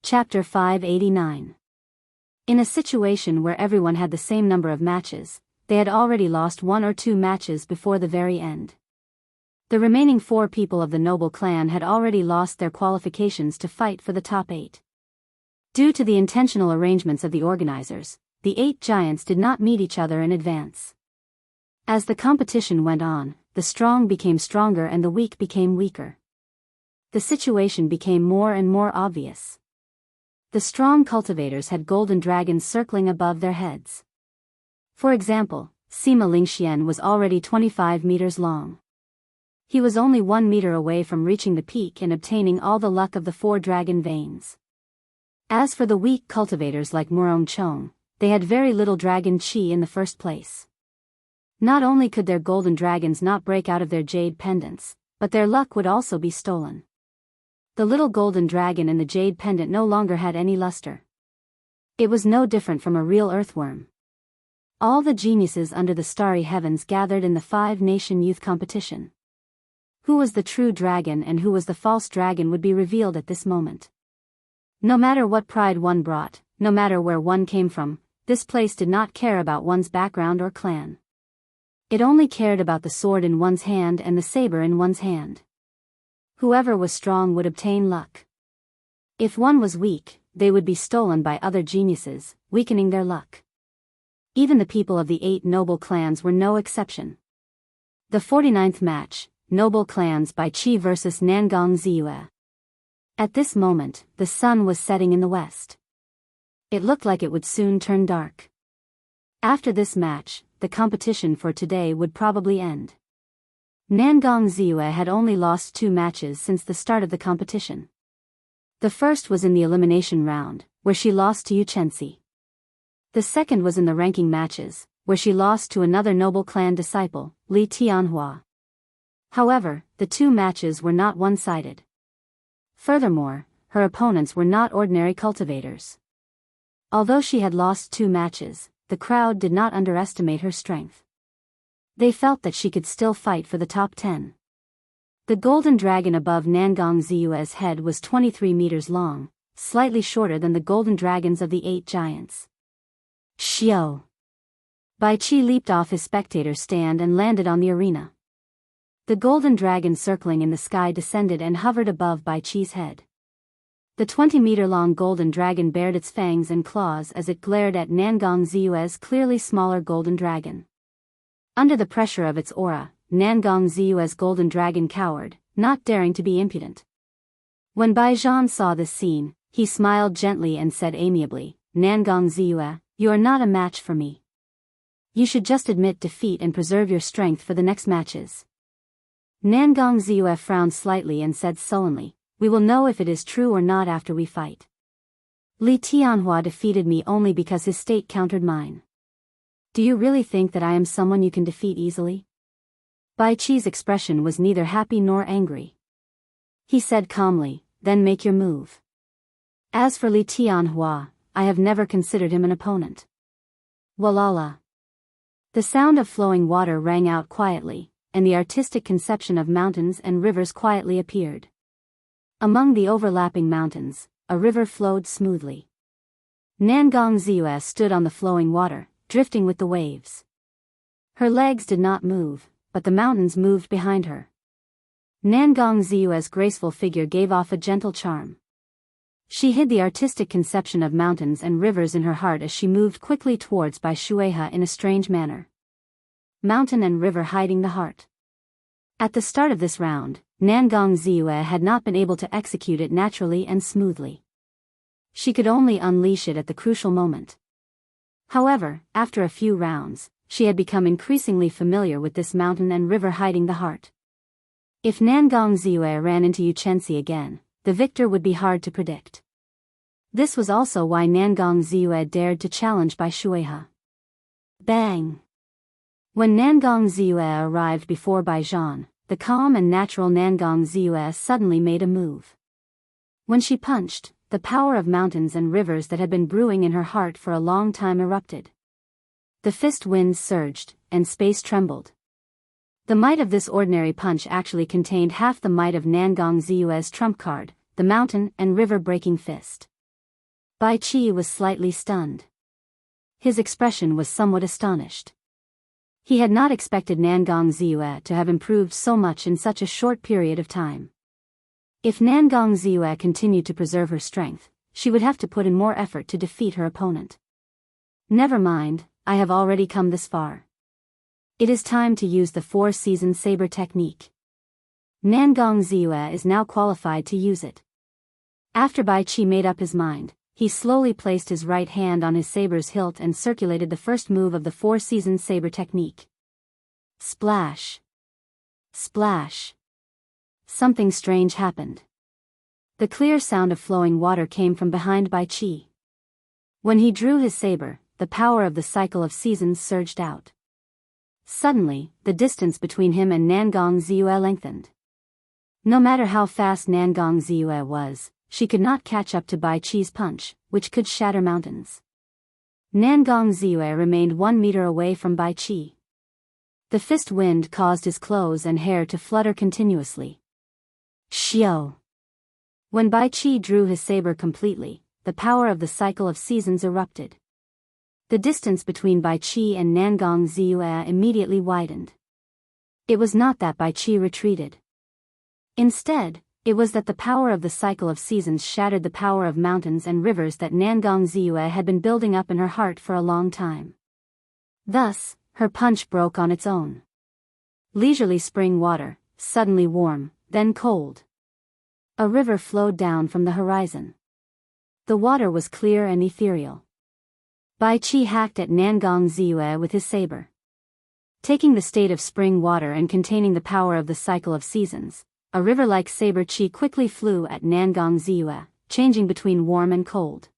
Chapter 589. In a situation where everyone had the same number of matches, they had already lost 1 or 2 matches before the very end. The remaining 4 people of the noble clan had already lost their qualifications to fight for the top 8. Due to the intentional arrangements of the organizers, the 8 giants did not meet each other in advance. As the competition went on, the strong became stronger and the weak became weaker. The situation became more and more obvious. The strong cultivators had golden dragons circling above their heads. For example, Sima Lingxian was already 25 meters long. He was only 1 meter away from reaching the peak and obtaining all the luck of the 4 dragon veins. As for the weak cultivators like Murong Chong, they had very little dragon chi in the first place. Not only could their golden dragons not break out of their jade pendants, but their luck would also be stolen. The little golden dragon in the jade pendant no longer had any luster. It was no different from a real earthworm. All the geniuses under the starry heavens gathered in the 5-nation youth competition. Who was the true dragon and who was the false dragon would be revealed at this moment. No matter what pride one brought, no matter where one came from, this place did not care about one's background or clan. It only cared about the sword in one's hand and the saber in one's hand. Whoever was strong would obtain luck. If one was weak, they would be stolen by other geniuses, weakening their luck. Even the people of the 8 noble clans were no exception. The 49th match, Noble Clans by Qi vs Nangong Ziyue. At this moment, the sun was setting in the west. It looked like it would soon turn dark. After this match, the competition for today would probably end. Nangong Ziyue had only lost 2 matches since the start of the competition. The first was in the elimination round, where she lost to Yu Chenxi. The second was in the ranking matches, where she lost to another noble clan disciple, Li Tianhua. However, the 2 matches were not one-sided. Furthermore, her opponents were not ordinary cultivators. Although she had lost 2 matches, the crowd did not underestimate her strength. They felt that she could still fight for the top 10. The golden dragon above Nangong Ziyue's head was 23 meters long, slightly shorter than the golden dragons of the 8 giants. Xiao! Bai Qi leaped off his spectator stand and landed on the arena. The golden dragon circling in the sky descended and hovered above Bai Qi's head. The 20-meter-long golden dragon bared its fangs and claws as it glared at Nangong Ziyue's clearly smaller golden dragon. Under the pressure of its aura, Nangong Ziyue's golden dragon cowered, not daring to be impudent. When Bai Zhan saw this scene, he smiled gently and said amiably, "Nangong Ziyue, you are not a match for me. You should just admit defeat and preserve your strength for the next matches." Nangong Ziyue frowned slightly and said sullenly, "We will know if it is true or not after we fight. Li Tianhua defeated me only because his state countered mine. Do you really think that I am someone you can defeat easily?" Bai Qi's expression was neither happy nor angry. He said calmly, "Then make your move. As for Li Tianhua, I have never considered him an opponent." Walala. The sound of flowing water rang out quietly, and the artistic conception of mountains and rivers quietly appeared. Among the overlapping mountains, a river flowed smoothly. Nangong Ziyue stood on the flowing water, drifting with the waves. Her legs did not move, but the mountains moved behind her. Nangong Ziyue's graceful figure gave off a gentle charm. She hid the artistic conception of mountains and rivers in her heart as she moved quickly towards Bai Shuehe in a strange manner. Mountain and river hiding the heart. At the start of this round, Nangong Ziyue had not been able to execute it naturally and smoothly. She could only unleash it at the crucial moment. However, after a few rounds, she had become increasingly familiar with this mountain and river hiding the heart. If Nangong Ziyue ran into Yu Chenxi again, the victor would be hard to predict. This was also why Nangong Ziyue dared to challenge Bai Shuehe. Bang! When Nangong Ziyue arrived before Bai Zhan, the calm and natural Nangong Ziyue suddenly made a move. When she punched, the power of mountains and rivers that had been brewing in her heart for a long time erupted. The fist winds surged, and space trembled. The might of this ordinary punch actually contained half the might of Nangong Ziyue's trump card, the mountain and river breaking fist. Bai Qi was slightly stunned. His expression was somewhat astonished. He had not expected Nangong Ziyue to have improved so much in such a short period of time. If Nangong Ziyue continued to preserve her strength, she would have to put in more effort to defeat her opponent. Never mind, I have already come this far. It is time to use the four-season saber technique. Nangong Ziyue is now qualified to use it. After Bai Qi made up his mind, he slowly placed his right hand on his saber's hilt and circulated the first move of the four-season saber technique. Splash! Splash! Something strange happened. The clear sound of flowing water came from behind Bai Qi. When he drew his saber, the power of the cycle of seasons surged out. Suddenly, the distance between him and Nangong Ziyue lengthened. No matter how fast Nangong Ziyue was, she could not catch up to Bai Qi's punch, which could shatter mountains. Nangong Ziyue remained 1 meter away from Bai Qi. The fist wind caused his clothes and hair to flutter continuously. Xiao! When Bai Qi drew his saber completely, the power of the cycle of seasons erupted. The distance between Bai Qi and Nangong Ziyue immediately widened. It was not that Bai Qi retreated. Instead, it was that the power of the cycle of seasons shattered the power of mountains and rivers that Nangong Ziyue had been building up in her heart for a long time. Thus, her punch broke on its own. Leisurely spring water, suddenly warm, then cold. A river flowed down from the horizon. The water was clear and ethereal. Bai Qi hacked at Nangong Ziyue with his saber. Taking the state of spring water and containing the power of the cycle of seasons, a river-like saber qi quickly flew at Nangong Ziyue, changing between warm and cold.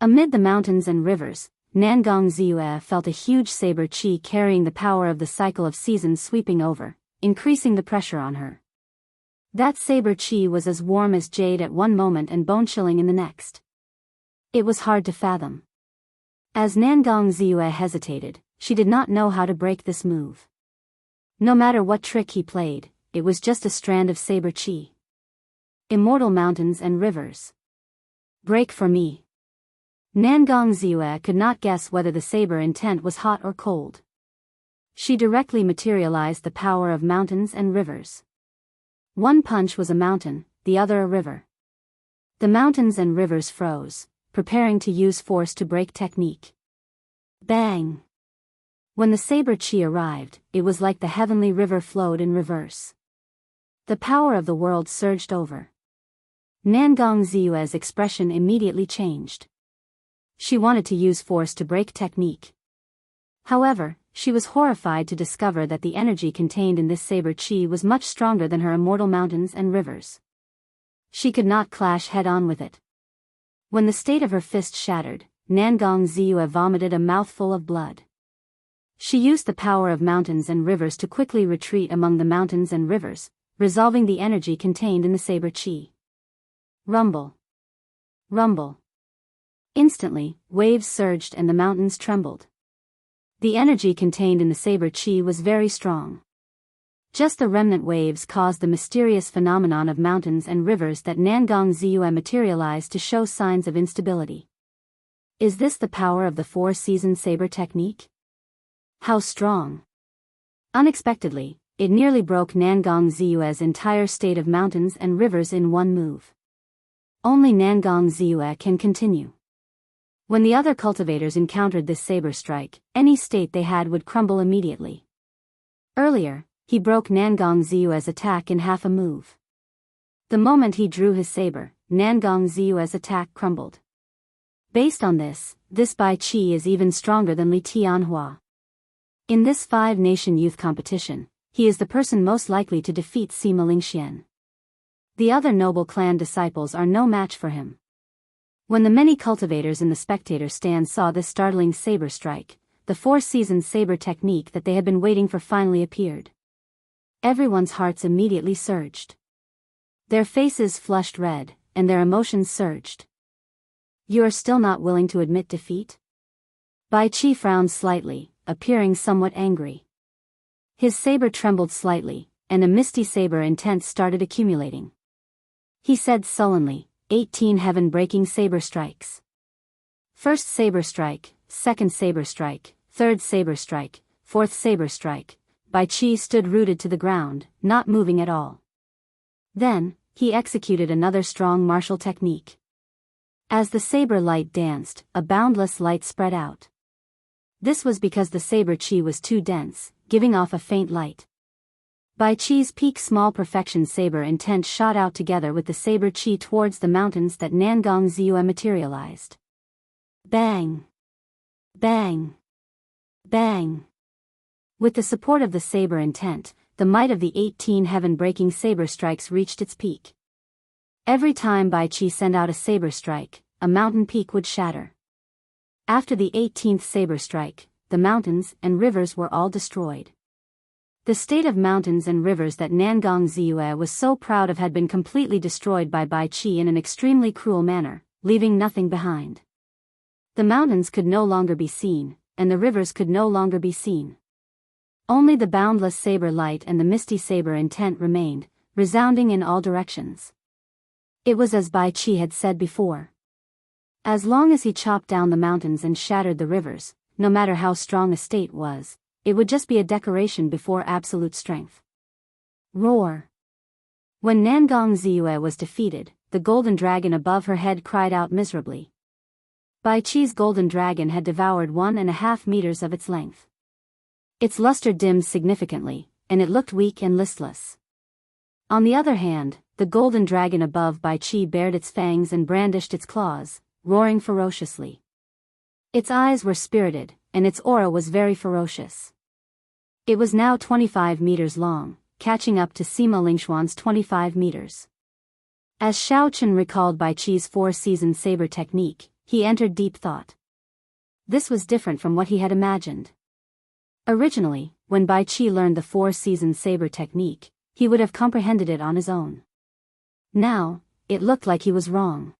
Amid the mountains and rivers, Nangong Ziyue felt a huge saber qi carrying the power of the cycle of seasons sweeping over, increasing the pressure on her. That saber qi was as warm as jade at one moment and bone-chilling in the next. It was hard to fathom. As Nangong Ziyue hesitated, she did not know how to break this move. No matter what trick he played, it was just a strand of saber qi. Immortal mountains and rivers. Break for me. Nangong Ziyue could not guess whether the saber intent was hot or cold. She directly materialized the power of mountains and rivers. One punch was a mountain, the other a river. The mountains and rivers froze, preparing to use force to break technique. Bang! When the saber qi arrived, it was like the heavenly river flowed in reverse. The power of the world surged over. Nangong Ziyue's expression immediately changed. She wanted to use force to break technique. However, she was horrified to discover that the energy contained in this saber qi was much stronger than her immortal mountains and rivers. She could not clash head-on with it. When the state of her fist shattered, Nangong Ziyue vomited a mouthful of blood. She used the power of mountains and rivers to quickly retreat among the mountains and rivers, resolving the energy contained in the saber qi. Rumble. Rumble. Instantly, waves surged and the mountains trembled. The energy contained in the saber qi was very strong. Just the remnant waves caused the mysterious phenomenon of mountains and rivers that Nangong Ziyue materialized to show signs of instability. Is this the power of the four-season saber technique? How strong! Unexpectedly, it nearly broke Nangong Ziyue's entire state of mountains and rivers in one move. Only Nangong Ziyue can continue. When the other cultivators encountered this saber strike, any state they had would crumble immediately. Earlier, he broke Nangong Ziyue's attack in half a move. The moment he drew his saber, Nangong Ziyue's attack crumbled. Based on this Bai Qi is even stronger than Li Tianhua. In this 5-nation youth competition, he is the person most likely to defeat Sima Lingxian. The other noble clan disciples are no match for him. When the many cultivators in the spectator stand saw this startling saber strike, the four-season saber technique that they had been waiting for finally appeared. Everyone's hearts immediately surged. Their faces flushed red, and their emotions surged. You are still not willing to admit defeat? Bai Qi frowned slightly, appearing somewhat angry. His saber trembled slightly, and a misty saber intent started accumulating. He said sullenly, 18 heaven-breaking saber strikes. First saber strike, second saber strike, third saber strike, fourth saber strike. Bai Qi stood rooted to the ground, not moving at all. Then, he executed another strong martial technique. As the saber light danced, a boundless light spread out. This was because the saber qi was too dense, giving off a faint light. Bai Qi's peak small perfection saber intent shot out together with the saber qi towards the mountains that Nangong Ziyue materialized. Bang! Bang! Bang! With the support of the saber intent, the might of the 18 heaven-breaking saber strikes reached its peak. Every time Bai Qi sent out a saber strike, a mountain peak would shatter. After the 18th saber strike, the mountains and rivers were all destroyed. The state of mountains and rivers that Nangong Ziyue was so proud of had been completely destroyed by Bai Qi in an extremely cruel manner, leaving nothing behind. The mountains could no longer be seen, and the rivers could no longer be seen. Only the boundless saber light and the misty saber intent remained, resounding in all directions. It was as Bai Qi had said before. As long as he chopped down the mountains and shattered the rivers, no matter how strong a state was, it would just be a decoration before absolute strength. Roar! When Nangong Ziyue was defeated, the golden dragon above her head cried out miserably. Bai Qi's golden dragon had devoured 1.5 meters of its length. Its luster dimmed significantly, and it looked weak and listless. On the other hand, the golden dragon above Bai Qi bared its fangs and brandished its claws, roaring ferociously. Its eyes were spirited, and its aura was very ferocious. It was now 25 meters long, catching up to Sima Lingxuan's 25 meters. As Xiao Chen recalled Bai Qi's four-season saber technique, he entered deep thought. This was different from what he had imagined. Originally, when Bai Qi learned the four-season saber technique, he would have comprehended it on his own. Now, it looked like he was wrong.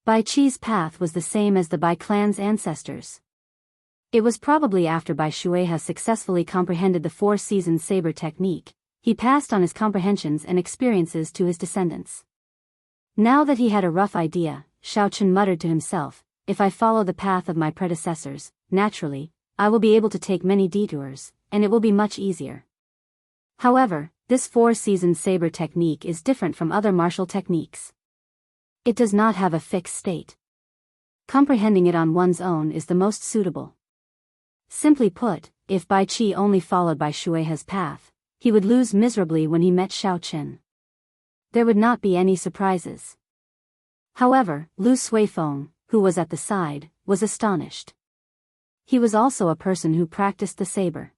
Bai Qi's path was the same as the Bai clan's ancestors. It was probably after Bai Shueha successfully comprehended the four-season saber technique, he passed on his comprehensions and experiences to his descendants. Now that he had a rough idea, Xiao Chen muttered to himself, if I follow the path of my predecessors, naturally, I will be able to take many detours, and it will be much easier. However, this four-season saber technique is different from other martial techniques. It does not have a fixed state. Comprehending it on one's own is the most suitable. Simply put, if Bai Qi only followed Bai Shueha's path, he would lose miserably when he met Xiao Chen. There would not be any surprises. However, Lu Suifeng, who was at the side, was astonished. He was also a person who practiced the saber.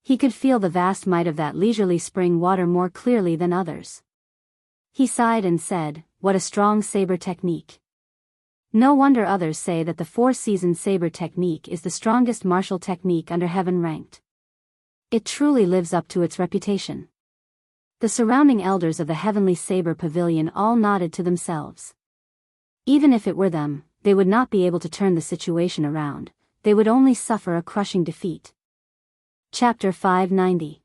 He could feel the vast might of that leisurely spring water more clearly than others. He sighed and said, "What a strong saber technique." No wonder others say that the four-season saber technique is the strongest martial technique under heaven ranked. It truly lives up to its reputation. The surrounding elders of the heavenly saber pavilion all nodded to themselves. Even if it were them, they would not be able to turn the situation around. They would only suffer a crushing defeat. Chapter 590.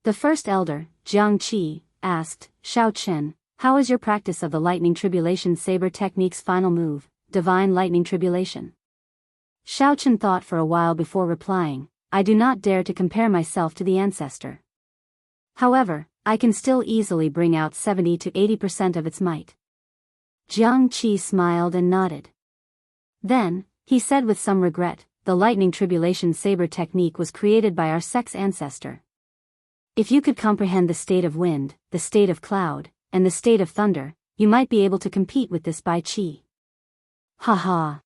The first elder, Jiang Qi, asked, Xiao Chen, how is your practice of the lightning tribulation saber technique's final move, divine lightning tribulation? Xiao Chen thought for a while before replying, I do not dare to compare myself to the ancestor. However, I can still easily bring out 70 to 80% of its might. Jiang Qi smiled and nodded. Then, he said with some regret, the lightning tribulation saber technique was created by our sex ancestor. If you could comprehend the state of wind, the state of cloud, and the state of thunder, you might be able to compete with this Bai Qi. Ha ha.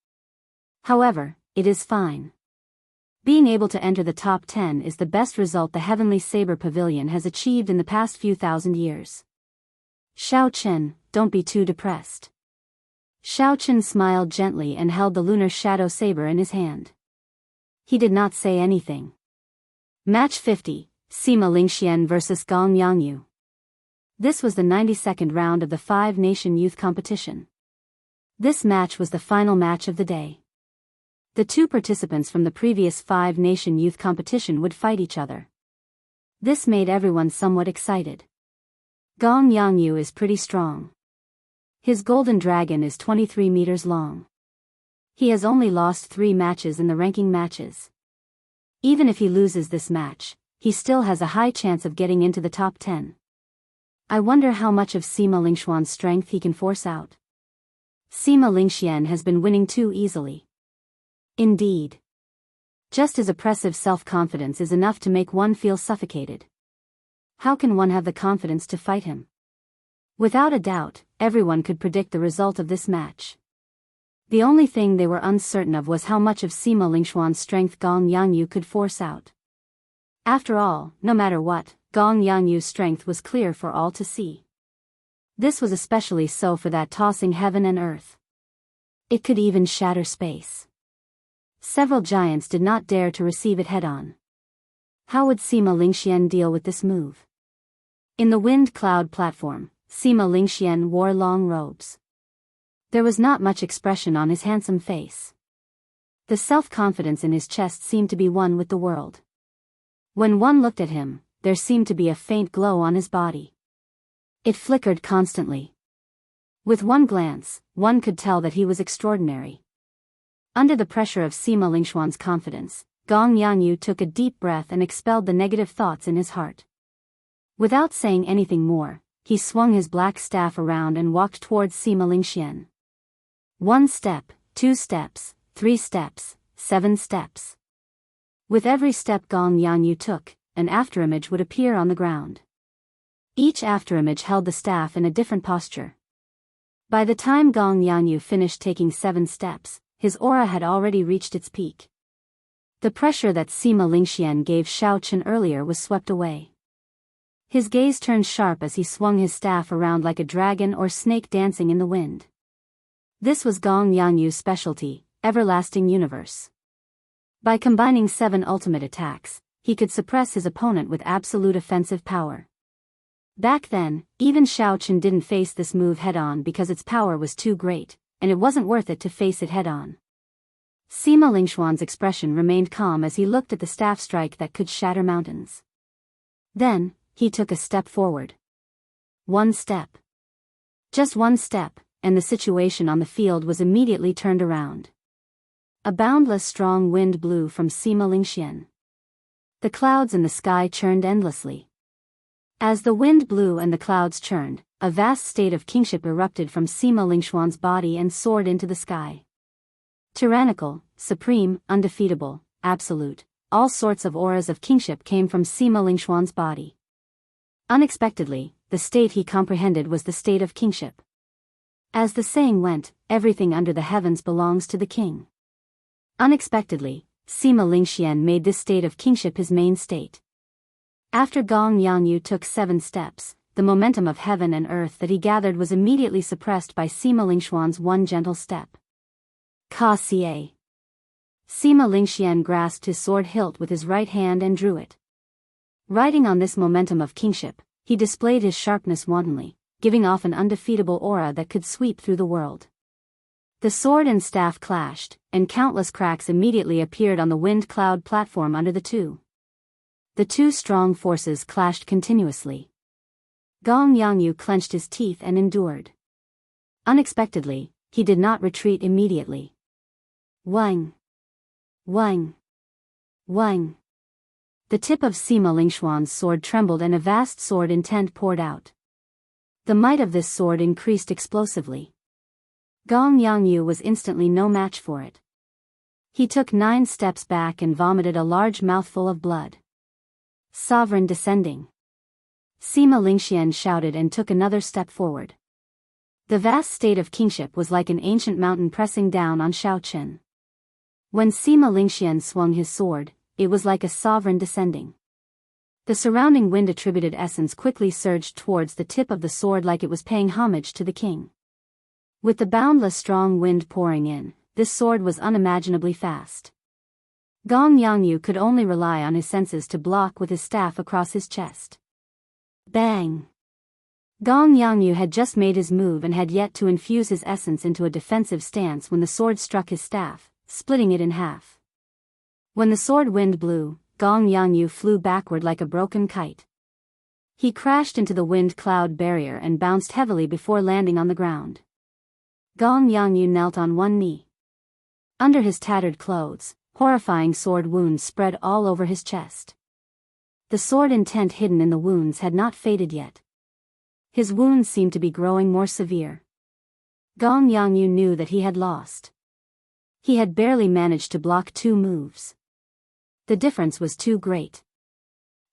However, it is fine. Being able to enter the top 10 is the best result the Heavenly Saber Pavilion has achieved in the past few thousand years. Xiao Chen, don't be too depressed. Xiao Chen smiled gently and held the lunar shadow saber in his hand. He did not say anything. Match 50, Sima Lingxian vs Gong Yangyu. This was the 92nd round of the five-nation youth competition. This match was the final match of the day. The two participants from the previous five-nation youth competition would fight each other. This made everyone somewhat excited. Gong Yangyu is pretty strong. His golden dragon is 23 meters long. He has only lost 3 matches in the ranking matches. Even if he loses this match, he still has a high chance of getting into the top 10. I wonder how much of Sima Lingxuan's strength he can force out. Sima Lingxian has been winning too easily. Indeed. Just his oppressive self-confidence is enough to make one feel suffocated. How can one have the confidence to fight him? Without a doubt, everyone could predict the result of this match. The only thing they were uncertain of was how much of Sima Lingxuan's strength Gong Yangyu could force out. After all, no matter what, Gong Yangyu's strength was clear for all to see. This was especially so for that tossing heaven and earth. It could even shatter space. Several giants did not dare to receive it head-on. How would Sima Lingxian deal with this move? In the wind cloud platform, Sima Lingxian wore long robes. There was not much expression on his handsome face. The self-confidence in his chest seemed to be one with the world. When one looked at him, there seemed to be a faint glow on his body. It flickered constantly. With one glance, one could tell that he was extraordinary. Under the pressure of Sima Lingxuan's confidence, Gong Yangyu took a deep breath and expelled the negative thoughts in his heart. Without saying anything more, he swung his black staff around and walked towards Sima Lingxian. 1 step, 2 steps, 3 steps, 7 steps. With every step Gong Yangyu took, an afterimage would appear on the ground. Each afterimage held the staff in a different posture. By the time Gong Yangyu finished taking 7 steps, his aura had already reached its peak. The pressure that Sima Lingxian gave Xiao Chen earlier was swept away. His gaze turned sharp as he swung his staff around like a dragon or snake dancing in the wind. This was Gong Yangyu's specialty, Everlasting Universe. By combining 7 ultimate attacks, he could suppress his opponent with absolute offensive power. Back then, even Xiao Chen didn't face this move head-on because its power was too great, and it wasn't worth it to face it head-on. Sima Lingxuan's expression remained calm as he looked at the staff strike that could shatter mountains. Then, he took a step forward. 1 step. Just 1 step, and the situation on the field was immediately turned around. A boundless strong wind blew from Sima Lingxian. The clouds in the sky churned endlessly. As the wind blew and the clouds churned, a vast state of kingship erupted from Sima Lingxuan's body and soared into the sky. Tyrannical, supreme, undefeatable, absolute, all sorts of auras of kingship came from Sima Lingxuan's body. Unexpectedly, the state he comprehended was the state of kingship. As the saying went, everything under the heavens belongs to the king. Unexpectedly, Sima Lingxian made this state of kingship his main state. After Gong Yangyu took 7 steps, the momentum of heaven and earth that he gathered was immediately suppressed by Sima Lingxuan's 1 gentle step. Ka Xie. Sima Lingxian grasped his sword hilt with his right hand and drew it. Riding on this momentum of kingship, he displayed his sharpness wantonly, giving off an undefeatable aura that could sweep through the world. The sword and staff clashed, and countless cracks immediately appeared on the wind cloud platform under the two. The 2 strong forces clashed continuously. Gong Yangyu clenched his teeth and endured. Unexpectedly, he did not retreat immediately. Wang! Wang! Wang! The tip of Sima Lingxuan's sword trembled and a vast sword intent poured out. The might of this sword increased explosively. Gong Yangyu was instantly no match for it. He took 9 steps back and vomited a large mouthful of blood. Sovereign descending. Sima Lingxian shouted and took another step forward. The vast state of kingship was like an ancient mountain pressing down on Xiao Chen. When Sima Lingxian swung his sword, it was like a sovereign descending. The surrounding wind-attributed essence quickly surged towards the tip of the sword like it was paying homage to the king. With the boundless strong wind pouring in, this sword was unimaginably fast. Gong Yangyu could only rely on his senses to block with his staff across his chest. Bang! Gong Yangyu had just made his move and had yet to infuse his essence into a defensive stance when the sword struck his staff, splitting it in half. When the sword wind blew, Gong Yangyu flew backward like a broken kite. He crashed into the wind cloud barrier and bounced heavily before landing on the ground. Gong Yangyu knelt on one knee. Under his tattered clothes, horrifying sword wounds spread all over his chest. The sword intent hidden in the wounds had not faded yet. His wounds seemed to be growing more severe. Gong Yangyu knew that he had lost. He had barely managed to block 2 moves. The difference was too great.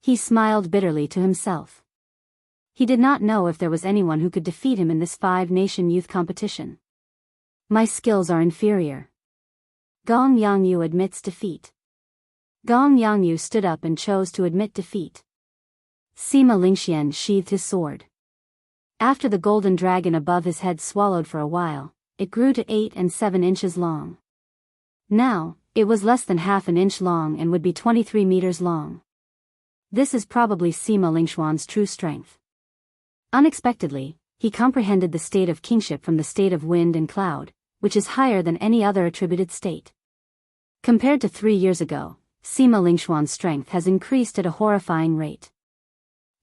He smiled bitterly to himself. He did not know if there was anyone who could defeat him in this 5-nation youth competition. My skills are inferior. Gong Yangyu admits defeat. Gong Yangyu stood up and chose to admit defeat. Sima Lingxian sheathed his sword. After the golden dragon above his head swallowed for a while, it grew to 8 and 7 inches long. Now, it was less than half an inch long and would be 23 meters long. This is probably Sima Lingxuan's true strength. Unexpectedly, he comprehended the state of kingship from the state of wind and cloud, which is higher than any other attributed state. Compared to 3 years ago, Sima Lingxuan's strength has increased at a horrifying rate.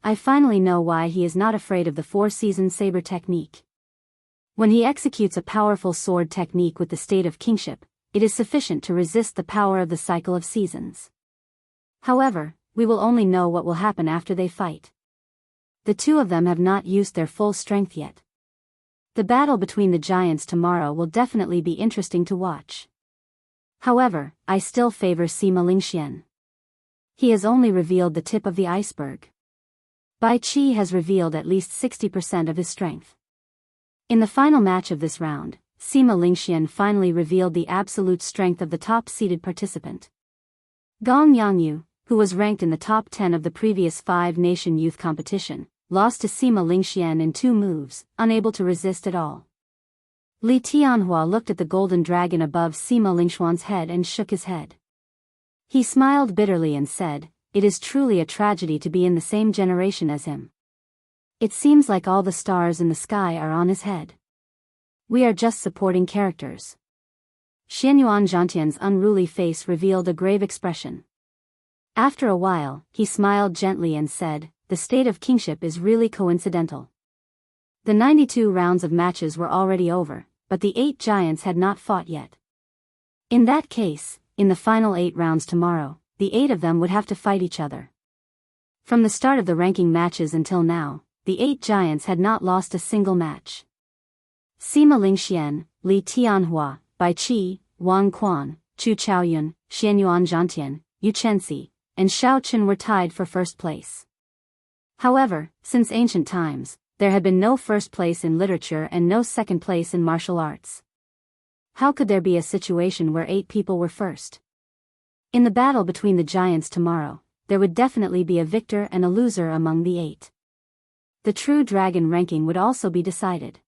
I finally know why he is not afraid of the 4-season saber technique. When he executes a powerful sword technique with the state of kingship, it is sufficient to resist the power of the cycle of seasons. However, we will only know what will happen after they fight. The 2 of them have not used their full strength yet. The battle between the giants tomorrow will definitely be interesting to watch. However, I still favor Sima Lingxian. He has only revealed the tip of the iceberg. Bai Qi has revealed at least 60% of his strength. In the final match of this round, Sima Lingxian finally revealed the absolute strength of the top-seeded participant. Gong Yangyu, who was ranked in the top 10 of the previous 5-nation youth competition, lost to Sima Lingxian in 2 moves, unable to resist at all. Li Tianhua looked at the golden dragon above Sima Lingxuan's head and shook his head. He smiled bitterly and said, "It is truly a tragedy to be in the same generation as him. It seems like all the stars in the sky are on his head. We are just supporting characters." Xianyuan Zhantian's unruly face revealed a grave expression. After a while, he smiled gently and said, "The state of kingship is really coincidental." The 92 rounds of matches were already over, but the 8 giants had not fought yet. In that case, in the final 8 rounds tomorrow, the 8 of them would have to fight each other. From the start of the ranking matches until now, the 8 giants had not lost a single match. Sima Lingxian, Li Tianhua, Bai Qi, Wang Quan, Chu Chaoyun, Xianyuan Zhantian, Yu Chenxi, and Xiao Qin were tied for first place. However, since ancient times, there had been no first place in literature and no second place in martial arts. How could there be a situation where 8 people were first? In the battle between the giants tomorrow, there would definitely be a victor and a loser among the 8. The true dragon ranking would also be decided.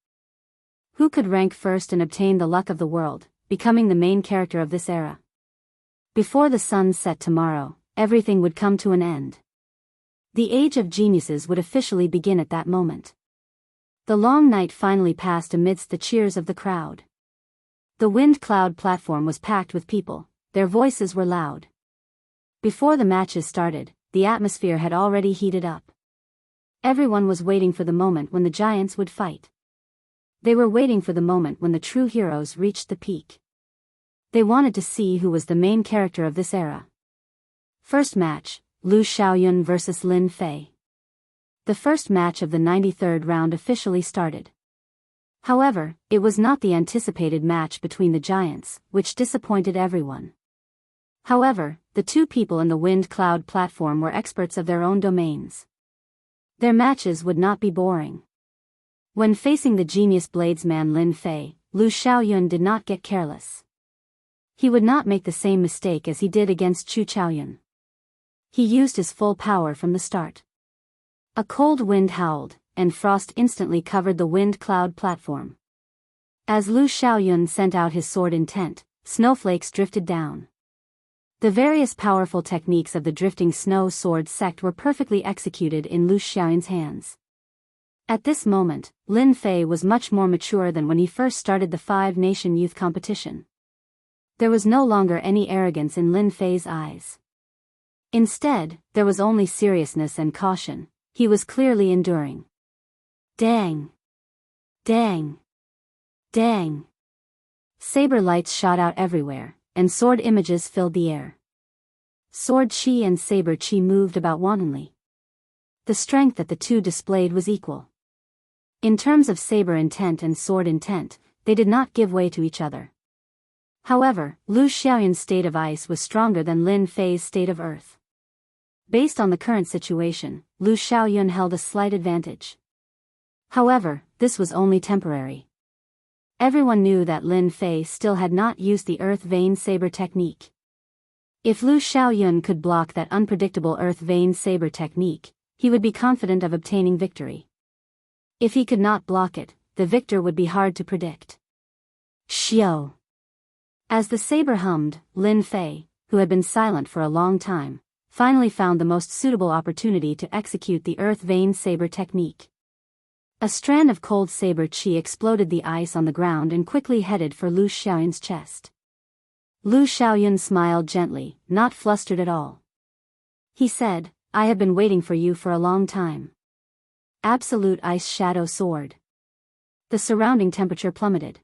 Who could rank first and obtain the luck of the world, becoming the main character of this era? Before the sun set tomorrow, everything would come to an end. The age of geniuses would officially begin at that moment. The long night finally passed amidst the cheers of the crowd. The wind cloud platform was packed with people, their voices were loud. Before the matches started, the atmosphere had already heated up. Everyone was waiting for the moment when the giants would fight. They were waiting for the moment when the true heroes reached the peak. They wanted to see who was the main character of this era. First match, Lu Xiaoyun vs. Lin Fei. The first match of the 93rd round officially started. However, it was not the anticipated match between the giants, which disappointed everyone. However, the 2 people in the wind cloud platform were experts of their own domains. Their matches would not be boring. When facing the genius bladesman Lin Fei, Lu Xiaoyun did not get careless. He would not make the same mistake as he did against Chu Chaoyun. He used his full power from the start. A cold wind howled, and frost instantly covered the wind cloud platform. As Lu Xiaoyun sent out his sword intent, snowflakes drifted down. The various powerful techniques of the drifting snow sword sect were perfectly executed in Lu Xiaoyun's hands. At this moment, Lin Fei was much more mature than when he first started the 5-nation youth competition. There was no longer any arrogance in Lin Fei's eyes. Instead, there was only seriousness and caution. He was clearly enduring. Dang! Dang! Dang! Saber lights shot out everywhere, and sword images filled the air. Sword chi and saber chi moved about wantonly. The strength that the two displayed was equal. In terms of saber intent and sword intent, they did not give way to each other. However, Lu Xiaoyun's state of ice was stronger than Lin Fei's state of earth. Based on the current situation, Lu Xiaoyun held a slight advantage. However, this was only temporary. Everyone knew that Lin Fei still had not used the Earth Vein Saber technique. If Lu Xiaoyun could block that unpredictable Earth Vein Saber technique, he would be confident of obtaining victory. If he could not block it, the victor would be hard to predict. Xiao. As the saber hummed, Lin Fei, who had been silent for a long time, finally found the most suitable opportunity to execute the Earth Vein Saber technique. A strand of cold saber chi exploded the ice on the ground and quickly headed for Lu Xiaoyun's chest. Lu Xiaoyun smiled gently, not flustered at all. He said, "I have been waiting for you for a long time." Absolute Ice Shadow Sword. The surrounding temperature plummeted.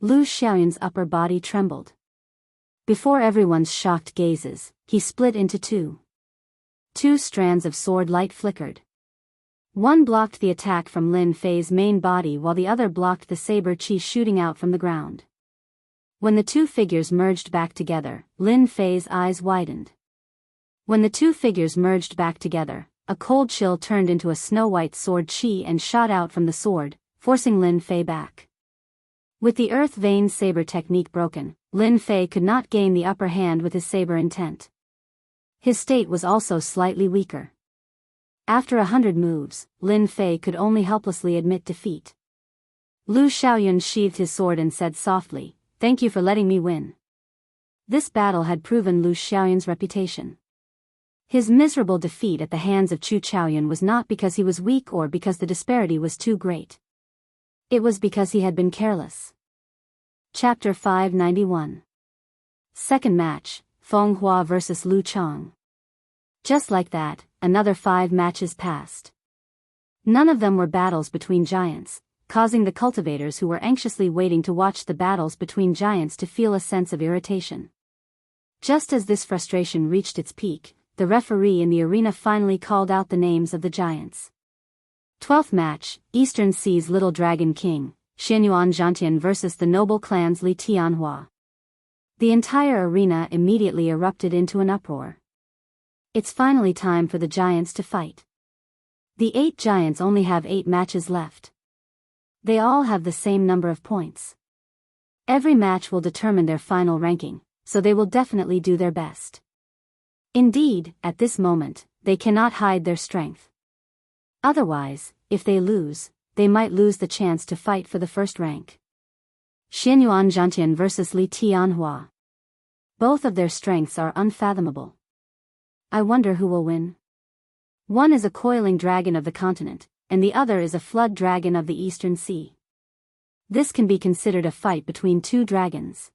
Lu Xiaoyun's upper body trembled. Before everyone's shocked gazes, he split into two. Two strands of sword light flickered. One blocked the attack from Lin Fei's main body while the other blocked the saber chi shooting out from the ground. When the two figures merged back together, Lin Fei's eyes widened. When the two figures merged back together, a cold chill turned into a snow-white sword chi and shot out from the sword, forcing Lin Fei back. With the Earth Vein Saber technique broken, Lin Fei could not gain the upper hand with his saber intent. His state was also slightly weaker. After 100 moves, Lin Fei could only helplessly admit defeat. Lu Xiaoyun sheathed his sword and said softly, "Thank you for letting me win." This battle had proven Lu Xiaoyun's reputation. His miserable defeat at the hands of Chu Chaoyun was not because he was weak or because the disparity was too great. It was because he had been careless. Chapter 591. Second match, Feng Hua vs. Lu Chang. Just like that, another 5 matches passed. None of them were battles between giants, causing the cultivators who were anxiously waiting to watch the battles between giants to feel a sense of irritation. Just as this frustration reached its peak, the referee in the arena finally called out the names of the giants. 12th match, Eastern Sea's Little Dragon King, Xianyuan Zhantian vs. the noble clans Li Tianhua. The entire arena immediately erupted into an uproar. It's finally time for the giants to fight. The 8 giants only have 8 matches left. They all have the same number of points. Every match will determine their final ranking, so they will definitely do their best. Indeed, at this moment, they cannot hide their strength. Otherwise, if they lose, they might lose the chance to fight for the first rank. Xianyuan Zhantian vs. Li Tianhua. Both of their strengths are unfathomable. I wonder who will win. One is a coiling dragon of the continent, and the other is a flood dragon of the Eastern Sea. This can be considered a fight between 2 dragons.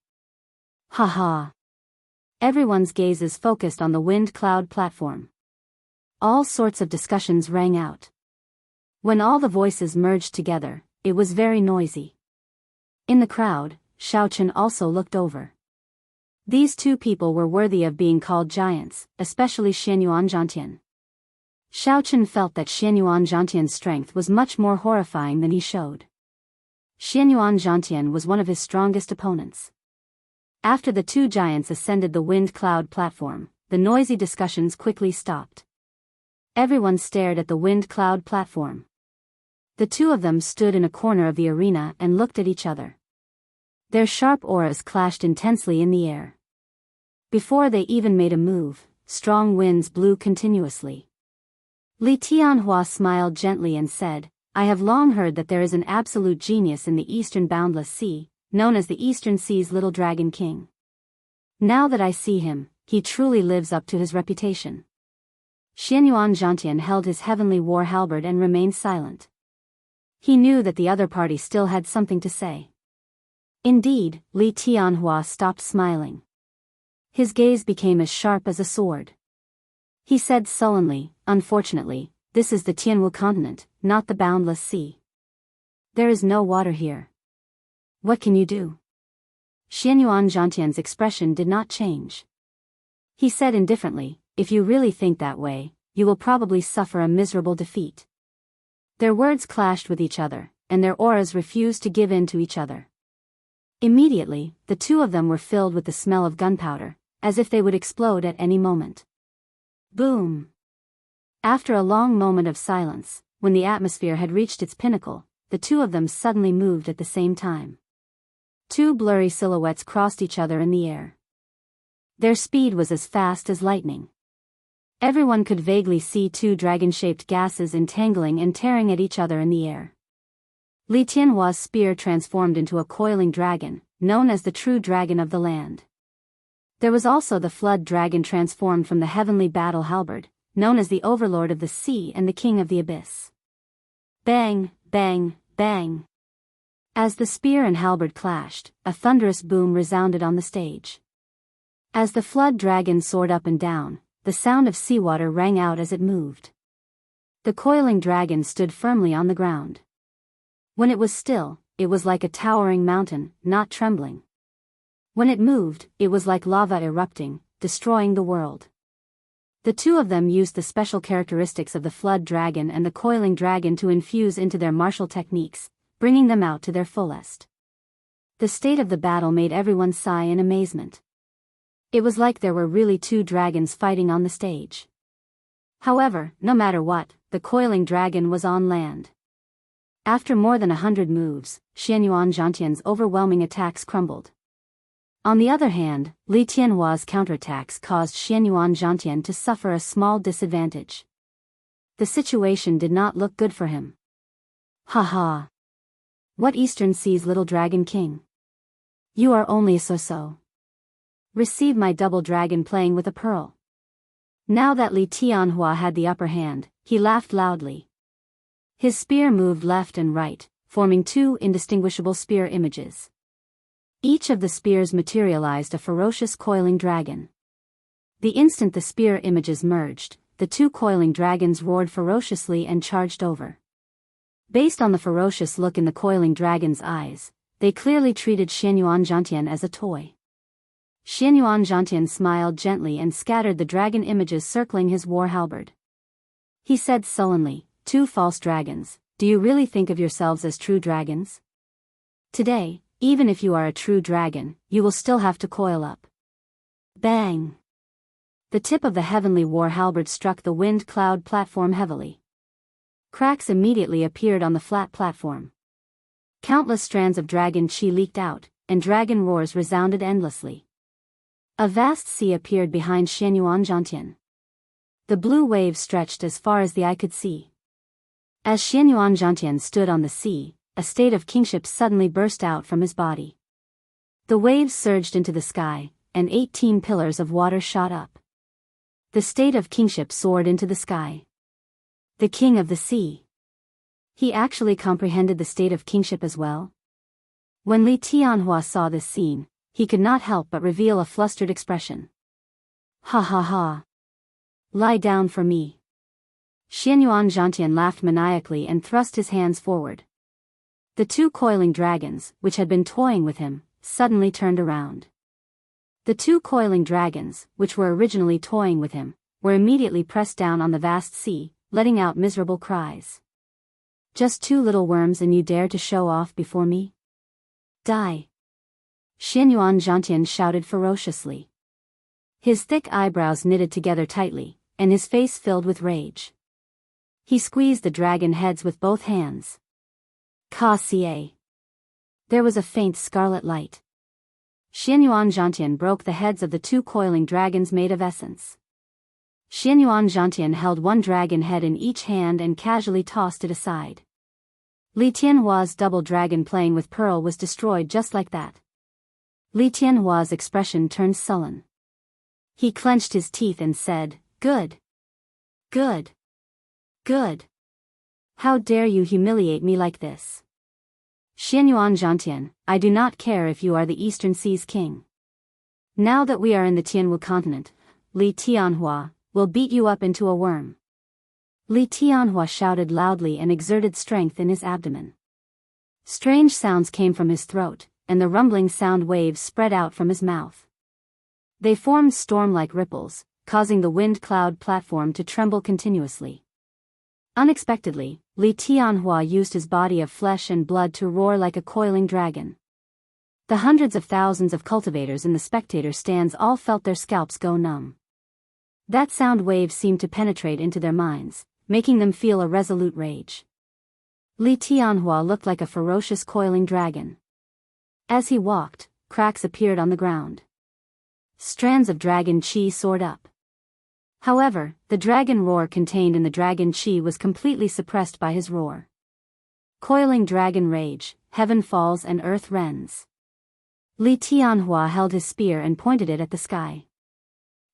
Haha. Everyone's gazes focused on the wind cloud platform. All sorts of discussions rang out. When all the voices merged together, it was very noisy. In the crowd, Shao Chen also looked over. These 2 people were worthy of being called giants, especially Xianyuan Zhantian. Shao Chen felt that Xianyuan Zhantian's strength was much more horrifying than he showed. Xianyuan Zhantian was one of his strongest opponents. After the 2 giants ascended the wind cloud platform, the noisy discussions quickly stopped. Everyone stared at the wind cloud platform. The 2 of them stood in a corner of the arena and looked at each other. Their sharp auras clashed intensely in the air. Before they even made a move, strong winds blew continuously. Li Tianhua smiled gently and said, "I have long heard that there is an absolute genius in the Eastern Boundless Sea, known as the Eastern Sea's Little Dragon King. Now that I see him, he truly lives up to his reputation." Xianyuan Zhantian held his heavenly war halberd and remained silent. He knew that the other party still had something to say. Indeed, Li Tianhua stopped smiling. His gaze became as sharp as a sword. He said sullenly, "Unfortunately, this is the Tianwu continent, not the Boundless Sea. There is no water here. What can you do?" Xianyuan Zhantian's expression did not change. He said indifferently, "If you really think that way, you will probably suffer a miserable defeat." Their words clashed with each other, and their auras refused to give in to each other. Immediately, the two of them were filled with the smell of gunpowder, as if they would explode at any moment. Boom! After a long moment of silence, when the atmosphere had reached its pinnacle, the two of them suddenly moved at the same time. Two blurry silhouettes crossed each other in the air. Their speed was as fast as lightning. Everyone could vaguely see two dragon-shaped gases entangling and tearing at each other in the air. Li Tianhua's spear transformed into a coiling dragon, known as the true dragon of the land. There was also the flood dragon transformed from the heavenly battle halberd, known as the overlord of the sea and the king of the abyss. Bang, bang, bang. As the spear and halberd clashed, a thunderous boom resounded on the stage. As the flood dragon soared up and down, the sound of seawater rang out as it moved. The coiling dragon stood firmly on the ground. When it was still, it was like a towering mountain, not trembling. When it moved, it was like lava erupting, destroying the world. The two of them used the special characteristics of the flood dragon and the coiling dragon to infuse into their martial techniques, bringing them out to their fullest. The state of the battle made everyone sigh in amazement. It was like there were really two dragons fighting on the stage. However, no matter what, the coiling dragon was on land. After more than 100 moves, Xianyuan Zhantian's overwhelming attacks crumbled. On the other hand, Li Tianhua's counterattacks caused Xianyuan Zhantian to suffer a small disadvantage. The situation did not look good for him. Ha ha! What Eastern Sea's little dragon king? You are only a so-so. Receive my double dragon playing with a pearl. Now that Li Tianhua had the upper hand, he laughed loudly. His spear moved left and right, forming two indistinguishable spear images. Each of the spears materialized a ferocious coiling dragon. The instant the spear images merged, the two coiling dragons roared ferociously and charged over. Based on the ferocious look in the coiling dragon's eyes, they clearly treated Xianyuan Zhantian as a toy. Xianyuan Zhantian smiled gently and scattered the dragon images circling his war halberd. He said sullenly, "Two false dragons, do you really think of yourselves as true dragons? Today, even if you are a true dragon, you will still have to coil up." Bang! The tip of the heavenly war halberd struck the wind cloud platform heavily. Cracks immediately appeared on the flat platform. Countless strands of dragon chi leaked out, and dragon roars resounded endlessly. A vast sea appeared behind Xianyuan Zhantian. The blue waves stretched as far as the eye could see. As Xianyuan Zhantian stood on the sea, a state of kingship suddenly burst out from his body. The waves surged into the sky, and 18 pillars of water shot up. The state of kingship soared into the sky. The king of the sea. He actually comprehended the state of kingship as well? When Li Tianhua saw this scene, he could not help but reveal a flustered expression. Ha ha ha. Lie down for me. Xianyuan Zhantian laughed maniacally and thrust his hands forward. The two coiling dragons, which had been toying with him, suddenly turned around. The two coiling dragons, which were originally toying with him, were immediately pressed down on the vast sea, letting out miserable cries. Just two little worms and you dare to show off before me? Die! Xianyuan Zhantian shouted ferociously. His thick eyebrows knitted together tightly, and his face filled with rage. He squeezed the dragon heads with both hands. Ka-ca. There was a faint scarlet light. Xianyuan Zhantian broke the heads of the two coiling dragons made of essence. Xianyuan Zhantian held one dragon head in each hand and casually tossed it aside. Li Tianhua's double dragon playing with pearl was destroyed just like that. Li Tianhua's expression turned sullen. He clenched his teeth and said, "Good. Good. Good. How dare you humiliate me like this? Xianyuan Zhantian, I do not care if you are the Eastern Sea's king. Now that we are in the Tianwu continent, Li Tianhua will beat you up into a worm." Li Tianhua shouted loudly and exerted strength in his abdomen. Strange sounds came from his throat, and the rumbling sound waves spread out from his mouth. They formed storm-like ripples, causing the wind cloud platform to tremble continuously. Unexpectedly, Li Tianhua used his body of flesh and blood to roar like a coiling dragon. The hundreds of thousands of cultivators in the spectator stands all felt their scalps go numb. That sound wave seemed to penetrate into their minds, making them feel a resolute rage. Li Tianhua looked like a ferocious coiling dragon. As he walked, cracks appeared on the ground. Strands of dragon chi soared up. However, the dragon roar contained in the dragon chi was completely suppressed by his roar. Coiling dragon rage, heaven falls and earth rends. Li Tianhua held his spear and pointed it at the sky.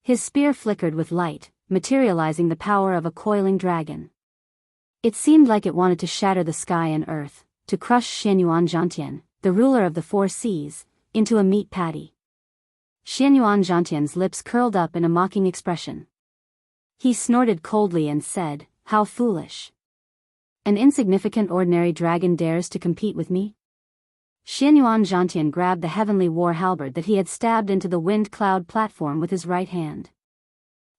His spear flickered with light, materializing the power of a coiling dragon. It seemed like it wanted to shatter the sky and earth, to crush Xianyuan Zhantian, the ruler of the four seas, into a meat patty. Xianyuan Zhantian's lips curled up in a mocking expression. He snorted coldly and said, "How foolish. An insignificant ordinary dragon dares to compete with me?" Xianyuan Zhantian grabbed the heavenly war halberd that he had stabbed into the wind cloud platform with his right hand.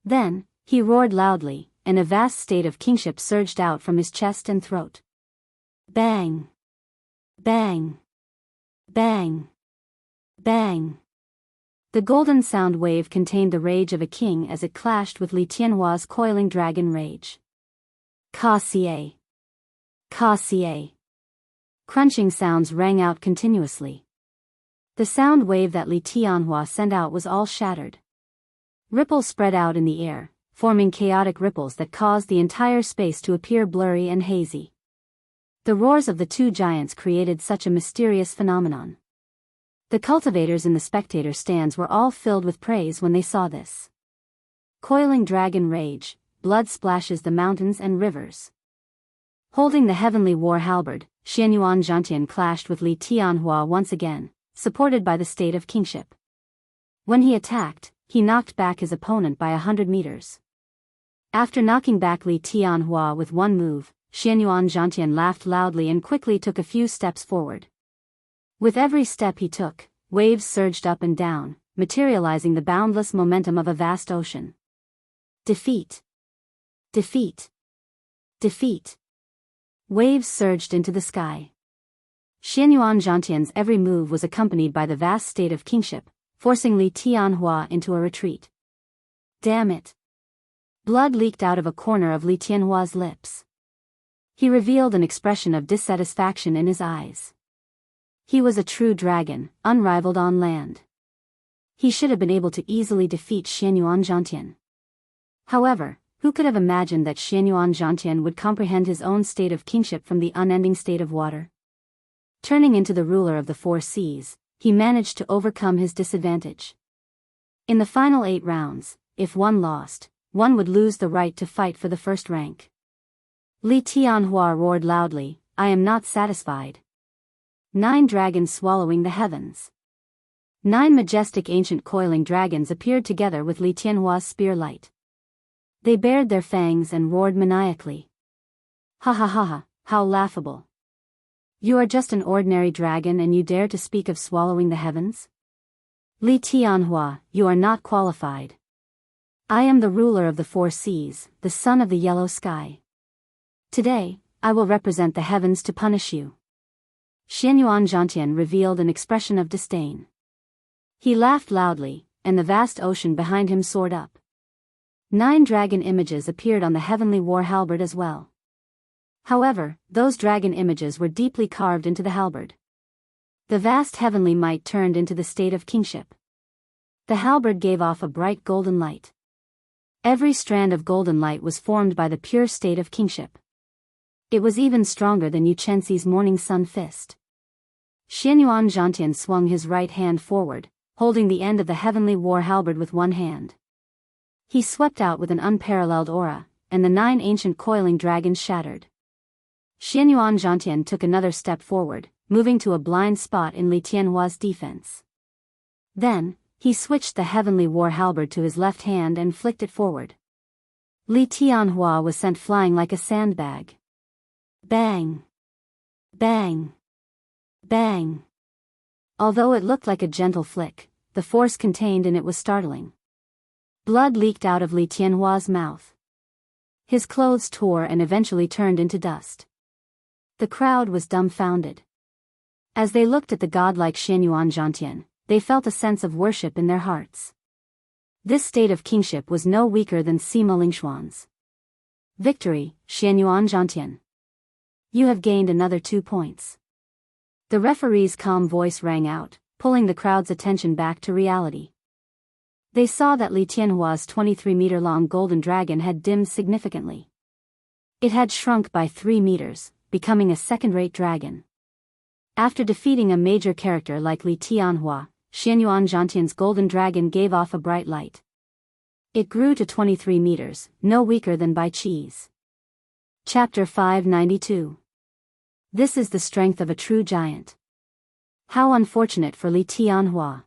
Then, he roared loudly, and a vast state of kingship surged out from his chest and throat. Bang! Bang! Bang! Bang! The golden sound wave contained the rage of a king as it clashed with Li Tianhua's coiling dragon rage. Ka-xie! Ka-xie! Crunching sounds rang out continuously. The sound wave that Li Tianhua sent out was all shattered. Ripples spread out in the air, forming chaotic ripples that caused the entire space to appear blurry and hazy. The roars of the two giants created such a mysterious phenomenon. The cultivators in the spectator stands were all filled with praise when they saw this. Coiling dragon rage, blood splashes the mountains and rivers. Holding the heavenly war halberd, Xianyuan Zhantian clashed with Li Tianhua once again, supported by the state of kingship. When he attacked, he knocked back his opponent by 100 meters. After knocking back Li Tianhua with one move, Xianyuan Zhantian laughed loudly and quickly took a few steps forward. With every step he took, waves surged up and down, materializing the boundless momentum of a vast ocean. Defeat! Defeat! Defeat! Waves surged into the sky. Xianyuan Zhantian's every move was accompanied by the vast state of kingship, forcing Li Tianhua into a retreat. Damn it! Blood leaked out of a corner of Li Tianhua's lips. He revealed an expression of dissatisfaction in his eyes. He was a true dragon, unrivaled on land. He should have been able to easily defeat Xianyuan Zhantian. However, who could have imagined that Xianyuan Zhantian would comprehend his own state of kingship from the unending state of water? Turning into the ruler of the four seas, he managed to overcome his disadvantage. In the final 8 rounds, if one lost, one would lose the right to fight for the first rank. Li Tianhua roared loudly, "I am not satisfied." 9 dragons swallowing the heavens. 9 majestic ancient coiling dragons appeared together with Li Tianhua's spear light. They bared their fangs and roared maniacally. "Ha ha ha ha, how laughable. You are just an ordinary dragon and you dare to speak of swallowing the heavens? Li Tianhua, you are not qualified. I am the ruler of the four seas, the son of the yellow sky. Today, I will represent the heavens to punish you." Xianyuan Zhantian revealed an expression of disdain. He laughed loudly, and the vast ocean behind him soared up. 9 dragon images appeared on the heavenly war halberd as well. However, those dragon images were deeply carved into the halberd. The vast heavenly might turned into the state of kingship. The halberd gave off a bright golden light. Every strand of golden light was formed by the pure state of kingship. It was even stronger than Yu Chenxi's morning sun fist. Xianyuan Zhantian swung his right hand forward, holding the end of the heavenly war halberd with one hand. He swept out with an unparalleled aura, and the 9 ancient coiling dragons shattered. Xianyuan Zhantian took another step forward, moving to a blind spot in Li Tianhua's defense. Then, he switched the heavenly war halberd to his left hand and flicked it forward. Li Tianhua was sent flying like a sandbag. Bang! Bang! Bang! Although it looked like a gentle flick, the force contained in it was startling. Blood leaked out of Li Tianhua's mouth. His clothes tore and eventually turned into dust. The crowd was dumbfounded. As they looked at the godlike Xianyuan Zhantian, they felt a sense of worship in their hearts. This state of kingship was no weaker than Sima Lingxuan's. Victory, Xianyuan Zhantian. You have gained another 2 points. The referee's calm voice rang out, pulling the crowd's attention back to reality. They saw that Li Tianhua's 23-meter-long golden dragon had dimmed significantly. It had shrunk by 3 meters, becoming a second-rate dragon. After defeating a major character like Li Tianhua, Xianyuan Zhantian's golden dragon gave off a bright light. It grew to 23 meters, no weaker than Bai Qi's. Chapter 592. This is the strength of a true giant. How unfortunate for Li Tianhua.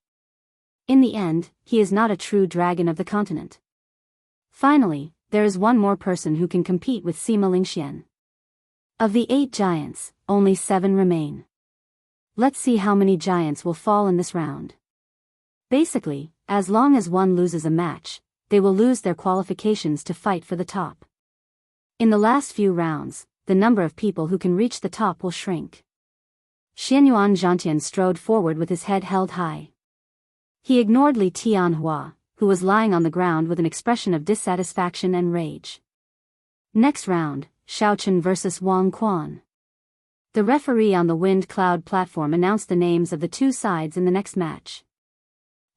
In the end, he is not a true dragon of the continent. Finally, there is one more person who can compete with Sima Lingxian. Of the 8 giants, only 7 remain. Let's see how many giants will fall in this round. Basically, as long as one loses a match, they will lose their qualifications to fight for the top. In the last few rounds, the number of people who can reach the top will shrink. Xianyuan Zhantian strode forward with his head held high. He ignored Li Tianhua, who was lying on the ground with an expression of dissatisfaction and rage. Next round, Xiaochen vs. Wang Quan. The referee on the wind cloud platform announced the names of the 2 sides in the next match.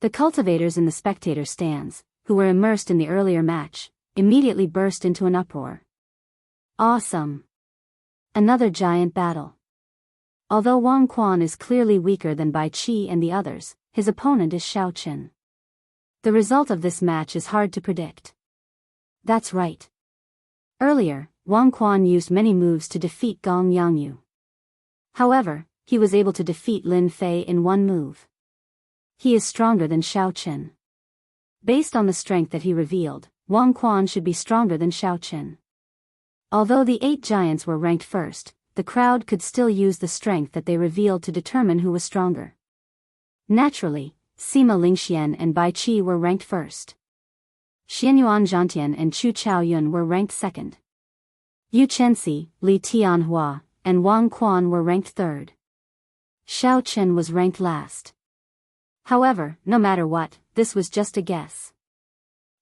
The cultivators in the spectator stands, who were immersed in the earlier match, immediately burst into an uproar. Awesome! Another giant battle. Although Wang Quan is clearly weaker than Bai Qi and the others, his opponent is Xiaochen. The result of this match is hard to predict. That's right. Earlier, Wang Quan used many moves to defeat Gong Yangyu. However, he was able to defeat Lin Fei in 1 move. He is stronger than Xiaochen. Based on the strength that he revealed, Wang Quan should be stronger than Xiaochen. Although the 8 giants were ranked first, the crowd could still use the strength that they revealed to determine who was stronger. Naturally, Sima Lingxian and Bai Qi were ranked first. Xianyuan Zhantian and Chu Chaoyun were ranked second. Yu Chenxi, Li Tianhua, and Wang Quan were ranked third. Xiaochen was ranked last. However, no matter what, this was just a guess.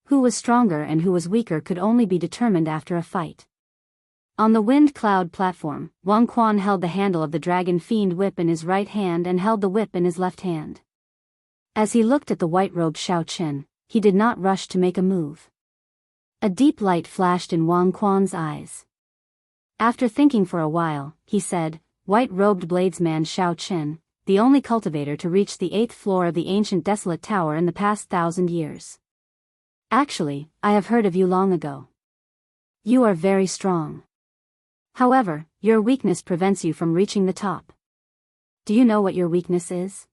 Who was stronger and who was weaker could only be determined after a fight. On the wind cloud platform, Wang Quan held the handle of the dragon fiend whip in his right hand and held the whip in his left hand. As he looked at the white-robed Xiaochen, he did not rush to make a move. A deep light flashed in Wang Quan's eyes. After thinking for a while, he said, "White-robed bladesman Xiaochen, the only cultivator to reach the 8th floor of the ancient desolate tower in the past 1,000 years. Actually, I have heard of you long ago. You are very strong. However, your weakness prevents you from reaching the top. Do you know what your weakness is?"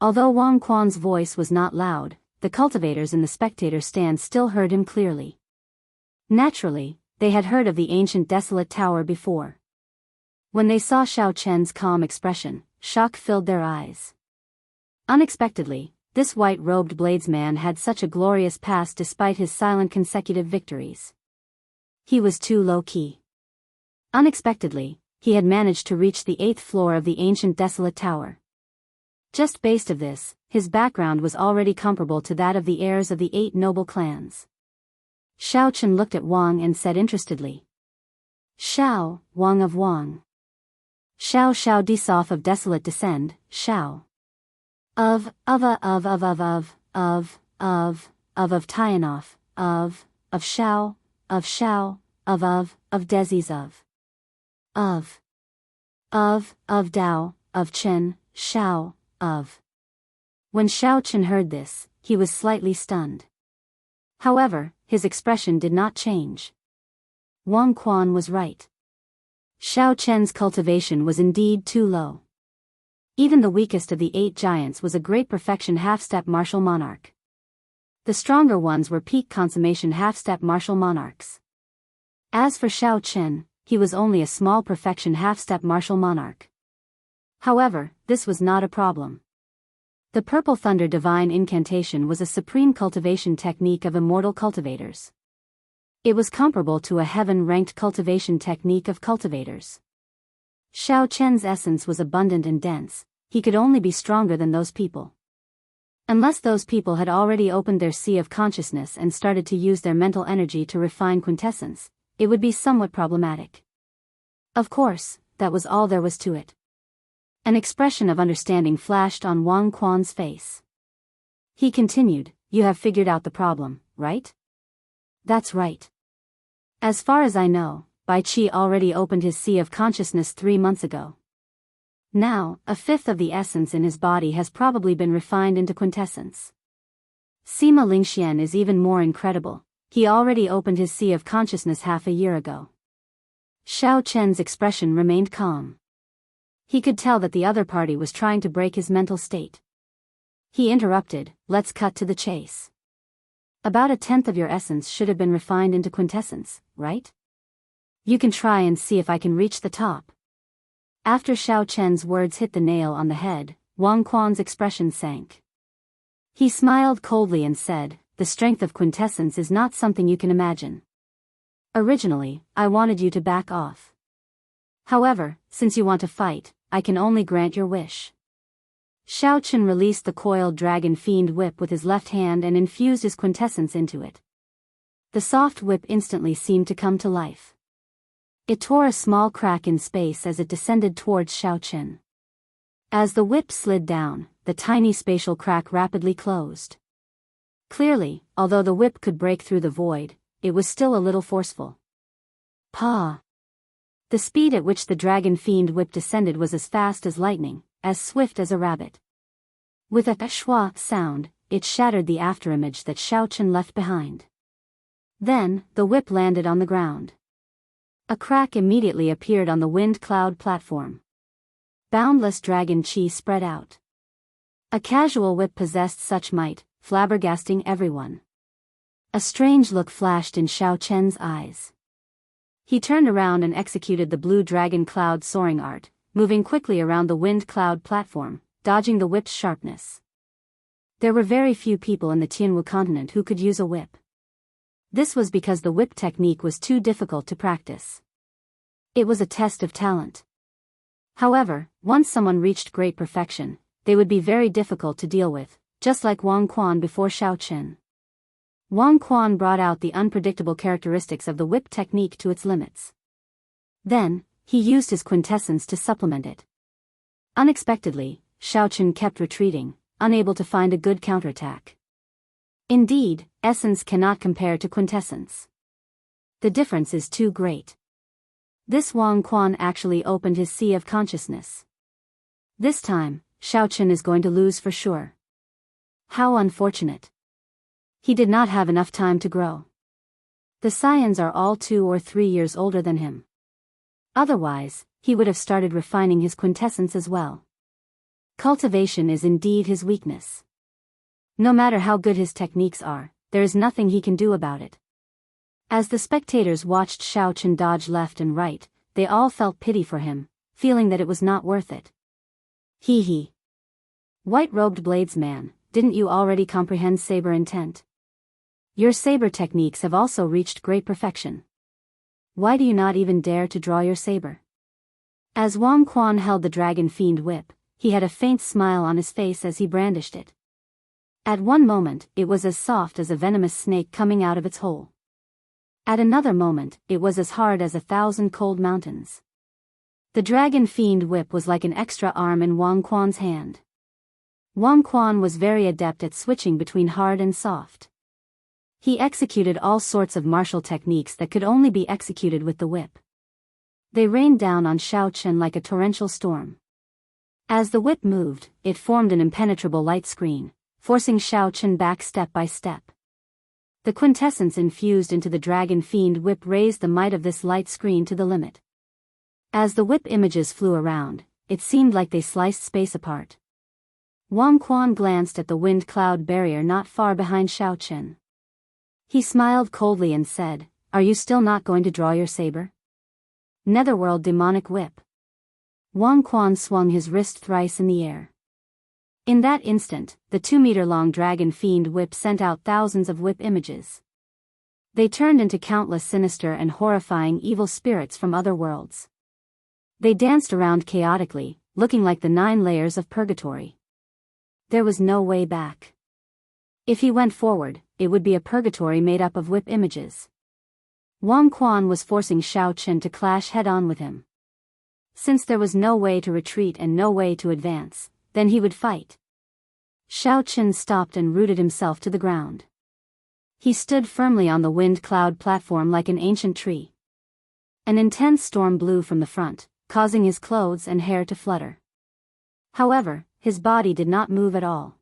Although Wang Quan's voice was not loud, the cultivators in the spectator stand still heard him clearly. Naturally, they had heard of the ancient desolate tower before. When they saw Xiaochen's calm expression, shock filled their eyes. Unexpectedly, this white-robed bladesman had such a glorious past despite his silent consecutive victories. He was too low-key. Unexpectedly, he had managed to reach the 8th floor of the ancient desolate tower. Just based of this, his background was already comparable to that of the heirs of the 8 noble clans. Xiaochen looked at Wang and said interestedly, "Xiao, Wang of Wang. Xiao Xiao Disoff of desolate descend, Xiao. Of Tianoff, of Xiao, of Desi's of Dao, of Chen, Xiao, of." When Xiaochen heard this, he was slightly stunned. However, his expression did not change. Wang Quan was right. Xiaochen's cultivation was indeed too low. Even the weakest of the 8 giants was a great perfection half-step martial monarch. The stronger ones were peak consummation half-step martial monarchs. As for Xiaochen, he was only a small perfection half-step martial monarch. However, this was not a problem. The Purple Thunder Divine Incantation was a supreme cultivation technique of immortal cultivators. It was comparable to a heaven-ranked cultivation technique of cultivators. Xiao Chen's essence was abundant and dense. He could only be stronger than those people. Unless those people had already opened their sea of consciousness and started to use their mental energy to refine quintessence, it would be somewhat problematic. Of course, that was all there was to it. An expression of understanding flashed on Wang Quan's face. He continued, "You have figured out the problem, right?" "That's right. As far as I know, Bai Qi already opened his sea of consciousness 3 months ago. Now, a fifth of the essence in his body has probably been refined into quintessence. Sima Lingxian is even more incredible. He already opened his sea of consciousness half a year ago." Xiao Chen's expression remained calm. He could tell that the other party was trying to break his mental state. He interrupted, "Let's cut to the chase. About a tenth of your essence should have been refined into quintessence, right? You can try and see if I can reach the top." After Xiao Chen's words hit the nail on the head, Wang Quan's expression sank. He smiled coldly and said, "The strength of quintessence is not something you can imagine. Originally, I wanted you to back off. However, since you want to fight, I can only grant your wish." Xiao Chen released the coiled dragon fiend whip with his left hand and infused his quintessence into it. The soft whip instantly seemed to come to life. It tore a small crack in space as it descended towards Xiao Chen. As the whip slid down, the tiny spatial crack rapidly closed. Clearly, although the whip could break through the void, it was still a little forceful. Pa! The speed at which the dragon fiend whip descended was as fast as lightning, as swift as a rabbit. With a schwa sound, it shattered the afterimage that Xiao Chen left behind. Then, the whip landed on the ground. A crack immediately appeared on the wind cloud platform. Boundless dragon chi spread out. A casual whip possessed such might, flabbergasting everyone. A strange look flashed in Xiao Chen's eyes. He turned around and executed the blue dragon cloud soaring art, moving quickly around the wind cloud platform, dodging the whip's sharpness. There were very few people in the Tianwu continent who could use a whip. This was because the whip technique was too difficult to practice. It was a test of talent. However, once someone reached great perfection, they would be very difficult to deal with, just like Wang Quan before Xiao Chen. Wang Quan brought out the unpredictable characteristics of the whip technique to its limits. Then, he used his quintessence to supplement it. Unexpectedly, Xiao Chen kept retreating, unable to find a good counterattack. Indeed, essence cannot compare to quintessence. The difference is too great. This Wang Quan actually opened his sea of consciousness. This time, Xiao Chen is going to lose for sure. How unfortunate. He did not have enough time to grow. The Saiyans are all 2 or 3 years older than him. Otherwise, he would have started refining his quintessence as well. Cultivation is indeed his weakness. No matter how good his techniques are, there is nothing he can do about it. As the spectators watched Xiao Chen dodge left and right, they all felt pity for him, feeling that it was not worth it. Hee hee. White-robed bladesman, didn't you already comprehend saber intent? Your saber techniques have also reached great perfection. Why do you not even dare to draw your saber? As Wang Quan held the dragon fiend whip, he had a faint smile on his face as he brandished it. At one moment, it was as soft as a venomous snake coming out of its hole. At another moment, it was as hard as 1,000 cold mountains. The dragon fiend whip was like an extra arm in Wang Quan's hand. Wang Quan was very adept at switching between hard and soft. He executed all sorts of martial techniques that could only be executed with the whip. They rained down on Xiao Chen like a torrential storm. As the whip moved, it formed an impenetrable light screen, forcing Xiao Chen back step by step. The quintessence infused into the dragon fiend whip raised the might of this light screen to the limit. As the whip images flew around, it seemed like they sliced space apart. Wang Quan glanced at the wind cloud barrier not far behind Xiao Chen. He smiled coldly and said, "Are you still not going to draw your saber?" Netherworld demonic whip. Wang Quan swung his wrist thrice in the air. In that instant, the 2-meter-long dragon fiend whip sent out thousands of whip images. They turned into countless sinister and horrifying evil spirits from other worlds. They danced around chaotically, looking like the 9 layers of purgatory. There was no way back. If he went forward, it would be a purgatory made up of whip images. Wang Quan was forcing Xiao Chen to clash head-on with him. Since there was no way to retreat and no way to advance, then he would fight. Xiao Chen stopped and rooted himself to the ground. He stood firmly on the wind cloud platform like an ancient tree. An intense storm blew from the front, causing his clothes and hair to flutter. However, his body did not move at all.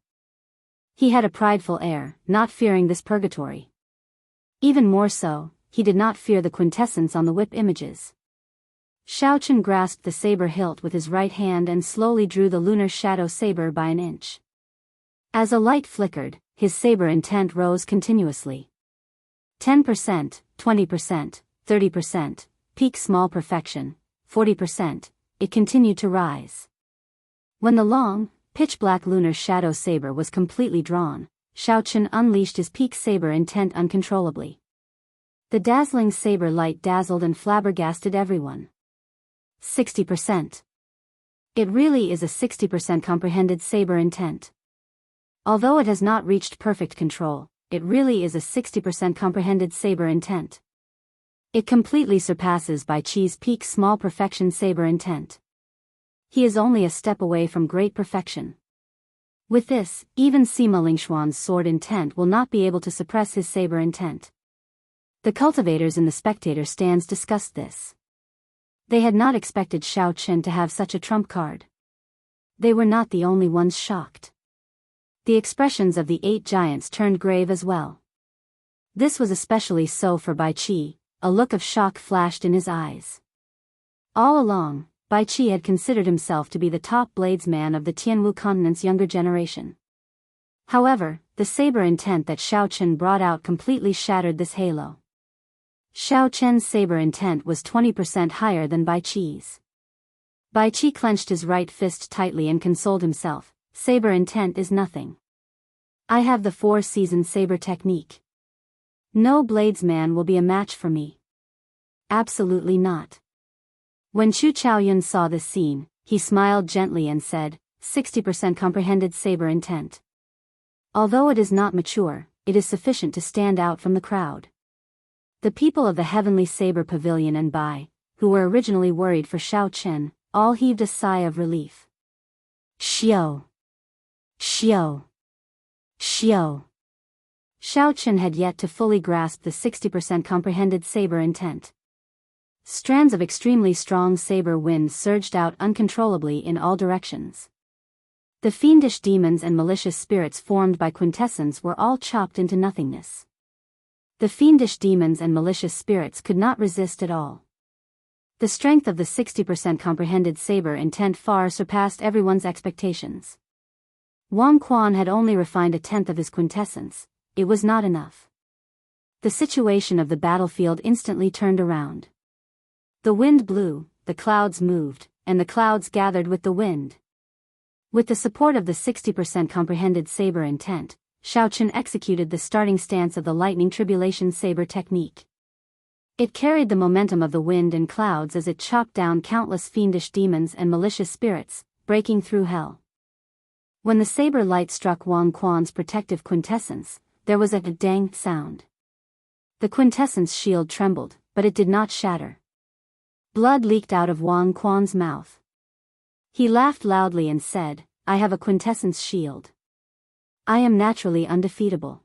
He had a prideful air, not fearing this purgatory. Even more so, he did not fear the quintessence on the whip images. Xiao Chen grasped the saber hilt with his right hand and slowly drew the lunar shadow saber by an inch. As a light flickered, his saber intent rose continuously. 10%, 20%, 30%, peak small perfection, 40%, it continued to rise. When the long, pitch-black lunar shadow saber was completely drawn, Xiao Chen unleashed his peak saber intent uncontrollably. The dazzling saber light dazzled and flabbergasted everyone. 60%. It really is a 60% comprehended saber intent. Although it has not reached perfect control, it really is a 60% comprehended saber intent. It completely surpasses Bai Qi's peak small perfection saber intent. He is only a step away from great perfection. With this, even Sima Lingxuan's sword intent will not be able to suppress his saber intent. The cultivators in the spectator stands discussed this. They had not expected Xiao Chen to have such a trump card. They were not the only ones shocked. The expressions of the 8 giants turned grave as well. This was especially so for Bai Qi, a look of shock flashed in his eyes. All along, Bai Qi had considered himself to be the top bladesman of the Tianwu continent's younger generation. However, the saber intent that Xiao Chen brought out completely shattered this halo. Xiao Chen's saber intent was 20% higher than Bai Qi's. Bai Qi clenched his right fist tightly and consoled himself, saber intent is nothing. I have the 4-season saber technique. No bladesman will be a match for me. Absolutely not. When Chu Chaoyun saw this scene, he smiled gently and said, 60% comprehended saber intent. Although it is not mature, it is sufficient to stand out from the crowd. The people of the Heavenly Saber Pavilion and Bai, who were originally worried for Xiao Chen, all heaved a sigh of relief. Xiao! Xiao! Xiao! Xiao Chen had yet to fully grasp the 60% comprehended saber intent. Strands of extremely strong saber wind surged out uncontrollably in all directions. The fiendish demons and malicious spirits formed by quintessence were all chopped into nothingness. The fiendish demons and malicious spirits could not resist at all. The strength of the 60% comprehended saber intent far surpassed everyone's expectations. Wang Quan had only refined 1/10 of his quintessence. It was not enough. The situation of the battlefield instantly turned around. The wind blew, the clouds moved, and the clouds gathered with the wind. With the support of the 60% comprehended saber intent, Xiao Chen executed the starting stance of the lightning tribulation saber technique. It carried the momentum of the wind and clouds as it chopped down countless fiendish demons and malicious spirits, breaking through hell. When the saber light struck Wang Quan's protective quintessence, there was a dang sound. The quintessence shield trembled, but it did not shatter. Blood leaked out of Wang Quan's mouth. He laughed loudly and said, I have a quintessence shield. I am naturally undefeatable.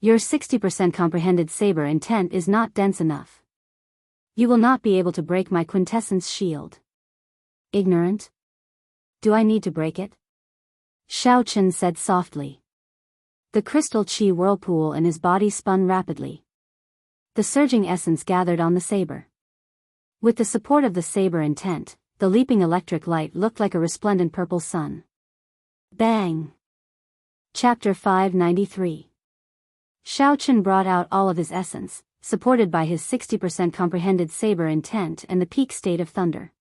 Your 60% comprehended saber intent is not dense enough. You will not be able to break my quintessence shield. Ignorant? Do I need to break it? Xiao Chen said softly. The crystal qi whirlpool in his body spun rapidly. The surging essence gathered on the saber. With the support of the saber intent, the leaping electric light looked like a resplendent purple sun. Bang! Chapter 593. Xiao Chen brought out all of his essence, supported by his 60% comprehended saber intent and the peak state of thunder.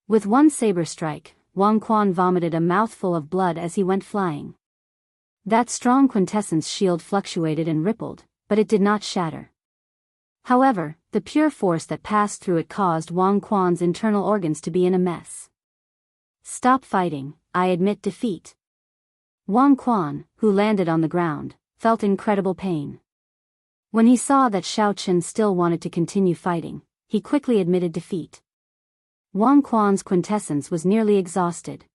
With one saber strike, Wang Quan vomited a mouthful of blood as he went flying. That strong quintessence shield fluctuated and rippled, but it did not shatter. However, the pure force that passed through it caused Wang Quan's internal organs to be in a mess. "Stop fighting, I admit defeat." Wang Quan, who landed on the ground, felt incredible pain. When he saw that Xiao Chen still wanted to continue fighting, he quickly admitted defeat. Wang Quan's quintessence was nearly exhausted.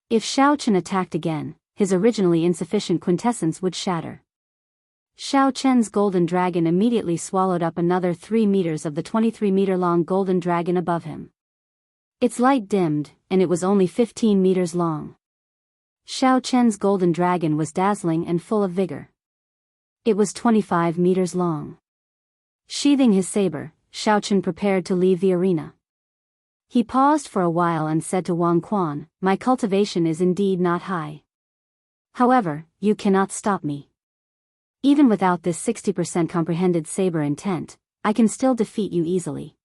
If Xiao Chen attacked again, his originally insufficient quintessence would shatter. Xiao Chen's golden dragon immediately swallowed up another 3 meters of the 23-meter-long golden dragon above him. Its light dimmed, and it was only 15 meters long. Xiao Chen's golden dragon was dazzling and full of vigor. It was 25 meters long. Sheathing his saber, Xiao Chen prepared to leave the arena. He paused for a while and said to Wang Quan, "My cultivation is indeed not high. However, you cannot stop me. Even without this 60% comprehended saber intent, I can still defeat you easily."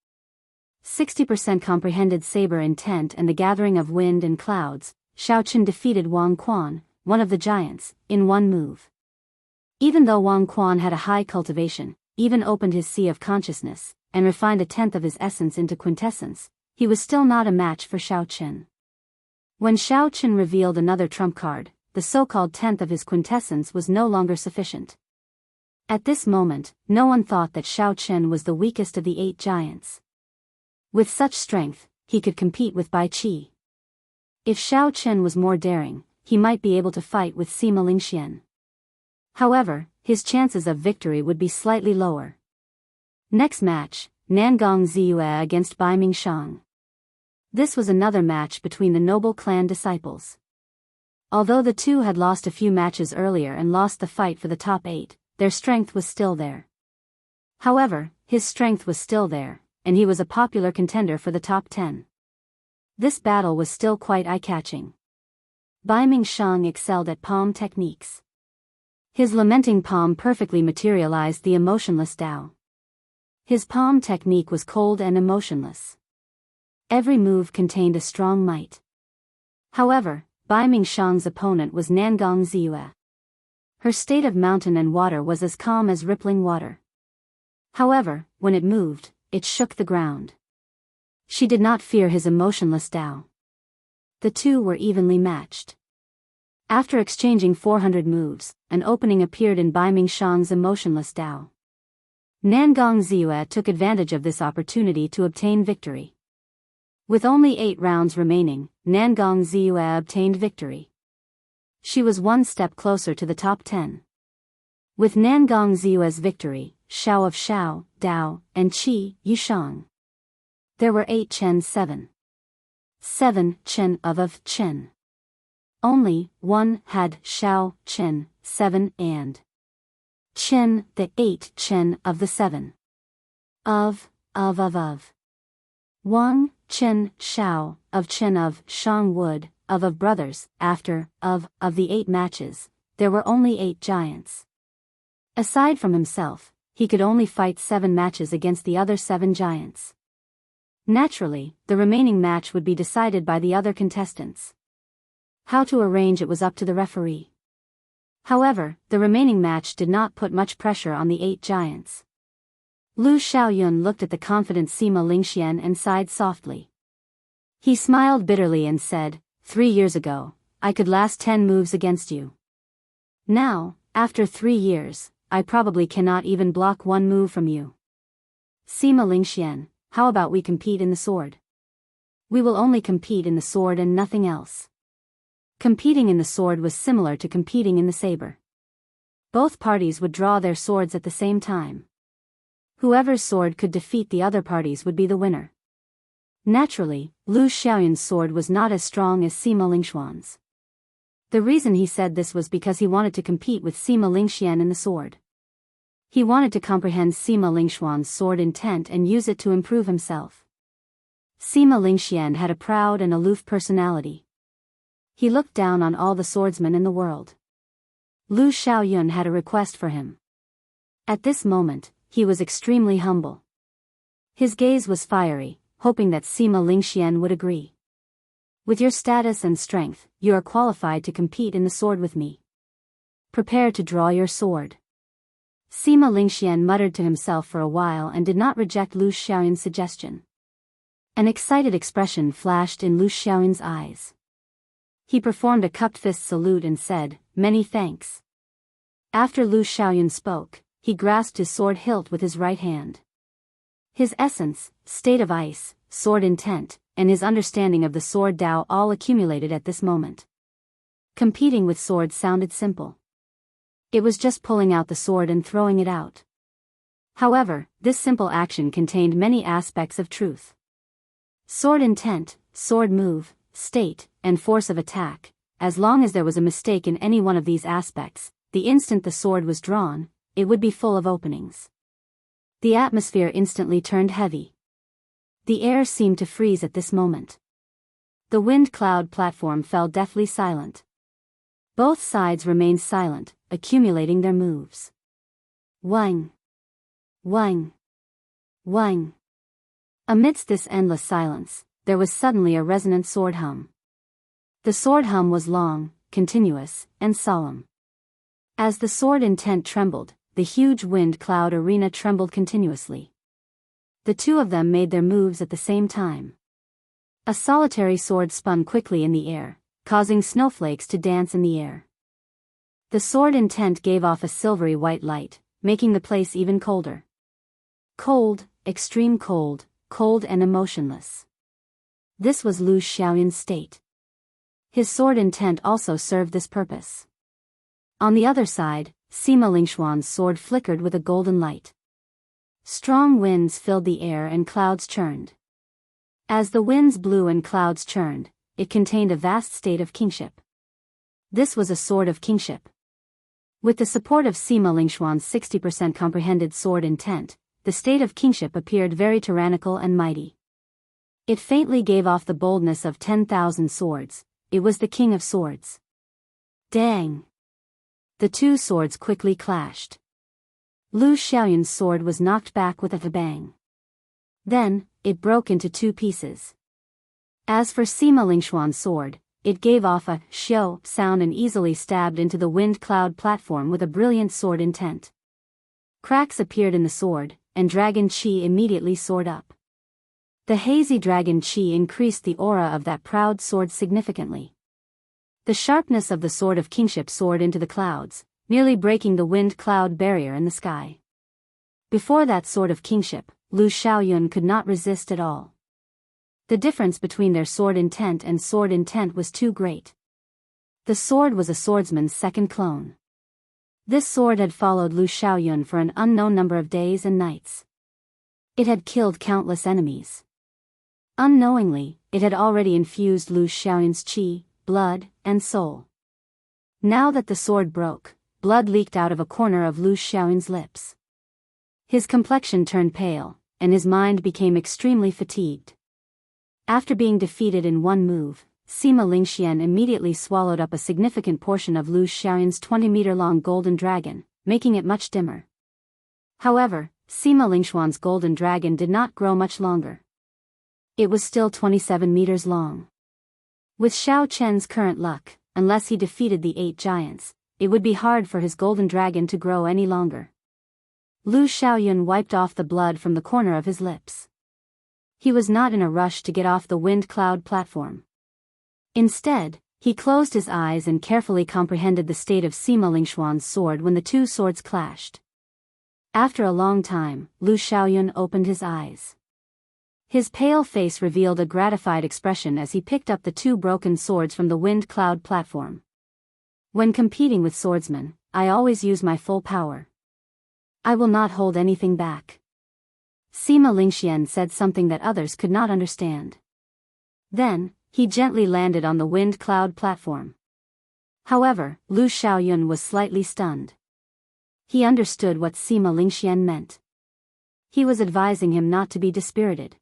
60% comprehended saber intent and the gathering of wind and clouds, Xiao Chen defeated Wang Quan, one of the giants, in one move. Even though Wang Quan had a high cultivation, even opened his sea of consciousness, and refined a tenth of his essence into quintessence, he was still not a match for Xiao Chen. When Xiao Chen revealed another trump card, the so-called tenth of his quintessence was no longer sufficient. At this moment, no one thought that Xiao Chen was the weakest of the 8 giants. With such strength, he could compete with Bai Qi. If Xiao Chen was more daring, he might be able to fight with Sima Lingxian. However, his chances of victory would be slightly lower. Next match, Nangong Ziyue against Bai Mingshang. This was another match between the noble clan disciples. Although the two had lost a few matches earlier and lost the fight for the top 8, their strength was still there. However, his strength was still there, and he was a popular contender for the top 10. This battle was still quite eye-catching. Bai Mingshang excelled at palm techniques. His lamenting palm perfectly materialized the emotionless Tao. His palm technique was cold and emotionless. Every move contained a strong might. However, Bai Mingshang's opponent was Nangong Ziyue. Her state of mountain and water was as calm as rippling water. However, when it moved, it shook the ground. She did not fear his emotionless Tao. The two were evenly matched. After exchanging 400 moves, an opening appeared in Bai Mingshang's emotionless Tao. Nangong Ziyue took advantage of this opportunity to obtain victory. With only 8 rounds remaining, Nangong Ziyue obtained victory. She was one step closer to the top 10. With Nangong Ziyue's victory, Xiao of Xiao, Dao, and Qi, Yushang. There were 8 Chen 7 Chen of Chen. Only one had Xiao Chen 7 and Chen, the 8 Chen of the 7 of. Wang, Chen, Xiao, of Chen of Shang Wood, of brothers, after, of the 8 matches, there were only 8 giants. Aside from himself, he could only fight 7 matches against the other 7 giants. Naturally, the remaining match would be decided by the other contestants. How to arrange it was up to the referee. However, the remaining match did not put much pressure on the 8 giants. Lu Xiaoyun looked at the confident Sima Lingxian and sighed softly. He smiled bitterly and said, 3 years ago, I could last 10 moves against you. Now, after 3 years, I probably cannot even block 1 move from you. Sima Lingxian, how about we compete in the sword? We will only compete in the sword and nothing else. Competing in the sword was similar to competing in the saber. Both parties would draw their swords at the same time. Whoever's sword could defeat the other parties would be the winner. Naturally, Lu Xiaoyun's sword was not as strong as Sima Lingxuan's. The reason he said this was because he wanted to compete with Sima Lingxian in the sword. He wanted to comprehend Sima Lingxuan's sword intent and use it to improve himself. Sima Lingxian had a proud and aloof personality. He looked down on all the swordsmen in the world. Lu Xiaoyun had a request for him. At this moment, he was extremely humble. His gaze was fiery, hoping that Sima Lingxian would agree. With your status and strength, you are qualified to compete in the sword with me. Prepare to draw your sword. Sima Lingxian muttered to himself for a while and did not reject Lu Xiaoyun's suggestion. An excited expression flashed in Lu Xiaoyun's eyes. He performed a cupped fist salute and said, "Many thanks." After Lu Xiaoyun spoke, he grasped his sword hilt with his right hand. His essence, state of ice, sword intent, and his understanding of the sword Dao all accumulated at this moment. Competing with swords sounded simple. It was just pulling out the sword and throwing it out. However, this simple action contained many aspects of truth. Sword intent, sword move, state, and force of attack. As long as there was a mistake in any one of these aspects, the instant the sword was drawn, it would be full of openings. The atmosphere instantly turned heavy. The air seemed to freeze at this moment. The wind cloud platform fell deathly silent. Both sides remained silent, accumulating their moves. Wang! Wang! Wang! Amidst this endless silence, there was suddenly a resonant sword hum. The sword hum was long, continuous, and solemn. As the sword intent trembled, the huge wind cloud arena trembled continuously. The two of them made their moves at the same time. A solitary sword spun quickly in the air, causing snowflakes to dance in the air. The sword intent gave off a silvery white light, making the place even colder. Cold, extreme cold, cold and emotionless. This was Lu Xiaoyun's state. His sword intent also served this purpose. On the other side, Sima Lingxuan's sword flickered with a golden light. Strong winds filled the air and clouds churned. As the winds blew and clouds churned, it contained a vast state of kingship. This was a sword of kingship. With the support of Sima Lingxuan's 60% comprehended sword intent, the state of kingship appeared very tyrannical and mighty. It faintly gave off the boldness of 10,000 swords. It was the king of swords. Dang! The two swords quickly clashed. Lu Xiaoyun's sword was knocked back with a bang. Then, it broke into two pieces. As for Sima Lingxuan's sword, it gave off a xiao sound and easily stabbed into the wind cloud platform with a brilliant sword intent. Cracks appeared in the sword, and dragon qi immediately soared up. The hazy dragon qi increased the aura of that proud sword significantly. The sharpness of the sword of kingship soared into the clouds, nearly breaking the wind cloud barrier in the sky. Before that sword of kingship, Lu Xiaoyun could not resist at all. The difference between their sword intent and sword intent was too great. The sword was a swordsman's second clone. This sword had followed Lu Xiaoyun for an unknown number of days and nights. It had killed countless enemies. Unknowingly, it had already infused Lu Xiaoyun's qi, blood, and soul. Now that the sword broke, blood leaked out of a corner of Lu Xiaoyun's lips. His complexion turned pale, and his mind became extremely fatigued. After being defeated in one move, Sima Lingxian immediately swallowed up a significant portion of Lu Xiaoyun's 20-meter-long golden dragon, making it much dimmer. However, Sima Lingxuan's golden dragon did not grow much longer. It was still 27 meters long. With Xiao Chen's current luck, unless he defeated the 8 giants, it would be hard for his golden dragon to grow any longer. Lu Xiaoyun wiped off the blood from the corner of his lips. He was not in a rush to get off the wind cloud platform. Instead, he closed his eyes and carefully comprehended the state of Sima Lingxuan's sword when the two swords clashed. After a long time, Lu Xiaoyun opened his eyes. His pale face revealed a gratified expression as he picked up the two broken swords from the wind cloud platform. When competing with swordsmen, I always use my full power. I will not hold anything back. Sima Lingxian said something that others could not understand. Then, he gently landed on the wind cloud platform. However, Lu Xiaoyun was slightly stunned. He understood what Sima Lingxian meant. He was advising him not to be dispirited.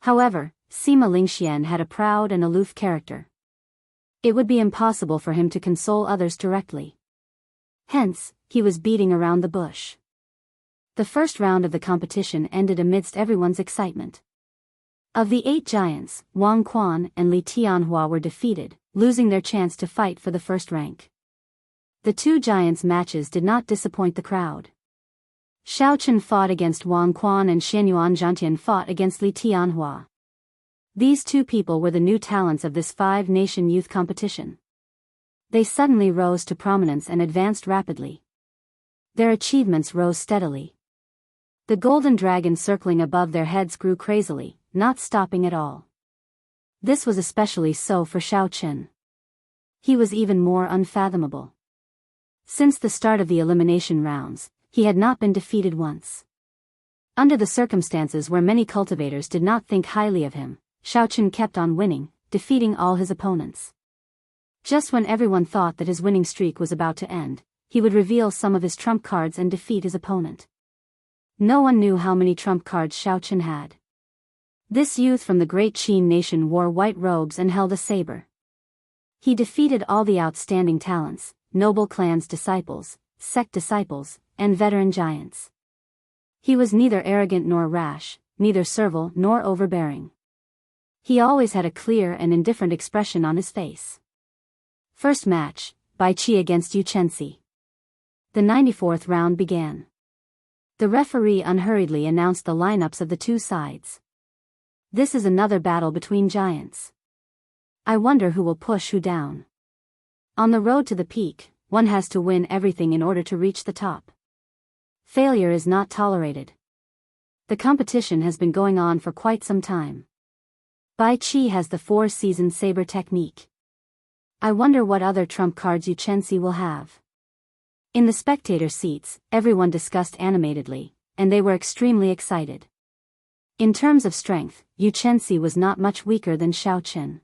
However, Sima Lingxian had a proud and aloof character. It would be impossible for him to console others directly. Hence, he was beating around the bush. The first round of the competition ended amidst everyone's excitement. Of the 8 giants, Wang Quan and Li Tianhua were defeated, losing their chance to fight for the first rank. The 2 giants' matches did not disappoint the crowd. Xiao Chen fought against Wang Quan and Xianyuan Zhantian fought against Li Tianhua. These 2 people were the new talents of this 5-nation youth competition. They suddenly rose to prominence and advanced rapidly. Their achievements rose steadily. The golden dragon circling above their heads grew crazily, not stopping at all. This was especially so for Xiao Chen. He was even more unfathomable. Since the start of the elimination rounds, he had not been defeated once. Under the circumstances where many cultivators did not think highly of him, Xiao Chen kept on winning, defeating all his opponents. Just when everyone thought that his winning streak was about to end, he would reveal some of his trump cards and defeat his opponent. No one knew how many trump cards Xiao Chen had. This youth from the great Qin nation wore white robes and held a saber. He defeated all the outstanding talents, noble clans disciples, sect disciples, and veteran giants. He was neither arrogant nor rash, neither servile nor overbearing. He always had a clear and indifferent expression on his face. First match, Bai Qi against Yu Chenxi. The 94th round began. The referee unhurriedly announced the lineups of the 2 sides. This is another battle between giants. I wonder who will push who down. On the road to the peak, one has to win everything in order to reach the top. Failure is not tolerated. The competition has been going on for quite some time. Bai Qi has the 4-season saber technique. I wonder what other trump cards Yu Chenxi will have. In the spectator seats, everyone discussed animatedly, and they were extremely excited. In terms of strength, Yu Chenxi was not much weaker than Xiao Chen.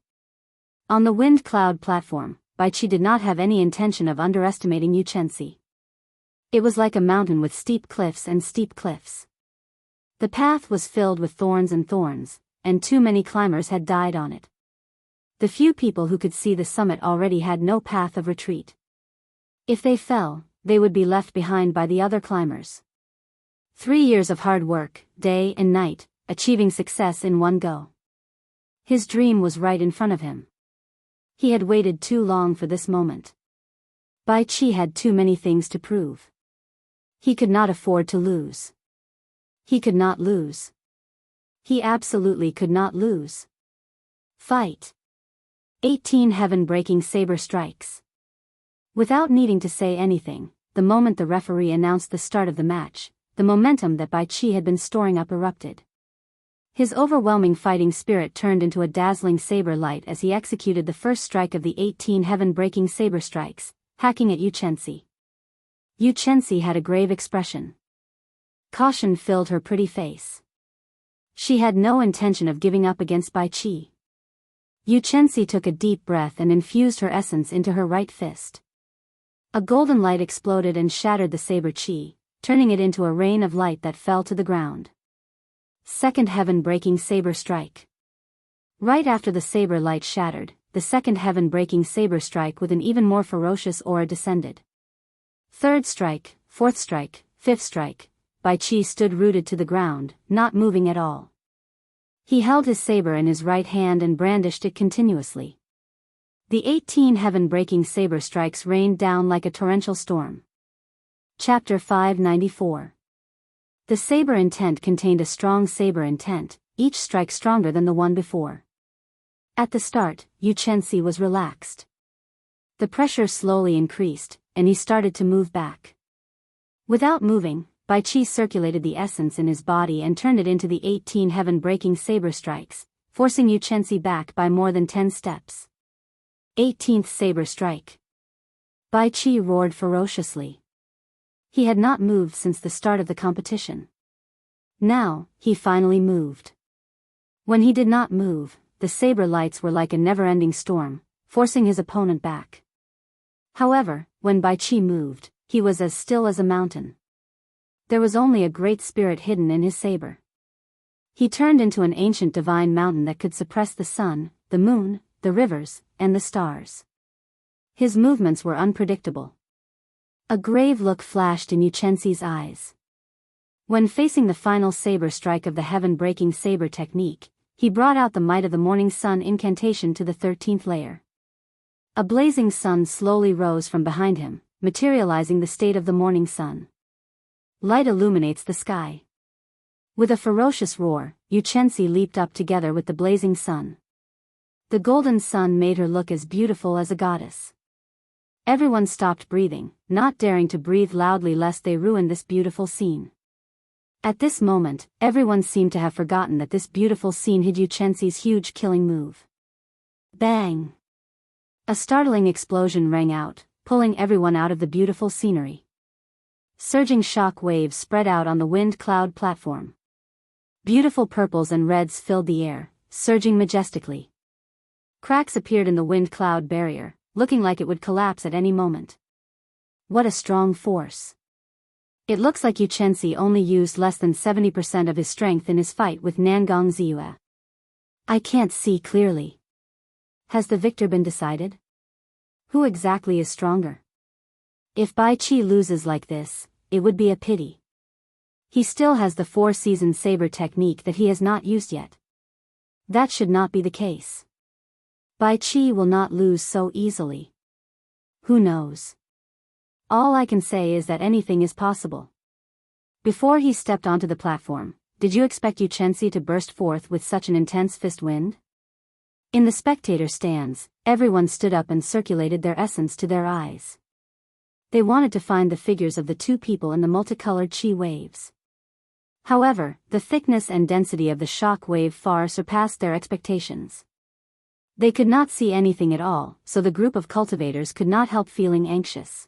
On the wind cloud platform, Bai Qi did not have any intention of underestimating Yu Chenxi. It was like a mountain with steep cliffs and steep cliffs. The path was filled with thorns, and too many climbers had died on it. The few people who could see the summit already had no path of retreat. If they fell, they would be left behind by the other climbers. 3 years of hard work, day and night, achieving success in one go. His dream was right in front of him. He had waited too long for this moment. Bai Qi had too many things to prove. He could not afford to lose. He could not lose. He absolutely could not lose. Fight. 18 heaven-breaking saber strikes. Without needing to say anything, the moment the referee announced the start of the match, the momentum that Bai Qi had been storing up erupted. His overwhelming fighting spirit turned into a dazzling saber light as he executed the first strike of the 18 heaven-breaking saber strikes, hacking at Yu Chenxi. Yu Chenxi had a grave expression. Caution filled her pretty face. She had no intention of giving up against Bai Qi. Yu Chenxi took a deep breath and infused her essence into her right fist. A golden light exploded and shattered the saber qi, turning it into a rain of light that fell to the ground. Second heaven-breaking saber strike. Right after the saber light shattered, the second heaven-breaking saber strike with an even more ferocious aura descended. Third strike, fourth strike, fifth strike, Bai Qi stood rooted to the ground, not moving at all. He held his saber in his right hand and brandished it continuously. The 18 heaven-breaking saber strikes rained down like a torrential storm. Chapter 594. The saber intent contained a strong saber intent, each strike stronger than the one before. At the start, Yu Chenxi was relaxed. The pressure slowly increased, and he started to move back. Without moving, Bai Qi circulated the essence in his body and turned it into the 18 heaven-breaking saber strikes, forcing Yu Chenxi back by more than 10 steps. 18th saber strike. Bai Qi roared ferociously. He had not moved since the start of the competition. Now, he finally moved. When he did not move, the saber lights were like a never-ending storm, forcing his opponent back. However, when Bai Qi moved, he was as still as a mountain. There was only a great spirit hidden in his saber. He turned into an ancient divine mountain that could suppress the sun, the moon, the rivers, and the stars. His movements were unpredictable. A grave look flashed in Yu Chenxi's eyes. When facing the final saber strike of the heaven-breaking saber technique, He brought out the might of the morning sun incantation to the 13th layer. A blazing sun slowly rose from behind him, materializing the state of the morning sun. Light illuminates the sky. With a ferocious roar, Xianxia leaped up together with the blazing sun. The golden sun made her look as beautiful as a goddess. Everyone stopped breathing, not daring to breathe loudly lest they ruin this beautiful scene. At this moment, everyone seemed to have forgotten that this beautiful scene hid Xianxia's huge killing move. Bang! A startling explosion rang out, pulling everyone out of the beautiful scenery. Surging shock waves spread out on the wind cloud platform. Beautiful purples and reds filled the air, surging majestically. Cracks appeared in the wind cloud barrier, looking like it would collapse at any moment. What a strong force. It looks like Xianxia only used less than 70% of his strength in his fight with Nangong Ziyue. I can't see clearly. Has the victor been decided? Who exactly is stronger? If Bai Qi loses like this, it would be a pity. He still has the 4-season saber technique that he has not used yet. That should not be the case. Bai Qi will not lose so easily. Who knows? All I can say is that anything is possible. Before he stepped onto the platform, did you expect Xianxia to burst forth with such an intense fist wind? In the spectator stands, everyone stood up and circulated their essence to their eyes. They wanted to find the figures of the two people in the multicolored qi waves. However, the thickness and density of the shock wave far surpassed their expectations. They could not see anything at all, so the group of cultivators could not help feeling anxious.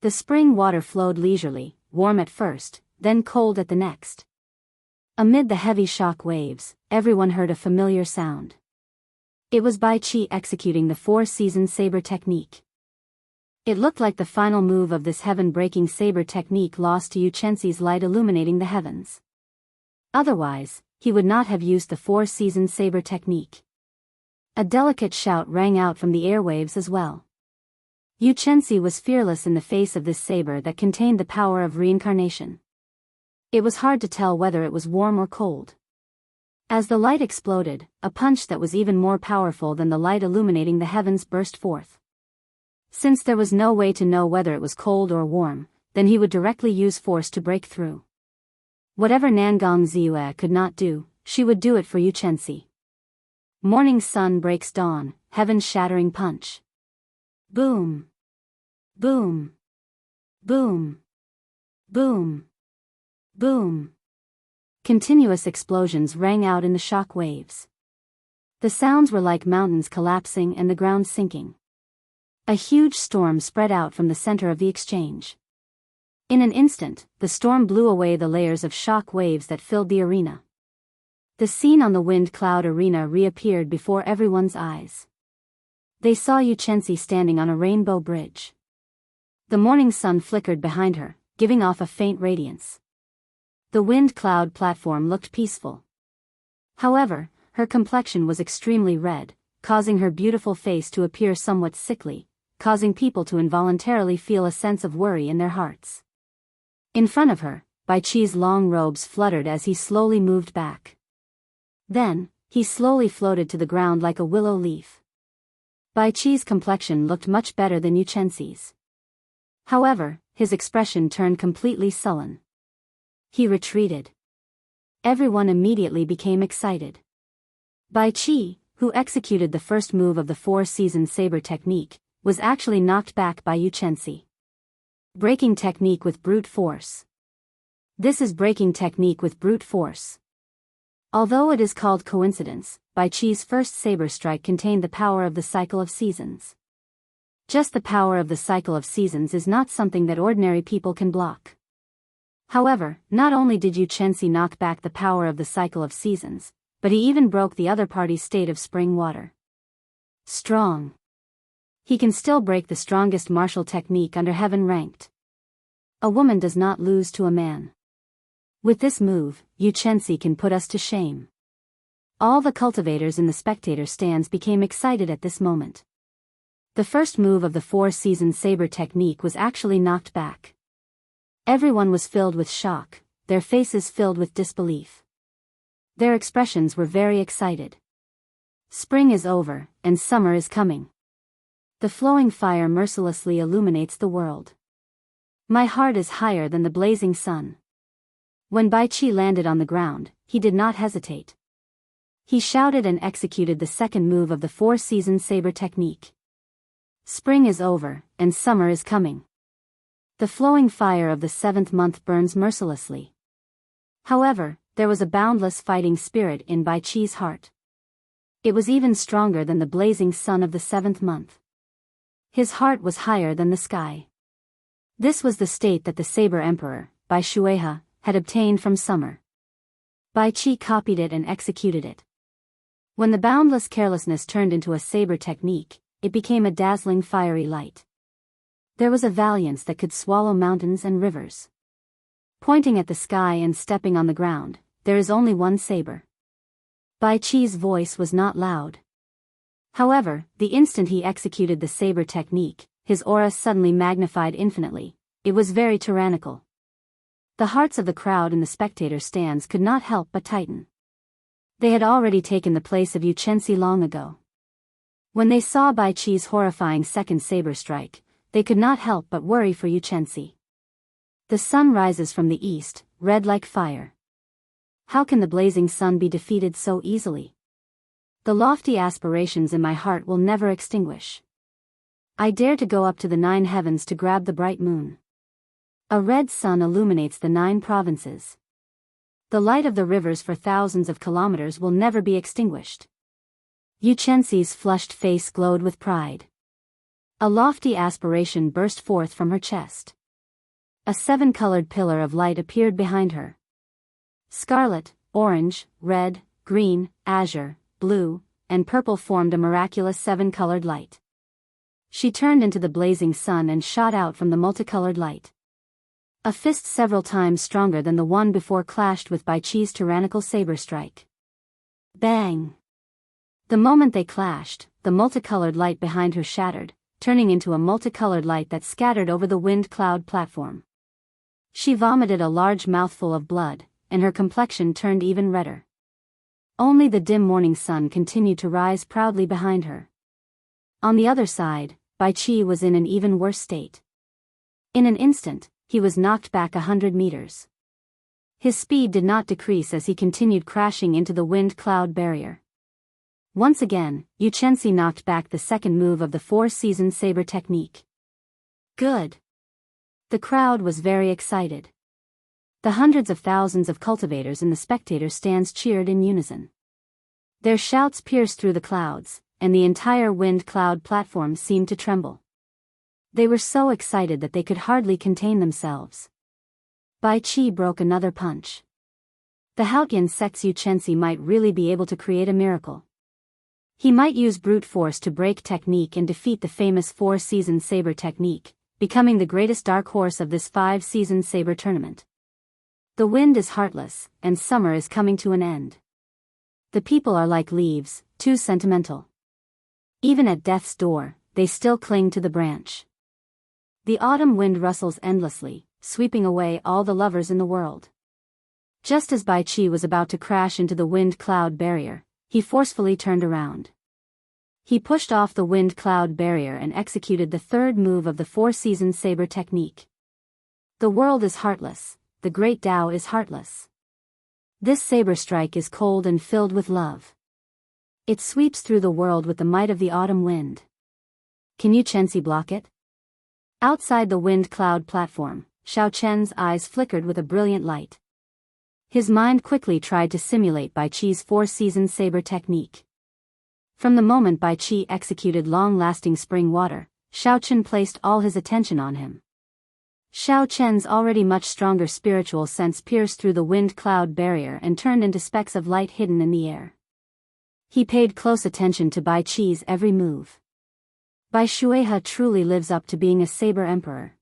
The spring water flowed leisurely, warm at first, then cold at the next. Amid the heavy shock waves, everyone heard a familiar sound. It was Bai Qi executing the 4-season saber technique. It looked like the final move of this heaven-breaking saber technique lost to Xianxia's light illuminating the heavens. Otherwise, he would not have used the 4-season saber technique. A delicate shout rang out from the airwaves as well. Xianxia was fearless in the face of this saber that contained the power of reincarnation. It was hard to tell whether it was warm or cold. As the light exploded, a punch that was even more powerful than the light illuminating the heavens burst forth. Since there was no way to know whether it was cold or warm, then he would directly use force to break through. Whatever Nangong Ziyue could not do, she would do it for Xianxia. Morning sun breaks dawn, heaven-shattering punch. Boom! Boom! Boom! Boom! Boom! Continuous explosions rang out in the shock waves. The sounds were like mountains collapsing and the ground sinking. A huge storm spread out from the center of the exchange. In an instant, the storm blew away the layers of shock waves that filled the arena. The scene on the wind cloud arena reappeared before everyone's eyes. They saw Xianxia standing on a rainbow bridge. The morning sun flickered behind her, giving off a faint radiance. The wind cloud platform looked peaceful. However, her complexion was extremely red, causing her beautiful face to appear somewhat sickly, causing people to involuntarily feel a sense of worry in their hearts. In front of her, Bai Qi's long robes fluttered as he slowly moved back. Then, he slowly floated to the ground like a willow leaf. Bai Qi's complexion looked much better than Xianxia's. However, his expression turned completely sullen. He retreated. Everyone immediately became excited. Bai Qi, who executed the first move of the 4-season saber technique, was actually knocked back by Xianxia. Breaking technique with brute force. This is breaking technique with brute force. Although it is called coincidence, Bai Qi's first saber strike contained the power of the cycle of seasons. Just the power of the cycle of seasons is not something that ordinary people can block. However, not only did Xianxia knock back the power of the cycle of seasons, but he even broke the other party's state of spring water. Strong. He can still break the strongest martial technique under heaven ranked. A woman does not lose to a man. With this move, Xianxia can put us to shame. All the cultivators in the spectator stands became excited at this moment. The first move of the 4-season saber technique was actually knocked back. Everyone was filled with shock, their faces filled with disbelief. Their expressions were very excited. Spring is over, and summer is coming. The flowing fire mercilessly illuminates the world. My heart is higher than the blazing sun. When Bai Qi landed on the ground, he did not hesitate. He shouted and executed the second move of the four-season saber technique. Spring is over, and summer is coming. The flowing fire of the seventh month burns mercilessly. However, there was a boundless fighting spirit in Bai Qi's heart. It was even stronger than the blazing sun of the seventh month. His heart was higher than the sky. This was the state that the Saber Emperor, Bai Shuehe, had obtained from summer. Bai Qi copied it and executed it. When the boundless carelessness turned into a saber technique, it became a dazzling fiery light. There was a valiance that could swallow mountains and rivers. Pointing at the sky and stepping on the ground, there is only one saber. Bai Qi's voice was not loud. However, the instant he executed the saber technique, his aura suddenly magnified infinitely. It was very tyrannical. The hearts of the crowd in the spectator stands could not help but tighten. They had already taken the place of Yu Chenxi long ago. When they saw Bai Qi's horrifying second saber strike, they could not help but worry for Yu Chenxi. The sun rises from the east, red like fire. How can the blazing sun be defeated so easily? The lofty aspirations in my heart will never extinguish. I dare to go up to the 9 heavens to grab the bright moon. A red sun illuminates the 9 provinces. The light of the rivers for thousands of kilometers will never be extinguished. Yu Chenxi's flushed face glowed with pride. A lofty aspiration burst forth from her chest. A 7-colored pillar of light appeared behind her. Scarlet, orange, red, green, azure, blue, and purple formed a miraculous 7-colored light. She turned into the blazing sun and shot out from the multicolored light. A fist several times stronger than the one before clashed with Bai Qi's tyrannical saber strike. Bang! The moment they clashed, the multicolored light behind her shattered, turning into a multicolored light that scattered over the wind cloud platform. She vomited a large mouthful of blood, and her complexion turned even redder. Only the dim morning sun continued to rise proudly behind her. On the other side, Bai Qi was in an even worse state. In an instant, he was knocked back 100 meters. His speed did not decrease as he continued crashing into the wind cloud barrier. Once again, Yu Chenxi knocked back the second move of the four-season saber technique. Good! The crowd was very excited. The hundreds of thousands of cultivators in the spectator stands cheered in unison. Their shouts pierced through the clouds, and the entire wind cloud platform seemed to tremble. They were so excited that they could hardly contain themselves. Bai Qi broke another punch. The Haotian sect's Yu Chenxi might really be able to create a miracle. He might use brute force to break technique and defeat the famous four-season saber technique, becoming the greatest dark horse of this 5-season saber tournament. The wind is heartless, and summer is coming to an end. The people are like leaves, too sentimental. Even at death's door, they still cling to the branch. The autumn wind rustles endlessly, sweeping away all the lovers in the world. Just as Bai Qi was about to crash into the wind cloud barrier, he forcefully turned around. He pushed off the wind cloud barrier and executed the third move of the four-season saber technique. The world is heartless, the great Tao is heartless. This saber strike is cold and filled with love. It sweeps through the world with the might of the autumn wind. Can Yu Chenxi block it? Outside the wind cloud platform, Xiao Chen's eyes flickered with a brilliant light. His mind quickly tried to simulate Bai Qi's four-season saber technique. From the moment Bai Qi executed long-lasting spring water, Xiao Chen placed all his attention on him. Xiao Chen's already much stronger spiritual sense pierced through the wind cloud barrier and turned into specks of light hidden in the air. He paid close attention to Bai Qi's every move. Bai Shuehe truly lives up to being a saber emperor.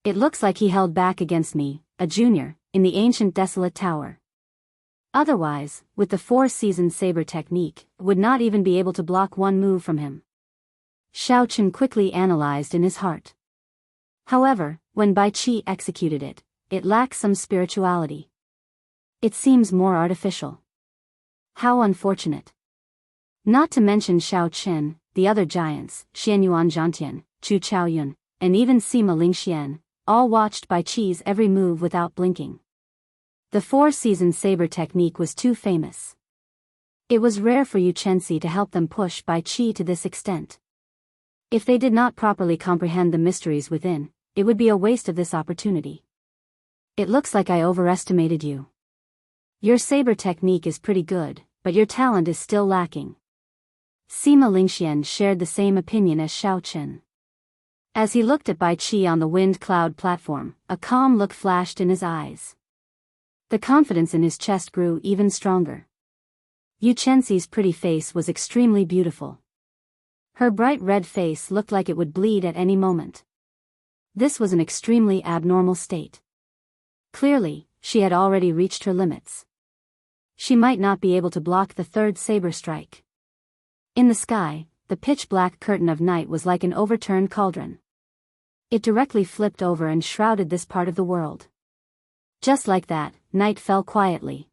It looks like he held back against me, a junior, in the ancient desolate tower. Otherwise, with the four-season saber technique, would not even be able to block one move from him. Xiao Chen quickly analyzed in his heart. However, when Bai Qi executed it, it lacks some spirituality. It seems more artificial. How unfortunate. Not to mention Xiao Chen, the other giants, Xianyuan Zhantian, Chu Chaoyun, and even Sima Lingxian, all watched Bai Qi's every move without blinking. The four-season saber technique was too famous. It was rare for Yu Chenxi to help them push Bai Qi to this extent. If they did not properly comprehend the mysteries within, it would be a waste of this opportunity. It looks like I overestimated you. Your saber technique is pretty good, but your talent is still lacking. Sima Lingxian shared the same opinion as Xiao Chen. As he looked at Bai Qi on the wind cloud platform, a calm look flashed in his eyes. The confidence in his chest grew even stronger. Yu Chenxi's pretty face was extremely beautiful. Her bright red face looked like it would bleed at any moment. This was an extremely abnormal state. Clearly, she had already reached her limits. She might not be able to block the third saber strike. In the sky, the pitch-black curtain of night was like an overturned cauldron. It directly flipped over and shrouded this part of the world. Just like that, night fell quietly.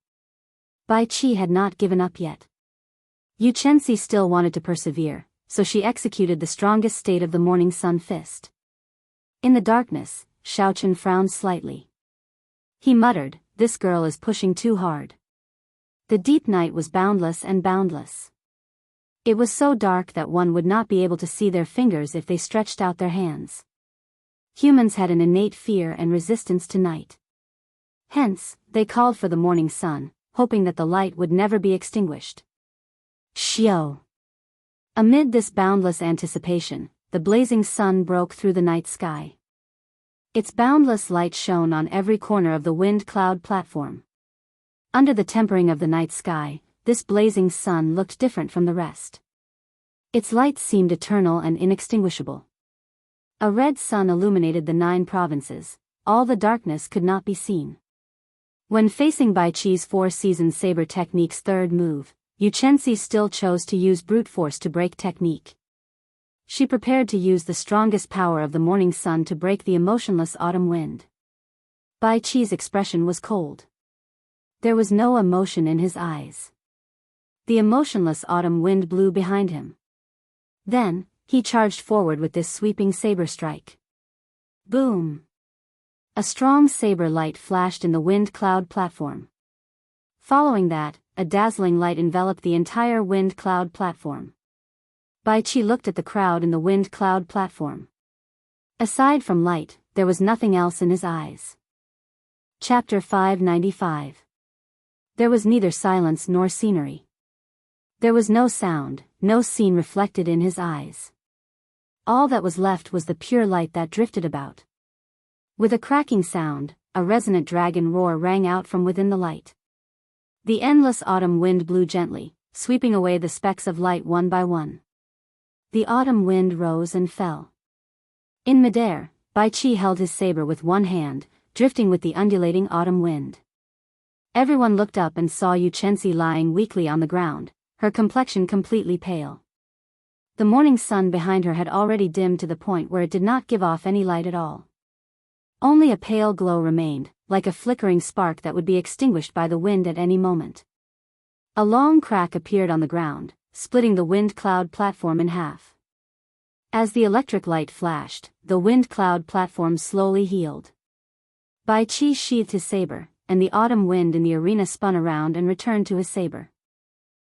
Bai Qi had not given up yet. Yu Chenxi still wanted to persevere, so she executed the strongest state of the morning sun fist. In the darkness, Xiao Chen frowned slightly. He muttered, "This girl is pushing too hard." The deep night was boundless and boundless. It was so dark that one would not be able to see their fingers if they stretched out their hands. Humans had an innate fear and resistance to night. Hence, they called for the morning sun, hoping that the light would never be extinguished. Xiao. Amid this boundless anticipation, the blazing sun broke through the night sky. Its boundless light shone on every corner of the wind cloud platform. Under the tempering of the night sky, this blazing sun looked different from the rest. Its light seemed eternal and inextinguishable. A red sun illuminated the 9 provinces, all the darkness could not be seen. When facing Bai Qi's four-season saber technique's third move, Yu Chenxi still chose to use brute force to break technique. She prepared to use the strongest power of the morning sun to break the emotionless autumn wind. Bai Qi's expression was cold. There was no emotion in his eyes. The emotionless autumn wind blew behind him. Then, he charged forward with this sweeping saber strike. Boom! A strong saber light flashed in the wind cloud platform. Following that, a dazzling light enveloped the entire wind cloud platform. Bai Qi looked at the crowd in the wind cloud platform. Aside from light, there was nothing else in his eyes. Chapter 595. There was neither silence nor scenery. There was no sound, no scene reflected in his eyes. All that was left was the pure light that drifted about. With a cracking sound, a resonant dragon roar rang out from within the light. The endless autumn wind blew gently, sweeping away the specks of light one by one. The autumn wind rose and fell. In midair, Bai Qi held his saber with one hand, drifting with the undulating autumn wind. Everyone looked up and saw Yu Chenxi lying weakly on the ground, her complexion completely pale. The morning sun behind her had already dimmed to the point where it did not give off any light at all. Only a pale glow remained, like a flickering spark that would be extinguished by the wind at any moment. A long crack appeared on the ground, splitting the wind cloud platform in half. As the electric light flashed, the wind cloud platform slowly healed. Bai Qi sheathed his saber, and the autumn wind in the arena spun around and returned to his saber.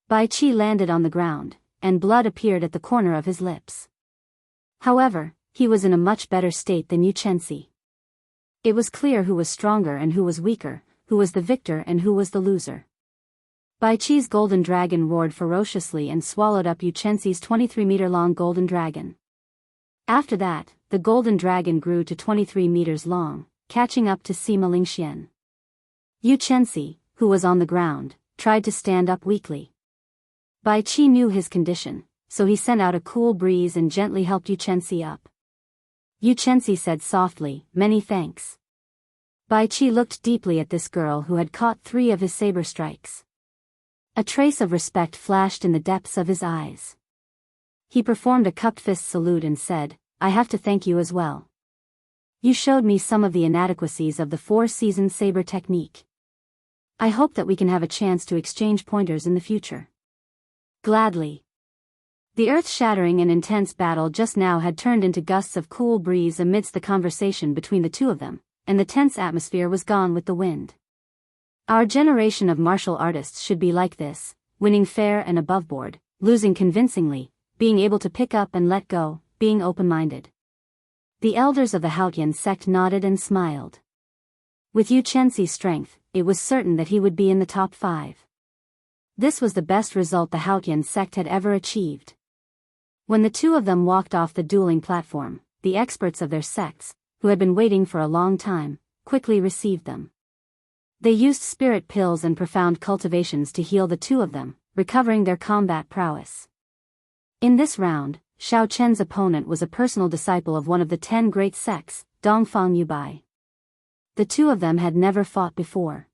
Bai Qi landed on the ground, and blood appeared at the corner of his lips. However, he was in a much better state than Yu Chenxi. It was clear who was stronger and who was weaker, who was the victor and who was the loser. Bai Qi's golden dragon roared ferociously and swallowed up Yu Chenxi's 23-meter-long golden dragon. After that, the golden dragon grew to 23 meters long, catching up to Sima Lingxian. Yu Chenxi, who was on the ground, tried to stand up weakly. Bai Qi knew his condition, so he sent out a cool breeze and gently helped Yu Chenxi up. Yu Chenxi said softly, "Many thanks." Bai Qi looked deeply at this girl who had caught 3 of his saber strikes. A trace of respect flashed in the depths of his eyes. He performed a cupped fist salute and said, "I have to thank you as well. You showed me some of the inadequacies of the four-season saber technique. I hope that we can have a chance to exchange pointers in the future. Gladly. The earth-shattering and intense battle just now had turned into gusts of cool breeze amidst the conversation between the two of them, and the tense atmosphere was gone with the wind. Our generation of martial artists should be like this, winning fair and above board, losing convincingly, being able to pick up and let go, being open-minded. The elders of the Haotian sect nodded and smiled. With Yu Chenxi's strength, it was certain that he would be in the top 5. This was the best result the Haotian sect had ever achieved. When the two of them walked off the dueling platform, the experts of their sects, who had been waiting for a long time, quickly received them. They used spirit pills and profound cultivations to heal the two of them, recovering their combat prowess. In this round, Xiao Chen's opponent was a personal disciple of one of the 10 great sects, Dongfang Yubai. The two of them had never fought before.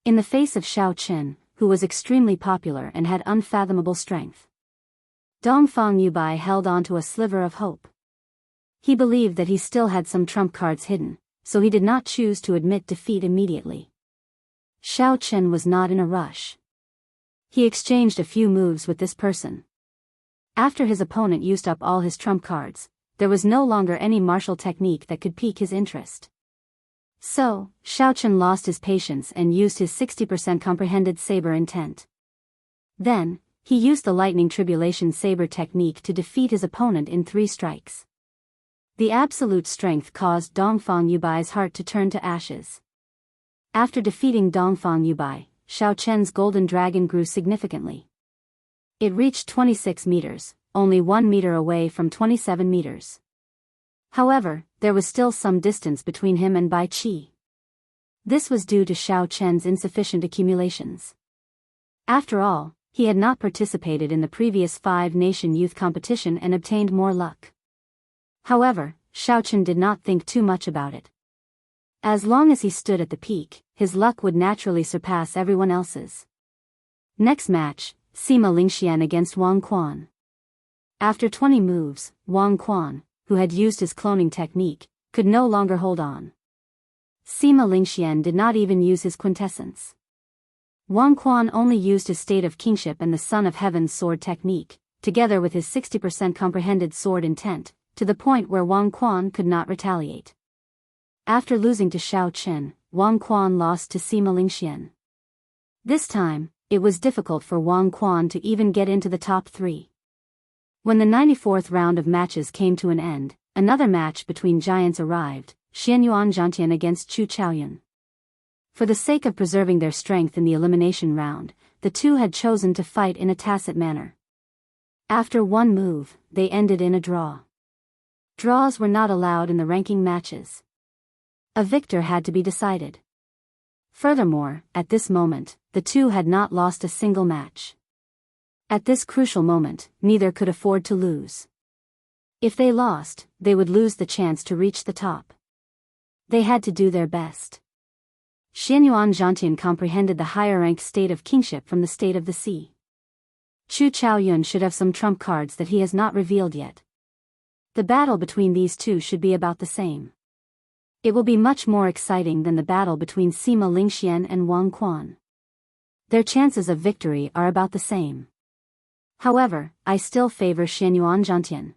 In the face of Xiao Chen, who was extremely popular and had unfathomable strength, Dongfang Yubai held on to a sliver of hope. He believed that he still had some trump cards hidden, so he did not choose to admit defeat immediately. Xiao Chen was not in a rush. He exchanged a few moves with this person. After his opponent used up all his trump cards, there was no longer any martial technique that could pique his interest. So, Xiao Chen lost his patience and used his 60% comprehended saber intent. Then, he used the lightning tribulation saber technique to defeat his opponent in 3 strikes. The absolute strength caused Dongfang Yubai's heart to turn to ashes. After defeating Dongfang Yubai, Xiao Chen's golden dragon grew significantly. It reached 26 meters, only 1 meter away from 27 meters. However, there was still some distance between him and Bai Qi. This was due to Xiao Chen's insufficient accumulations. After all, he had not participated in the previous 5-nation youth competition and obtained more luck. However, Xiao Chen did not think too much about it. As long as he stood at the peak, his luck would naturally surpass everyone else's. Next match, Sima Lingxian against Wang Quan. After 20 moves, Wang Quan, who had used his cloning technique, could no longer hold on. Sima Lingxian did not even use his quintessence. Wang Quan only used his state of kingship and the Son of Heaven's sword technique, together with his 60% comprehended sword intent, to the point where Wang Quan could not retaliate. After losing to Xiao Chen, Wang Quan lost to Sima Lingxian. This time, it was difficult for Wang Quan to even get into the top 3. When the 94th round of matches came to an end, another match between giants arrived, Xianyuan Zhantian against Chu Chaoyun. For the sake of preserving their strength in the elimination round, the two had chosen to fight in a tacit manner. After one move, they ended in a draw. Draws were not allowed in the ranking matches. A victor had to be decided. Furthermore, at this moment, the two had not lost a single match. At this crucial moment, neither could afford to lose. If they lost, they would lose the chance to reach the top. They had to do their best. Xianyuan Zhantian comprehended the higher-ranked state of kingship from the state of the sea. Chu Chaoyun should have some trump cards that he has not revealed yet. The battle between these two should be about the same. It will be much more exciting than the battle between Sima Lingxian and Wang Quan. Their chances of victory are about the same. However, I still favor Xianyuan Zhantian.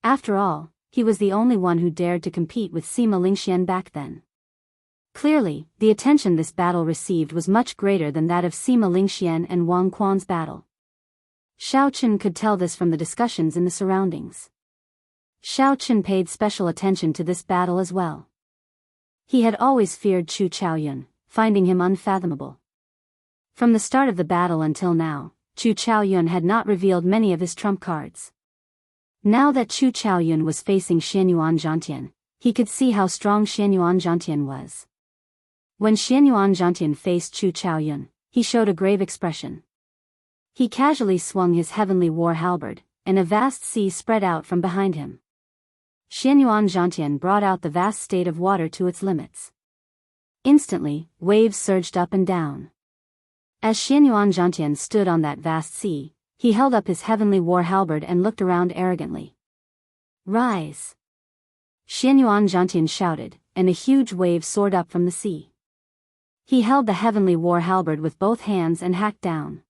After all, he was the only one who dared to compete with Sima Lingxian back then. Clearly, the attention this battle received was much greater than that of Sima Lingxian and Wang Quan's battle. Xiao Chen could tell this from the discussions in the surroundings. Xiao Chen paid special attention to this battle as well. He had always feared Chu Chaoyun, finding him unfathomable. From the start of the battle until now, Chu Chaoyun had not revealed many of his trump cards. Now that Chu Chaoyun was facing Xianyuan Zhantian, he could see how strong Xianyuan Zhantian was. When Xianyuan Zhantian faced Chu Chaoyun, he showed a grave expression. He casually swung his heavenly war halberd, and a vast sea spread out from behind him. Xianyuan Zhantian brought out the vast state of water to its limits. Instantly, waves surged up and down. As Xianyuan Zhantian stood on that vast sea, he held up his heavenly war halberd and looked around arrogantly. "Rise!" Xianyuan Zhantian shouted, and a huge wave soared up from the sea. He held the heavenly war halberd with both hands and hacked down.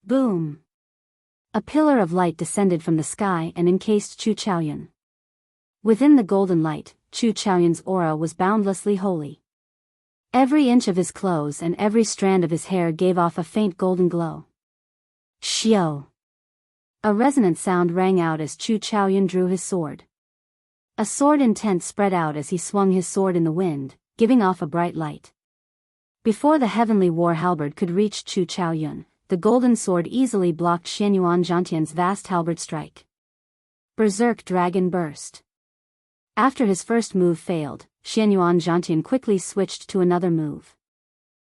Boom! A pillar of light descended from the sky and encased Chu Chaoyun. Within the golden light, Chu Chaoyun's aura was boundlessly holy. Every inch of his clothes and every strand of his hair gave off a faint golden glow. Xiao! A resonant sound rang out as Chu Chaoyun drew his sword. A sword intent spread out as he swung his sword in the wind, giving off a bright light. Before the heavenly war halberd could reach Chu Chaoyun, the golden sword easily blocked Xianyuan Zhantian's vast halberd strike. Berserk Dragon Burst. After his first move failed, Xianyuan Zhantian quickly switched to another move.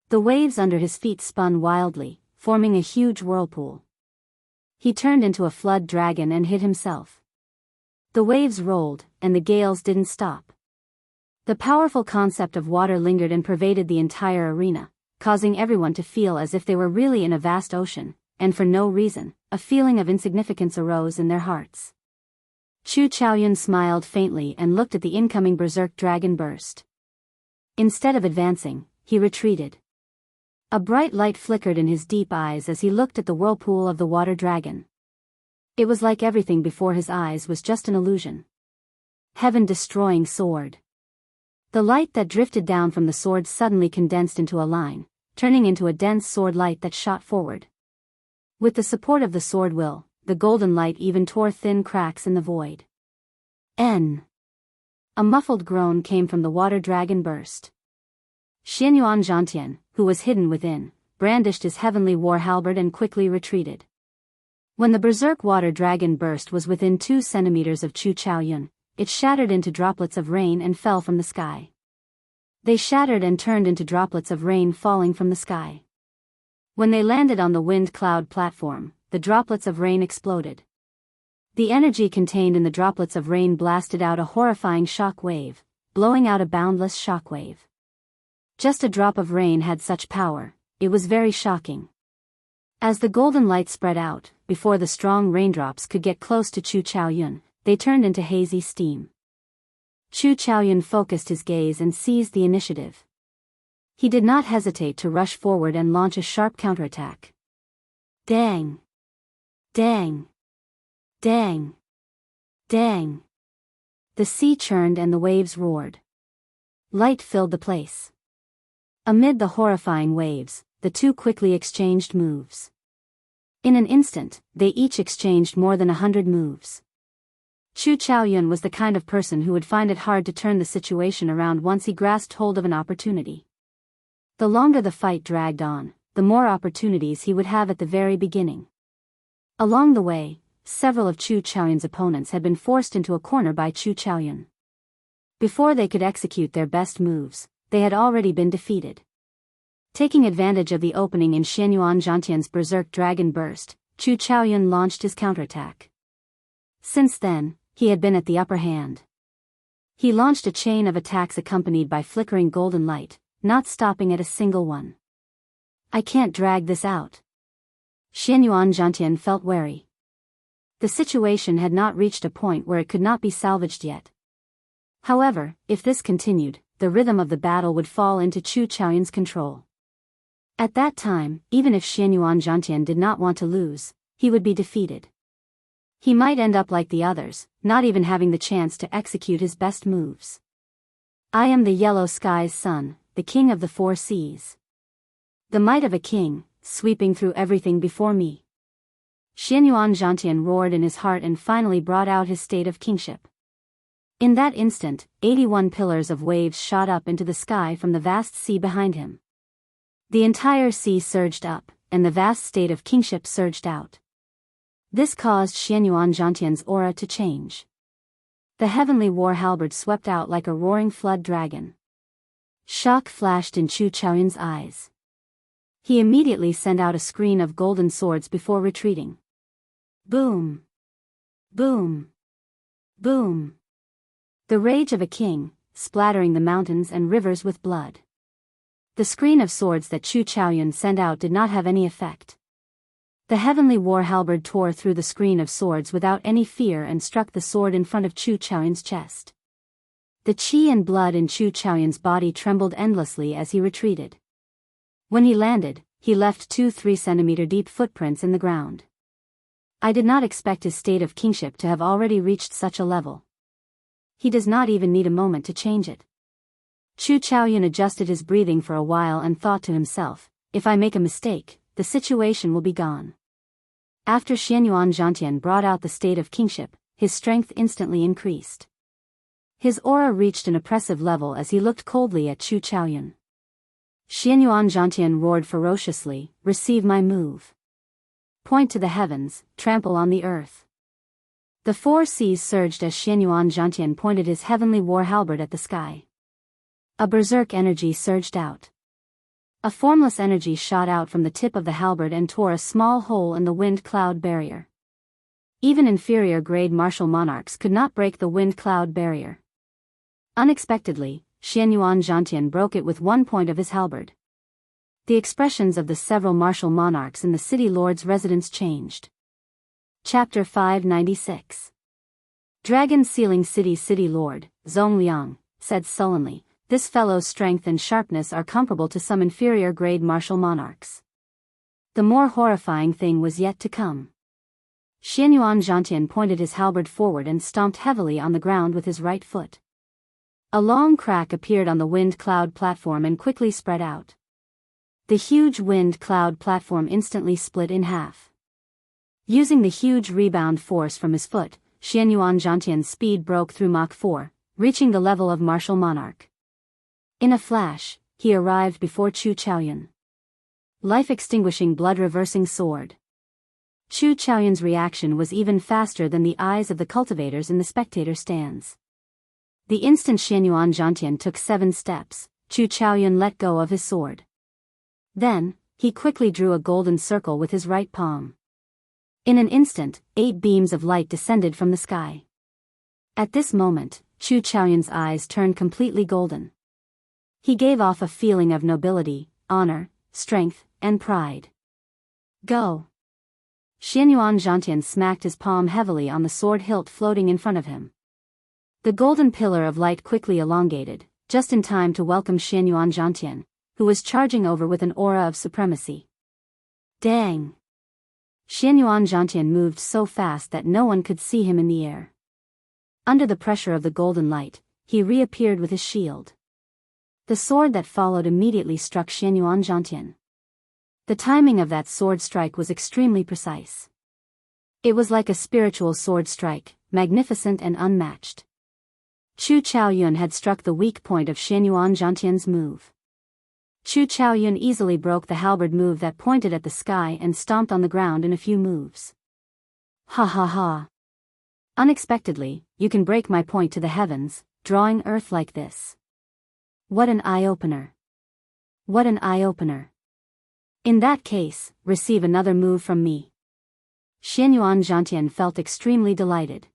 The waves under his feet spun wildly, forming a huge whirlpool. He turned into a flood dragon and hid himself. The waves rolled, and the gales didn't stop. The powerful concept of water lingered and pervaded the entire arena, causing everyone to feel as if they were really in a vast ocean, and for no reason, a feeling of insignificance arose in their hearts. Chu Chaoyun smiled faintly and looked at the incoming berserk dragon burst. Instead of advancing, he retreated. A bright light flickered in his deep eyes as he looked at the whirlpool of the water dragon. It was like everything before his eyes was just an illusion. Heaven-destroying sword. The light that drifted down from the sword suddenly condensed into a line, turning into a dense sword light that shot forward. With the support of the sword will, the golden light even tore thin cracks in the void. N. A muffled groan came from the water dragon burst. Xianyuan Zhantian, who was hidden within, brandished his heavenly war halberd and quickly retreated. When the berserk water dragon burst was within 2 centimeters of Chu Chaoyun, it shattered into droplets of rain and fell from the sky. They shattered and turned into droplets of rain falling from the sky. When they landed on the wind cloud platform, the droplets of rain exploded. The energy contained in the droplets of rain blasted out a horrifying shock wave, blowing out a boundless shock wave. Just a drop of rain had such power, it was very shocking. As the golden light spread out, before the strong raindrops could get close to Chu Chaoyun, they turned into hazy steam. Chu Chaoyun focused his gaze and seized the initiative. He did not hesitate to rush forward and launch a sharp counterattack. Dang! Dang! Dang! Dang! The sea churned and the waves roared. Light filled the place. Amid the horrifying waves, the two quickly exchanged moves. In an instant, they each exchanged more than 100 moves. Chu Chaoyun was the kind of person who would find it hard to turn the situation around once he grasped hold of an opportunity. The longer the fight dragged on, the more opportunities he would have at the very beginning. Along the way, several of Chu Chaoyun's opponents had been forced into a corner by Chu Chaoyun. Before they could execute their best moves, they had already been defeated. Taking advantage of the opening in Xianyuan Zhantian's berserk dragon burst, Chu Chaoyun launched his counterattack. Since then, he had been at the upper hand. He launched a chain of attacks accompanied by flickering golden light, not stopping at a single one. I can't drag this out. Xianyuan Zhantian felt wary. The situation had not reached a point where it could not be salvaged yet. However, if this continued, the rhythm of the battle would fall into Chu Chaoyun's control. At that time, even if Xianyuan Zhantian did not want to lose, he would be defeated. He might end up like the others, not even having the chance to execute his best moves. I am the yellow sky's son, the king of the 4 seas. The might of a king, sweeping through everything before me. Xianyuan Zhantian roared in his heart and finally brought out his state of kingship. In that instant, 81 pillars of waves shot up into the sky from the vast sea behind him. The entire sea surged up, and the vast state of kingship surged out. This caused Xianyuan Zhantian's aura to change. The heavenly war halberd swept out like a roaring flood dragon. Shock flashed in Chu Chaoyun's eyes. He immediately sent out a screen of golden swords before retreating. Boom! Boom! Boom! The rage of a king, splattering the mountains and rivers with blood. The screen of swords that Chu Chaoyun sent out did not have any effect. The heavenly war halberd tore through the screen of swords without any fear and struck the sword in front of Chu Chaoyun's chest. The qi and blood in Chu Chaoyun's body trembled endlessly as he retreated. When he landed, he left 2 3-centimeter deep footprints in the ground. I did not expect his state of kingship to have already reached such a level. He does not even need a moment to change it. Chu Chaoyun adjusted his breathing for a while and thought to himself, if I make a mistake, the situation will be gone. After Xianyuan Zhantian brought out the state of kingship, his strength instantly increased. His aura reached an oppressive level as he looked coldly at Chu Chaoyun. Xianyuan Zhantian roared ferociously, receive my move. Point to the heavens, trample on the earth. The 4 seas surged as Xianyuan Zhantian pointed his heavenly war halberd at the sky. A berserk energy surged out. A formless energy shot out from the tip of the halberd and tore a small hole in the wind cloud barrier. Even inferior grade martial monarchs could not break the wind cloud barrier. Unexpectedly, Xianyuan Zhantian broke it with one point of his halberd. The expressions of the several martial monarchs in the city lord's residence changed. Chapter 596. Dragon Sealing City Lord, Zhong Liang, said sullenly, this fellow's strength and sharpness are comparable to some inferior grade martial monarchs. The more horrifying thing was yet to come. Xianyuan Zhantian pointed his halberd forward and stomped heavily on the ground with his right foot. A long crack appeared on the wind cloud platform and quickly spread out. The huge wind cloud platform instantly split in half. Using the huge rebound force from his foot, Xianyuan Zhantian's speed broke through Mach 4, reaching the level of martial monarch. In a flash, he arrived before Chu Chaoyun. Life-extinguishing blood-reversing sword. Chu Chaoyun's reaction was even faster than the eyes of the cultivators in the spectator stands. The instant Xianyuan Zhantian took 7 steps, Chu Chaoyun let go of his sword. Then, he quickly drew a golden circle with his right palm. In an instant, 8 beams of light descended from the sky. At this moment, Chu Chaoyun's eyes turned completely golden. He gave off a feeling of nobility, honor, strength, and pride. Go! Xianyuan Zhantian smacked his palm heavily on the sword hilt floating in front of him. The golden pillar of light quickly elongated, just in time to welcome Xianyuan Zhantian, who was charging over with an aura of supremacy. Dang! Xianyuan Zhantian moved so fast that no one could see him in the air. Under the pressure of the golden light, he reappeared with his shield. The sword that followed immediately struck Xianyuan Zhantian. The timing of that sword strike was extremely precise. It was like a spiritual sword strike, magnificent and unmatched. Chu Chaoyun had struck the weak point of Xianyuan Zhantian's move. Chu Chaoyun easily broke the halberd move that pointed at the sky and stomped on the ground in a few moves. Ha ha ha. Unexpectedly, you can break my point to the heavens, drawing earth like this. What an eye-opener. What an eye-opener. In that case, receive another move from me. Xianyuan Zhantian felt extremely delighted.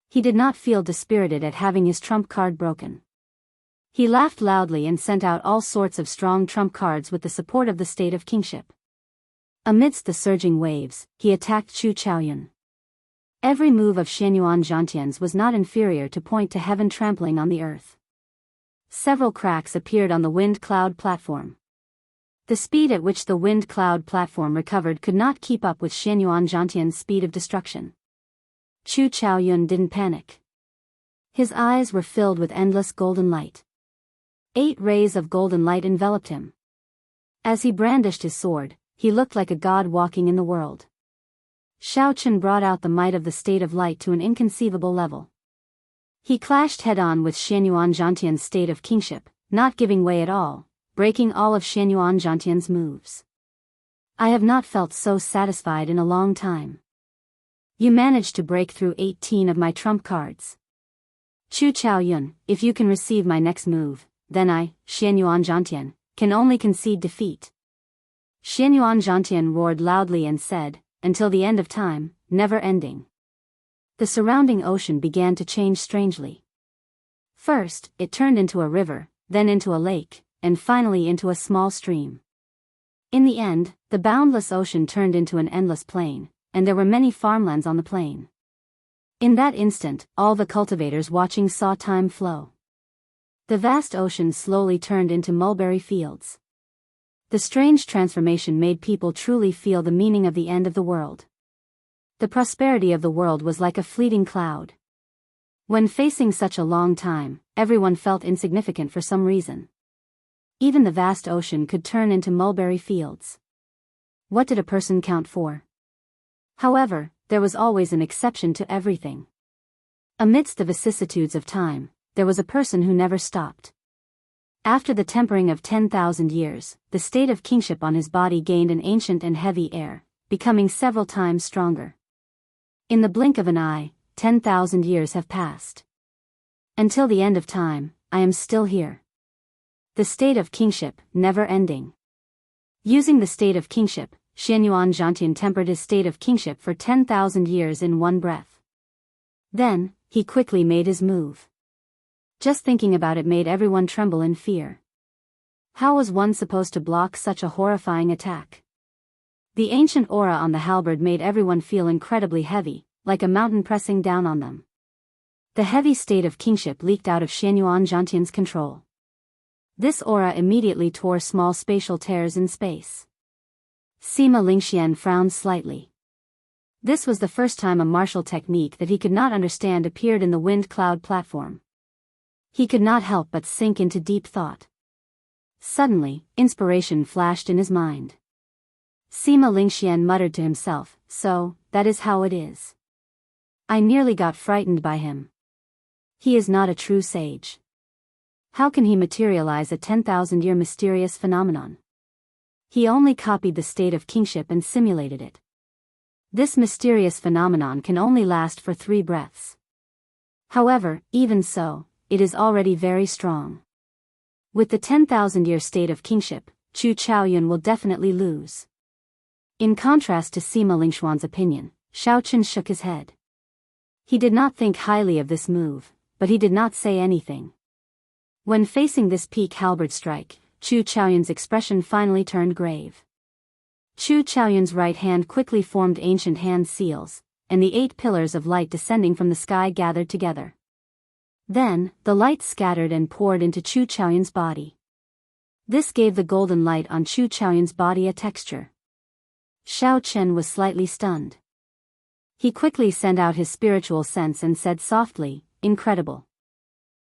He did not feel dispirited at having his trump card broken. He laughed loudly and sent out all sorts of strong trump cards with the support of the state of kingship. Amidst the surging waves, he attacked Chu Chaoyun. Every move of Xianyuan Zhantian's was not inferior to point to heaven trampling on the earth. Several cracks appeared on the wind cloud platform. The speed at which the wind cloud platform recovered could not keep up with Xianyuan Zhantian's speed of destruction. Chu Chaoyun didn't panic. His eyes were filled with endless golden light. 8 rays of golden light enveloped him. As he brandished his sword, he looked like a god walking in the world. Shao Chen brought out the might of the state of light to an inconceivable level. He clashed head-on with Xianyuan Zhantian's state of kingship, not giving way at all, breaking all of Xianyuan Zhantian's moves. I have not felt so satisfied in a long time. You managed to break through 18 of my trump cards. Chu Chaoyun, if you can receive my next move, then I, Xianyuan Zhantian, can only concede defeat. Xianyuan Zhantian roared loudly and said, until the end of time, never ending. The surrounding ocean began to change strangely. First, it turned into a river, then into a lake, and finally into a small stream. In the end, the boundless ocean turned into an endless plain, and there were many farmlands on the plain. In that instant, all the cultivators watching saw time flow. The vast ocean slowly turned into mulberry fields. The strange transformation made people truly feel the meaning of the end of the world. The prosperity of the world was like a fleeting cloud. When facing such a long time, everyone felt insignificant for some reason. Even the vast ocean could turn into mulberry fields. What did a person count for? However, there was always an exception to everything. Amidst the vicissitudes of time, there was a person who never stopped. After the tempering of 10,000 years, the state of kingship on his body gained an ancient and heavy air, becoming several times stronger. In the blink of an eye, 10,000 years have passed. Until the end of time, I am still here. The state of kingship, never ending. Using the state of kingship, Xuanyuan Zhantian tempered his state of kingship for 10,000 years in one breath. Then, he quickly made his move. Just thinking about it made everyone tremble in fear. How was one supposed to block such a horrifying attack? The ancient aura on the halberd made everyone feel incredibly heavy, like a mountain pressing down on them. The heavy state of kingship leaked out of Xuanyuan Zhantian's control. This aura immediately tore small spatial tears in space. Sima Lingxian frowned slightly. This was the first time a martial technique that he could not understand appeared in the wind cloud platform. He could not help but sink into deep thought. Suddenly, inspiration flashed in his mind. Sima Lingxian muttered to himself, "So, that is how it is. I nearly got frightened by him. He is not a true sage. How can he materialize a 10,000-year mysterious phenomenon? He only copied the state of kingship and simulated it. This mysterious phenomenon can only last for 3 breaths. However, even so, it is already very strong. With the 10,000-year state of kingship, Chu Chaoyun will definitely lose." In contrast to Sima Lingxuan's opinion, Shao Chen shook his head. He did not think highly of this move, but he did not say anything. When facing this peak halberd strike, Chu Chaoyun's expression finally turned grave. Chu Chaoyun's right hand quickly formed ancient hand seals, and the 8 pillars of light descending from the sky gathered together. Then, the light scattered and poured into Chu Chaoyun's body. This gave the golden light on Chu Chaoyun's body a texture. Shao Chen was slightly stunned. He quickly sent out his spiritual sense and said softly, "Incredible."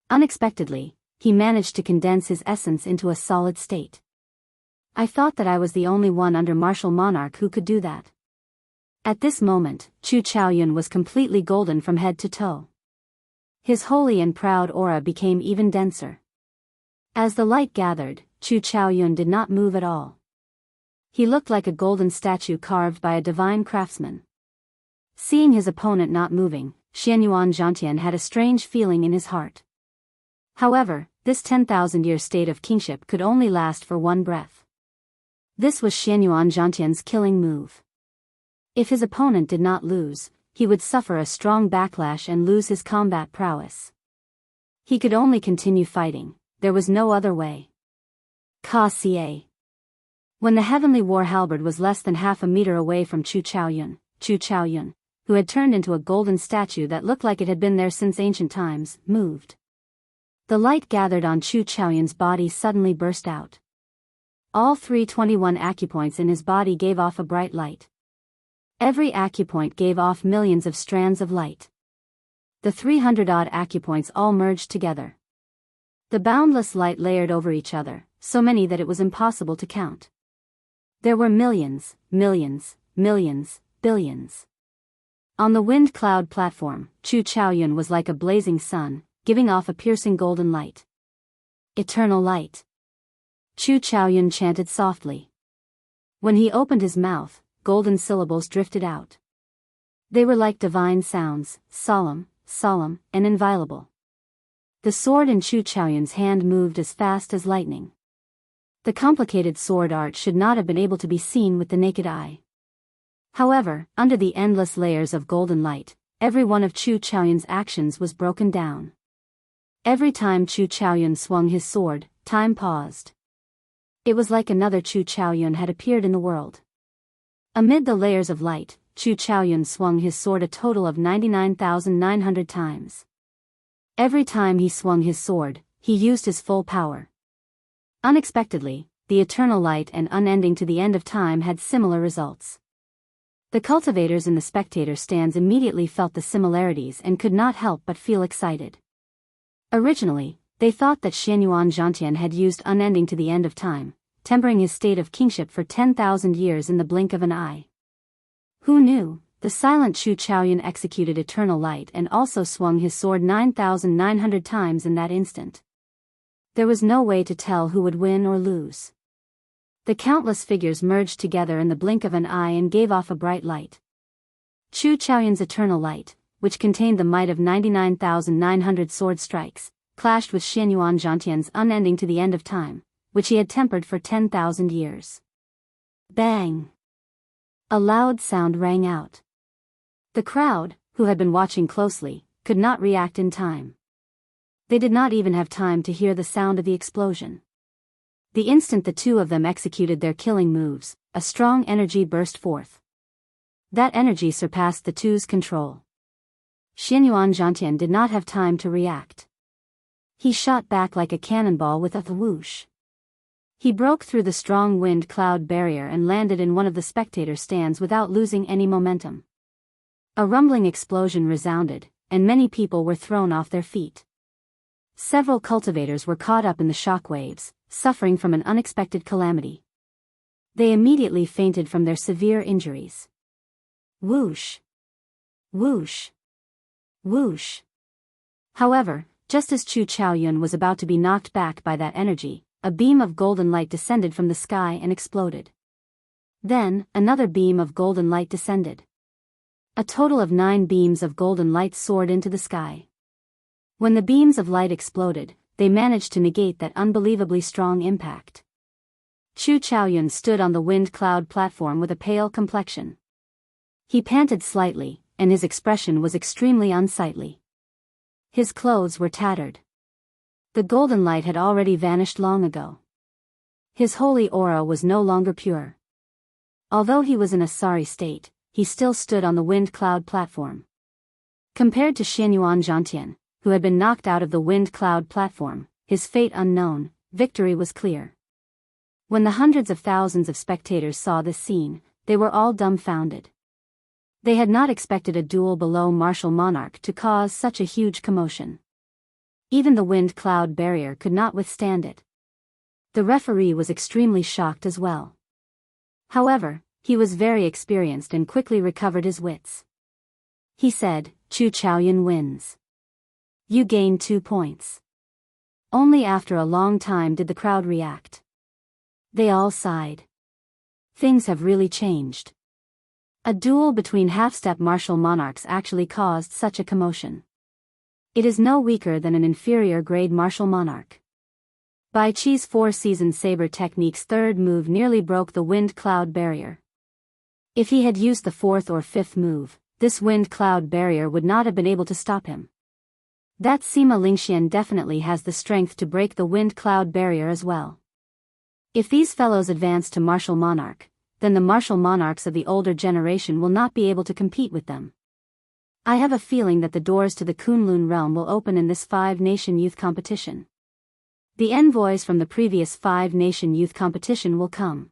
Unexpectedly, he managed to condense his essence into a solid state. I thought that I was the only one under martial monarch who could do that. At this moment, Chu Chaoyun was completely golden from head to toe. His holy and proud aura became even denser. As the light gathered, Chu Chaoyun did not move at all. He looked like a golden statue carved by a divine craftsman. Seeing his opponent not moving, Xuanyuan Zhantian had a strange feeling in his heart. However, this 10,000-year state of kingship could only last for 1 breath. This was Xuanyuan Zhantian's killing move. If his opponent did not lose, he would suffer a strong backlash and lose his combat prowess. He could only continue fighting, there was no other way. Ka-ca. When the heavenly war halberd was less than half a meter away from Chu Chaoyun, who had turned into a golden statue that looked like it had been there since ancient times, moved. The light gathered on Chu Chaoyun's body suddenly burst out. All 321 acupoints in his body gave off a bright light. Every acupoint gave off millions of strands of light. The 300-odd acupoints all merged together. The boundless light layered over each other, so many that it was impossible to count. There were millions, millions, millions, billions. On the wind cloud platform, Chu Chaoyun was like a blazing sun, giving off a piercing golden light. Eternal light. Chu Chaoyun chanted softly. When he opened his mouth, golden syllables drifted out. They were like divine sounds, solemn, solemn, and inviolable. The sword in Chu Chaoyun's hand moved as fast as lightning. The complicated sword art should not have been able to be seen with the naked eye. However, under the endless layers of golden light, every one of Chu Chaoyun's actions was broken down. Every time Chu Chaoyun swung his sword, time paused. It was like another Chu Chaoyun had appeared in the world. Amid the layers of light, Chu Chaoyun swung his sword a total of 99,900 times. Every time he swung his sword, he used his full power. Unexpectedly, the eternal light and unending to the end of time had similar results. The cultivators in the spectator stands immediately felt the similarities and could not help but feel excited. Originally, they thought that Xuanyuan Zhantian had used unending to the end of time, tempering his state of kingship for 10,000 years in the blink of an eye. Who knew, the silent Chu Chaoyun executed eternal light and also swung his sword 9,900 times in that instant. There was no way to tell who would win or lose. The countless figures merged together in the blink of an eye and gave off a bright light. Chu Chaoyun's eternal light, which contained the might of 99,900 sword strikes, clashed with Xuanyuan Zhantian's unending to the end of time, which he had tempered for 10,000 years. Bang! A loud sound rang out. The crowd, who had been watching closely, could not react in time. They did not even have time to hear the sound of the explosion. The instant the two of them executed their killing moves, a strong energy burst forth. That energy surpassed the two's control. Xuanyuan Zhantian did not have time to react. He shot back like a cannonball with a whoosh. He broke through the strong wind cloud barrier and landed in one of the spectator stands without losing any momentum. A rumbling explosion resounded, and many people were thrown off their feet. Several cultivators were caught up in the shock waves, suffering from an unexpected calamity. They immediately fainted from their severe injuries. Whoosh! Whoosh! Whoosh! However, just as Chu Chaoyun was about to be knocked back by that energy, a beam of golden light descended from the sky and exploded. Then, another beam of golden light descended. A total of 9 beams of golden light soared into the sky. When the beams of light exploded, they managed to negate that unbelievably strong impact. Chu Chaoyun stood on the wind cloud platform with a pale complexion. He panted slightly, and his expression was extremely unsightly. His clothes were tattered. The golden light had already vanished long ago. His holy aura was no longer pure. Although he was in a sorry state, he still stood on the wind cloud platform. Compared to Xuanyuan Zhantian, who had been knocked out of the wind cloud platform, his fate unknown, victory was clear. When the hundreds of thousands of spectators saw this scene, they were all dumbfounded. They had not expected a duel below martial monarch to cause such a huge commotion. Even the wind cloud barrier could not withstand it. The referee was extremely shocked as well. However, he was very experienced and quickly recovered his wits. He said, "Chu Chaoyun wins. You gain 2 points." Only after a long time did the crowd react. They all sighed. Things have really changed. A duel between half-step martial monarchs actually caused such a commotion. It is no weaker than an inferior-grade martial monarch. Bai Qi's 4-season saber technique's third move nearly broke the wind cloud barrier. If he had used the 4th or 5th move, this wind cloud barrier would not have been able to stop him. That Sima Lingxian definitely has the strength to break the wind cloud barrier as well. If these fellows advance to martial monarch, then the martial monarchs of the older generation will not be able to compete with them. I have a feeling that the doors to the Kunlun realm will open in this 5-nation youth competition. The envoys from the previous 5-nation youth competition will come.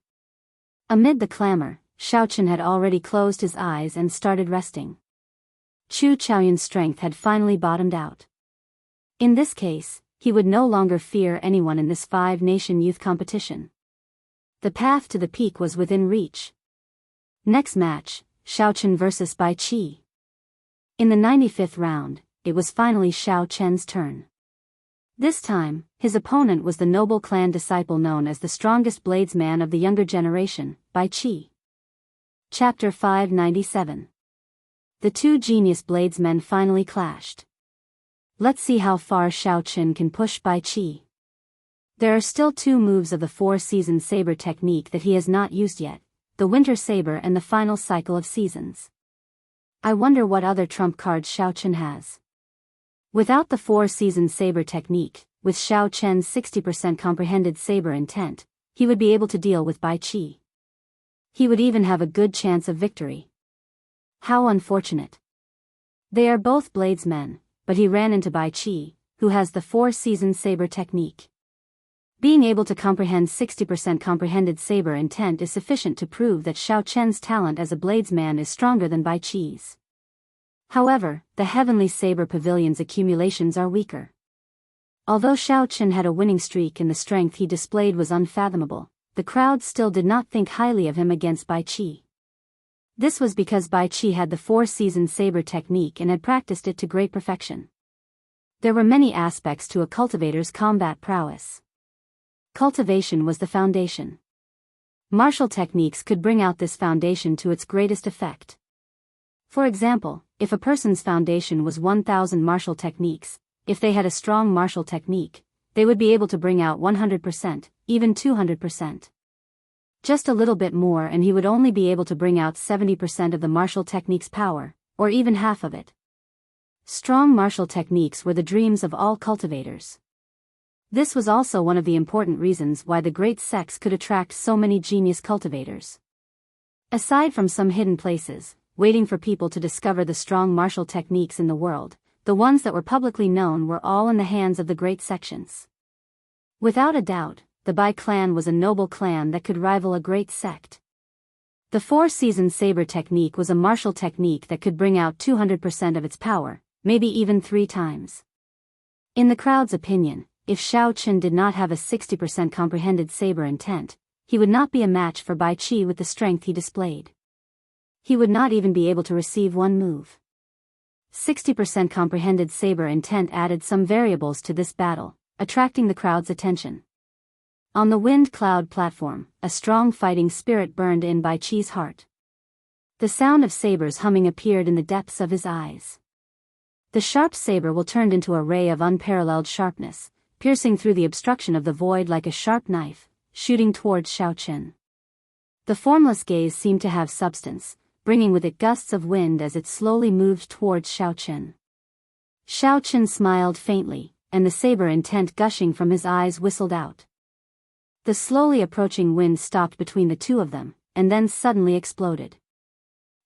Amid the clamor, Xiaochen had already closed his eyes and started resting. Chu Chaoyun's strength had finally bottomed out. In this case, he would no longer fear anyone in this 5-nation youth competition. The path to the peak was within reach. Next match, Xiaochen versus Bai Qi. In the 95th round, it was finally Xiao Chen's turn. This time, his opponent was the noble clan disciple known as the strongest bladesman of the younger generation, Bai Qi. Chapter 597. The two genius bladesmen finally clashed. Let's see how far Xiao Chen can push Bai Qi. There are still 2 moves of the 4-season saber technique that he has not used yet, the winter saber and the final cycle of seasons. I wonder what other trump cards Xiao Chen has. Without the 4-season saber technique, with Xiao Chen's 60% comprehended saber intent, he would be able to deal with Bai Qi. He would even have a good chance of victory. How unfortunate. They are both bladesmen, but he ran into Bai Qi, who has the 4-season saber technique. Being able to comprehend 60% comprehended saber intent is sufficient to prove that Xiao Chen's talent as a bladesman is stronger than Bai Qi's. However, the Heavenly Saber Pavilion's accumulations are weaker. Although Xiao Chen had a winning streak and the strength he displayed was unfathomable, the crowd still did not think highly of him against Bai Qi. This was because Bai Qi had the four-season saber technique and had practiced it to great perfection. There were many aspects to a cultivator's combat prowess. Cultivation was the foundation. Martial techniques could bring out this foundation to its greatest effect. For example, if a person's foundation was 1,000 martial techniques, if they had a strong martial technique, they would be able to bring out 100%, even 200%. Just a little bit more and he would only be able to bring out 70% of the martial technique's power, or even half of it. Strong martial techniques were the dreams of all cultivators. This was also one of the important reasons why the great sects could attract so many genius cultivators. Aside from some hidden places, waiting for people to discover the strong martial techniques in the world, the ones that were publicly known were all in the hands of the great sections. Without a doubt, the Bai clan was a noble clan that could rival a great sect. The four-season saber technique was a martial technique that could bring out 200% of its power, maybe even 3 times. In the crowd's opinion, if Xiao Chen did not have a 60% comprehended saber intent, he would not be a match for Bai Qi with the strength he displayed. He would not even be able to receive one move. 60% comprehended saber intent added some variables to this battle, attracting the crowd's attention. On the wind cloud platform, a strong fighting spirit burned in Bai Qi's heart. The sound of sabers humming appeared in the depths of his eyes. The sharp saber will turned into a ray of unparalleled sharpness, piercing through the obstruction of the void like a sharp knife, shooting towards Xiao Chen. The formless gaze seemed to have substance, bringing with it gusts of wind as it slowly moved towards Xiao Chen. Xiao Chen smiled faintly, and the saber intent gushing from his eyes whistled out. The slowly approaching wind stopped between the two of them, and then suddenly exploded.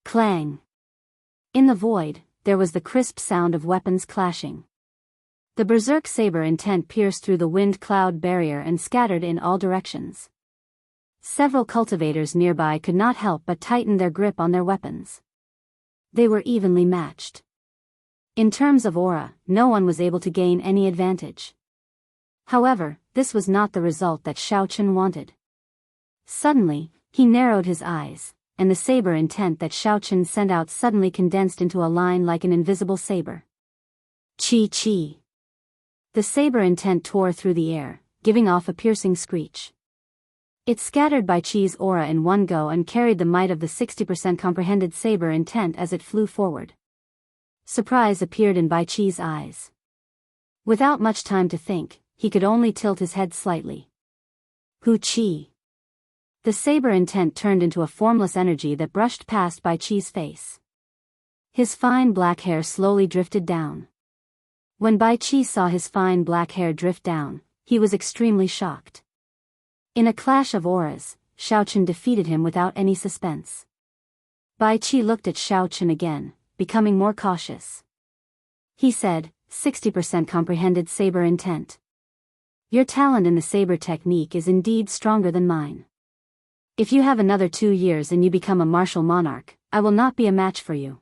Clang! In the void, there was the crisp sound of weapons clashing. The berserk saber intent pierced through the wind cloud barrier and scattered in all directions. Several cultivators nearby could not help but tighten their grip on their weapons. They were evenly matched. In terms of aura, no one was able to gain any advantage. However, this was not the result that Xiao Chen wanted. Suddenly, he narrowed his eyes, and the saber intent that Xiao Chen sent out suddenly condensed into a line like an invisible saber. Chi chi! The saber intent tore through the air, giving off a piercing screech. It scattered Bai Qi's aura in one go and carried the might of the 60% comprehended saber intent as it flew forward. Surprise appeared in Bai Qi's eyes. Without much time to think, he could only tilt his head slightly. Hu Qi! The saber intent turned into a formless energy that brushed past Bai Qi's face. His fine black hair slowly drifted down. When Bai Qi saw his fine black hair drift down, he was extremely shocked. In a clash of auras, Xiao Chen defeated him without any suspense. Bai Qi looked at Xiao Chen again, becoming more cautious. He said, 60% comprehended saber intent. Your talent in the saber technique is indeed stronger than mine. If you have another 2 years and you become a martial monarch, I will not be a match for you.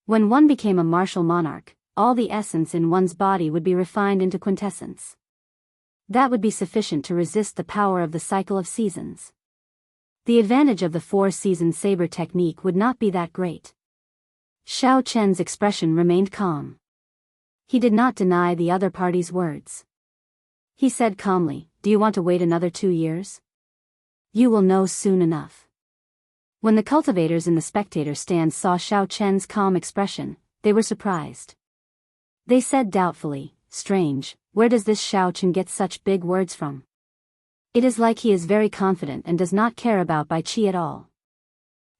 When one became a martial monarch, all the essence in one's body would be refined into quintessence. That would be sufficient to resist the power of the cycle of seasons. The advantage of the 4-season saber technique would not be that great. Xiao Chen's expression remained calm. He did not deny the other party's words. He said calmly, "Do you want to wait another 2 years? You will know soon enough." When the cultivators in the spectator stand saw Xiao Chen's calm expression, they were surprised. They said doubtfully, "Strange, where does this Xiao Chen get such big words from? It is like he is very confident and does not care about Bai Qi at all."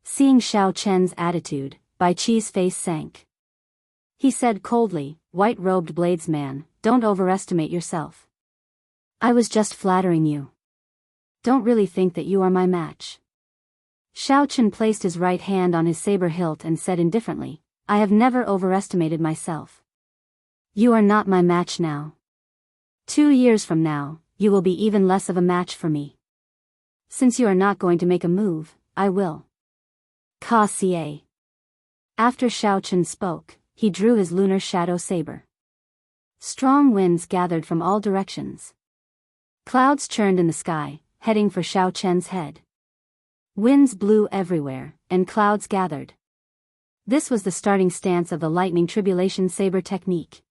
Seeing Xiao Chen's attitude, Bai Qi's face sank. He said coldly, "White-robed bladesman, don't overestimate yourself. I was just flattering you. Don't really think that you are my match." Xiao Chen placed his right hand on his saber hilt and said indifferently, "I have never overestimated myself. You are not my match now. 2 years from now, you will be even less of a match for me. Since you are not going to make a move, I will. Ka-ca. After Xiao Chen spoke, he drew his lunar shadow saber. Strong winds gathered from all directions. Clouds churned in the sky, heading for Xiao Chen's head. Winds blew everywhere, and clouds gathered. This was the starting stance of the lightning tribulation saber technique.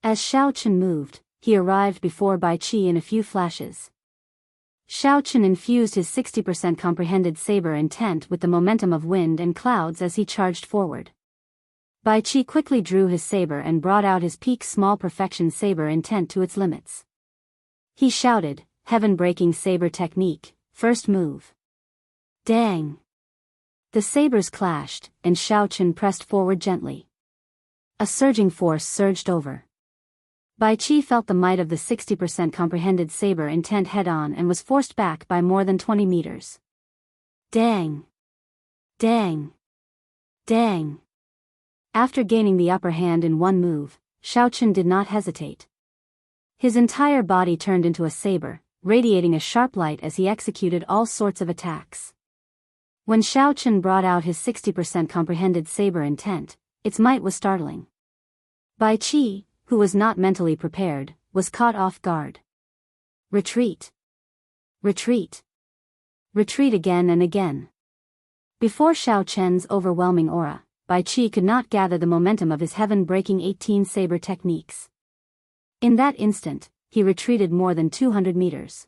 As Xiao Chen moved, he arrived before Bai Qi in a few flashes. Xiao Chen infused his 60% comprehended saber intent with the momentum of wind and clouds as he charged forward. Bai Qi quickly drew his saber and brought out his peak small perfection saber intent to its limits. He shouted, heaven-breaking saber technique, first move. Dang! The sabers clashed, and Xiao Chen pressed forward gently. A surging force surged over. Bai Qi felt the might of the 60% comprehended saber intent head-on and was forced back by more than 20 meters. Dang! Dang! Dang! After gaining the upper hand in one move, Xiao Chen did not hesitate. His entire body turned into a saber, radiating a sharp light as he executed all sorts of attacks. When Xiao Chen brought out his 60% comprehended saber intent, its might was startling. Bai Qi, who was not mentally prepared, was caught off guard. Retreat. Retreat. Retreat again and again. Before Xiao Chen's overwhelming aura, Bai Qi could not gather the momentum of his heaven-breaking 18 saber techniques. In that instant, he retreated more than 200 meters.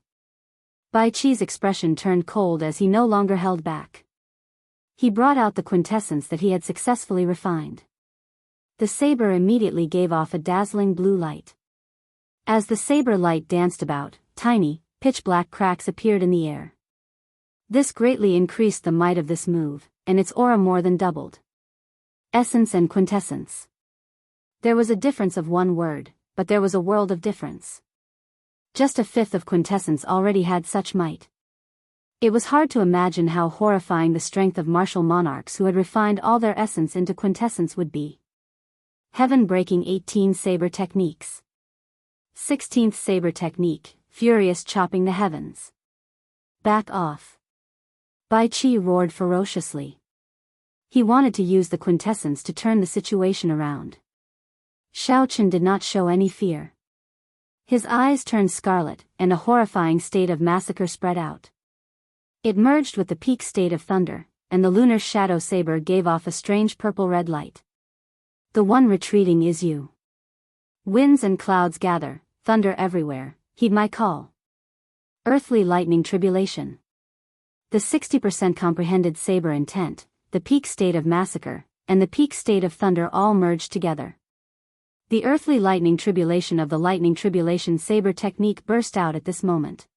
Bai Qi's expression turned cold as he no longer held back. He brought out the quintessence that he had successfully refined. The saber immediately gave off a dazzling blue light. As the saber light danced about, tiny, pitch-black cracks appeared in the air. This greatly increased the might of this move, and its aura more than doubled. Essence and quintessence. There was a difference of one word, but there was a world of difference. Just a fifth of quintessence already had such might. It was hard to imagine how horrifying the strength of martial monarchs who had refined all their essence into quintessence would be. Heaven-breaking 18 saber techniques. 16th saber technique, furious chopping the heavens. Back off. Bai Qi roared ferociously. He wanted to use the quintessence to turn the situation around. Xiao Chen did not show any fear. His eyes turned scarlet, and a horrifying state of massacre spread out. It merged with the peak state of thunder, and the lunar shadow saber gave off a strange purple-red light. The one retreating is you. Winds and clouds gather, thunder everywhere, heed my call. Earthly lightning tribulation. The 60% comprehended saber intent, the peak state of massacre, and the peak state of thunder all merged together. The earthly lightning tribulation of the lightning tribulation saber technique burst out at this moment.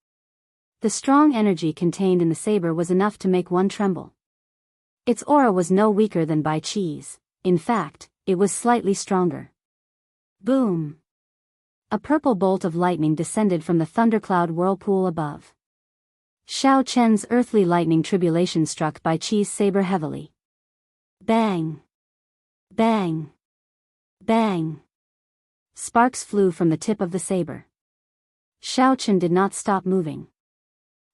The strong energy contained in the saber was enough to make one tremble. Its aura was no weaker than Bai Qi's, in fact, it was slightly stronger. Boom! A purple bolt of lightning descended from the thundercloud whirlpool above. Xiao Chen's earthly lightning tribulation struck Bai Qi's saber heavily. Bang! Bang! Bang! Sparks flew from the tip of the saber. Xiao Chen did not stop moving.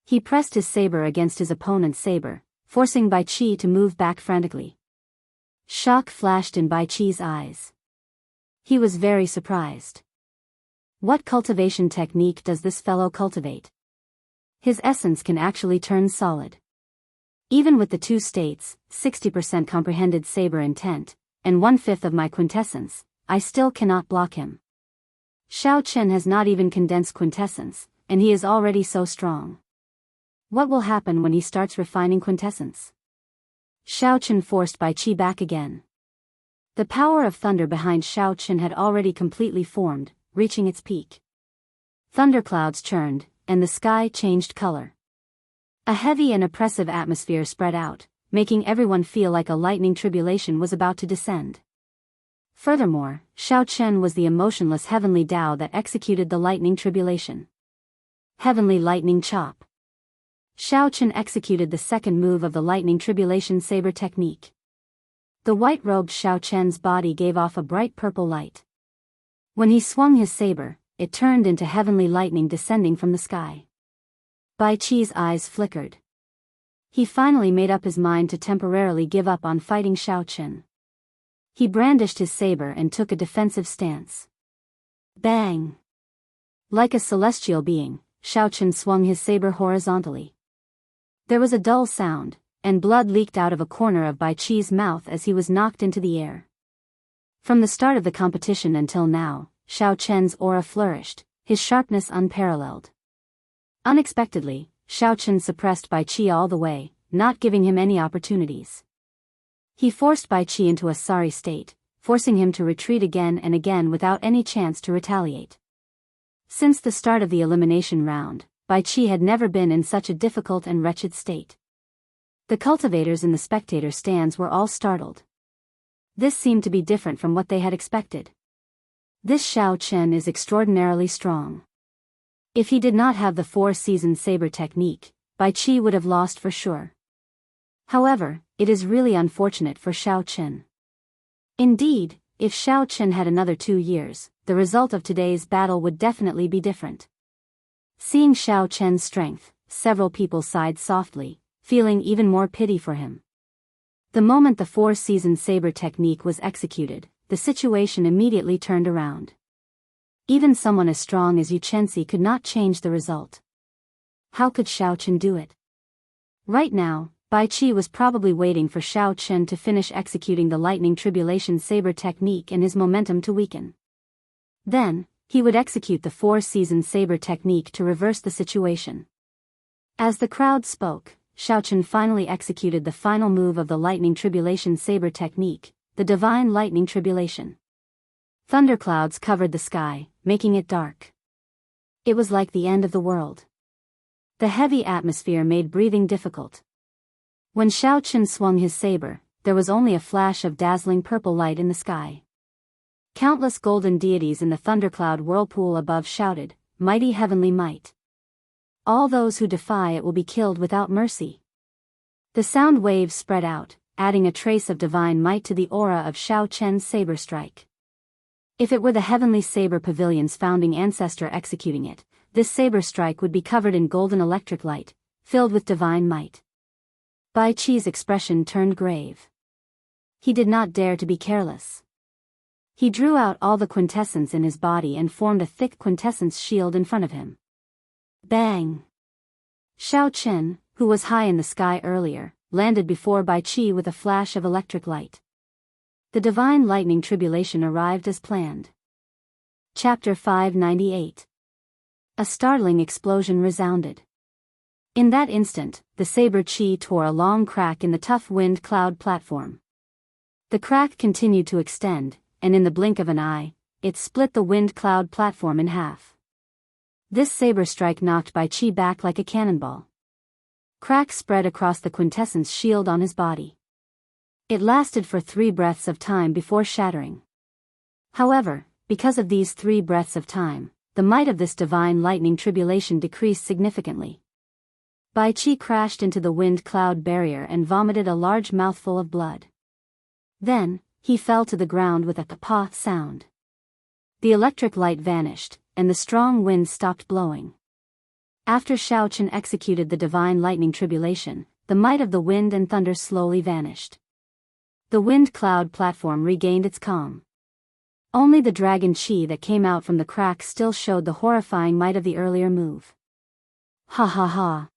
He pressed his saber against his opponent's saber, forcing Bai Qi to move back frantically. Shock flashed in Bai Qi's eyes. He was very surprised. What cultivation technique does this fellow cultivate? His essence can actually turn solid. Even with the two states, 60% comprehended saber intent, and 1/5 of my quintessence, I still cannot block him. Xiao Chen has not even condensed quintessence, and he is already so strong. What will happen when he starts refining quintessence? Xiao Chen forced Bai Qi back again. The power of thunder behind Xiao Chen had already completely formed, reaching its peak. Thunderclouds churned, and the sky changed color. A heavy and oppressive atmosphere spread out, making everyone feel like a lightning tribulation was about to descend. Furthermore, Xiao Chen was the emotionless heavenly Tao that executed the lightning tribulation. Heavenly lightning chop. Xiao Chen executed the second move of the lightning tribulation saber technique. The white-robed Xiao Chen's body gave off a bright purple light. When he swung his saber, it turned into heavenly lightning descending from the sky. Bai Qi's eyes flickered. He finally made up his mind to temporarily give up on fighting Xiao Chen. He brandished his saber and took a defensive stance. Bang! Like a celestial being, Xiao Chen swung his saber horizontally. There was a dull sound, and blood leaked out of a corner of Bai Qi's mouth as he was knocked into the air. From the start of the competition until now, Xiao Chen's aura flourished, his sharpness unparalleled. Unexpectedly, Xiao Chen suppressed Bai Qi all the way, not giving him any opportunities. He forced Bai Qi into a sorry state, forcing him to retreat again and again without any chance to retaliate. Since the start of the elimination round, Bai Qi had never been in such a difficult and wretched state. The cultivators in the spectator stands were all startled. This seemed to be different from what they had expected. This Xiao Chen is extraordinarily strong. If he did not have the four-season saber technique, Bai Qi would have lost for sure. However, it is really unfortunate for Xiao Chen. Indeed, if Xiao Chen had another 2 years, the result of today's battle would definitely be different. Seeing Xiao Chen's strength, several people sighed softly, feeling even more pity for him. The moment the four-season saber technique was executed, the situation immediately turned around. Even someone as strong as Yu Chenxi could not change the result. How could Xiao Chen do it? Right now, Bai Qi was probably waiting for Xiao Chen to finish executing the lightning tribulation saber technique and his momentum to weaken. Then, he would execute the four-season saber technique to reverse the situation. As the crowd spoke, Xiao Chen finally executed the final move of the lightning tribulation saber technique, the divine lightning tribulation. Thunderclouds covered the sky, making it dark. It was like the end of the world. The heavy atmosphere made breathing difficult. When Xiao Chen swung his saber, there was only a flash of dazzling purple light in the sky. Countless golden deities in the thundercloud whirlpool above shouted, "Mighty heavenly might! All those who defy it will be killed without mercy." The sound waves spread out, adding a trace of divine might to the aura of Xiao Chen's saber strike. If it were the heavenly saber pavilion's founding ancestor executing it, this saber strike would be covered in golden electric light, filled with divine might. Bai Qi's expression turned grave. He did not dare to be careless. He drew out all the quintessence in his body and formed a thick quintessence shield in front of him. Bang! Xiao Chen, who was high in the sky earlier, landed before Bai Qi with a flash of electric light. The divine lightning tribulation arrived as planned. Chapter 598. A startling explosion resounded. In that instant, the saber Qi tore a long crack in the tough wind cloud platform. The crack continued to extend, and in the blink of an eye, it split the wind cloud platform in half. This saber strike knocked Bai Qi back like a cannonball. Cracks spread across the quintessence shield on his body. It lasted for 3 breaths of time before shattering. However, because of these 3 breaths of time, the might of this divine lightning tribulation decreased significantly. Bai Qi crashed into the wind cloud barrier and vomited a large mouthful of blood. Then, he fell to the ground with a "kapah" sound. The electric light vanished, and the strong wind stopped blowing. After Xiao Chen executed the divine lightning tribulation, the might of the wind and thunder slowly vanished. The wind cloud platform regained its calm. Only the dragon Qi that came out from the crack still showed the horrifying might of the earlier move. Ha ha ha.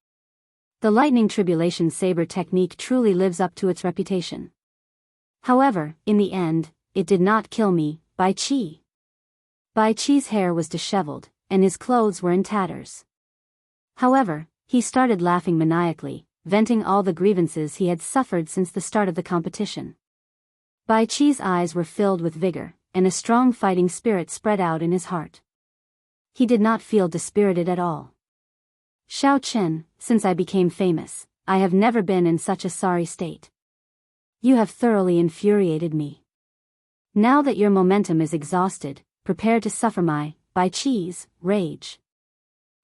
The lightning tribulation saber technique truly lives up to its reputation. However, in the end, it did not kill me, Bai Qi. Bai Qi's hair was disheveled, and his clothes were in tatters. However, he started laughing maniacally, venting all the grievances he had suffered since the start of the competition. Bai Qi's eyes were filled with vigor, and a strong fighting spirit spread out in his heart. He did not feel dispirited at all. Xiao Chen, since I became famous, I have never been in such a sorry state. You have thoroughly infuriated me. Now that your momentum is exhausted, prepare to suffer my, Bai Qi's, rage.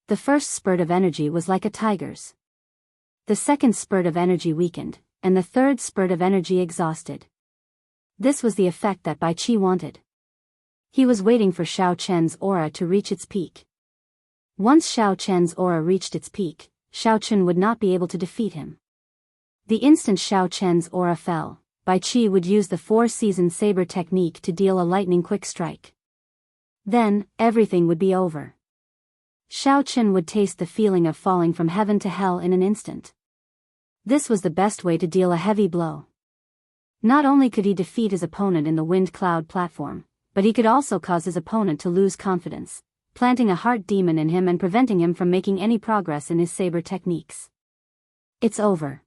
The first spurt of energy was like a tiger's. The second spurt of energy weakened, and the third spurt of energy exhausted. This was the effect that Bai Qi wanted. He was waiting for Xiao Chen's aura to reach its peak. Once Xiao Chen's aura reached its peak, Xiao Chen would not be able to defeat him. The instant Xiao Chen's aura fell, Bai Qi would use the four-season saber technique to deal a lightning-quick strike. Then, everything would be over. Xiao Chen would taste the feeling of falling from heaven to hell in an instant. This was the best way to deal a heavy blow. Not only could he defeat his opponent in the wind cloud platform, but he could also cause his opponent to lose confidence, planting a heart demon in him and preventing him from making any progress in his saber techniques. It's over.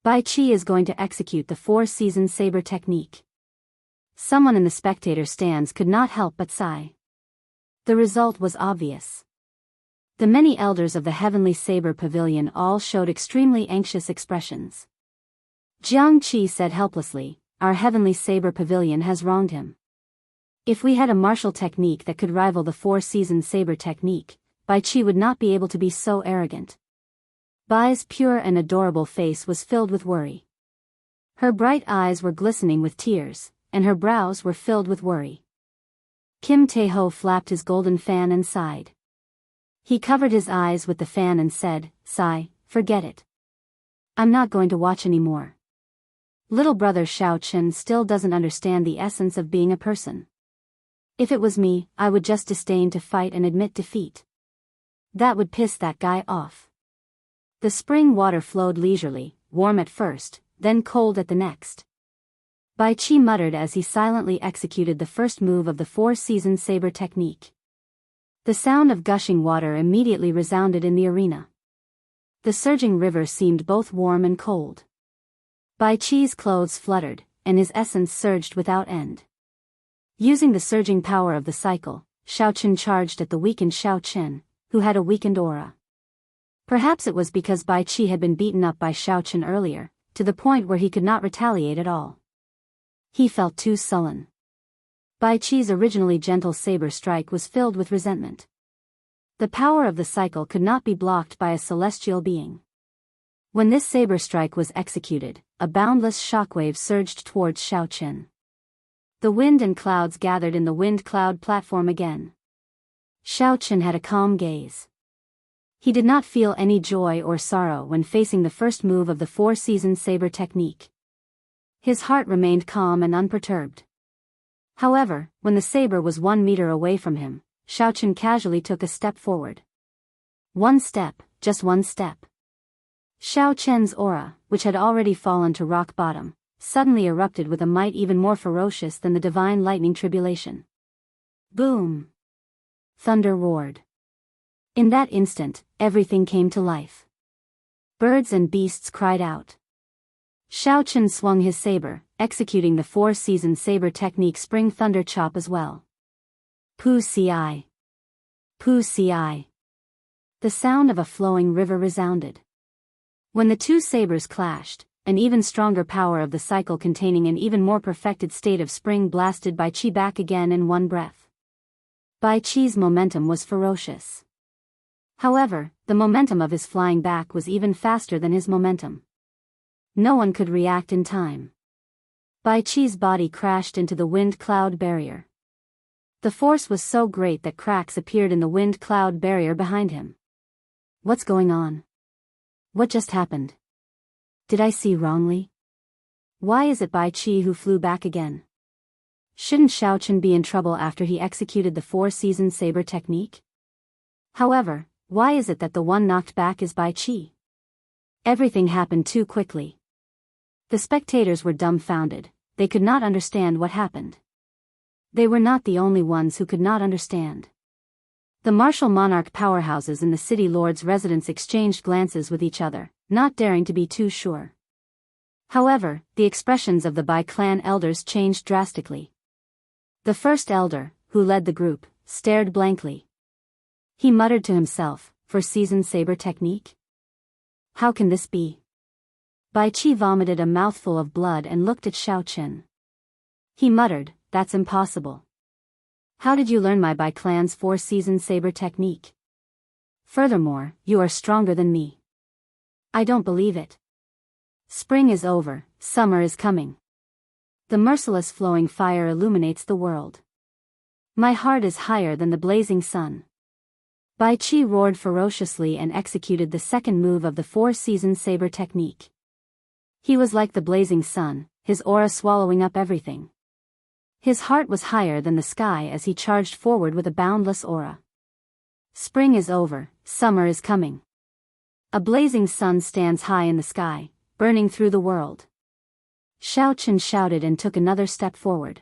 Bai Qi is going to execute the four-season saber technique. Someone in the spectator stands could not help but sigh. The result was obvious. The many elders of the Heavenly Saber Pavilion all showed extremely anxious expressions. Jiang Qi said helplessly, "Our Heavenly Saber Pavilion has wronged him. If we had a martial technique that could rival the four-season saber technique, Bai Qi would not be able to be so arrogant." Bai's pure and adorable face was filled with worry. Her bright eyes were glistening with tears, and her brows were filled with worry. Kim Tae-ho flapped his golden fan and sighed. He covered his eyes with the fan and said, "Sigh, forget it. I'm not going to watch anymore. Little brother Xiao Chen still doesn't understand the essence of being a person. If it was me, I would just disdain to fight and admit defeat. That would piss that guy off." The spring water flowed leisurely, warm at first, then cold at the next. Bai Qi muttered as he silently executed the first move of the four-season saber technique. The sound of gushing water immediately resounded in the arena. The surging river seemed both warm and cold. Bai Qi's clothes fluttered, and his essence surged without end. Using the surging power of the cycle, Xiao Chen charged at the weakened Xiao Chen, who had a weakened aura. Perhaps it was because Bai Qi had been beaten up by Xiao Chen earlier, to the point where he could not retaliate at all. He felt too sullen. Bai Qi's originally gentle saber strike was filled with resentment. The power of the cycle could not be blocked by a celestial being. When this saber strike was executed, a boundless shockwave surged towards Xiao Chen. The wind and clouds gathered in the wind cloud platform again. Xiao Chen had a calm gaze. He did not feel any joy or sorrow when facing the first move of the four-season saber technique. His heart remained calm and unperturbed. However, when the saber was 1 meter away from him, Xiao Chen casually took a step forward. One step, just one step. Xiao Chen's aura, which had already fallen to rock bottom, suddenly erupted with a might even more ferocious than the divine lightning tribulation. Boom! Thunder roared. In that instant, everything came to life. Birds and beasts cried out. Xiao Chen swung his saber, executing the four-season saber technique Spring Thunder Chop as well. Pu ci. Pu ci. The sound of a flowing river resounded. When the two sabers clashed, an even stronger power of the cycle containing an even more perfected state of spring blasted Bai Qi back again in one breath. Bai Qi's momentum was ferocious. However, the momentum of his flying back was even faster than his momentum. No one could react in time. Bai Qi's body crashed into the wind-cloud barrier. The force was so great that cracks appeared in the wind-cloud barrier behind him. What's going on? What just happened? Did I see wrongly? Why is it Bai Qi who flew back again? Shouldn't Xiao Chen be in trouble after he executed the four-season saber technique? However, why is it that the one knocked back is Bai Qi? Everything happened too quickly. The spectators were dumbfounded, they could not understand what happened. They were not the only ones who could not understand. The martial monarch powerhouses in the city lord's residence exchanged glances with each other, not daring to be too sure. However, the expressions of the Bai clan elders changed drastically. The first elder, who led the group, stared blankly. He muttered to himself, "Four-season saber technique? How can this be?" Bai Qi vomited a mouthful of blood and looked at Xiao Chen. He muttered, "That's impossible. How did you learn my Bai clan's four-season saber technique? Furthermore, you are stronger than me. I don't believe it. Spring is over, summer is coming. The merciless flowing fire illuminates the world. My heart is higher than the blazing sun. Bai Qi roared ferociously and executed the second move of the four-season saber technique. He was like the blazing sun, his aura swallowing up everything. His heart was higher than the sky as he charged forward with a boundless aura. Spring is over, summer is coming. A blazing sun stands high in the sky, burning through the world. Xiaochen shouted and took another step forward.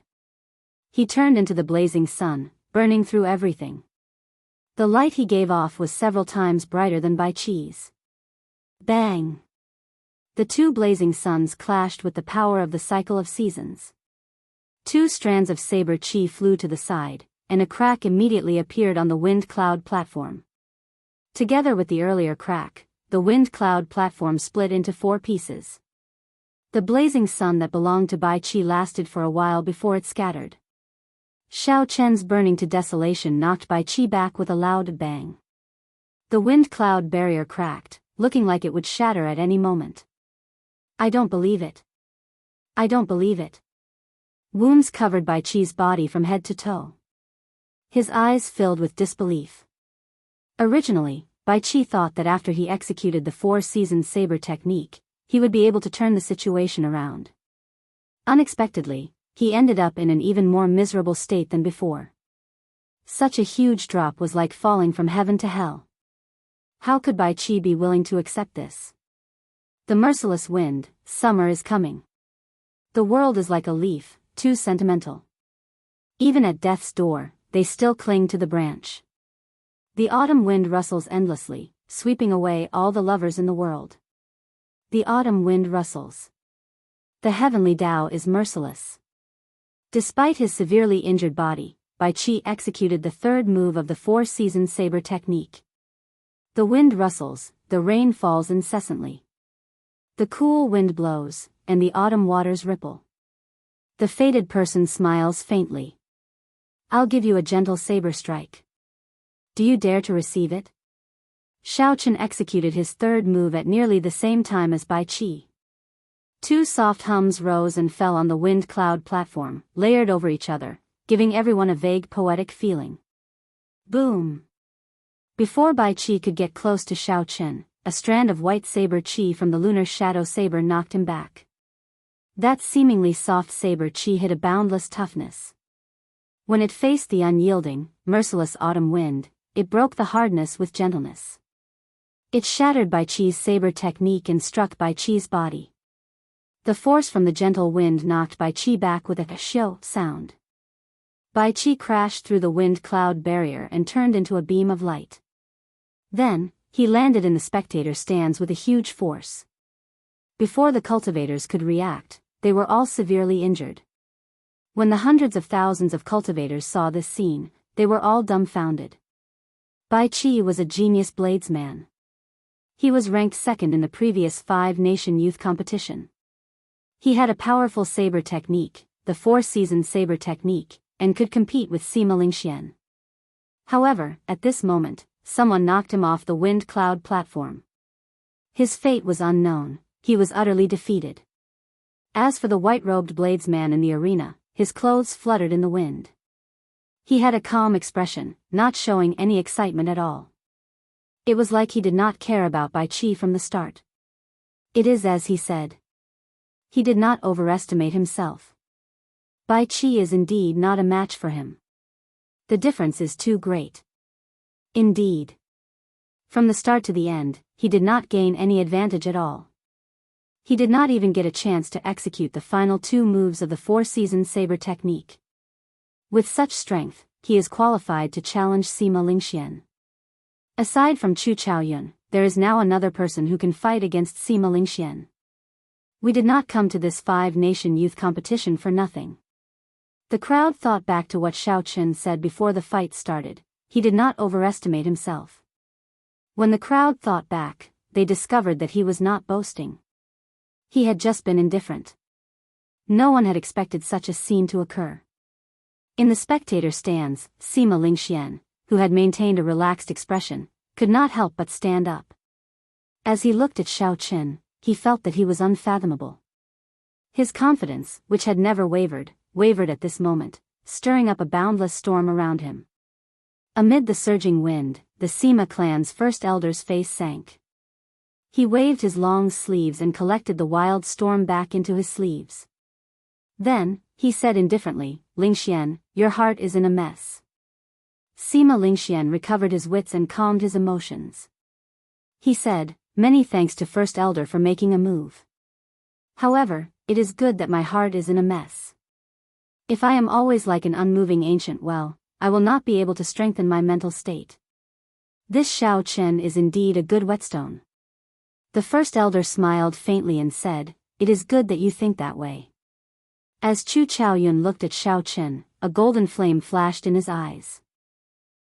He turned into the blazing sun, burning through everything. The light he gave off was several times brighter than Bai Qi's. Bang! The two blazing suns clashed with the power of the cycle of seasons. Two strands of saber qi flew to the side, and a crack immediately appeared on the wind cloud platform. Together with the earlier crack, the wind cloud platform split into 4 pieces. The blazing sun that belonged to Bai Qi lasted for a while before it scattered. Xiao Chen's burning to desolation knocked Bai Qi back with a loud bang. The wind cloud barrier cracked, looking like it would shatter at any moment. I don't believe it. I don't believe it. Wounds covered Bai Qi's body from head to toe. His eyes filled with disbelief. Originally, Bai Qi thought that after he executed the four-season saber technique, he would be able to turn the situation around. Unexpectedly, he ended up in an even more miserable state than before. Such a huge drop was like falling from heaven to hell. How could Bai Qi be willing to accept this? The merciless wind, summer is coming. The world is like a leaf, too sentimental. Even at death's door, they still cling to the branch. The autumn wind rustles endlessly, sweeping away all the lovers in the world. The autumn wind rustles. The heavenly Tao is merciless. Despite his severely injured body, Bai Qi executed the third move of the four-season saber technique. The wind rustles, the rain falls incessantly. The cool wind blows, and the autumn waters ripple. The fated person smiles faintly. I'll give you a gentle saber strike. Do you dare to receive it? Xiaochen executed his third move at nearly the same time as Bai Qi. 2 soft hums rose and fell on the wind cloud platform, layered over each other, giving everyone a vague poetic feeling. Boom! Before Bai Qi could get close to Xiaochen, a strand of white saber qi from the lunar shadow saber knocked him back. That seemingly soft saber qi had a boundless toughness. When it faced the unyielding, merciless autumn wind, it broke the hardness with gentleness. It shattered Bai Qi's saber technique and struck Bai Qi's body. The force from the gentle wind knocked Bai Qi back with a xiu sound. Bai Qi crashed through the wind cloud barrier and turned into a beam of light. Then, he landed in the spectator stands with a huge force. Before the cultivators could react, they were all severely injured. When the hundreds of thousands of cultivators saw this scene, they were all dumbfounded. Bai Qi was a genius bladesman. He was ranked second in the previous 5-nation youth competition. He had a powerful saber technique, the four-season saber technique, and could compete with Sima Lingxian. However, at this moment, someone knocked him off the wind cloud platform. His fate was unknown, he was utterly defeated. As for the white-robed bladesman in the arena, his clothes fluttered in the wind. He had a calm expression, not showing any excitement at all. It was like he did not care about Bai Qi from the start. It is as he said. He did not overestimate himself. Bai Qi is indeed not a match for him. The difference is too great. Indeed. From the start to the end, he did not gain any advantage at all. He did not even get a chance to execute the final 2 moves of the four-season saber technique. With such strength, he is qualified to challenge Sima Lingxian. Aside from Chu Chaoyun, there is now another person who can fight against Sima Lingxian. We did not come to this 5-nation youth competition for nothing. The crowd thought back to what Xiaochen said before the fight started. He did not overestimate himself. When the crowd thought back, they discovered that he was not boasting. He had just been indifferent. No one had expected such a scene to occur. In the spectator stands, Sima Lingxian, who had maintained a relaxed expression, could not help but stand up. As he looked at Xiaochen, he felt that he was unfathomable. His confidence, which had never wavered at this moment, stirring up a boundless storm around him. Amid the surging wind, the Sima clan's first elder's face sank. He waved his long sleeves and collected the wild storm back into his sleeves. Then, he said indifferently, "Lingxian, your heart is in a mess." Sima Lingxian recovered his wits and calmed his emotions. He said, "Many thanks to First Elder for making a move. However, it is good that my heart is in a mess. If I am always like an unmoving ancient well, I will not be able to strengthen my mental state. This Xiao Chen is indeed a good whetstone." The First Elder smiled faintly and said, "It is good that you think that way." As Chu Chaoyun looked at Xiao Chen, a golden flame flashed in his eyes.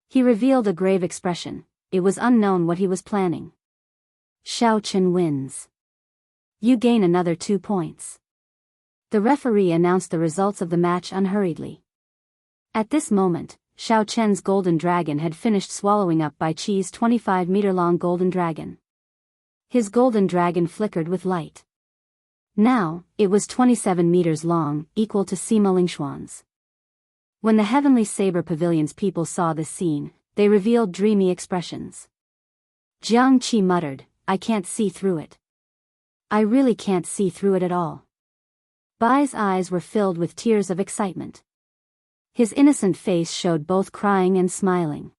He revealed a grave expression. It was unknown what he was planning. "Xiao Chen wins. You gain another 2 points." The referee announced the results of the match unhurriedly. At this moment, Xiao Chen's golden dragon had finished swallowing up Bai Qi's 25-meter-long golden dragon. His golden dragon flickered with light. Now, it was 27 meters long, equal to Sima Lingshuan's. When the Heavenly Saber Pavilion's people saw this scene, they revealed dreamy expressions. Jiang Qi muttered, "I can't see through it. I really can't see through it at all." Bai's eyes were filled with tears of excitement. His innocent face showed both crying and smiling.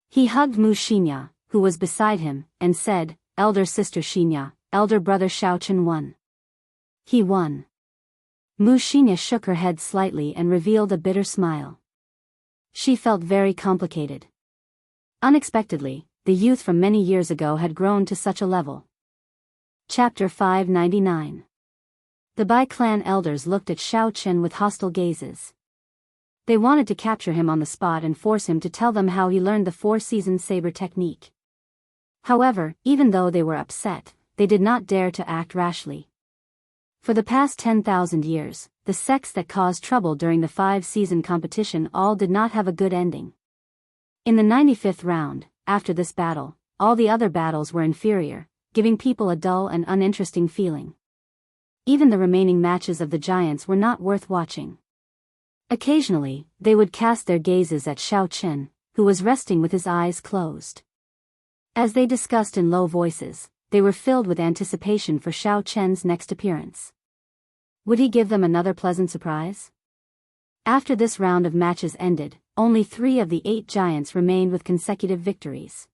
He hugged Mu Xinya, who was beside him, and said, "Elder sister Xinya, elder brother Xiao Chen won. He won." Mu Xinya shook her head slightly and revealed a bitter smile. She felt very complicated. Unexpectedly, the youth from many years ago had grown to such a level. Chapter 599. The Bai clan elders looked at Xiao Chen with hostile gazes. They wanted to capture him on the spot and force him to tell them how he learned the four-season saber technique. However, even though they were upset, they did not dare to act rashly. For the past 10,000 years, the sects that caused trouble during the 5-season competition all did not have a good ending. In the 95th round, after this battle, all the other battles were inferior, giving people a dull and uninteresting feeling. Even the remaining matches of the giants were not worth watching. Occasionally, they would cast their gazes at Xiao Chen, who was resting with his eyes closed. As they discussed in low voices, they were filled with anticipation for Xiao Chen's next appearance. Would he give them another pleasant surprise? After this round of matches ended, only 3 of the 8 giants remained with consecutive victories.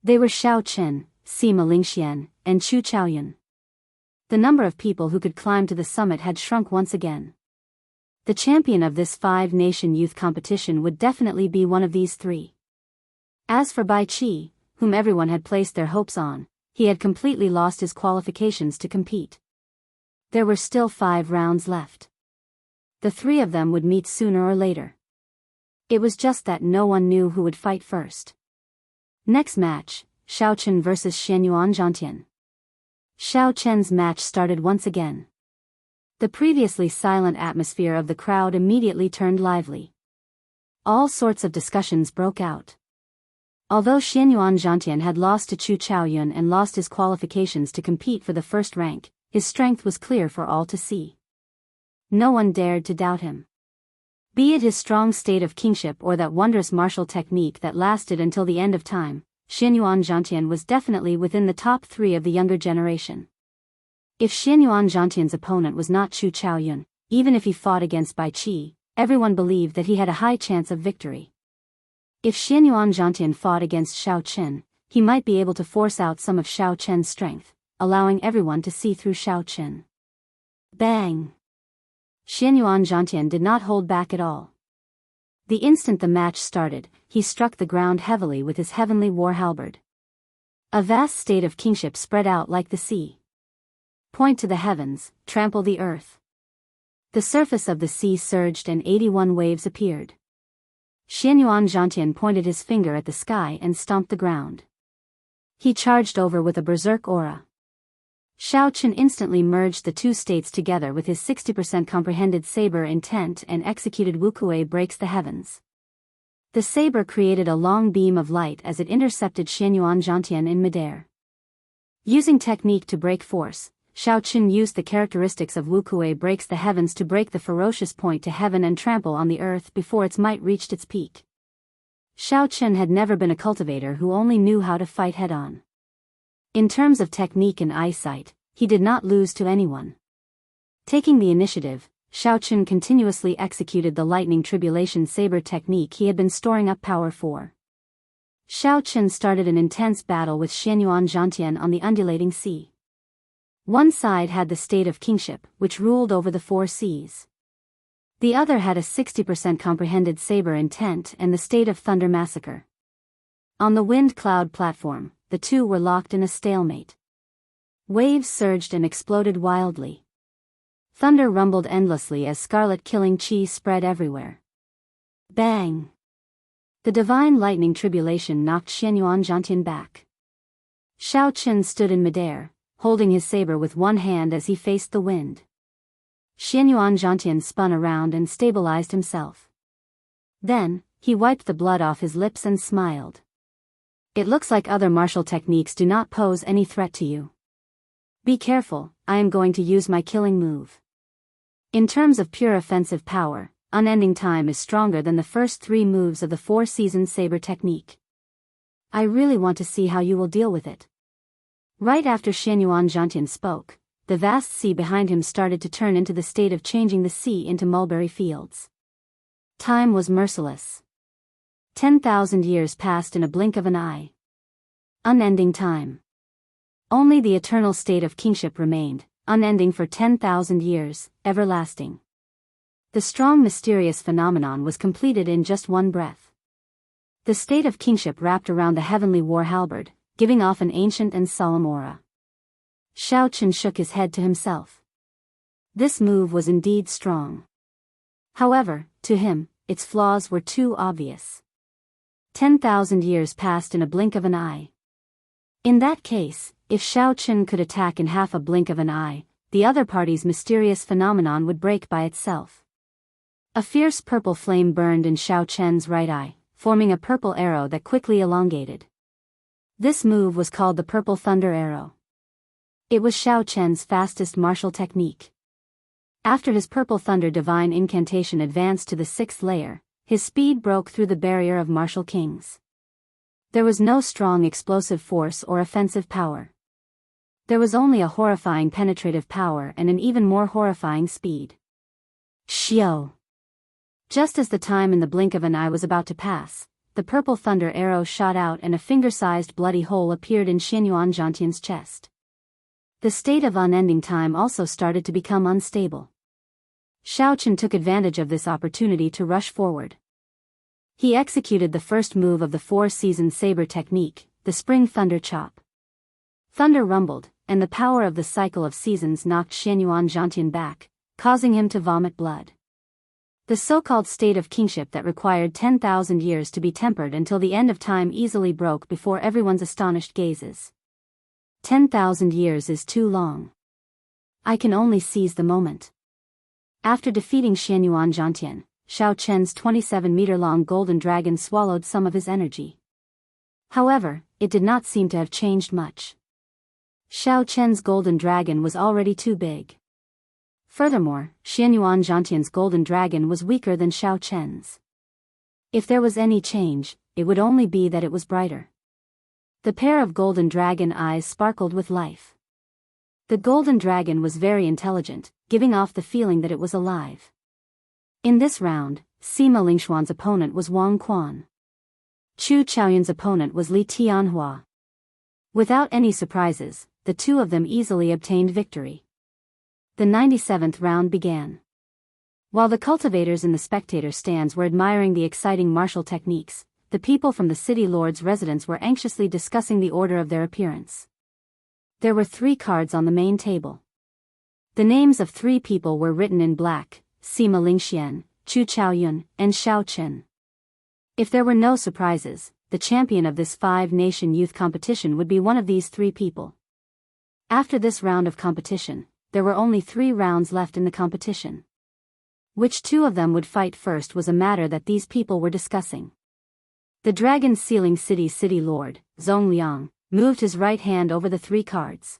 They were Xiao Chen, Sima Lingxian, and Chu Chaoyun. The number of people who could climb to the summit had shrunk once again. The champion of this 5-nation youth competition would definitely be one of these 3. As for Bai Qi, whom everyone had placed their hopes on, he had completely lost his qualifications to compete. There were still 5 rounds left. The 3 of them would meet sooner or later. It was just that no one knew who would fight first. Next match, Xiao Chen vs Xianyuan Zhantian. Xiao Chen's match started once again. The previously silent atmosphere of the crowd immediately turned lively. All sorts of discussions broke out. Although Xianyuan Zhantian had lost to Chu Chaoyun and lost his qualifications to compete for the first rank, his strength was clear for all to see. No one dared to doubt him. Be it his strong state of kingship or that wondrous martial technique that lasted until the end of time, Xianyuan Zhantian was definitely within the top 3 of the younger generation. If Xianyuan Zhantian's opponent was not Chu Chaoyun, even if he fought against Bai Qi, everyone believed that he had a high chance of victory. If Xianyuan Zhantian fought against Xiao Chen, he might be able to force out some of Xiao Chen's strength, allowing everyone to see through Xiao Chen. Bang! Xianyuan Zhantian did not hold back at all. The instant the match started, he struck the ground heavily with his heavenly war halberd. A vast state of kingship spread out like the sea. Point to the heavens, trample the earth. The surface of the sea surged and 81 waves appeared. Xianyuan Zhantian pointed his finger at the sky and stomped the ground. He charged over with a berserk aura. Xiao Chen instantly merged the 2 states together with his 60% comprehended saber intent and executed Wuxia breaks the heavens. The saber created a long beam of light as it intercepted Xianyuan Zhantian in midair. Using technique to break force, Xiao Qun used the characteristics of Wukuei breaks the heavens to break the ferocious point to heaven and trample on the earth before its might reached its peak. Xiao Qun had never been a cultivator who only knew how to fight head-on. In terms of technique and eyesight, he did not lose to anyone. Taking the initiative, Xiao Qun continuously executed the lightning tribulation saber technique he had been storing up power for. Xiao Qun started an intense battle with Xianyuan Zhantian on the undulating sea. One side had the state of kingship, which ruled over the 4 seas. The other had a 60% comprehended saber intent and the state of thunder massacre. On the wind cloud platform, the two were locked in a stalemate. Waves surged and exploded wildly. Thunder rumbled endlessly as scarlet killing chi spread everywhere. Bang! The divine lightning tribulation knocked Xianyuan Zhantian back. Xiao Qun stood in midair, holding his saber with one hand as he faced the wind. Xianyuan Zhantian spun around and stabilized himself. Then, he wiped the blood off his lips and smiled. It looks like other martial techniques do not pose any threat to you. Be careful, I am going to use my killing move. In terms of pure offensive power, Unending Time is stronger than the first 3 moves of the 4-season saber technique. I really want to see how you will deal with it. Right after Xianyuan Zhantian spoke, the vast sea behind him started to turn into the state of changing the sea into mulberry fields. Time was merciless. 10,000 years passed in a blink of an eye. Unending time. Only the eternal state of kingship remained, unending for 10,000 years, everlasting. The strong mysterious phenomenon was completed in just one breath. The state of kingship wrapped around the heavenly war halberd, giving off an ancient and solemn aura. Xiao Qun shook his head to himself. This move was indeed strong. However, to him, its flaws were too obvious. 10,000 years passed in a blink of an eye. In that case, if Xiao Qun could attack in half a blink of an eye, the other party's mysterious phenomenon would break by itself. A fierce purple flame burned in Xiao Qun's right eye, forming a purple arrow that quickly elongated. This move was called the Purple Thunder Arrow. It was Xiao Qun's fastest martial technique. After his Purple Thunder divine incantation advanced to the 6th layer, his speed broke through the barrier of martial kings. There was no strong explosive force or offensive power. There was only a horrifying penetrative power and an even more horrifying speed. Xiao! Just as the time in the blink of an eye was about to pass, the Purple Thunder arrow shot out and a finger-sized bloody hole appeared in Xianyuan Zhantian's chest. The state of unending time also started to become unstable. Xiao Qun took advantage of this opportunity to rush forward. He executed the first move of the 4-season saber technique, the Spring Thunder Chop. Thunder rumbled, and the power of the cycle of seasons knocked Xianyuan Zhantian back, causing him to vomit blood. The so-called state of kingship that required 10,000 years to be tempered until the end of time easily broke before everyone's astonished gazes. 10,000 years is too long. I can only seize the moment. After defeating Xianyuan Zhantian, Xiao Qun's 27-meter-long golden dragon swallowed some of his energy. However, it did not seem to have changed much. Xiao Qun's golden dragon was already too big. Furthermore, Xianyuan Zhantian's golden dragon was weaker than Xiao Qun's. If there was any change, it would only be that it was brighter. The pair of golden dragon eyes sparkled with life. The golden dragon was very intelligent, giving off the feeling that it was alive. In this round, Sima Lingshuan's opponent was Wang Quan. Chu Chaoyun's opponent was Li Tianhua. Without any surprises, the two of them easily obtained victory. The 97th round began. While the cultivators in the spectator stands were admiring the exciting martial techniques, the people from the city lord's residence were anxiously discussing the order of their appearance. There were 3 cards on the main table. The names of 3 people were written in black: Sima Lingxian, Chu Chaoyun, and Xiao Qun. If there were no surprises, the champion of this 5-nation youth competition would be one of these 3 people. After this round of competition, there were only 3 rounds left in the competition. Which 2 of them would fight first was a matter that these people were discussing. The Dragon Sealing City Lord, Zhong Liang, moved his right hand over the 3 cards.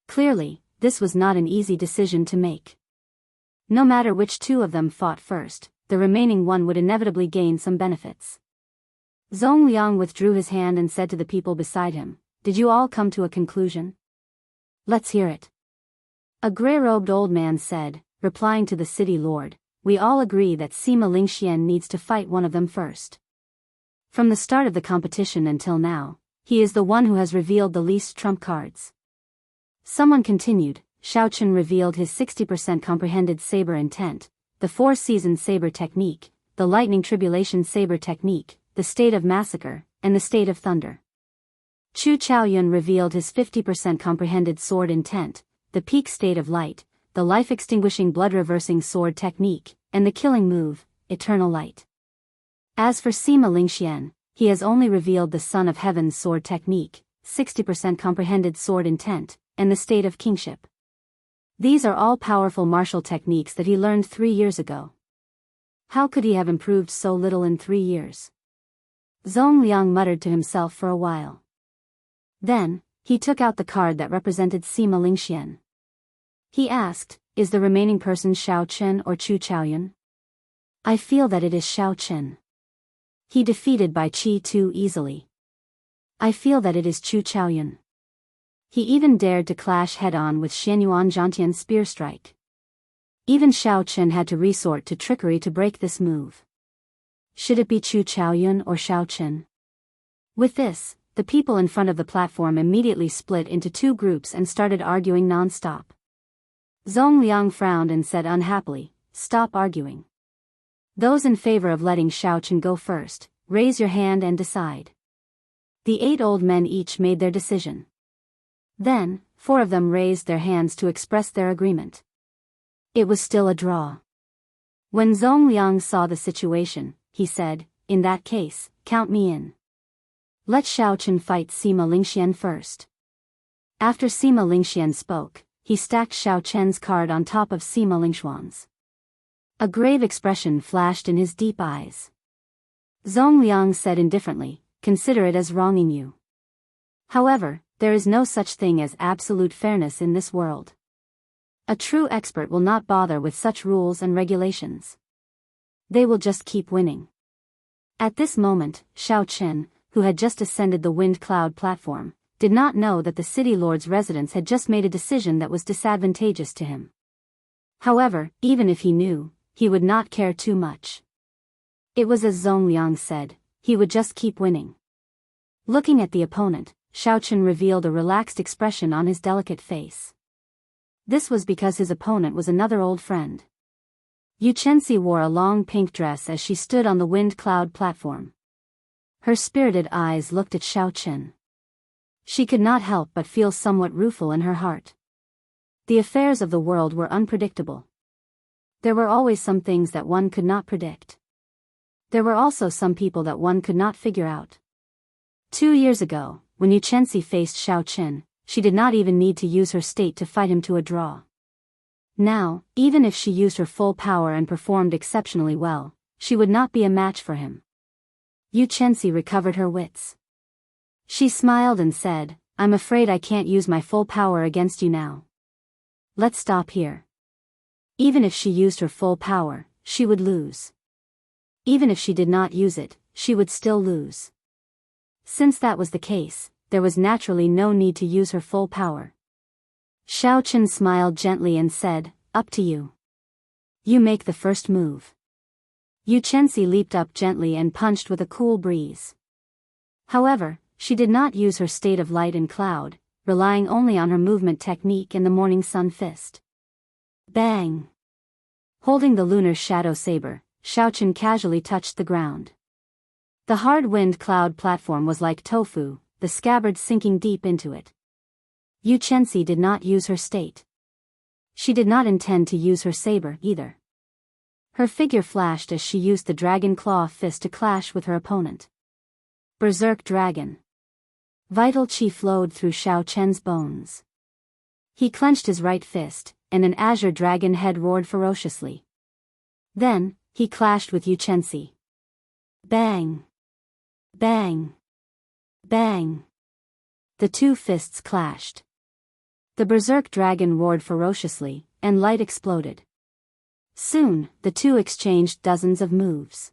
Clearly, this was not an easy decision to make. No matter which two of them fought first, the remaining one would inevitably gain some benefits. Zhong Liang withdrew his hand and said to the people beside him, "Did you all come to a conclusion? Let's hear it." A gray-robed old man said, replying to the city lord, "We all agree that Sima Lingxian needs to fight one of them first. From the start of the competition until now, he is the one who has revealed the least trump cards." Someone continued, "Shao Chen revealed his 60% comprehended saber intent, the four-season saber technique, the lightning tribulation saber technique, the state of massacre, and the state of thunder. Chu Chaoyun revealed his 50% comprehended sword intent, the peak state of light, the life-extinguishing blood-reversing sword technique, and the killing move, eternal light. As for Sima Lingxian, he has only revealed the Son of Heaven's sword technique, 60% comprehended sword intent, and the state of kingship. These are all powerful martial techniques that he learned 3 years ago. How could he have improved so little in 3 years?" Zhong Liang muttered to himself for a while. Then, he took out the card that represented Sima Lingxian. He asked, "Is the remaining person Shao Chen or Chu Chaoyun?" "I feel that it is Shao Chen. He defeated Bai Qi too easily." "I feel that it is Chu Chaoyun. He even dared to clash head-on with Xianyuan Zhantian's spear strike. Even Shao Chen had to resort to trickery to break this move. Should it be Chu Chaoyun or Shao Chen?" With this, the people in front of the platform immediately split into 2 groups and started arguing non-stop. Zhong Liang frowned and said unhappily, "Stop arguing. Those in favor of letting Shao Chen go first, raise your hand and decide." The 8 old men each made their decision. Then, 4 of them raised their hands to express their agreement. It was still a draw. When Zhong Liang saw the situation, he said, "In that case, count me in. Let Shao Chen fight Sima Lingxian first." After Sima Lingxian spoke, he stacked Shao Chen's card on top of Sima Lingxuan's. A grave expression flashed in his deep eyes. Zhong Liang said indifferently, "Consider it as wronging you. However, there is no such thing as absolute fairness in this world. A true expert will not bother with such rules and regulations. They will just keep winning." At this moment, Shao Chen, who had just ascended the wind cloud platform, did not know that the city lord's residence had just made a decision that was disadvantageous to him. However, even if he knew, he would not care too much. It was as Zhong Liang said, he would just keep winning. Looking at the opponent, Shao Chen revealed a relaxed expression on his delicate face. This was because his opponent was another old friend. Yu Chenxi wore a long pink dress as she stood on the wind cloud platform. Her spirited eyes looked at Shao Chen. She could not help but feel somewhat rueful in her heart. The affairs of the world were unpredictable. There were always some things that one could not predict. There were also some people that one could not figure out. 2 years ago, when Yu Chenxi faced Shao Chen, she did not even need to use her state to fight him to a draw. Now, even if she used her full power and performed exceptionally well, she would not be a match for him. Yu Chenxi recovered her wits. She smiled and said, "I'm afraid I can't use my full power against you now. Let's stop here." Even if she used her full power, she would lose. Even if she did not use it, she would still lose. Since that was the case, there was naturally no need to use her full power. Shao Chen smiled gently and said, "Up to you. You make the first move." Yu Chenxi leaped up gently and punched with a cool breeze. However, she did not use her state of light and cloud, relying only on her movement technique and the morning sun fist. Bang! Holding the lunar shadow saber, Shao Chen casually touched the ground. The hard wind cloud platform was like tofu, the scabbard sinking deep into it. Yu Chenxi did not use her state. She did not intend to use her saber either. Her figure flashed as she used the dragon claw fist to clash with her opponent. Berserk Dragon. Vital chi flowed through Shao Chen's bones. He clenched his right fist, and an azure dragon head roared ferociously. Then, he clashed with Yu Chenxi. Bang! Bang! Bang! The 2 fists clashed. The berserk dragon roared ferociously, and light exploded. Soon, the two exchanged dozens of moves.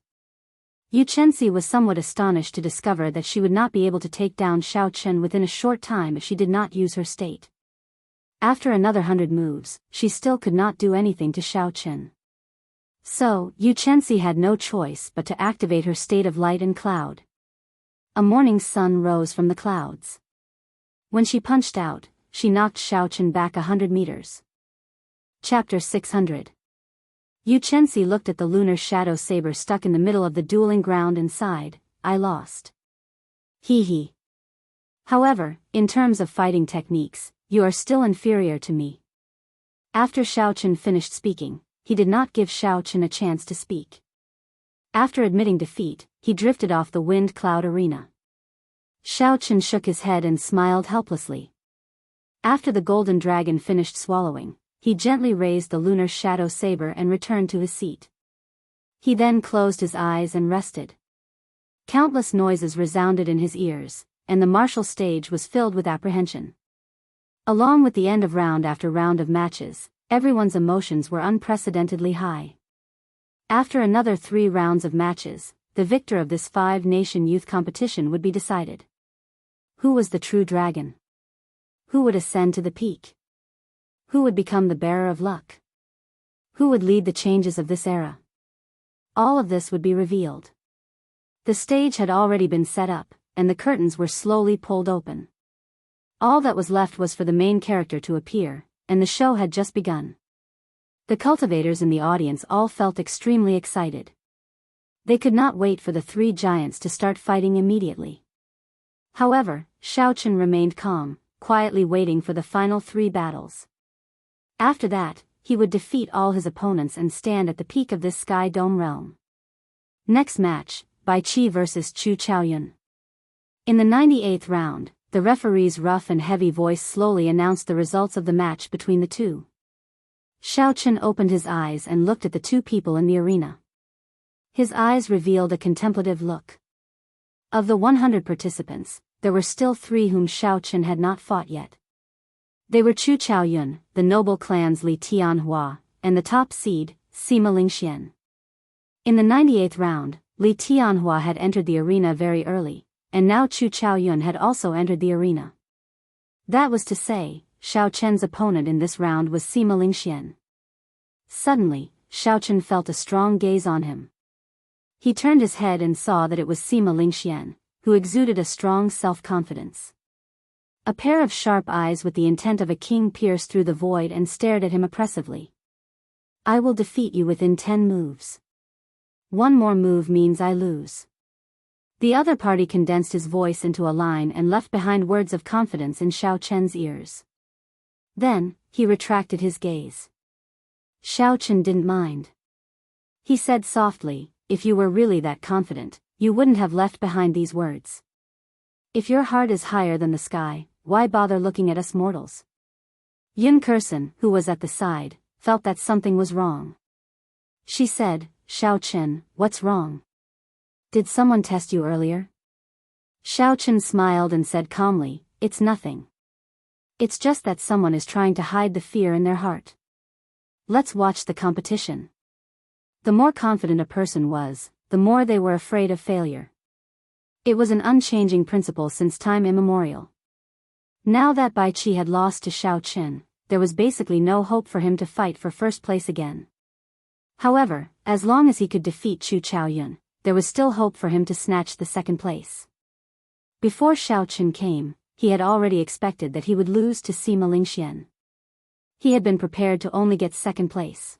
Xianxia was somewhat astonished to discover that she would not be able to take down Xiao Chen within a short time if she did not use her state. After another 100 moves, she still could not do anything to Xiao Chen. So, Xianxia had no choice but to activate her state of light and cloud. A morning sun rose from the clouds. When she punched out, she knocked Xiao Chen back 100 meters. Chapter 600. Xianxia looked at the lunar shadow saber stuck in the middle of the dueling ground and sighed, "I lost. Hee hee. However, in terms of fighting techniques, you are still inferior to me." After Xiao Chen finished speaking, he did not give Xiao Chen a chance to speak. After admitting defeat, he drifted off the wind cloud arena. Xiao Chen shook his head and smiled helplessly. After the golden dragon finished swallowing, he gently raised the lunar shadow saber and returned to his seat. He then closed his eyes and rested. Countless noises resounded in his ears, and the martial stage was filled with apprehension. Along with the end of round after round of matches, everyone's emotions were unprecedentedly high. After another 3 rounds of matches, the victor of this 5-nation youth competition would be decided. Who was the true dragon? Who would ascend to the peak? Who would become the bearer of luck? Who would lead the changes of this era? All of this would be revealed. The stage had already been set up, and the curtains were slowly pulled open. All that was left was for the main character to appear, and the show had just begun. The cultivators in the audience all felt extremely excited. They could not wait for the 3 giants to start fighting immediately. However, Xiao Chen remained calm, quietly waiting for the final 3 battles. After that, he would defeat all his opponents and stand at the peak of this sky dome realm. Next match, Bai Qi vs Chu Chaoyun. In the 98th round, the referee's rough and heavy voice slowly announced the results of the match between the two. Xiao Chen opened his eyes and looked at the 2 people in the arena. His eyes revealed a contemplative look. Of the 100 participants, there were still 3 whom Xiao Chen had not fought yet. They were Chu Chaoyun, the noble clans Li Tianhua, and the top seed, Sima Lingxian. In the 98th round, Li Tianhua had entered the arena very early, and now Chu Chaoyun had also entered the arena. That was to say, Xiao Chen's opponent in this round was Sima Lingxian. Suddenly, Xiao Chen felt a strong gaze on him. He turned his head and saw that it was Sima Lingxian, who exuded a strong self-confidence. A pair of sharp eyes with the intent of a king pierced through the void and stared at him oppressively. "I will defeat you within 10 moves. 1 more move means I lose." The other party condensed his voice into a line and left behind words of confidence in Xiao Chen's ears. Then, he retracted his gaze. Xiao Chen didn't mind. He said softly, "If you were really that confident, you wouldn't have left behind these words. If your heart is higher than the sky, why bother looking at us mortals?" Yun Kursen, who was at the side, felt that something was wrong. She said, "Xiao Chen, what's wrong? Did someone test you earlier?" Xiao Chen smiled and said calmly, "It's nothing. It's just that someone is trying to hide the fear in their heart. Let's watch the competition." The more confident a person was, the more they were afraid of failure. It was an unchanging principle since time immemorial. Now that Bai Qi had lost to Xiao Chen, there was basically no hope for him to fight for first place again. However, as long as he could defeat Chu Chaoyun, there was still hope for him to snatch the 2nd place. Before Xiao Chen came, he had already expected that he would lose to Sima Lingxian. He had been prepared to only get 2nd place.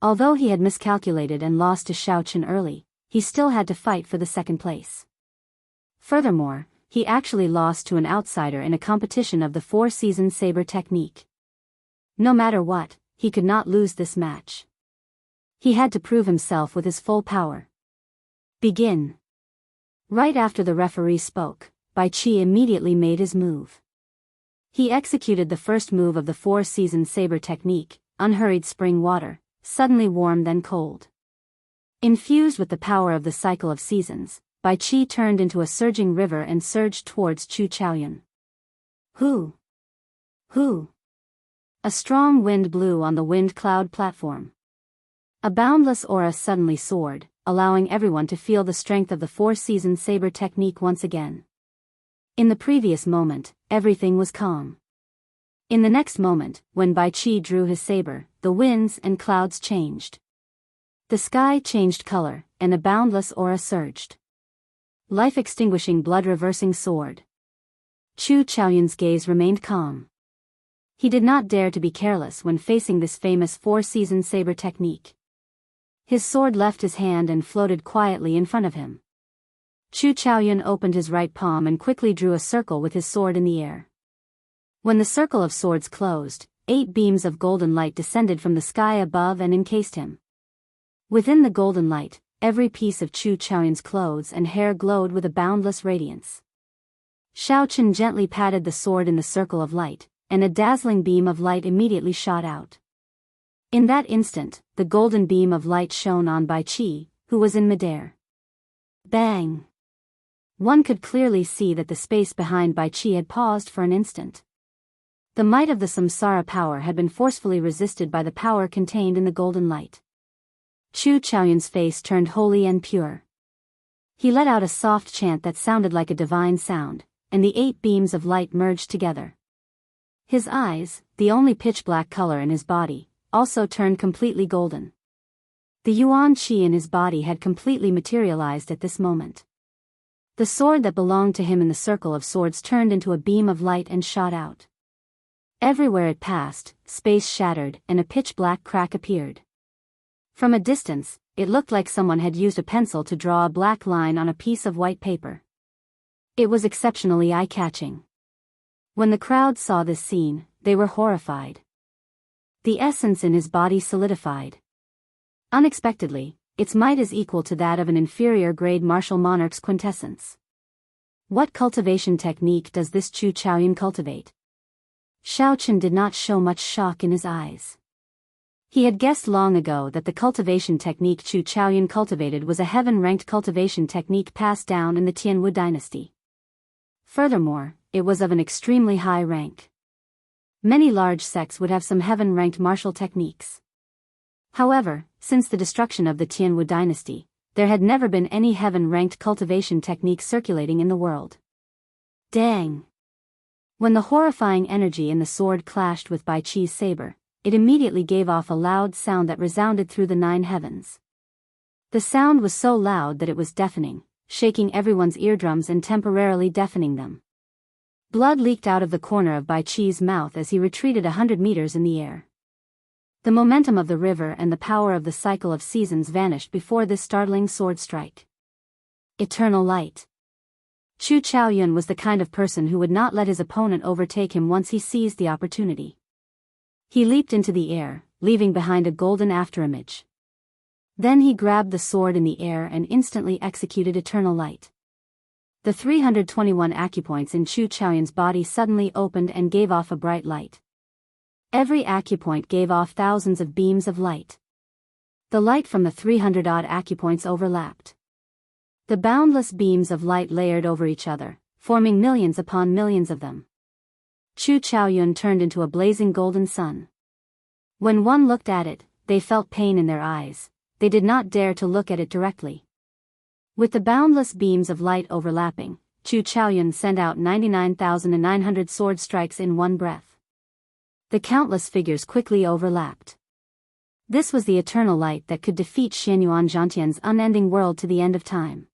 Although he had miscalculated and lost to Xiao Chen early, he still had to fight for the 2nd place. Furthermore, he actually lost to an outsider in a competition of the 4-season saber technique. No matter what, he could not lose this match. He had to prove himself with his full power. Begin. Right after the referee spoke, Bai Qi immediately made his move. He executed the first move of the 4-season saber technique, unhurried spring water, suddenly warm then cold. Infused with the power of the cycle of seasons, Bai Qi turned into a surging river and surged towards Chu Chaoyun. Who Who? A strong wind blew on the wind cloud platform. A boundless aura suddenly soared, allowing everyone to feel the strength of the four-season saber technique once again. In the previous moment, everything was calm. In the next moment, when Bai Qi drew his saber, the winds and clouds changed. The sky changed color, and a boundless aura surged. Life-extinguishing blood-reversing sword. Chu Chaoyun's gaze remained calm. He did not dare to be careless when facing this famous four-season saber technique. His sword left his hand and floated quietly in front of him. Chu Chaoyun opened his right palm and quickly drew a circle with his sword in the air. When the circle of swords closed, 8 beams of golden light descended from the sky above and encased him. Within the golden light, every piece of Chu Chaoyun's clothes and hair glowed with a boundless radiance. Shao Chen gently patted the sword in the circle of light, and a dazzling beam of light immediately shot out. In that instant, the golden beam of light shone on Bai Qi, who was in midair. Bang! One could clearly see that the space behind Bai Qi had paused for an instant. The might of the samsara power had been forcefully resisted by the power contained in the golden light. Chu Chaoyun's face turned holy and pure. He let out a soft chant that sounded like a divine sound, and the 8 beams of light merged together. His eyes, the only pitch-black color in his body, also turned completely golden. The Yuan Qi in his body had completely materialized at this moment. The sword that belonged to him in the circle of swords turned into a beam of light and shot out. Everywhere it passed, space shattered and a pitch-black crack appeared. From a distance, it looked like someone had used a pencil to draw a black line on a piece of white paper. It was exceptionally eye-catching. When the crowd saw this scene, they were horrified. The essence in his body solidified. Unexpectedly, its might is equal to that of an inferior-grade martial monarch's quintessence. What cultivation technique does this Chu Chaoyun cultivate? Shao Chen did not show much shock in his eyes. He had guessed long ago that the cultivation technique Chu Chaoyun cultivated was a heaven-ranked cultivation technique passed down in the Tianwu dynasty. Furthermore, it was of an extremely high rank. Many large sects would have some heaven-ranked martial techniques. However, since the destruction of the Tianwu dynasty, there had never been any heaven-ranked cultivation technique circulating in the world. Dang! When the horrifying energy in the sword clashed with Bai Qi's saber, it immediately gave off a loud sound that resounded through the 9 heavens. The sound was so loud that it was deafening, shaking everyone's eardrums and temporarily deafening them. Blood leaked out of the corner of Bai Qi's mouth as he retreated 100 meters in the air. The momentum of the river and the power of the cycle of seasons vanished before this startling sword strike. Eternal light. Chu Chaoyun was the kind of person who would not let his opponent overtake him once he seized the opportunity. He leaped into the air, leaving behind a golden afterimage. Then he grabbed the sword in the air and instantly executed eternal light. The 321 acupoints in Chu Chaoyun's body suddenly opened and gave off a bright light. Every acupoint gave off thousands of beams of light. The light from the 300-odd acupoints overlapped. The boundless beams of light layered over each other, forming millions upon millions of them. Chu Chaoyun turned into a blazing golden sun. When one looked at it, they felt pain in their eyes. They did not dare to look at it directly. With the boundless beams of light overlapping, Chu Chaoyun sent out 99,900 sword strikes in one breath. The countless figures quickly overlapped. This was the eternal light that could defeat Xianyuan Zhantian's unending world to the end of time.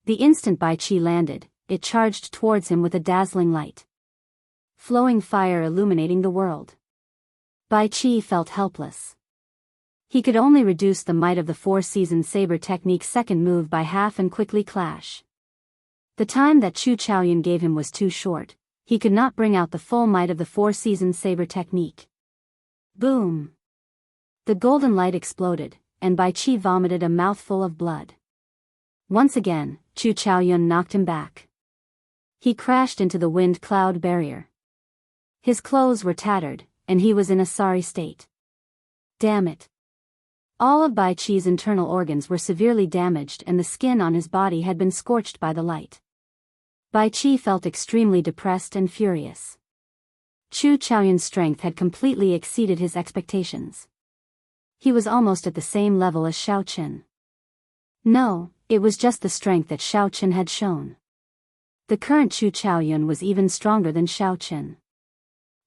The instant Bai Qi landed, it charged towards him with a dazzling light. Flowing fire illuminating the world. Bai Qi felt helpless. He could only reduce the might of the four-season saber technique's second move by half and quickly clash. The time that Chu Chaoyun gave him was too short. He could not bring out the full might of the four-season saber technique. Boom! The golden light exploded, and Bai Qi vomited a mouthful of blood. Once again, Chu Chaoyun knocked him back. He crashed into the wind cloud barrier. His clothes were tattered, and he was in a sorry state. Damn it! All of Bai Qi's internal organs were severely damaged and the skin on his body had been scorched by the light. Bai Qi felt extremely depressed and furious. Chu Chaoyun's strength had completely exceeded his expectations. He was almost at the same level as Xiao Qin. No, it was just the strength that Xiao Qin had shown. The current Chu Chaoyun was even stronger than Xiao Qin.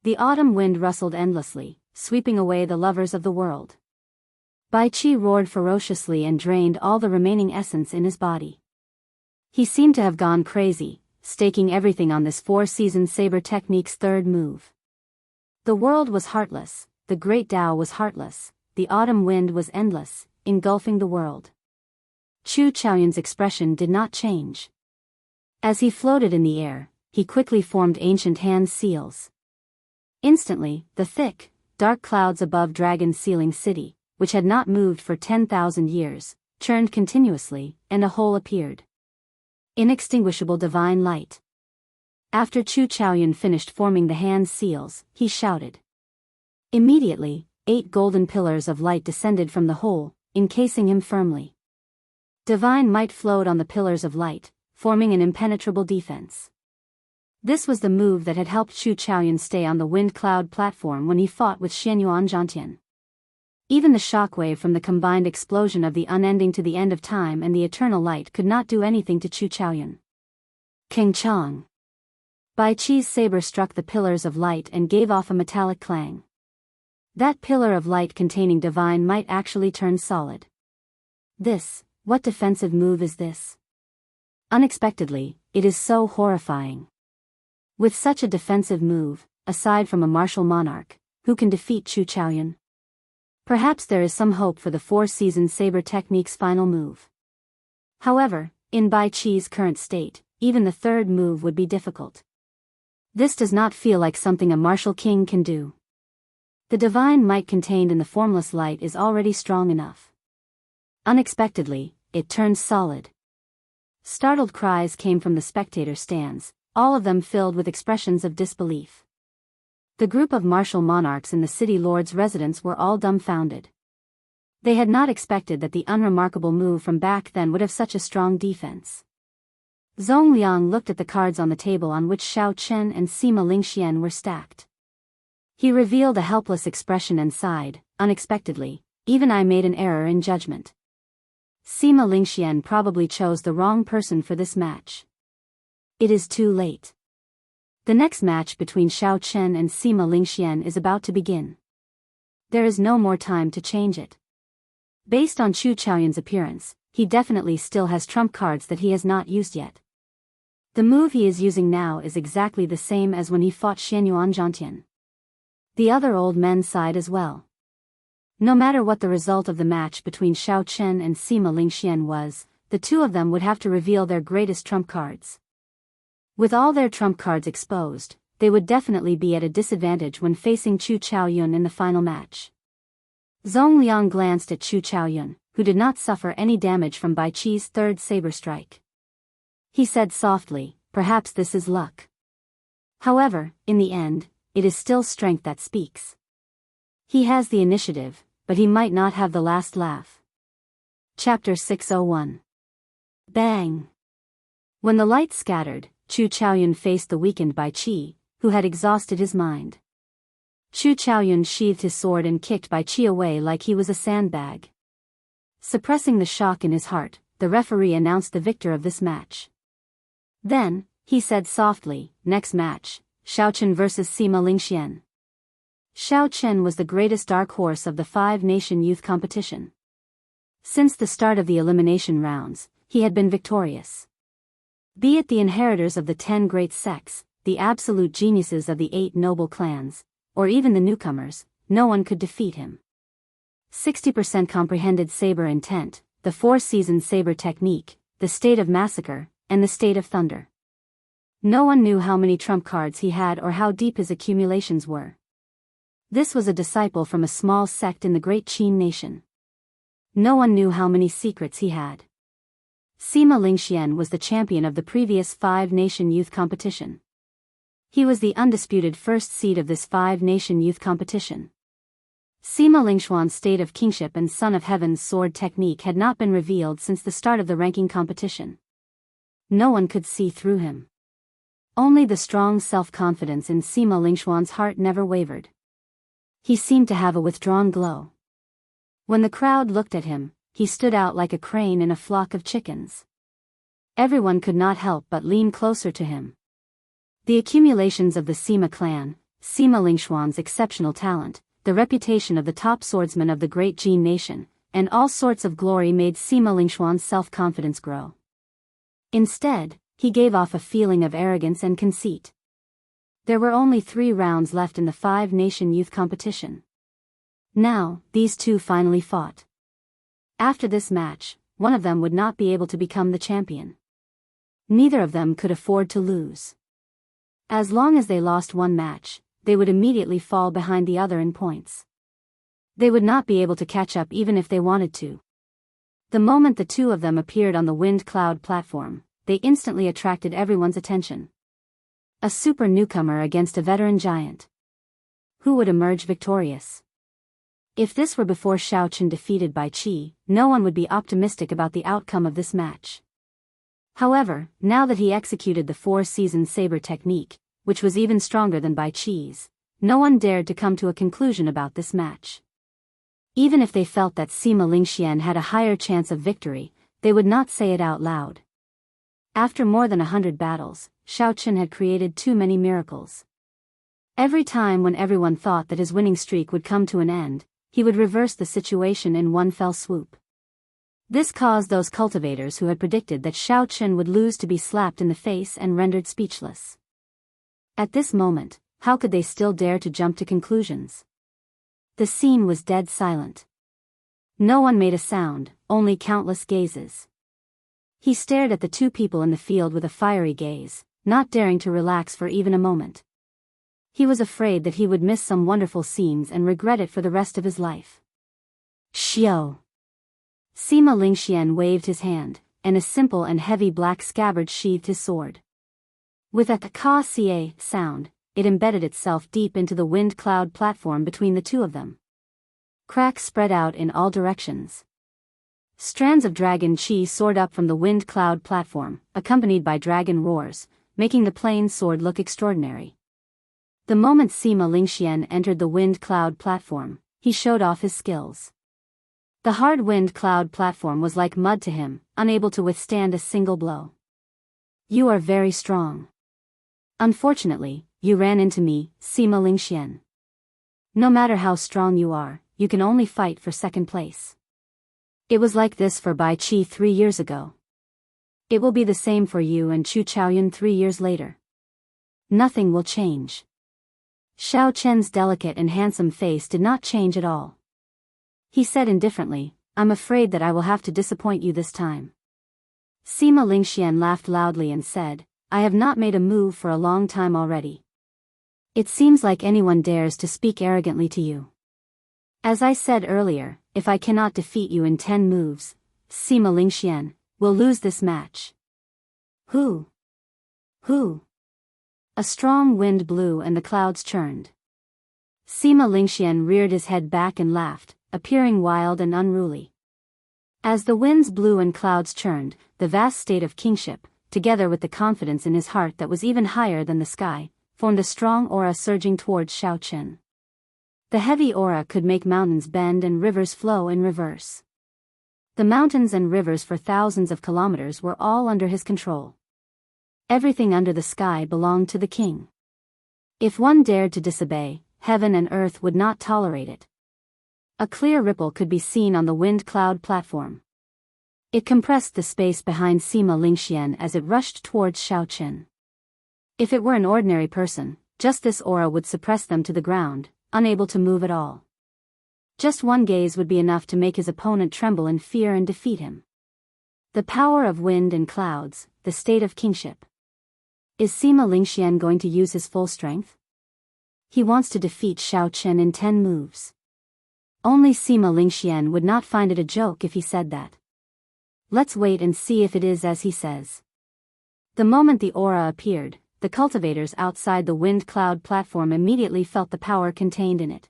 The autumn wind rustled endlessly, sweeping away the lovers of the world. Bai Qi roared ferociously and drained all the remaining essence in his body. He seemed to have gone crazy, staking everything on this four-season saber technique's third move. The world was heartless, the great Tao was heartless, the autumn wind was endless, engulfing the world. Chu Chaoyun's expression did not change. As he floated in the air, he quickly formed ancient hand seals. Instantly, the thick, dark clouds above Dragon Sealing City, which had not moved for 10,000 years, churned continuously, and a hole appeared. Inextinguishable divine light. After Chu Chaoyun finished forming the hand seals, he shouted. Immediately, 8 golden pillars of light descended from the hole, encasing him firmly. Divine might flowed on the pillars of light, forming an impenetrable defense. This was the move that had helped Chu Chaoyun stay on the wind cloud platform when he fought with Xianyuan Zhantian. Even the shockwave from the combined explosion of the unending to the end of time and the eternal light could not do anything to Chu Chaoyun. King Chong. Bai Qi's saber struck the pillars of light and gave off a metallic clang. That pillar of light containing divine might actually turned solid. What defensive move is this? Unexpectedly, it is so horrifying. With such a defensive move, aside from a martial monarch, who can defeat Chu Chaoyun? Perhaps there is some hope for the four-season saber technique's final move. However, in Bai Qi's current state, even the third move would be difficult. This does not feel like something a martial king can do. The divine might contained in the formless light is already strong enough. Unexpectedly, it turned solid. Startled cries came from the spectator stands, all of them filled with expressions of disbelief. The group of martial monarchs in the city lord's residence were all dumbfounded. They had not expected that the unremarkable move from back then would have such a strong defense. Zhong Liang looked at the cards on the table on which Xiao Chen and Sima Lingxian were stacked. He revealed a helpless expression and sighed, unexpectedly, even I made an error in judgment. Sima Lingxian probably chose the wrong person for this match. It is too late. The next match between Xiao Chen and Sima Lingxian is about to begin. There is no more time to change it. Based on Chu Chaoyun's appearance, he definitely still has trump cards that he has not used yet. The move he is using now is exactly the same as when he fought Xianyuan Zhantian. The other old men sighed as well. No matter what the result of the match between Xiao Chen and Sima Lingxian was, the two of them would have to reveal their greatest trump cards. With all their trump cards exposed, they would definitely be at a disadvantage when facing Chu Chaoyun in the final match. Zhong Liang glanced at Chu Chaoyun, who did not suffer any damage from Bai Qi's third saber strike. He said softly, perhaps this is luck. However, in the end, it is still strength that speaks. He has the initiative, but he might not have the last laugh. Chapter 601. Bang! When the light scattered, Chu Chaoyun faced the weakened Bai Qi, who had exhausted his mind. Chu Chaoyun sheathed his sword and kicked Bai Qi away like he was a sandbag. Suppressing the shock in his heart, the referee announced the victor of this match. Then, he said softly, next match, Xiao Chen vs Sima Lingxian. Xiao Chen was the greatest dark horse of the five-nation youth competition. Since the start of the elimination rounds, he had been victorious. Be it the inheritors of the 10 great sects, the absolute geniuses of the 8 noble clans, or even the newcomers, no one could defeat him. 60% comprehended saber intent, the 4-season saber technique, the state of massacre, and the state of thunder. No one knew how many trump cards he had or how deep his accumulations were. This was a disciple from a small sect in the great Qin nation. No one knew how many secrets he had. Sima Lingxian was the champion of the previous 5-nation youth competition. He was the undisputed first seed of this 5-nation youth competition. Sima Lingxuan's state of kingship and Son of Heaven's sword technique had not been revealed since the start of the ranking competition. No one could see through him. Only the strong self-confidence in Sima Lingxuan's heart never wavered. He seemed to have a withdrawn glow. When the crowd looked at him, he stood out like a crane in a flock of chickens. Everyone could not help but lean closer to him. The accumulations of the Sima clan, Sima Lingxuan's exceptional talent, the reputation of the top swordsman of the great Jin nation, and all sorts of glory made Sima Lingxuan's self-confidence grow. Instead, he gave off a feeling of arrogance and conceit. There were only 3 rounds left in the 5-nation youth competition. Now, these two finally fought. After this match, one of them would not be able to become the champion. Neither of them could afford to lose. As long as they lost one match, they would immediately fall behind the other in points. They would not be able to catch up even if they wanted to. The moment the two of them appeared on the wind cloud platform, they instantly attracted everyone's attention. A super newcomer against a veteran giant. Who would emerge victorious? If this were before Xiaochen defeated Bai Qi, no one would be optimistic about the outcome of this match. However, now that he executed the 4-season saber technique, which was even stronger than Bai Qi's, no one dared to come to a conclusion about this match. Even if they felt that Sima Lingxian had a higher chance of victory, they would not say it out loud. After more than 100 battles, Xiaochen had created too many miracles. Every time when everyone thought that his winning streak would come to an end, he would reverse the situation in one fell swoop. This caused those cultivators who had predicted that Xiaochen would lose to be slapped in the face and rendered speechless. At this moment, how could they still dare to jump to conclusions? The scene was dead silent. No one made a sound, only countless gazes. He stared at the two people in the field with a fiery gaze, not daring to relax for even a moment. He was afraid that he would miss some wonderful scenes and regret it for the rest of his life. Xiao. Sima Lingxian waved his hand, and a simple and heavy black scabbard sheathed his sword. With a ka-ca sound, it embedded itself deep into the wind cloud platform between the two of them. Cracks spread out in all directions. Strands of dragon chi soared up from the wind cloud platform, accompanied by dragon roars, making the plain sword look extraordinary. The moment Sima Lingxian entered the wind cloud platform, he showed off his skills. The hard wind cloud platform was like mud to him, unable to withstand a single blow. You are very strong. Unfortunately, you ran into me, Sima Lingxian. No matter how strong you are, you can only fight for second place. It was like this for Bai Qi 3 years ago. It will be the same for you and Chu Chaoyun 3 years later. Nothing will change. Xiao Chen's delicate and handsome face did not change at all. He said indifferently, I'm afraid that I will have to disappoint you this time. Sima Lingxian laughed loudly and said, I have not made a move for a long time already. It seems like anyone dares to speak arrogantly to you. As I said earlier, if I cannot defeat you in 10 moves, Sima Lingxian will lose this match. Who? A strong wind blew and the clouds churned. Sima Lingxian reared his head back and laughed, appearing wild and unruly. As the winds blew and clouds churned, the vast state of kingship, together with the confidence in his heart that was even higher than the sky, formed a strong aura surging towards Xiaochen. The heavy aura could make mountains bend and rivers flow in reverse. The mountains and rivers for thousands of kilometers were all under his control. Everything under the sky belonged to the king. If one dared to disobey, heaven and earth would not tolerate it. A clear ripple could be seen on the wind cloud platform. It compressed the space behind Sima Lingxian as it rushed towards Xiaochen. If it were an ordinary person, just this aura would suppress them to the ground, unable to move at all. Just one gaze would be enough to make his opponent tremble in fear and defeat him. The power of wind and clouds, the state of kingship. Is Sima Lingxian going to use his full strength? He wants to defeat Xiaochen in 10 moves. Only Sima Lingxian would not find it a joke if he said that. Let's wait and see if it is as he says. The moment the aura appeared, the cultivators outside the wind cloud platform immediately felt the power contained in it.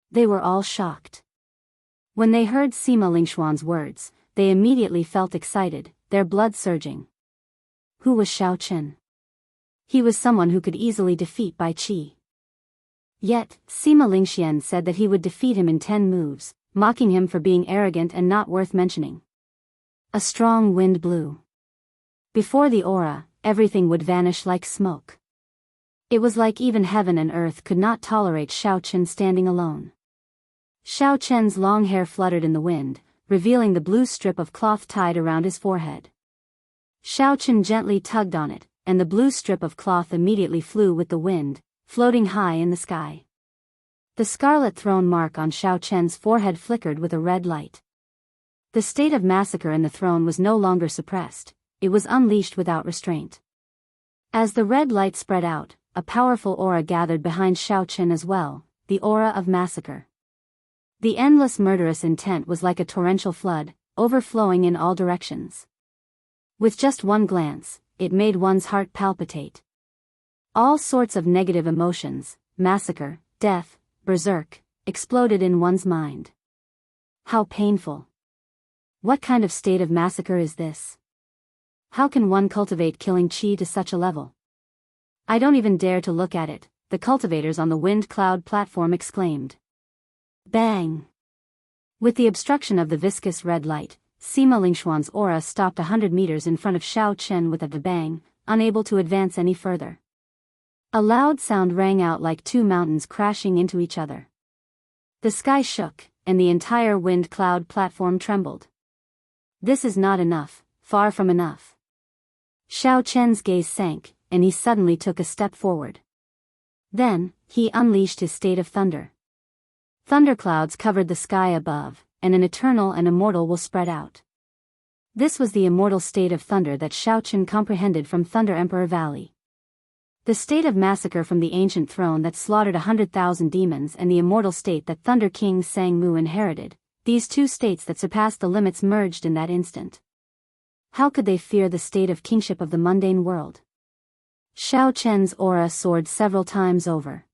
They were all shocked. When they heard Sima Lingxuan's words, they immediately felt excited, their blood surging. Who was Xiaochen? He was someone who could easily defeat Bai Qi. Yet, Sima Lingxian said that he would defeat him in 10 moves, mocking him for being arrogant and not worth mentioning. A strong wind blew. Before the aura, everything would vanish like smoke. It was like even heaven and earth could not tolerate Xiao Chen standing alone. Xiao Chen's long hair fluttered in the wind, revealing the blue strip of cloth tied around his forehead. Xiao Chen gently tugged on it, and the blue strip of cloth immediately flew with the wind, floating high in the sky. The scarlet throne mark on Xiao Chen's forehead flickered with a red light. The state of massacre in the throne was no longer suppressed, it was unleashed without restraint. As the red light spread out, a powerful aura gathered behind Xiao Chen as well, the aura of massacre. The endless murderous intent was like a torrential flood, overflowing in all directions. With just one glance, it made one's heart palpitate. All sorts of negative emotions, massacre, death, berserk, exploded in one's mind. How painful. What kind of state of massacre is this? How can one cultivate killing qi to such a level? I don't even dare to look at it, the cultivators on the wind cloud platform exclaimed. Bang! With the obstruction of the viscous red light, Sima Lingxuan's aura stopped 100 meters in front of Xiao Chen with a bang, unable to advance any further. A loud sound rang out like two mountains crashing into each other. The sky shook, and the entire wind cloud platform trembled. This is not enough, far from enough. Xiao Chen's gaze sank, and he suddenly took a step forward. Then, he unleashed his state of thunder. Thunderclouds covered the sky above, and an eternal and immortal will spread out. This was the immortal state of thunder that Xiao Chen comprehended from Thunder Emperor Valley. The state of massacre from the ancient throne that slaughtered 100,000 demons and the immortal state that Thunder King Sang Mu inherited, these two states that surpassed the limits merged in that instant. How could they fear the state of kingship of the mundane world? Xiao Chen's aura soared several times over.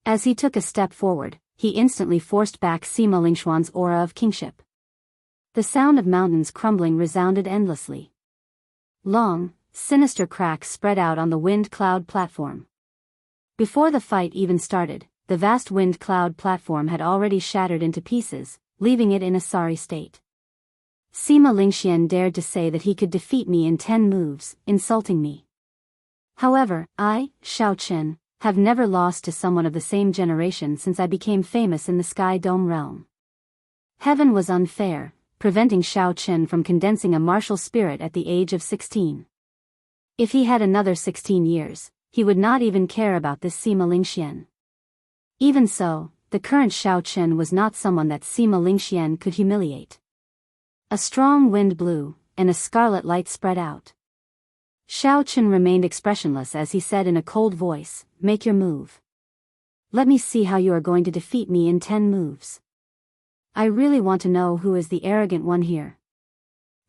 As he took a step forward, he instantly forced back Sima Lingxuan's aura of kingship. The sound of mountains crumbling resounded endlessly. Long, sinister cracks spread out on the wind cloud platform. Before the fight even started, the vast wind cloud platform had already shattered into pieces, leaving it in a sorry state. Sima Lingxian dared to say that he could defeat me in 10 moves, insulting me. However, I, Xiao Chen, have never lost to someone of the same generation since I became famous in the Sky Dome realm. Heaven was unfair, preventing Xiao Chen from condensing a martial spirit at the age of 16. If he had another 16 years, he would not even care about this Sima Lingxian. Even so, the current Xiao Chen was not someone that Sima Lingxian could humiliate. A strong wind blew, and a scarlet light spread out. Xiao Chen remained expressionless as he said in a cold voice, "Make your move. Let me see how you are going to defeat me in 10 moves. I really want to know who is the arrogant one here."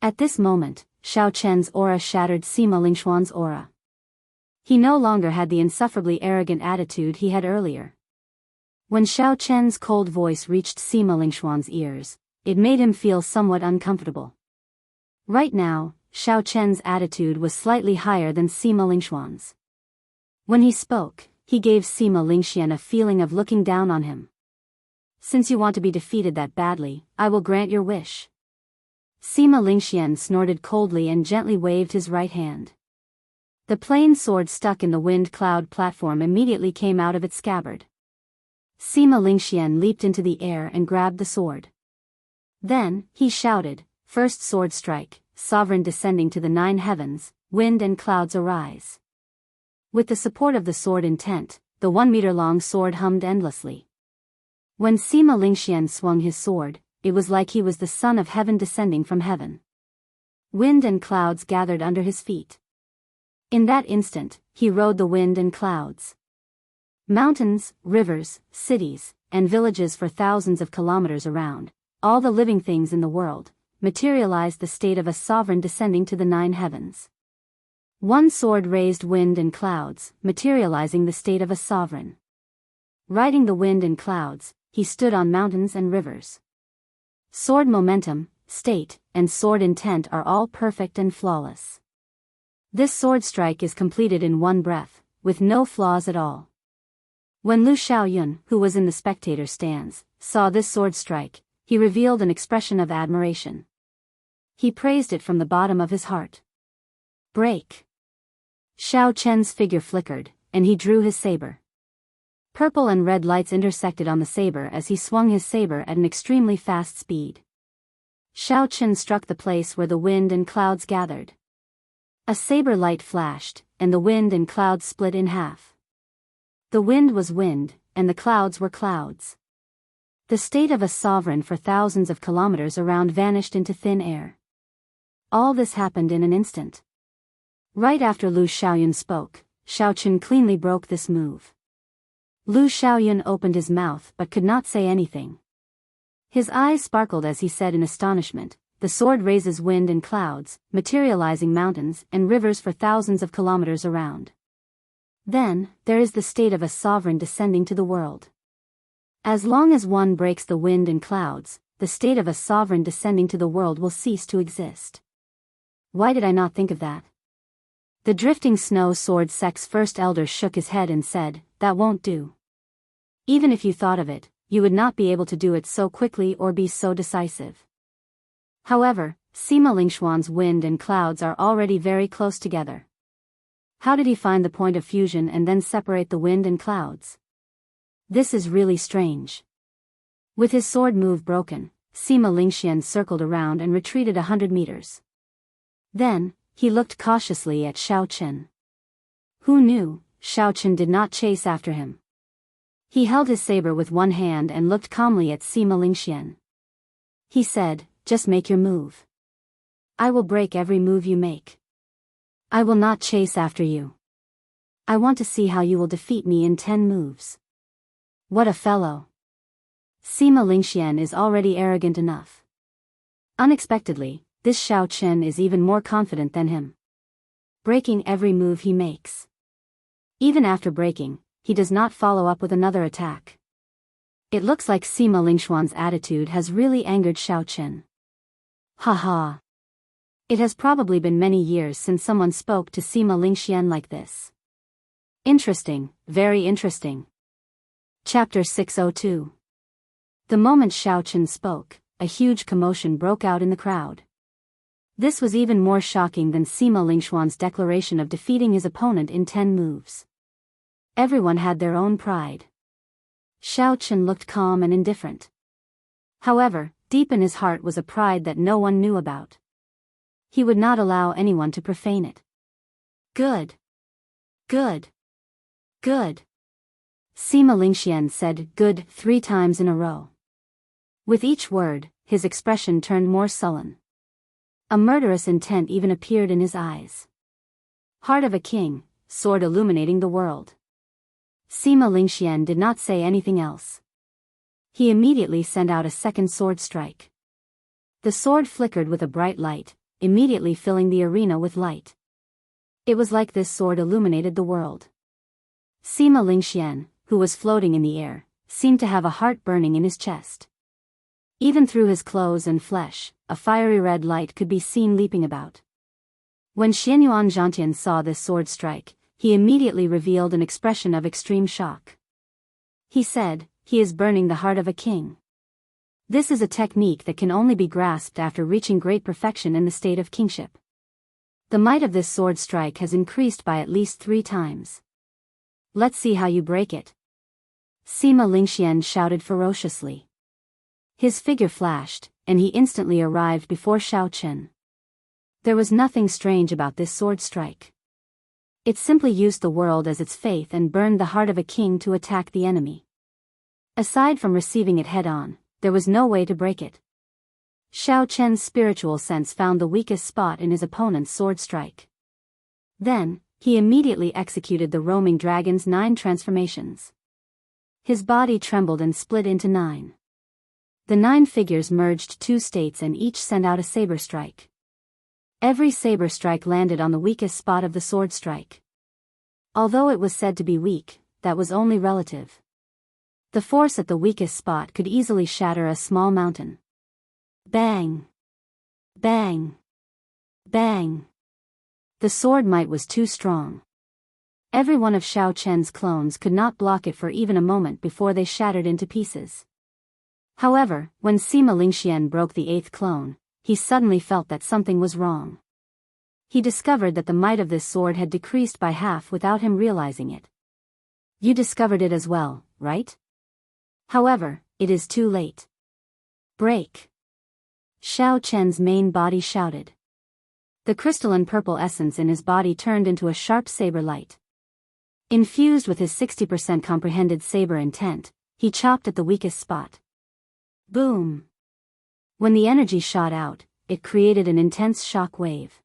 At this moment, Xiao Chen's aura shattered Sima Lingxuan's aura. He no longer had the insufferably arrogant attitude he had earlier. When Xiao Chen's cold voice reached Sima Lingxuan's ears, it made him feel somewhat uncomfortable. Right now, Xiao Chen's attitude was slightly higher than Sima Lingxuan's. When he spoke, he gave Sima Lingxian a feeling of looking down on him. "Since you want to be defeated that badly, I will grant your wish." Sima Lingxian snorted coldly and gently waved his right hand. The plain sword stuck in the wind cloud platform immediately came out of its scabbard. Sima Lingxian leaped into the air and grabbed the sword. Then, he shouted, "First sword strike, sovereign descending to the 9 heavens, wind and clouds arise." With the support of the sword intent, the 1-meter-long sword hummed endlessly. When Sima Lingxian swung his sword, it was like he was the son of heaven descending from heaven. Wind and clouds gathered under his feet. In that instant, he rode the wind and clouds. Mountains, rivers, cities, and villages for thousands of kilometers around, all the living things in the world, materialized the state of a sovereign descending to the 9 heavens. One sword raised wind and clouds, materializing the state of a sovereign. Riding the wind and clouds, he stood on mountains and rivers. Sword momentum, state, and sword intent are all perfect and flawless. This sword strike is completed in one breath, with no flaws at all. When Lu Xiaoyun, who was in the spectator stands, saw this sword strike, he revealed an expression of admiration. He praised it from the bottom of his heart. Break! Xiao Chen's figure flickered, and he drew his saber. Purple and red lights intersected on the saber as he swung his saber at an extremely fast speed. Xiao Chen struck the place where the wind and clouds gathered. A saber light flashed, and the wind and clouds split in half. The wind was wind, and the clouds were clouds. The state of a sovereign for thousands of kilometers around vanished into thin air. All this happened in an instant. Right after Lu Xiaoyun spoke, Xiao Chen cleanly broke this move. Lu Xiaoyun opened his mouth but could not say anything. His eyes sparkled as he said in astonishment, "The sword raises wind and clouds, materializing mountains and rivers for thousands of kilometers around. Then, there is the state of a sovereign descending to the world. As long as one breaks the wind and clouds, the state of a sovereign descending to the world will cease to exist. Why did I not think of that?" The drifting snow sword sect's first elder shook his head and said, "That won't do. Even if you thought of it, you would not be able to do it so quickly or be so decisive. However, Sima Lingxuan's wind and clouds are already very close together. How did he find the point of fusion and then separate the wind and clouds? This is really strange." With his sword move broken, Sima Lingxian circled around and retreated 100 meters. Then, he looked cautiously at Xiao Chen. Who knew, Xiao Chen did not chase after him. He held his saber with one hand and looked calmly at Sima Lingxian. He said, "Just make your move. I will break every move you make. I will not chase after you. I want to see how you will defeat me in 10 moves. What a fellow. Sima Lingxian is already arrogant enough. Unexpectedly, this Xiao Chen is even more confident than him. Breaking every move he makes. Even after breaking, he does not follow up with another attack. It looks like Sima Lingxuan's attitude has really angered Xiao Chen. Ha. It has probably been many years since someone spoke to Sima Lingxian like this. Interesting, very interesting." Chapter 602. The moment Xiao Chen spoke, a huge commotion broke out in the crowd. This was even more shocking than Sima Lingxuan's declaration of defeating his opponent in 10 moves. Everyone had their own pride. Xiao Chen looked calm and indifferent. However, deep in his heart was a pride that no one knew about. He would not allow anyone to profane it. Good. Good. Good. Sima Lingxian said "good" 3 times in a row. With each word, his expression turned more sullen. A murderous intent even appeared in his eyes. Heart of a king, sword illuminating the world. Sima Lingxian did not say anything else. He immediately sent out a second sword strike. The sword flickered with a bright light, immediately filling the arena with light. It was like this sword illuminated the world. Sima Lingxian, who was floating in the air, seemed to have a heart burning in his chest. Even through his clothes and flesh, a fiery red light could be seen leaping about. When Xianyuan Zhantian saw this sword strike, he immediately revealed an expression of extreme shock. He said, "He is burning the heart of a king." This is a technique that can only be grasped after reaching great perfection in the state of kingship. The might of this sword strike has increased by at least 3 times. Let's see how you break it. Sima Lingxian shouted ferociously. His figure flashed, and he instantly arrived before Xiao Chen. There was nothing strange about this sword strike. It simply used the world as its faith and burned the heart of a king to attack the enemy. Aside from receiving it head-on, there was no way to break it. Xiao Chen's spiritual sense found the weakest spot in his opponent's sword strike. Then, he immediately executed the roaming dragon's 9 transformations. His body trembled and split into 9. The 9 figures merged 2 states and each sent out a saber strike. Every saber strike landed on the weakest spot of the sword strike. Although it was said to be weak, that was only relative. The force at the weakest spot could easily shatter a small mountain. Bang! Bang! Bang! The sword might was too strong. Every one of Xiao Chen's clones could not block it for even a moment before they shattered into pieces. However, when Sima Lingxian broke the 8th clone, he suddenly felt that something was wrong. He discovered that the might of this sword had decreased by half without him realizing it. You discovered it as well, right? However, it is too late. Break! Xiao Chen's main body shouted. The crystalline purple essence in his body turned into a sharp saber light. Infused with his 60% comprehended saber intent, he chopped at the weakest spot. Boom! When the energy shot out, it created an intense shock wave.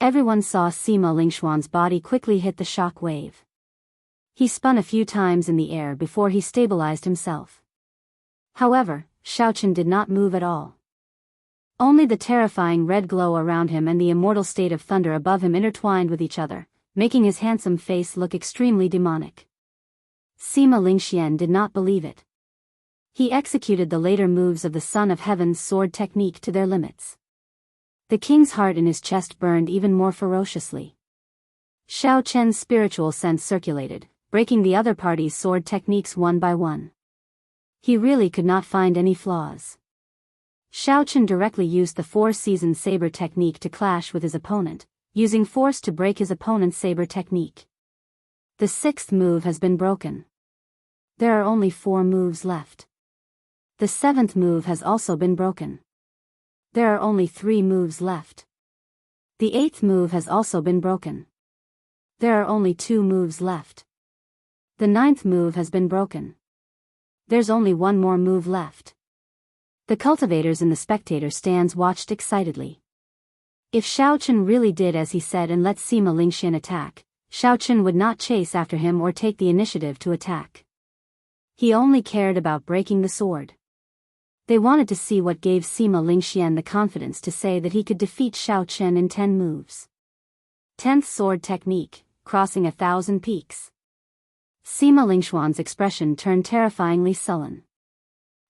Everyone saw Sima Lingxuan's body quickly hit the shock wave. He spun a few times in the air before he stabilized himself. However, Xiao Chen did not move at all. Only the terrifying red glow around him and the immortal state of thunder above him intertwined with each other, making his handsome face look extremely demonic. Sima Lingxian did not believe it. He executed the later moves of the Son of Heaven's sword technique to their limits. The king's heart in his chest burned even more ferociously. Xiao Chen's spiritual sense circulated, breaking the other party's sword techniques one by one. He really could not find any flaws. Xiao Chen directly used the 4-season saber technique to clash with his opponent, using force to break his opponent's saber technique. The 6th move has been broken. There are only 4 moves left. The 7th move has also been broken. There are only 3 moves left. The 8th move has also been broken. There are only 2 moves left. The 9th move has been broken. There's only 1 more move left. The cultivators in the spectator stands watched excitedly. If Xiao Chen really did as he said and let Sima Lingxian attack, Xiao Chen would not chase after him or take the initiative to attack. He only cared about breaking the sword. They wanted to see what gave Sima Lingxian the confidence to say that he could defeat Xiao Chen in 10 moves. 10th sword technique, crossing 1,000 peaks. Sima Lingxuan's expression turned terrifyingly sullen.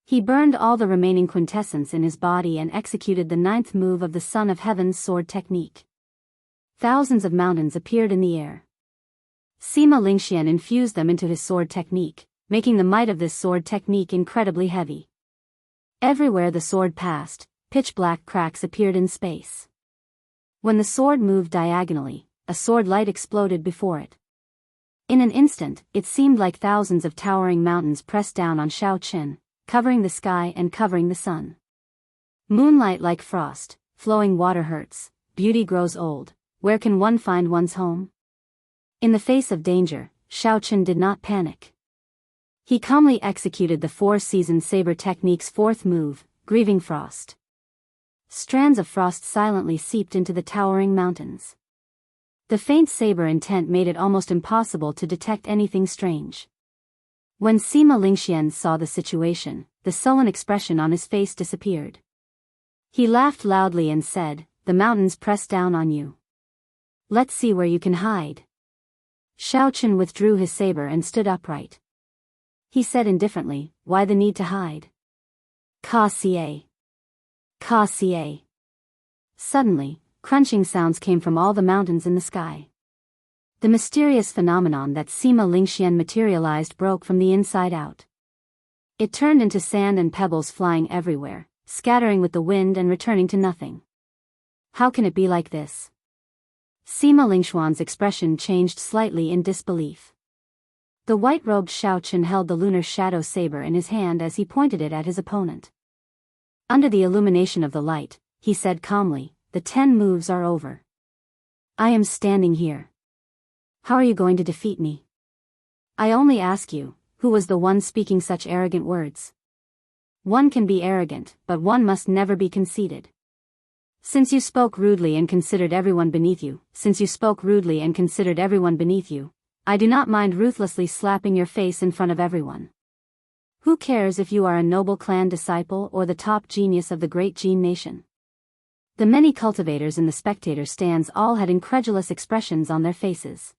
He burned all the remaining quintessence in his body and executed the 9th move of the Son of Heaven's sword technique. Thousands of mountains appeared in the air. Sima Lingxian infused them into his sword technique, making the might of this sword technique incredibly heavy. Everywhere the sword passed, pitch-black cracks appeared in space. When the sword moved diagonally, a sword light exploded before it. In an instant, it seemed like thousands of towering mountains pressed down on Xiao Chen, covering the sky and covering the sun. Moonlight like frost, flowing water hurts, beauty grows old, where can one find one's home? In the face of danger, Xiao Chen did not panic. He calmly executed the 4-season saber technique's 4th move, Grieving Frost. Strands of frost silently seeped into the towering mountains. The faint saber intent made it almost impossible to detect anything strange. When Sima Lingxian saw the situation, the sullen expression on his face disappeared. He laughed loudly and said, "The mountains press down on you. Let's see where you can hide." Xiao Chen withdrew his saber and stood upright. He said indifferently, "Why the need to hide? Ka xie. Ka xie." Suddenly, crunching sounds came from all the mountains in the sky. The mysterious phenomenon that Sima Lingxian materialized broke from the inside out. It turned into sand and pebbles flying everywhere, scattering with the wind and returning to nothing. How can it be like this? Sima Lingxuan's expression changed slightly in disbelief. The white-robed Xiao Chen held the lunar shadow saber in his hand as he pointed it at his opponent. Under the illumination of the light, he said calmly, "The 10 moves are over. I am standing here. How are you going to defeat me? I only ask you, who was the one speaking such arrogant words? One can be arrogant, but one must never be conceited. Since you spoke rudely and considered everyone beneath you, I do not mind ruthlessly slapping your face in front of everyone. Who cares if you are a noble clan disciple or the top genius of the great Jin nation?" The many cultivators in the spectator stands all had incredulous expressions on their faces.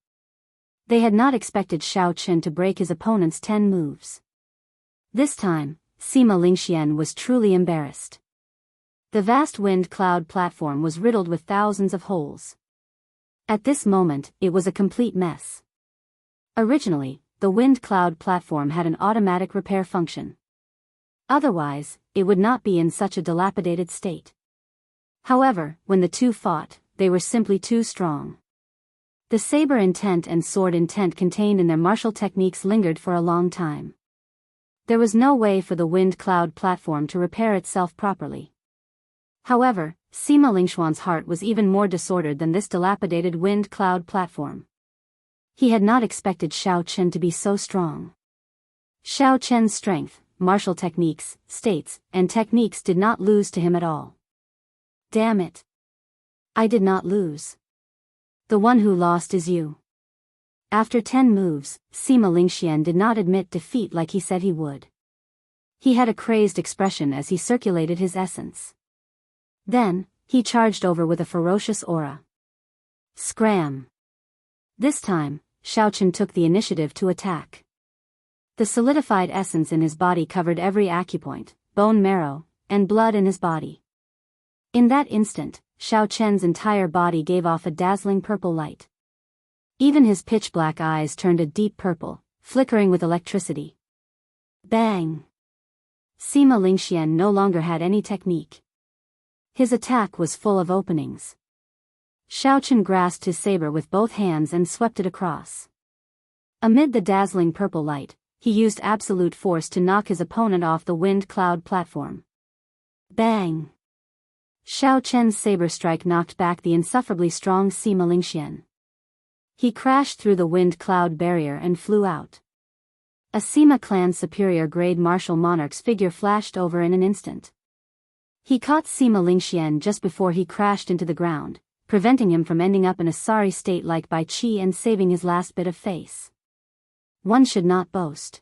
They had not expected Xiao Chen to break his opponent's 10 moves. This time, Sima Lingxian was truly embarrassed. The vast wind cloud platform was riddled with thousands of holes. At this moment, it was a complete mess. Originally, the wind cloud platform had an automatic repair function. Otherwise, it would not be in such a dilapidated state. However, when the two fought, they were simply too strong. The saber intent and sword intent contained in their martial techniques lingered for a long time. There was no way for the wind cloud platform to repair itself properly. However, Sima Lingxuan's heart was even more disordered than this dilapidated wind cloud platform. He had not expected Xiao Chen to be so strong. Xiao Chen's strength, martial techniques, states, and techniques did not lose to him at all. Damn it. I did not lose. The one who lost is you. After 10 moves, Sima Lingxian did not admit defeat like he said he would. He had a crazed expression as he circulated his essence. Then, he charged over with a ferocious aura. Scram! This time, Xiao Chen took the initiative to attack. The solidified essence in his body covered every acupoint, bone marrow, and blood in his body. In that instant, Xiao Chen's entire body gave off a dazzling purple light. Even his pitch-black eyes turned a deep purple, flickering with electricity. Bang! Sima Lingxian no longer had any technique. His attack was full of openings. Xiao Chen grasped his saber with both hands and swept it across. Amid the dazzling purple light, he used absolute force to knock his opponent off the wind cloud platform. Bang! Xiao Chen's saber strike knocked back the insufferably strong Sima Lingxian. He crashed through the wind cloud barrier and flew out. A Sima clan superior grade martial monarch's figure flashed over in an instant. He caught Sima Lingxian just before he crashed into the ground, preventing him from ending up in a sorry state like Bai Qi and saving his last bit of face. One should not boast.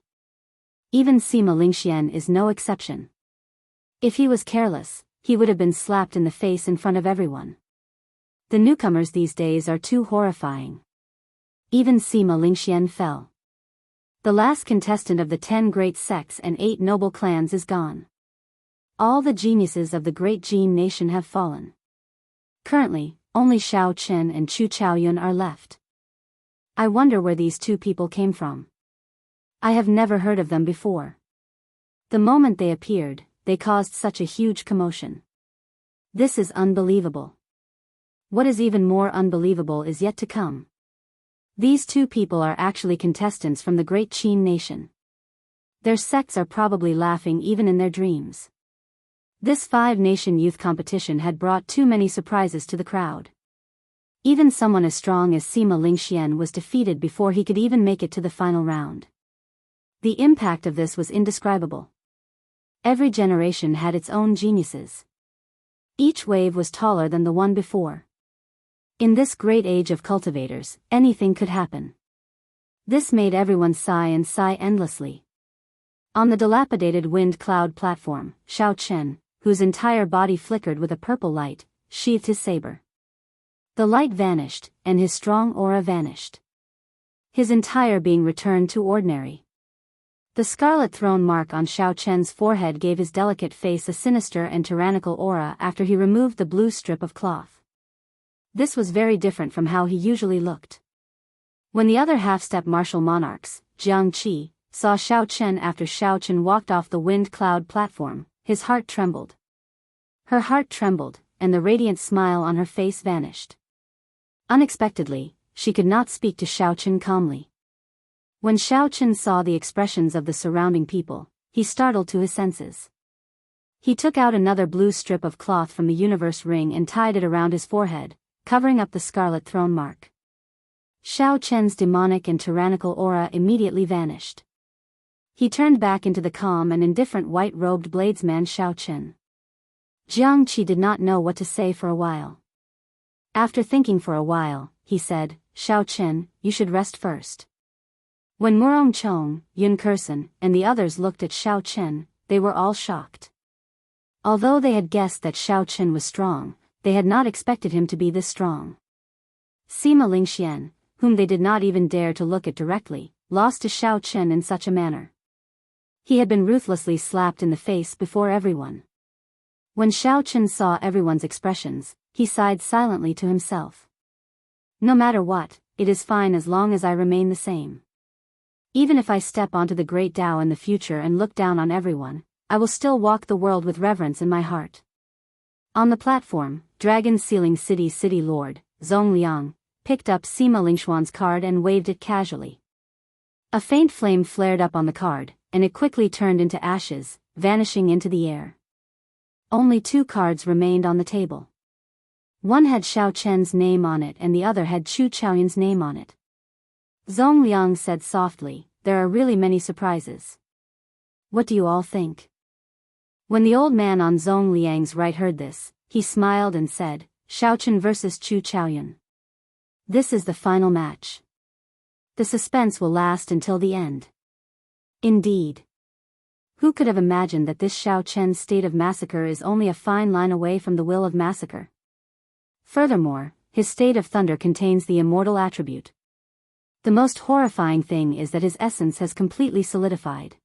Even Sima Lingxian is no exception. If he was careless, he would have been slapped in the face in front of everyone. The newcomers these days are too horrifying. Even Sima Lingxian fell. The last contestant of the 10 great sects and 8 noble clans is gone. All the geniuses of the great Jin nation have fallen. Currently, only Xiao Chen and Chu Chaoyun are left. I wonder where these two people came from. I have never heard of them before. The moment they appeared, they caused such a huge commotion. This is unbelievable. What is even more unbelievable is yet to come. These two people are actually contestants from the great Qin nation. Their sects are probably laughing even in their dreams. This 5-nation youth competition had brought too many surprises to the crowd. Even someone as strong as Sima Lingxian was defeated before he could even make it to the final round. The impact of this was indescribable. Every generation had its own geniuses. Each wave was taller than the one before. In this great age of cultivators, anything could happen. This made everyone sigh and sigh endlessly. On the dilapidated wind cloud platform, Xiao Chen, whose entire body flickered with a purple light, sheathed his saber. The light vanished, and his strong aura vanished. His entire being returned to ordinary. The scarlet throne mark on Xiao Chen's forehead gave his delicate face a sinister and tyrannical aura after he removed the blue strip of cloth. This was very different from how he usually looked. When the other half-step martial monarchs, Jianghu, saw Xiao Chen after Xiao Chen walked off the wind cloud platform, his heart trembled. Her heart trembled, and the radiant smile on her face vanished. Unexpectedly, she could not speak to Xiao Chen calmly. When Xiao Chen saw the expressions of the surrounding people, he startled to his senses. He took out another blue strip of cloth from the universe ring and tied it around his forehead, covering up the scarlet throne mark. Xiao Chen's demonic and tyrannical aura immediately vanished. He turned back into the calm and indifferent white-robed bladesman Xiao Chen. Jianghu did not know what to say for a while. After thinking for a while, he said, "Xiao Chen, you should rest first." When Murong Chong, Yun Kursen, and the others looked at Xiao Chen, they were all shocked. Although they had guessed that Xiao Chen was strong, they had not expected him to be this strong. Sima Lingxian, whom they did not even dare to look at directly, lost to Xiao Chen in such a manner. He had been ruthlessly slapped in the face before everyone. When Xiao Chen saw everyone's expressions, he sighed silently to himself. No matter what, it is fine as long as I remain the same. Even if I step onto the great Tao in the future and look down on everyone, I will still walk the world with reverence in my heart. On the platform, Dragon Sealing City Lord, Zhong Liang, picked up Sima Lingxuan's card and waved it casually. A faint flame flared up on the card, and it quickly turned into ashes, vanishing into the air. Only 2 cards remained on the table. One had Xiao Chen's name on it and the other had Chu Chaoyun's name on it. Zhong Liang said softly, "There are really many surprises. What do you all think?" When the old man on Zhong Liang's right heard this, he smiled and said, "Xiao Chen versus Chu Chaoyun. This is the final match. The suspense will last until the end." Indeed. Who could have imagined that this Xiao Chen's state of massacre is only a fine line away from the will of massacre? Furthermore, his state of thunder contains the immortal attribute. The most horrifying thing is that his essence has completely solidified.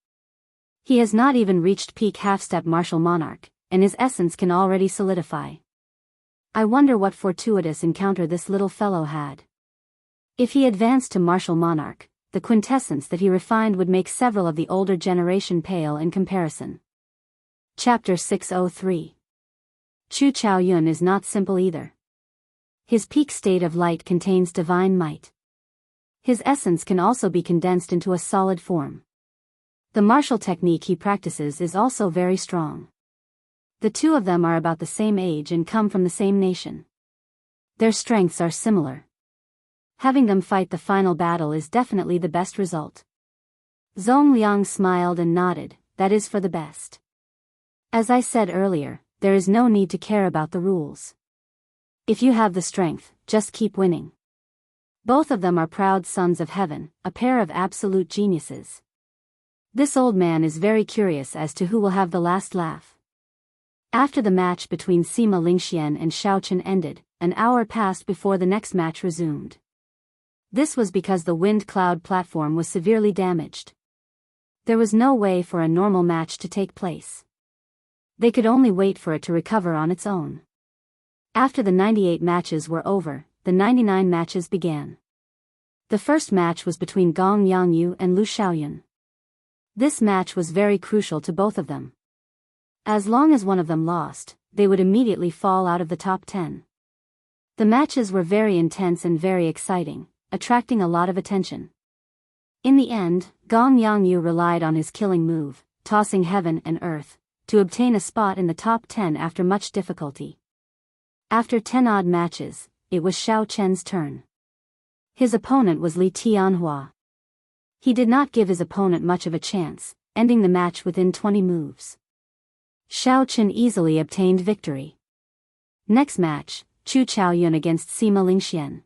He has not even reached peak half-step martial monarch, and his essence can already solidify. I wonder what fortuitous encounter this little fellow had. If he advanced to martial monarch, the quintessence that he refined would make several of the older generation pale in comparison. Chapter 603. Chu Chaoyun is not simple either. His peak state of light contains divine might. His essence can also be condensed into a solid form. The martial technique he practices is also very strong. The 2 of them are about the same age and come from the same nation. Their strengths are similar. Having them fight the final battle is definitely the best result. Zhong Liang smiled and nodded, "That is for the best. As I said earlier, there is no need to care about the rules. If you have the strength, just keep winning." Both of them are proud sons of heaven, a pair of absolute geniuses. This old man is very curious as to who will have the last laugh. After the match between Sima Lingxian and Xiao Chen ended, an hour passed before the next match resumed. This was because the wind cloud platform was severely damaged. There was no way for a normal match to take place. They could only wait for it to recover on its own. After the 98 matches were over, the 99 matches began. The first match was between Gong Yangyu and Lu Xiaoyun. This match was very crucial to both of them. As long as one of them lost, they would immediately fall out of the top 10. The matches were very intense and very exciting, attracting a lot of attention. In the end, Gong Yangyu relied on his killing move, tossing heaven and earth, to obtain a spot in the top 10 after much difficulty. After 10 odd matches, it was Xiao Chen's turn. His opponent was Li Tianhua. He did not give his opponent much of a chance, ending the match within 20 moves. Xiao Chen easily obtained victory. Next match, Chu Chaoyun against Sima Lingxian.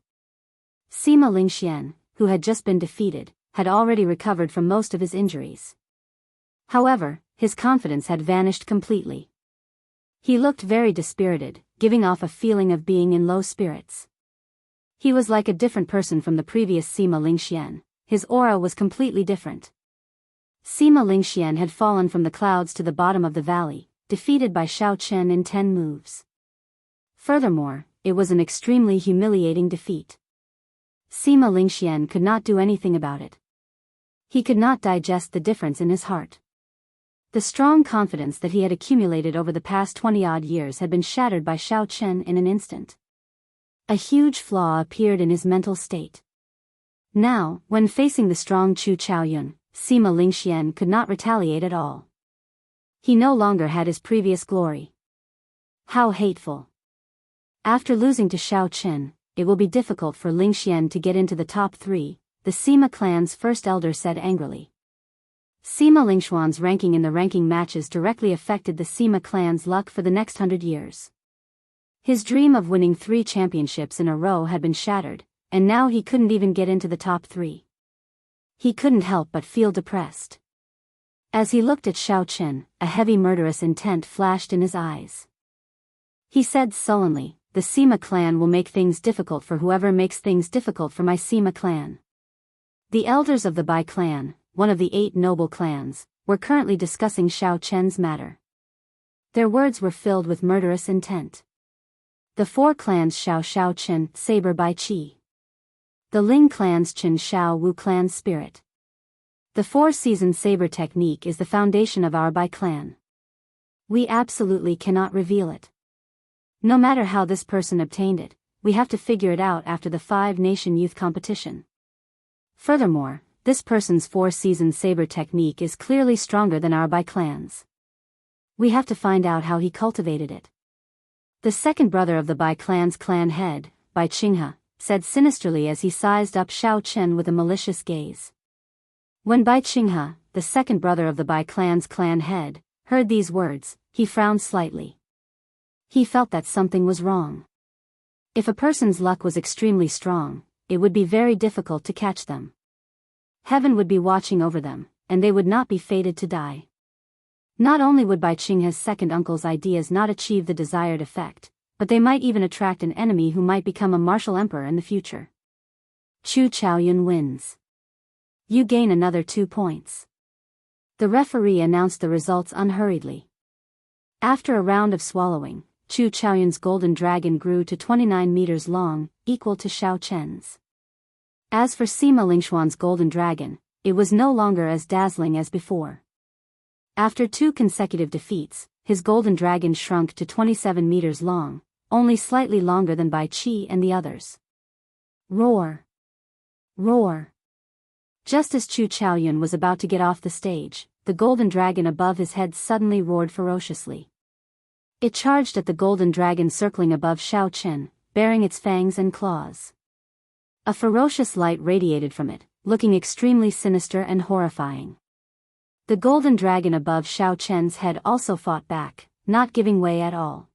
Sima Lingxian, who had just been defeated, had already recovered from most of his injuries. However, his confidence had vanished completely. He looked very dispirited, giving off a feeling of being in low spirits. He was like a different person from the previous Sima Lingxian. His aura was completely different. Sima Lingxian had fallen from the clouds to the bottom of the valley, defeated by Xiao Chen in 10 moves. Furthermore, it was an extremely humiliating defeat. Sima Lingxian could not do anything about it. He could not digest the difference in his heart. The strong confidence that he had accumulated over the past 20-odd years had been shattered by Xiao Chen in an instant. A huge flaw appeared in his mental state. Now, when facing the strong Chu Chaoyun, Sima Lingxian could not retaliate at all. He no longer had his previous glory. How hateful. After losing to Xiao Chen, it will be difficult for Lingxian to get into the top 3, the Sima clan's first elder said angrily. Sima Lingxuan's ranking in the ranking matches directly affected the Sima clan's luck for the next 100 years. His dream of winning 3 championships in a row had been shattered, and now he couldn't even get into the top 3. He couldn't help but feel depressed. As he looked at Xiao Chen, a heavy murderous intent flashed in his eyes. He said sullenly, "The Sima clan will make things difficult for whoever makes things difficult for my Sima clan." The elders of the Bai clan, one of the 8 noble clans, were currently discussing Xiao Chen's matter. Their words were filled with murderous intent. The 4 clans Xiao Chen, Saber Bai Qi, The Ling clan's Qin Shao Wu clan's spirit. The four-season saber technique is the foundation of our Bai clan. We absolutely cannot reveal it. No matter how this person obtained it, we have to figure it out after the 5-nation youth competition. Furthermore, this person's four-season saber technique is clearly stronger than our Bai clan's. We have to find out how he cultivated it. The second brother of the Bai clan's clan head, Bai Qinghe, said sinisterly as he sized up Xiao Chen with a malicious gaze. When Bai Qinghe, the second brother of the Bai clan's clan head, heard these words, he frowned slightly. He felt that something was wrong. If a person's luck was extremely strong, it would be very difficult to catch them. Heaven would be watching over them, and they would not be fated to die. Not only would Bai Qinghe's second uncle's ideas not achieve the desired effect, but they might even attract an enemy who might become a martial emperor in the future. Chu Chaoyun wins. You gain another 2 points. The referee announced the results unhurriedly. After a round of swallowing, Chu Chaoyun's golden dragon grew to 29 meters long, equal to Xiao Chen's. As for Sima Lingxuan's golden dragon, it was no longer as dazzling as before. After 2 consecutive defeats, his golden dragon shrunk to 27 meters long, only slightly longer than Bai Qi and the others. Roar! Roar! Just as Chu Chaoyun was about to get off the stage, the golden dragon above his head suddenly roared ferociously. It charged at the golden dragon circling above Xiao Chen, bearing its fangs and claws. A ferocious light radiated from it, looking extremely sinister and horrifying. The golden dragon above Xiao Chen's head also fought back, not giving way at all.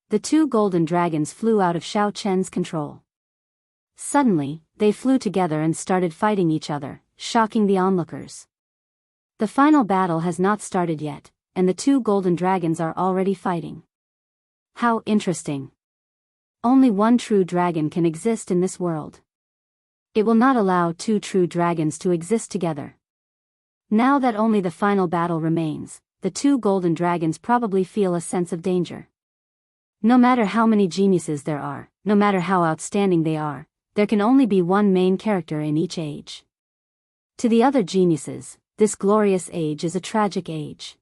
The 2 golden dragons flew out of Xiao Chen's control. Suddenly, they flew together and started fighting each other, shocking the onlookers. The final battle has not started yet, and the 2 golden dragons are already fighting. How interesting! Only one true dragon can exist in this world. It will not allow 2 true dragons to exist together. Now that only the final battle remains, the 2 golden dragons probably feel a sense of danger. No matter how many geniuses there are, no matter how outstanding they are, there can only be one main character in each age. To the other geniuses, this glorious age is a tragic age.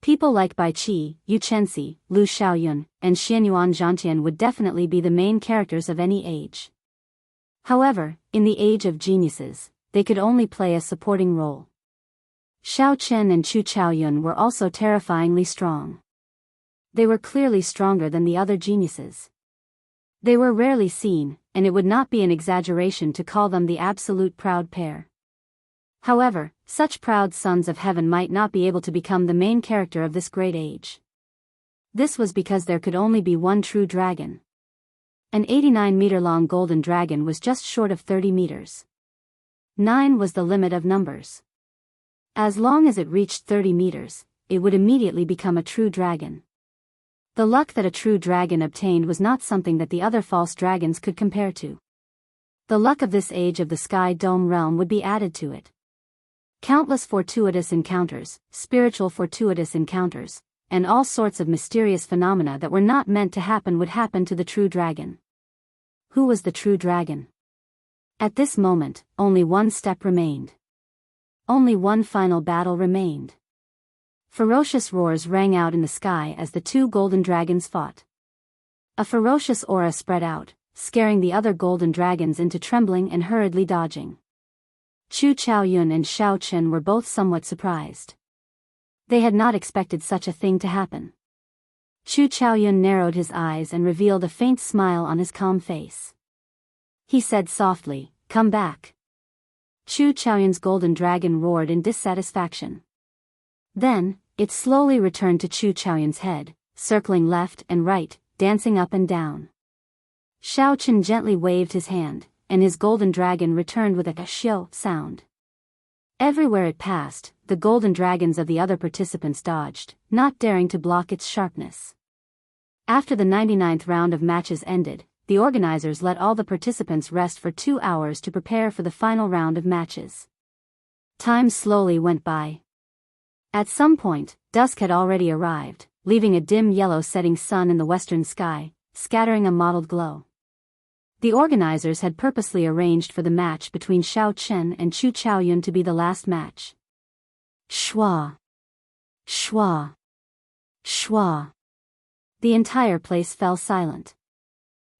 People like Bai Qi, Yu Chenxi, Lu Xiaoyun, and Xianyuan Zhantian would definitely be the main characters of any age. However, in the age of geniuses, they could only play a supporting role. Xiao Chen and Chu Chaoyun were also terrifyingly strong. They were clearly stronger than the other geniuses. They were rarely seen, and it would not be an exaggeration to call them the absolute proud pair. However, such proud sons of heaven might not be able to become the main character of this great age. This was because there could only be one true dragon. An 89-meter-long golden dragon was just short of 30 meters. 9 was the limit of numbers. As long as it reached 30 meters, it would immediately become a true dragon. The luck that a true dragon obtained was not something that the other false dragons could compare to. The luck of this age of the Sky Dome realm would be added to it. Countless fortuitous encounters, spiritual fortuitous encounters, and all sorts of mysterious phenomena that were not meant to happen would happen to the true dragon. Who was the true dragon? At this moment, only one step remained. Only one final battle remained. Ferocious roars rang out in the sky as the 2 golden dragons fought. A ferocious aura spread out, scaring the other golden dragons into trembling and hurriedly dodging. Chu Chaoyun and Xiao Chen were both somewhat surprised. They had not expected such a thing to happen. Chu Chaoyun narrowed his eyes and revealed a faint smile on his calm face. He said softly, "Come back." Chu Chaoyun's golden dragon roared in dissatisfaction. Then, it slowly returned to Chu Chaoyun's head, circling left and right, dancing up and down. Xiao Chen gently waved his hand, and his golden dragon returned with a xiao sound. Everywhere it passed, the golden dragons of the other participants dodged, not daring to block its sharpness. After the 99th round of matches ended, the organizers let all the participants rest for 2 hours to prepare for the final round of matches. Time slowly went by. At some point, dusk had already arrived, leaving a dim yellow setting sun in the western sky, scattering a mottled glow. The organizers had purposely arranged for the match between Xiao Chen and Chu Chaoyun to be the last match. Schwa. Schwa. Schwa. The entire place fell silent.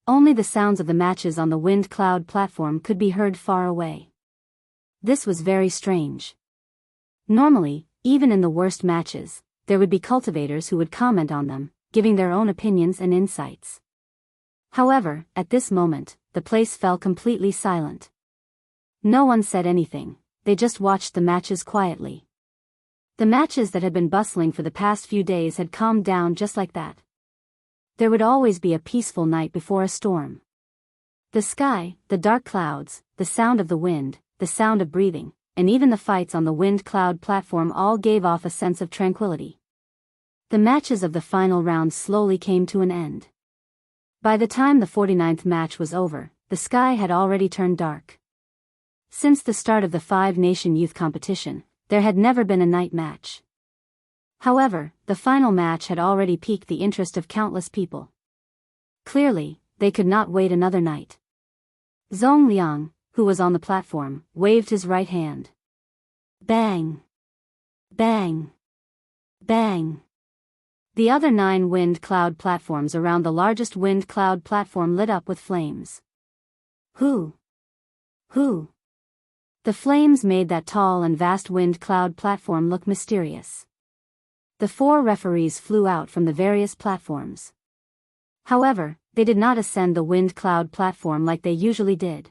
Only the sounds of the matches on the wind cloud platform could be heard far away. This was very strange. Normally, even in the worst matches, there would be cultivators who would comment on them, giving their own opinions and insights. However, at this moment, the place fell completely silent. No one said anything, they just watched the matches quietly. The matches that had been bustling for the past few days had calmed down just like that. There would always be a peaceful night before a storm. The sky, the dark clouds, the sound of the wind, the sound of breathing, and even the fights on the wind cloud platform all gave off a sense of tranquility. The matches of the final round slowly came to an end. By the time the 49th match was over, the sky had already turned dark. Since the start of the five-nation youth competition, there had never been a night match. However, the final match had already piqued the interest of countless people. Clearly, they could not wait another night. Zhong Liang, who was on the platform, waved his right hand. Bang! Bang! Bang! The other 9 wind cloud platforms around the largest wind cloud platform lit up with flames. Who? The flames made that tall and vast wind cloud platform look mysterious. The 4 referees flew out from the various platforms. However, they did not ascend the wind cloud platform like they usually did.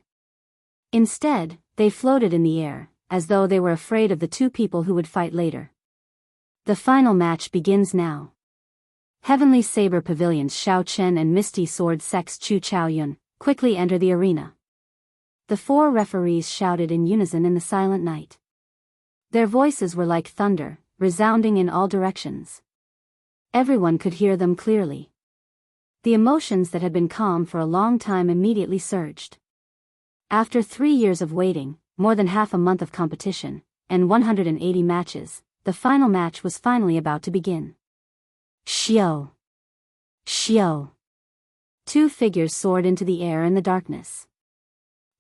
Instead, they floated in the air, as though they were afraid of the 2 people who would fight later. The final match begins now. Heavenly Saber Pavilions Xiao Chen and Misty Sword Sex Chu Chaoyun quickly enter the arena. The 4 referees shouted in unison in the silent night. Their voices were like thunder, resounding in all directions. Everyone could hear them clearly. The emotions that had been calm for a long time immediately surged. After 3 years of waiting, more than half a month of competition, and 180 matches, the final match was finally about to begin. Xiao! Xiao! 2 figures soared into the air in the darkness.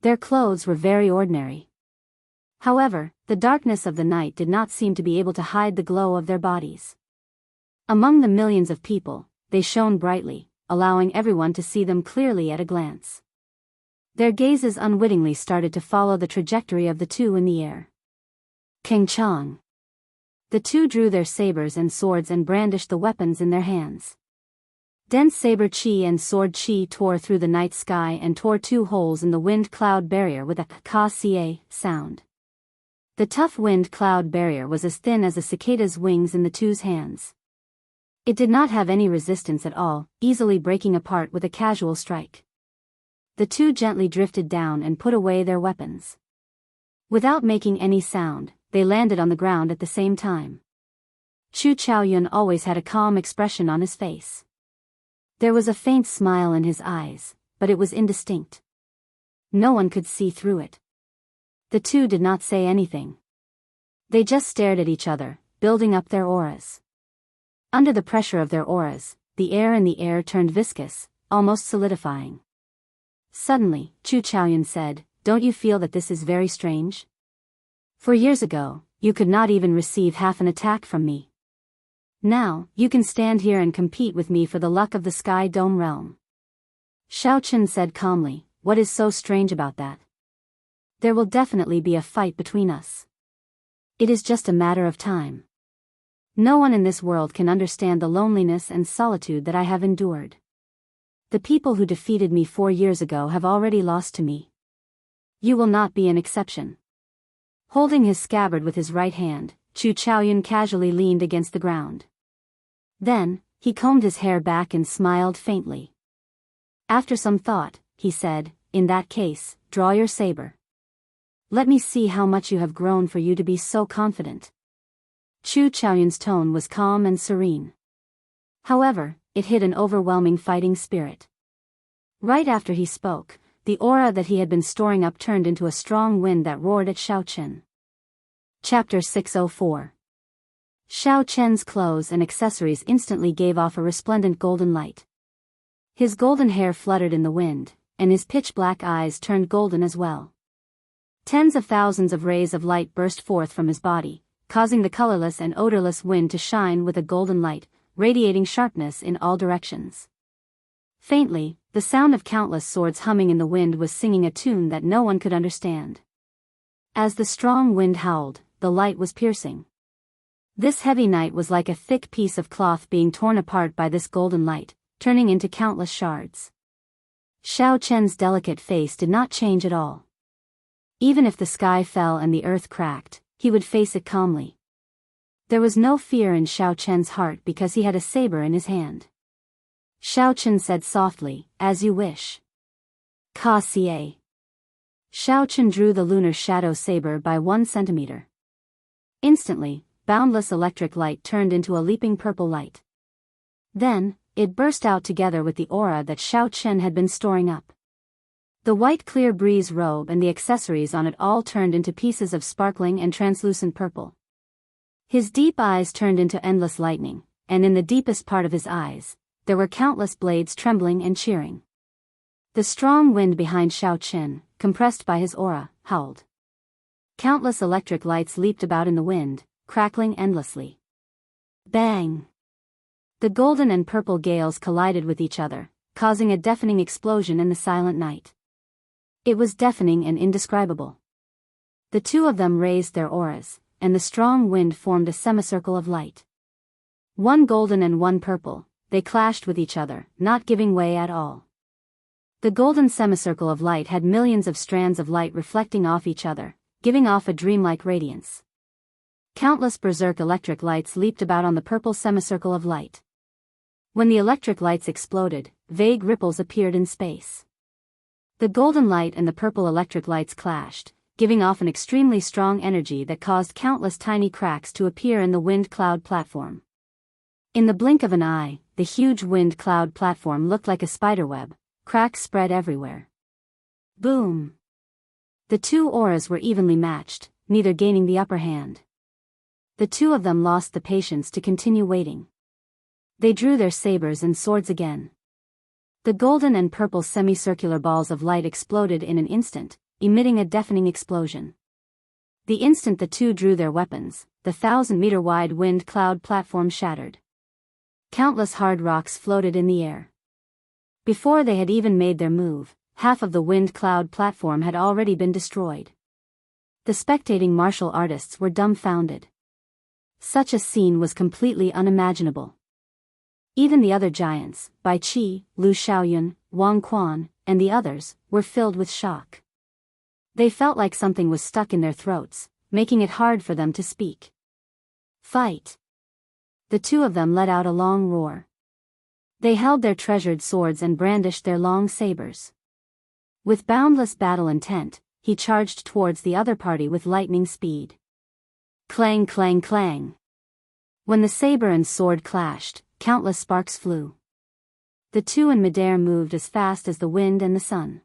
Their clothes were very ordinary. However, the darkness of the night did not seem to be able to hide the glow of their bodies. Among the millions of people, they shone brightly, allowing everyone to see them clearly at a glance. Their gazes unwittingly started to follow the trajectory of the 2 in the air. King Chang. The 2 drew their sabers and swords and brandished the weapons in their hands. Dense saber chi and sword chi tore through the night sky and tore 2 holes in the wind cloud barrier with a ka-ca sound. The tough wind cloud barrier was as thin as a cicada's wings in the 2's hands. It did not have any resistance at all, easily breaking apart with a casual strike. The 2 gently drifted down and put away their weapons. Without making any sound, they landed on the ground at the same time. Chu Chaoyun always had a calm expression on his face. There was a faint smile in his eyes, but it was indistinct. No one could see through it. The 2 did not say anything. They just stared at each other, building up their auras. Under the pressure of their auras, the air in the air turned viscous, almost solidifying. Suddenly, Chu Chaoyun said, "Don't you feel that this is very strange? For years ago, you could not even receive half an attack from me. Now, you can stand here and compete with me for the luck of the Sky Dome realm." Xiao Chen said calmly, "What is so strange about that? There will definitely be a fight between us. It is just a matter of time. No one in this world can understand the loneliness and solitude that I have endured. The people who defeated me 4 years ago have already lost to me. You will not be an exception." Holding his scabbard with his right hand, Chu Chaoyun casually leaned against the ground. Then, he combed his hair back and smiled faintly. After some thought, he said, "In that case, draw your saber. Let me see how much you have grown for you to be so confident." Chu Chaoyun's tone was calm and serene. However, it hid an overwhelming fighting spirit. Right after he spoke, the aura that he had been storing up turned into a strong wind that roared at Xiao Chen. Chapter 604. Xiao Chen's clothes and accessories instantly gave off a resplendent golden light. His golden hair fluttered in the wind, and his pitch-black eyes turned golden as well. Tens of thousands of rays of light burst forth from his body, causing the colorless and odorless wind to shine with a golden light, radiating sharpness in all directions. Faintly, the sound of countless swords humming in the wind was singing a tune that no one could understand. As the strong wind howled, the light was piercing. This heavy night was like a thick piece of cloth being torn apart by this golden light, turning into countless shards. Xiao Chen's delicate face did not change at all. Even if the sky fell and the earth cracked, he would face it calmly. There was no fear in Xiao Chen's heart because he had a saber in his hand. Xiao Chen said softly, "As you wish." Ka Xie. Xiao Chen drew the lunar shadow saber by 1 centimeter. Instantly, boundless electric light turned into a leaping purple light. Then, it burst out together with the aura that Xiao Chen had been storing up. The white clear breeze robe and the accessories on it all turned into pieces of sparkling and translucent purple. His deep eyes turned into endless lightning, and in the deepest part of his eyes, there were countless blades trembling and cheering. The strong wind behind Xiao Chen, compressed by his aura, howled. Countless electric lights leaped about in the wind, crackling endlessly. Bang! The golden and purple gales collided with each other, causing a deafening explosion in the silent night. It was deafening and indescribable. The two of them raised their auras, and the strong wind formed a semicircle of light. One golden and one purple, they clashed with each other, not giving way at all. The golden semicircle of light had millions of strands of light reflecting off each other, giving off a dreamlike radiance. Countless berserk electric lights leaped about on the purple semicircle of light. When the electric lights exploded, vague ripples appeared in space. The golden light and the purple electric lights clashed, giving off an extremely strong energy that caused countless tiny cracks to appear in the wind cloud platform. In the blink of an eye, the huge wind cloud platform looked like a spiderweb, cracks spread everywhere. Boom! The two auras were evenly matched, neither gaining the upper hand. The two of them lost the patience to continue waiting. They drew their sabers and swords again. The golden and purple semicircular balls of light exploded in an instant, emitting a deafening explosion. The instant the two drew their weapons, the 1,000-meter-wide wind cloud platform shattered. Countless hard rocks floated in the air. Before they had even made their move, half of the wind cloud platform had already been destroyed. The spectating martial artists were dumbfounded. Such a scene was completely unimaginable. Even the other giants, Bai Qi, Lu Xiaoyun, Wang Quan, and the others, were filled with shock. They felt like something was stuck in their throats, making it hard for them to speak. Fight! The two of them let out a long roar. They held their treasured swords and brandished their long sabers. With boundless battle intent, he charged towards the other party with lightning speed. Clang clang clang! When the saber and sword clashed, countless sparks flew. The two in midair moved as fast as the wind and the sun.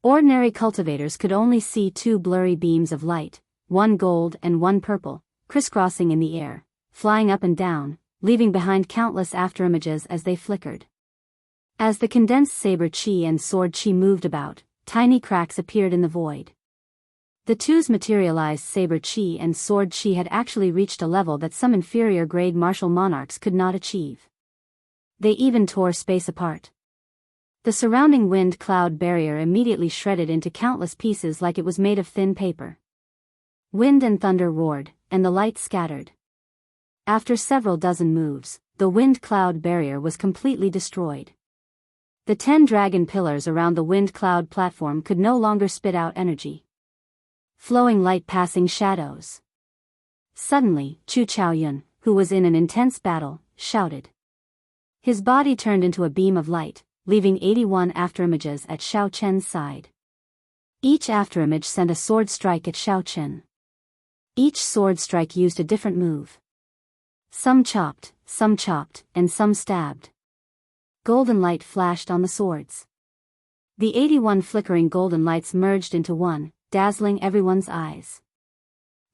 Ordinary cultivators could only see two blurry beams of light, one gold and one purple, crisscrossing in the air, flying up and down, leaving behind countless afterimages as they flickered. As the condensed saber chi and sword chi moved about, tiny cracks appeared in the void. The two's materialized saber chi and sword chi had actually reached a level that some inferior-grade martial monarchs could not achieve. They even tore space apart. The surrounding wind cloud barrier immediately shredded into countless pieces like it was made of thin paper. Wind and thunder roared, and the light scattered. After several dozen moves, the wind cloud barrier was completely destroyed. The 10 dragon pillars around the wind cloud platform could no longer spit out energy. Flowing light passing shadows. Suddenly, Chu Chaoyun, who was in an intense battle, shouted. His body turned into a beam of light, leaving 81 afterimages at Xiao Chen's side. Each afterimage sent a sword strike at Xiao Chen. Each sword strike used a different move. Some chopped, and some stabbed. Golden light flashed on the swords. The 81 flickering golden lights merged into one, dazzling everyone's eyes.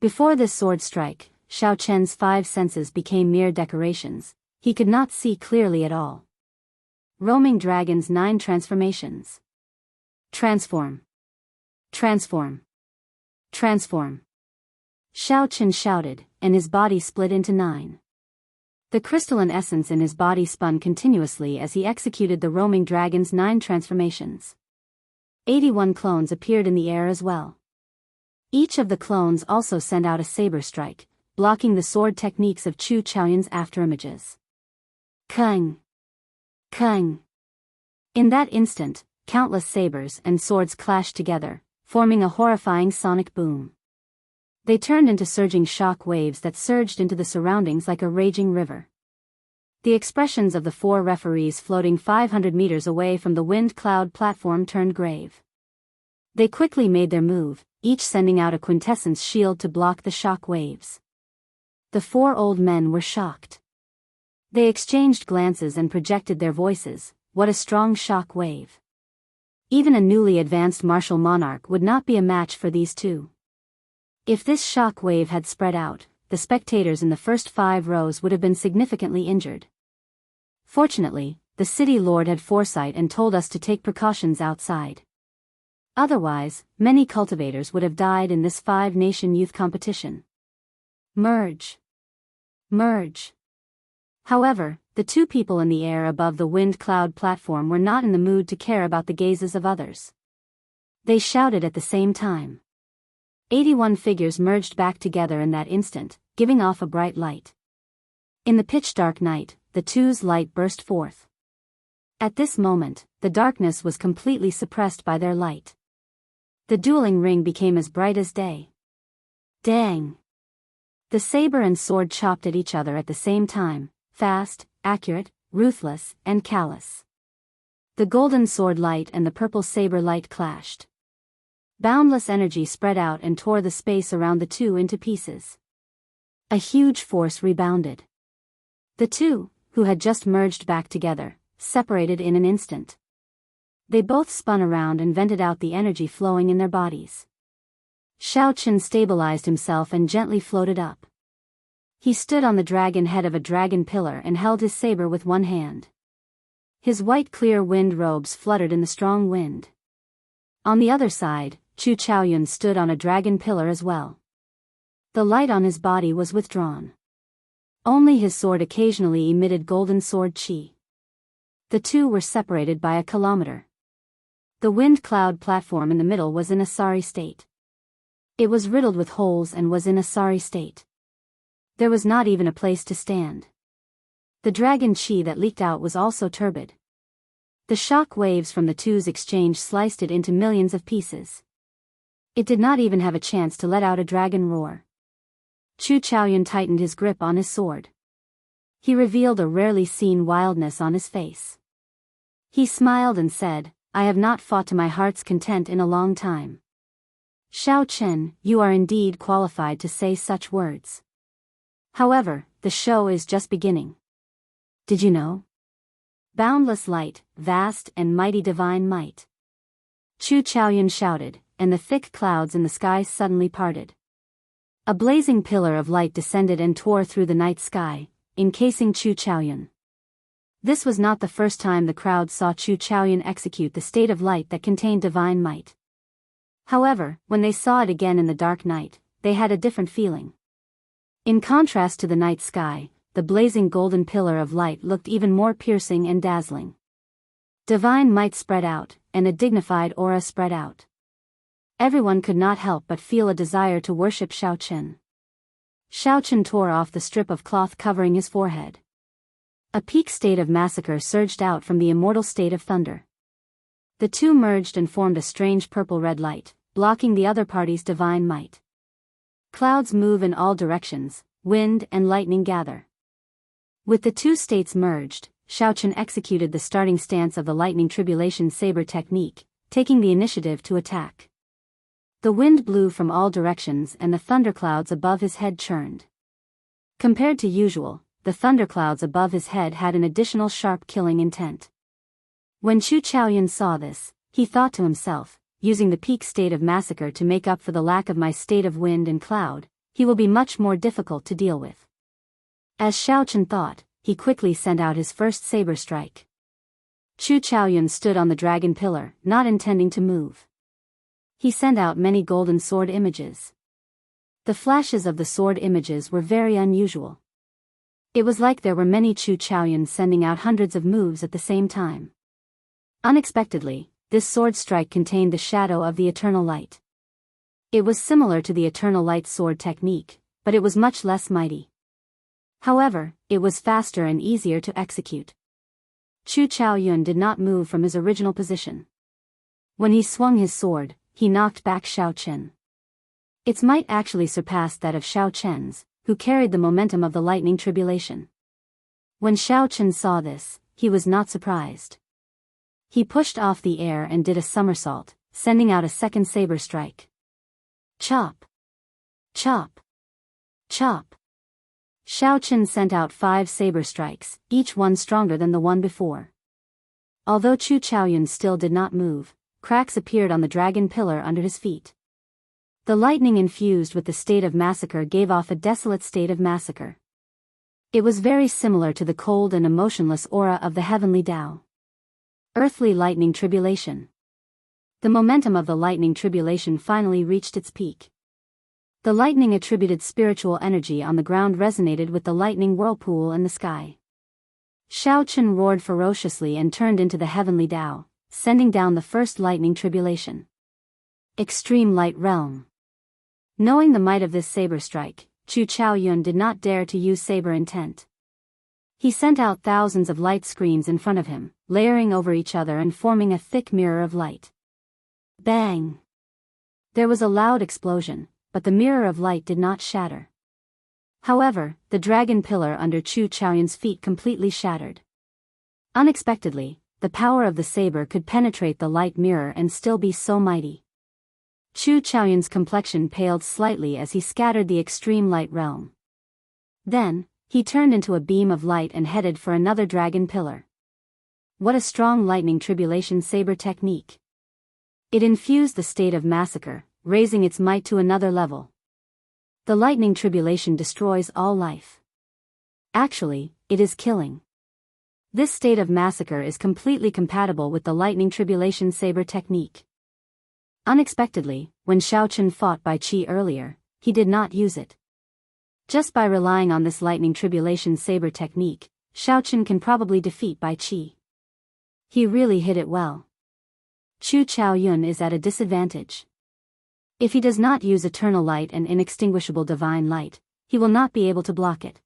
Before this sword strike, Xiao Chen's 5 senses became mere decorations. He could not see clearly at all. Roaming Dragon's 9 transformations. Transform. Transform. Transform. Xiaochen shouted, and his body split into 9. The crystalline essence in his body spun continuously as he executed the roaming dragon's 9 transformations. 81 clones appeared in the air as well. Each of the clones also sent out a saber strike, blocking the sword techniques of Chu Chaoyun's afterimages. Kung! Kung! In that instant, countless sabers and swords clashed together, forming a horrifying sonic boom. They turned into surging shock waves that surged into the surroundings like a raging river. The expressions of the 4 referees floating 500 meters away from the wind cloud platform turned grave. They quickly made their move, each sending out a quintessence shield to block the shock waves. The 4 old men were shocked. They exchanged glances and projected their voices. What a strong shock wave. Even a newly advanced martial monarch would not be a match for these 2. If this shock wave had spread out, the spectators in the first 5 rows would have been significantly injured. Fortunately, the city lord had foresight and told us to take precautions outside. Otherwise, many cultivators would have died in this 5-nation youth competition. Merge. Merge. However, the 2 people in the air above the wind cloud platform were not in the mood to care about the gazes of others. They shouted at the same time. 81 figures merged back together in that instant, giving off a bright light. In the pitch-dark night, the 2's light burst forth. At this moment, the darkness was completely suppressed by their light. The dueling ring became as bright as day. Dang! The saber and sword chopped at each other at the same time, fast, accurate, ruthless, and callous. The golden sword light and the purple saber light clashed. Boundless energy spread out and tore the space around the 2 into pieces. A huge force rebounded. The 2, who had just merged back together, separated in an instant. They both spun around and vented out the energy flowing in their bodies. Xiaochen stabilized himself and gently floated up. He stood on the dragon head of a dragon pillar and held his saber with one hand. His white clear wind robes fluttered in the strong wind. On the other side, Chu Chaoyun stood on a dragon pillar as well. The light on his body was withdrawn. Only his sword occasionally emitted golden sword chi. The 2 were separated by a kilometer. The wind cloud platform in the middle was in a sorry state. It was riddled with holes and was in a sorry state. There was not even a place to stand. The dragon chi that leaked out was also turbid. The shock waves from the 2's exchange sliced it into millions of pieces. It did not even have a chance to let out a dragon roar. Chu Chaoyun tightened his grip on his sword. He revealed a rarely seen wildness on his face. He smiled and said, "I have not fought to my heart's content in a long time." Xiaochen, you are indeed qualified to say such words. However, the show is just beginning. Did you know? Boundless light, vast and mighty divine might. Chu Chaoyun shouted, and the thick clouds in the sky suddenly parted. A blazing pillar of light descended and tore through the night sky, encasing Chu Chaoyun. This was not the first time the crowd saw Chu Chaoyun execute the state of light that contained divine might. However, when they saw it again in the dark night, they had a different feeling. In contrast to the night sky, the blazing golden pillar of light looked even more piercing and dazzling. Divine might spread out, and a dignified aura spread out. Everyone could not help but feel a desire to worship Xiaochen. Xiaochen tore off the strip of cloth covering his forehead. A peak state of massacre surged out from the immortal state of thunder. The 2 merged and formed a strange purple-red light, blocking the other party's divine might. Clouds move in all directions, wind and lightning gather. With the 2 states merged, Xiaochen executed the starting stance of the lightning tribulation saber technique, taking the initiative to attack. The wind blew from all directions and the thunderclouds above his head churned. Compared to usual, the thunderclouds above his head had an additional sharp killing intent. When Chu Chaoyun saw this, he thought to himself, using the peak state of massacre to make up for the lack of my state of wind and cloud, he will be much more difficult to deal with. As Xiaochen thought, he quickly sent out his first saber strike. Chu Chaoyun stood on the dragon pillar, not intending to move. He sent out many golden sword images. The flashes of the sword images were very unusual. It was like there were many Chu Chaoyun sending out hundreds of moves at the same time. Unexpectedly, this sword strike contained the shadow of the eternal light. It was similar to the eternal light sword technique, but it was much less mighty. However, it was faster and easier to execute. Chu Chaoyun did not move from his original position. When he swung his sword, he knocked back Xiao Chen. Its might actually surpassed that of Xiao Chen's, who carried the momentum of the lightning tribulation. When Xiao Chen saw this, he was not surprised. He pushed off the air and did a somersault, sending out a second saber strike. Chop! Chop! Chop! Xiao Chen sent out 5 saber strikes, each one stronger than the one before. Although Chu Chaoyun still did not move, cracks appeared on the dragon pillar under his feet. The lightning infused with the state of massacre gave off a desolate state of massacre. It was very similar to the cold and emotionless aura of the heavenly Tao. Earthly lightning tribulation. The momentum of the lightning tribulation finally reached its peak. The lightning attributed spiritual energy on the ground resonated with the lightning whirlpool in the sky. Xiao Chen roared ferociously and turned into the heavenly Tao, sending down the first lightning tribulation. Extreme Light Realm. Knowing the might of this saber strike, Chu Chaoyun did not dare to use saber intent. He sent out thousands of light screens in front of him, layering over each other and forming a thick mirror of light. Bang! There was a loud explosion, but the mirror of light did not shatter. However, the dragon pillar under Chu Chaoyun's feet completely shattered. Unexpectedly, the power of the saber could penetrate the light mirror and still be so mighty. Chu Chaoyun's complexion paled slightly as he scattered the extreme light realm. Then, he turned into a beam of light and headed for another dragon pillar. What a strong lightning tribulation saber technique. It infused the state of massacre, raising its might to another level. The lightning tribulation destroys all life. Actually, it is killing. This state of massacre is completely compatible with the lightning tribulation saber technique. Unexpectedly, when Xiao Chen fought Bai Qi earlier, he did not use it. Just by relying on this lightning tribulation saber technique, Xiao Chen can probably defeat Bai Qi. He really hit it well. Chu Chaoyun is at a disadvantage. If he does not use eternal light and inextinguishable divine light, he will not be able to block it.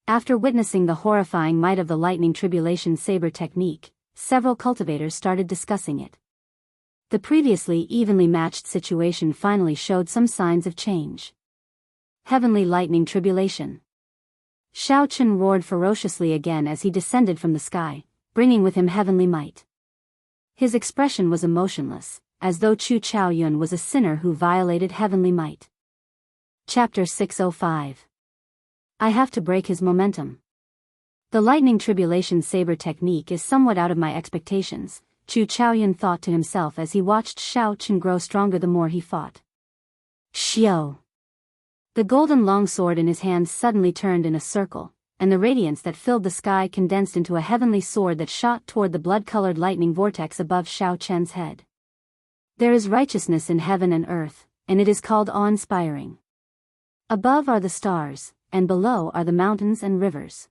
After witnessing the horrifying might of the lightning tribulation saber technique, several cultivators started discussing it. The previously evenly matched situation finally showed some signs of change. Heavenly lightning tribulation. Xiao Chen roared ferociously again as he descended from the sky, bringing with him heavenly might. His expression was emotionless, as though Chu Chaoyun was a sinner who violated heavenly might. Chapter 605. I have to break his momentum. The lightning tribulation saber technique is somewhat out of my expectations, Chu Chaoyun thought to himself as he watched Xiao Chen grow stronger the more he fought. Xiao! The golden longsword in his hand suddenly turned in a circle, and the radiance that filled the sky condensed into a heavenly sword that shot toward the blood-colored lightning vortex above Xiao Chen's head. There is righteousness in heaven and earth, and it is called awe-inspiring. Above are the stars, and below are the mountains and rivers.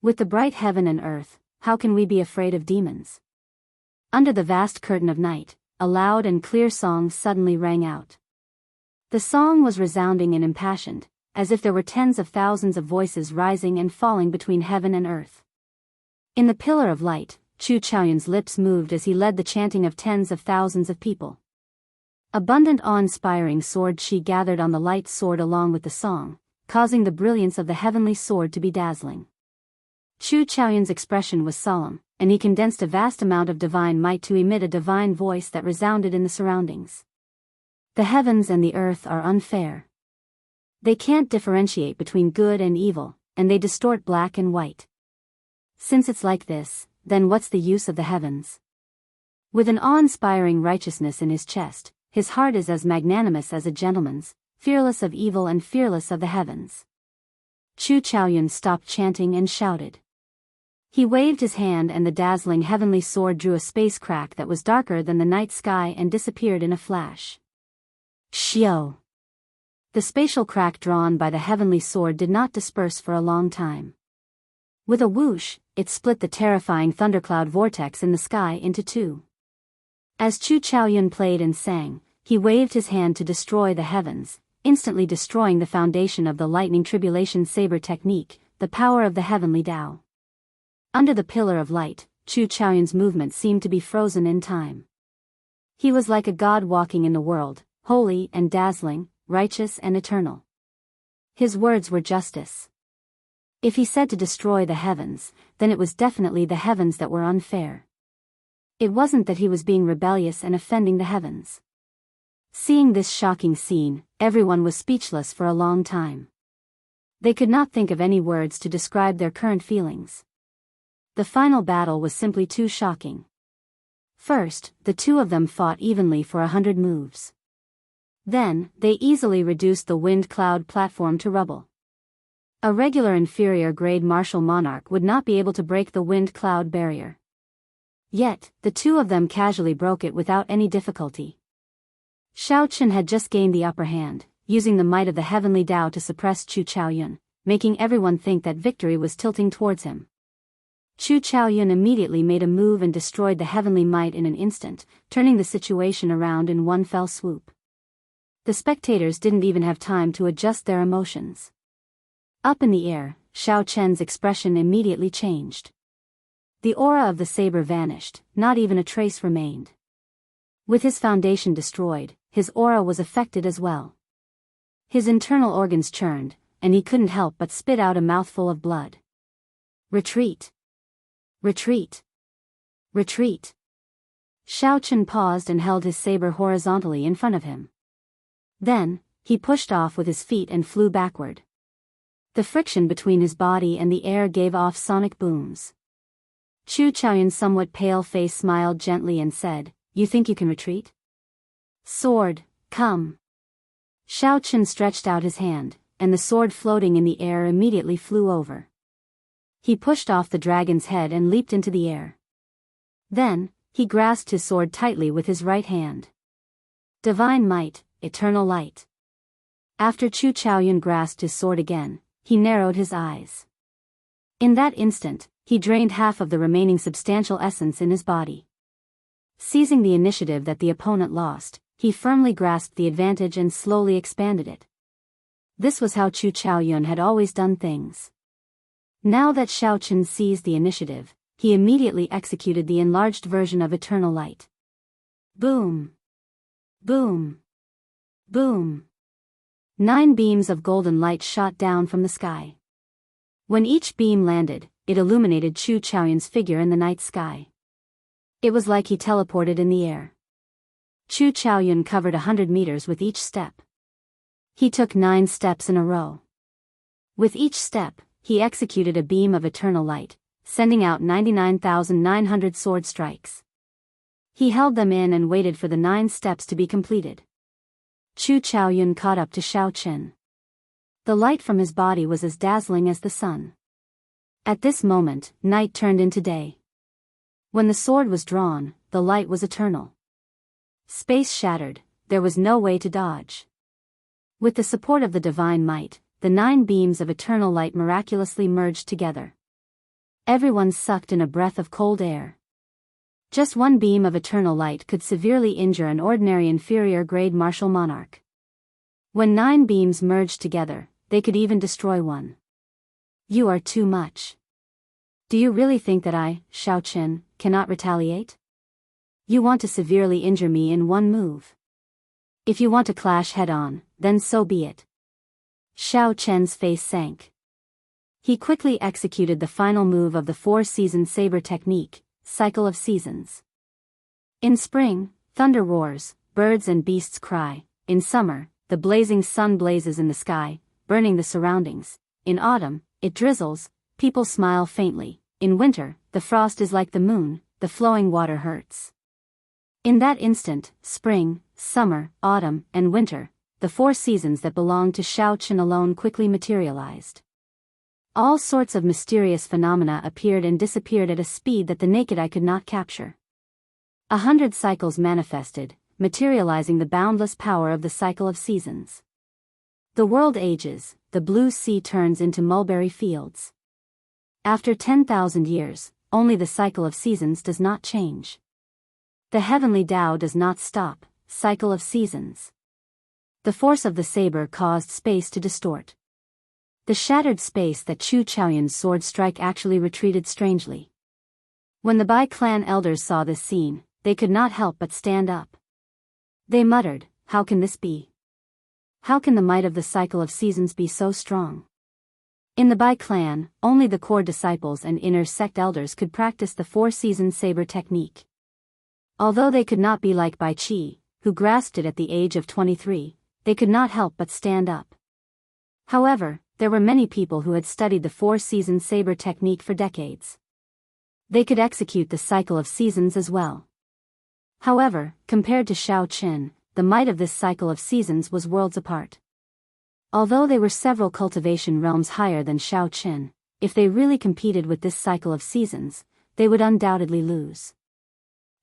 With the bright heaven and earth, how can we be afraid of demons? Under the vast curtain of night, a loud and clear song suddenly rang out. The song was resounding and impassioned, as if there were tens of thousands of voices rising and falling between heaven and earth. In the pillar of light, Chu Chaoyun's lips moved as he led the chanting of tens of thousands of people. Abundant awe-inspiring sword qi gathered on the light sword along with the song, causing the brilliance of the heavenly sword to be dazzling. Chu Chaoyun's expression was solemn, and he condensed a vast amount of divine might to emit a divine voice that resounded in the surroundings. The heavens and the earth are unfair. They can't differentiate between good and evil, and they distort black and white. Since it's like this, then what's the use of the heavens? With an awe-inspiring righteousness in his chest, his heart is as magnanimous as a gentleman's, fearless of evil and fearless of the heavens. Chu Chaoyun stopped chanting and shouted. He waved his hand and the dazzling heavenly sword drew a space crack that was darker than the night sky and disappeared in a flash. Shio! The spatial crack drawn by the heavenly sword did not disperse for a long time. With a whoosh, it split the terrifying thundercloud vortex in the sky into two. As Chu Chaoyun played and sang, he waved his hand to destroy the heavens, instantly destroying the foundation of the lightning tribulation saber technique, the power of the heavenly Tao. Under the pillar of light, Chu Chaoyun's movement seemed to be frozen in time. He was like a god walking in the world, holy and dazzling, righteous and eternal. His words were justice. If he said to destroy the heavens, then it was definitely the heavens that were unfair. It wasn't that he was being rebellious and offending the heavens. Seeing this shocking scene, everyone was speechless for a long time. They could not think of any words to describe their current feelings. The final battle was simply too shocking. First, the two of them fought evenly for 100 moves. Then, they easily reduced the wind cloud platform to rubble. A regular inferior grade martial monarch would not be able to break the wind cloud barrier. Yet, the two of them casually broke it without any difficulty. Xiao Chen had just gained the upper hand, using the might of the heavenly Tao to suppress Chu Chaoyun, making everyone think that victory was tilting towards him. Chu Chaoyun immediately made a move and destroyed the heavenly might in an instant, turning the situation around in one fell swoop. The spectators didn't even have time to adjust their emotions. Up in the air, Xiao Chen's expression immediately changed. The aura of the saber vanished, not even a trace remained. With his foundation destroyed, his aura was affected as well. His internal organs churned, and he couldn't help but spit out a mouthful of blood. Retreat! Retreat! Retreat! Xiao Chen paused and held his saber horizontally in front of him. Then, he pushed off with his feet and flew backward. The friction between his body and the air gave off sonic booms. Chu Chaoyun's somewhat pale face smiled gently and said, "You think you can retreat? Sword, come." Xiao Chen stretched out his hand, and the sword floating in the air immediately flew over. He pushed off the dragon's head and leaped into the air. Then, he grasped his sword tightly with his right hand. Divine might, eternal light. After Chu Chaoyun grasped his sword again, he narrowed his eyes. In that instant, he drained half of the remaining substantial essence in his body. Seizing the initiative that the opponent lost, he firmly grasped the advantage and slowly expanded it. This was how Chu Chaoyun had always done things. Now that Xiao Chen seized the initiative, he immediately executed the enlarged version of Eternal Light. Boom! Boom! Boom! 9 beams of golden light shot down from the sky. When each beam landed, it illuminated Chu Chaoyun's figure in the night sky. It was like he teleported in the air. Chu Chaoyun covered 100 meters with each step. He took 9 steps in a row. With each step, he executed a beam of eternal light, sending out 99,900 sword strikes. He held them in and waited for the 9 steps to be completed. Chu Chaoyun caught up to Xiao Chen. The light from his body was as dazzling as the sun. At this moment, night turned into day. When the sword was drawn, the light was eternal. Space shattered, there was no way to dodge. With the support of the divine might, the 9 beams of eternal light miraculously merged together. Everyone sucked in a breath of cold air. Just one beam of eternal light could severely injure an ordinary inferior grade martial monarch. When 9 beams merged together, they could even destroy one. You are too much. Do you really think that I, Xiao Chen, cannot retaliate? You want to severely injure me in one move. If you want to clash head-on, then so be it. Xiao Chen's face sank. He quickly executed the final move of the 4-season saber technique, Cycle of Seasons. In spring, thunder roars, birds and beasts cry. In summer, the blazing sun blazes in the sky, burning the surroundings. In autumn, it drizzles, people smile faintly. In winter, the frost is like the moon, the flowing water hurts. In that instant, spring, summer, autumn, and winter, the 4 seasons that belonged to Xiao Chen alone quickly materialized. All sorts of mysterious phenomena appeared and disappeared at a speed that the naked eye could not capture. 100 cycles manifested, materializing the boundless power of the cycle of seasons. The world ages, the blue sea turns into mulberry fields. After 10,000 years, only the cycle of seasons does not change. The heavenly Tao does not stop, cycle of seasons. The force of the saber caused space to distort. The shattered space that Chu Chaoyun's sword strike actually retreated strangely. When the Bai clan elders saw this scene, they could not help but stand up. They muttered, "How can this be? How can the might of the cycle of seasons be so strong?" In the Bai clan, only the core disciples and inner sect elders could practice the four-season saber technique. Although they could not be like Bai Qi, who grasped it at the age of 23, they could not help but stand up. However, there were many people who had studied the four-season saber technique for decades. They could execute the cycle of seasons as well. However, compared to Shao Qin, the might of this cycle of seasons was worlds apart. Although they were several cultivation realms higher than Shao Qin, if they really competed with this cycle of seasons, they would undoubtedly lose.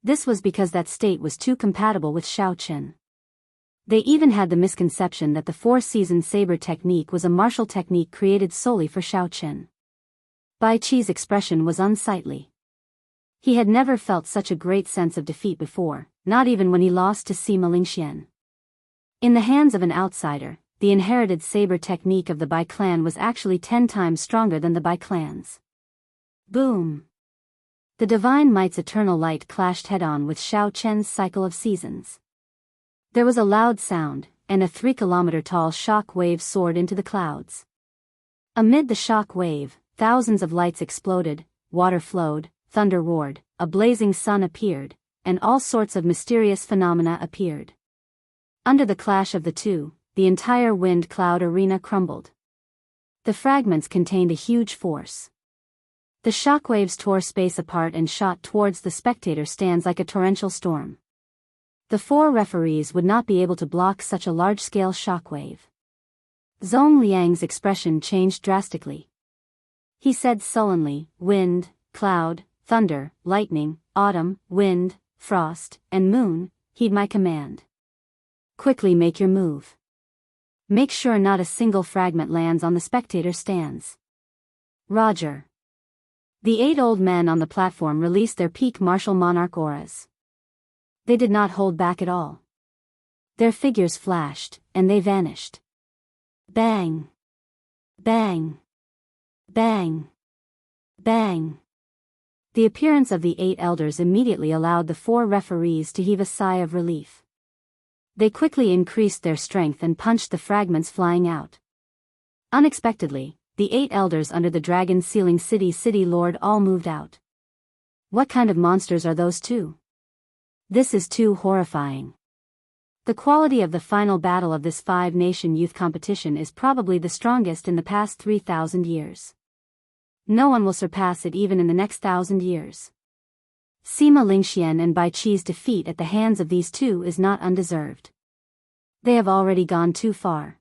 This was because that state was too compatible with Shao Qin. They even had the misconception that the four-season saber technique was a martial technique created solely for Shao Qin. Bai Qi's expression was unsightly. He had never felt such a great sense of defeat before, not even when he lost to Sima Lingxian. In the hands of an outsider, the inherited saber technique of the Bai clan was actually 10 times stronger than the Bai clan's. Boom! The divine might's eternal light clashed head-on with Shao Chen's cycle of seasons. There was a loud sound, and a 3-kilometer-tall shock wave soared into the clouds. Amid the shock wave, thousands of lights exploded, water flowed, thunder roared, a blazing sun appeared, and all sorts of mysterious phenomena appeared. Under the clash of the two, the entire wind cloud arena crumbled. The fragments contained a huge force. The shockwaves tore space apart and shot towards the spectator stands like a torrential storm. The 4 referees would not be able to block such a large-scale shockwave. Zhong Liang's expression changed drastically. He said sullenly, "Wind, cloud, thunder, lightning, autumn, wind, frost, and moon, heed my command. Quickly make your move. Make sure not a single fragment lands on the spectator stands." Roger. The 8 old men on the platform released their peak martial monarch auras. They did not hold back at all. Their figures flashed, and they vanished. Bang! Bang! Bang! Bang! The appearance of the 8 elders immediately allowed the 4 referees to heave a sigh of relief. They quickly increased their strength and punched the fragments flying out. Unexpectedly, the 8 elders under the dragon sealing city lord all moved out. What kind of monsters are those two? This is too horrifying. The quality of the final battle of this 5-nation youth competition is probably the strongest in the past 3,000 years. No one will surpass it even in the next 1,000 years. Sima Lingxian and Bai Qi's defeat at the hands of these two is not undeserved. They have already gone too far.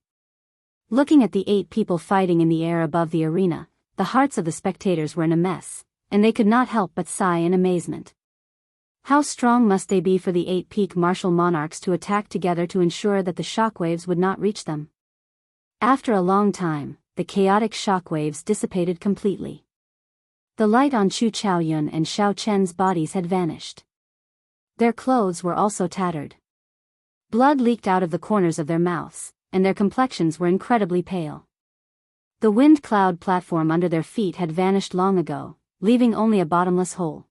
Looking at the 8 people fighting in the air above the arena, the hearts of the spectators were in a mess, and they could not help but sigh in amazement. How strong must they be for the 8 peak martial monarchs to attack together to ensure that the shockwaves would not reach them? After a long time, the chaotic shockwaves dissipated completely. The light on Chu Chaoyun and Shao Chen's bodies had vanished. Their clothes were also tattered. Blood leaked out of the corners of their mouths, and their complexions were incredibly pale. The wind cloud platform under their feet had vanished long ago, leaving only a bottomless hole.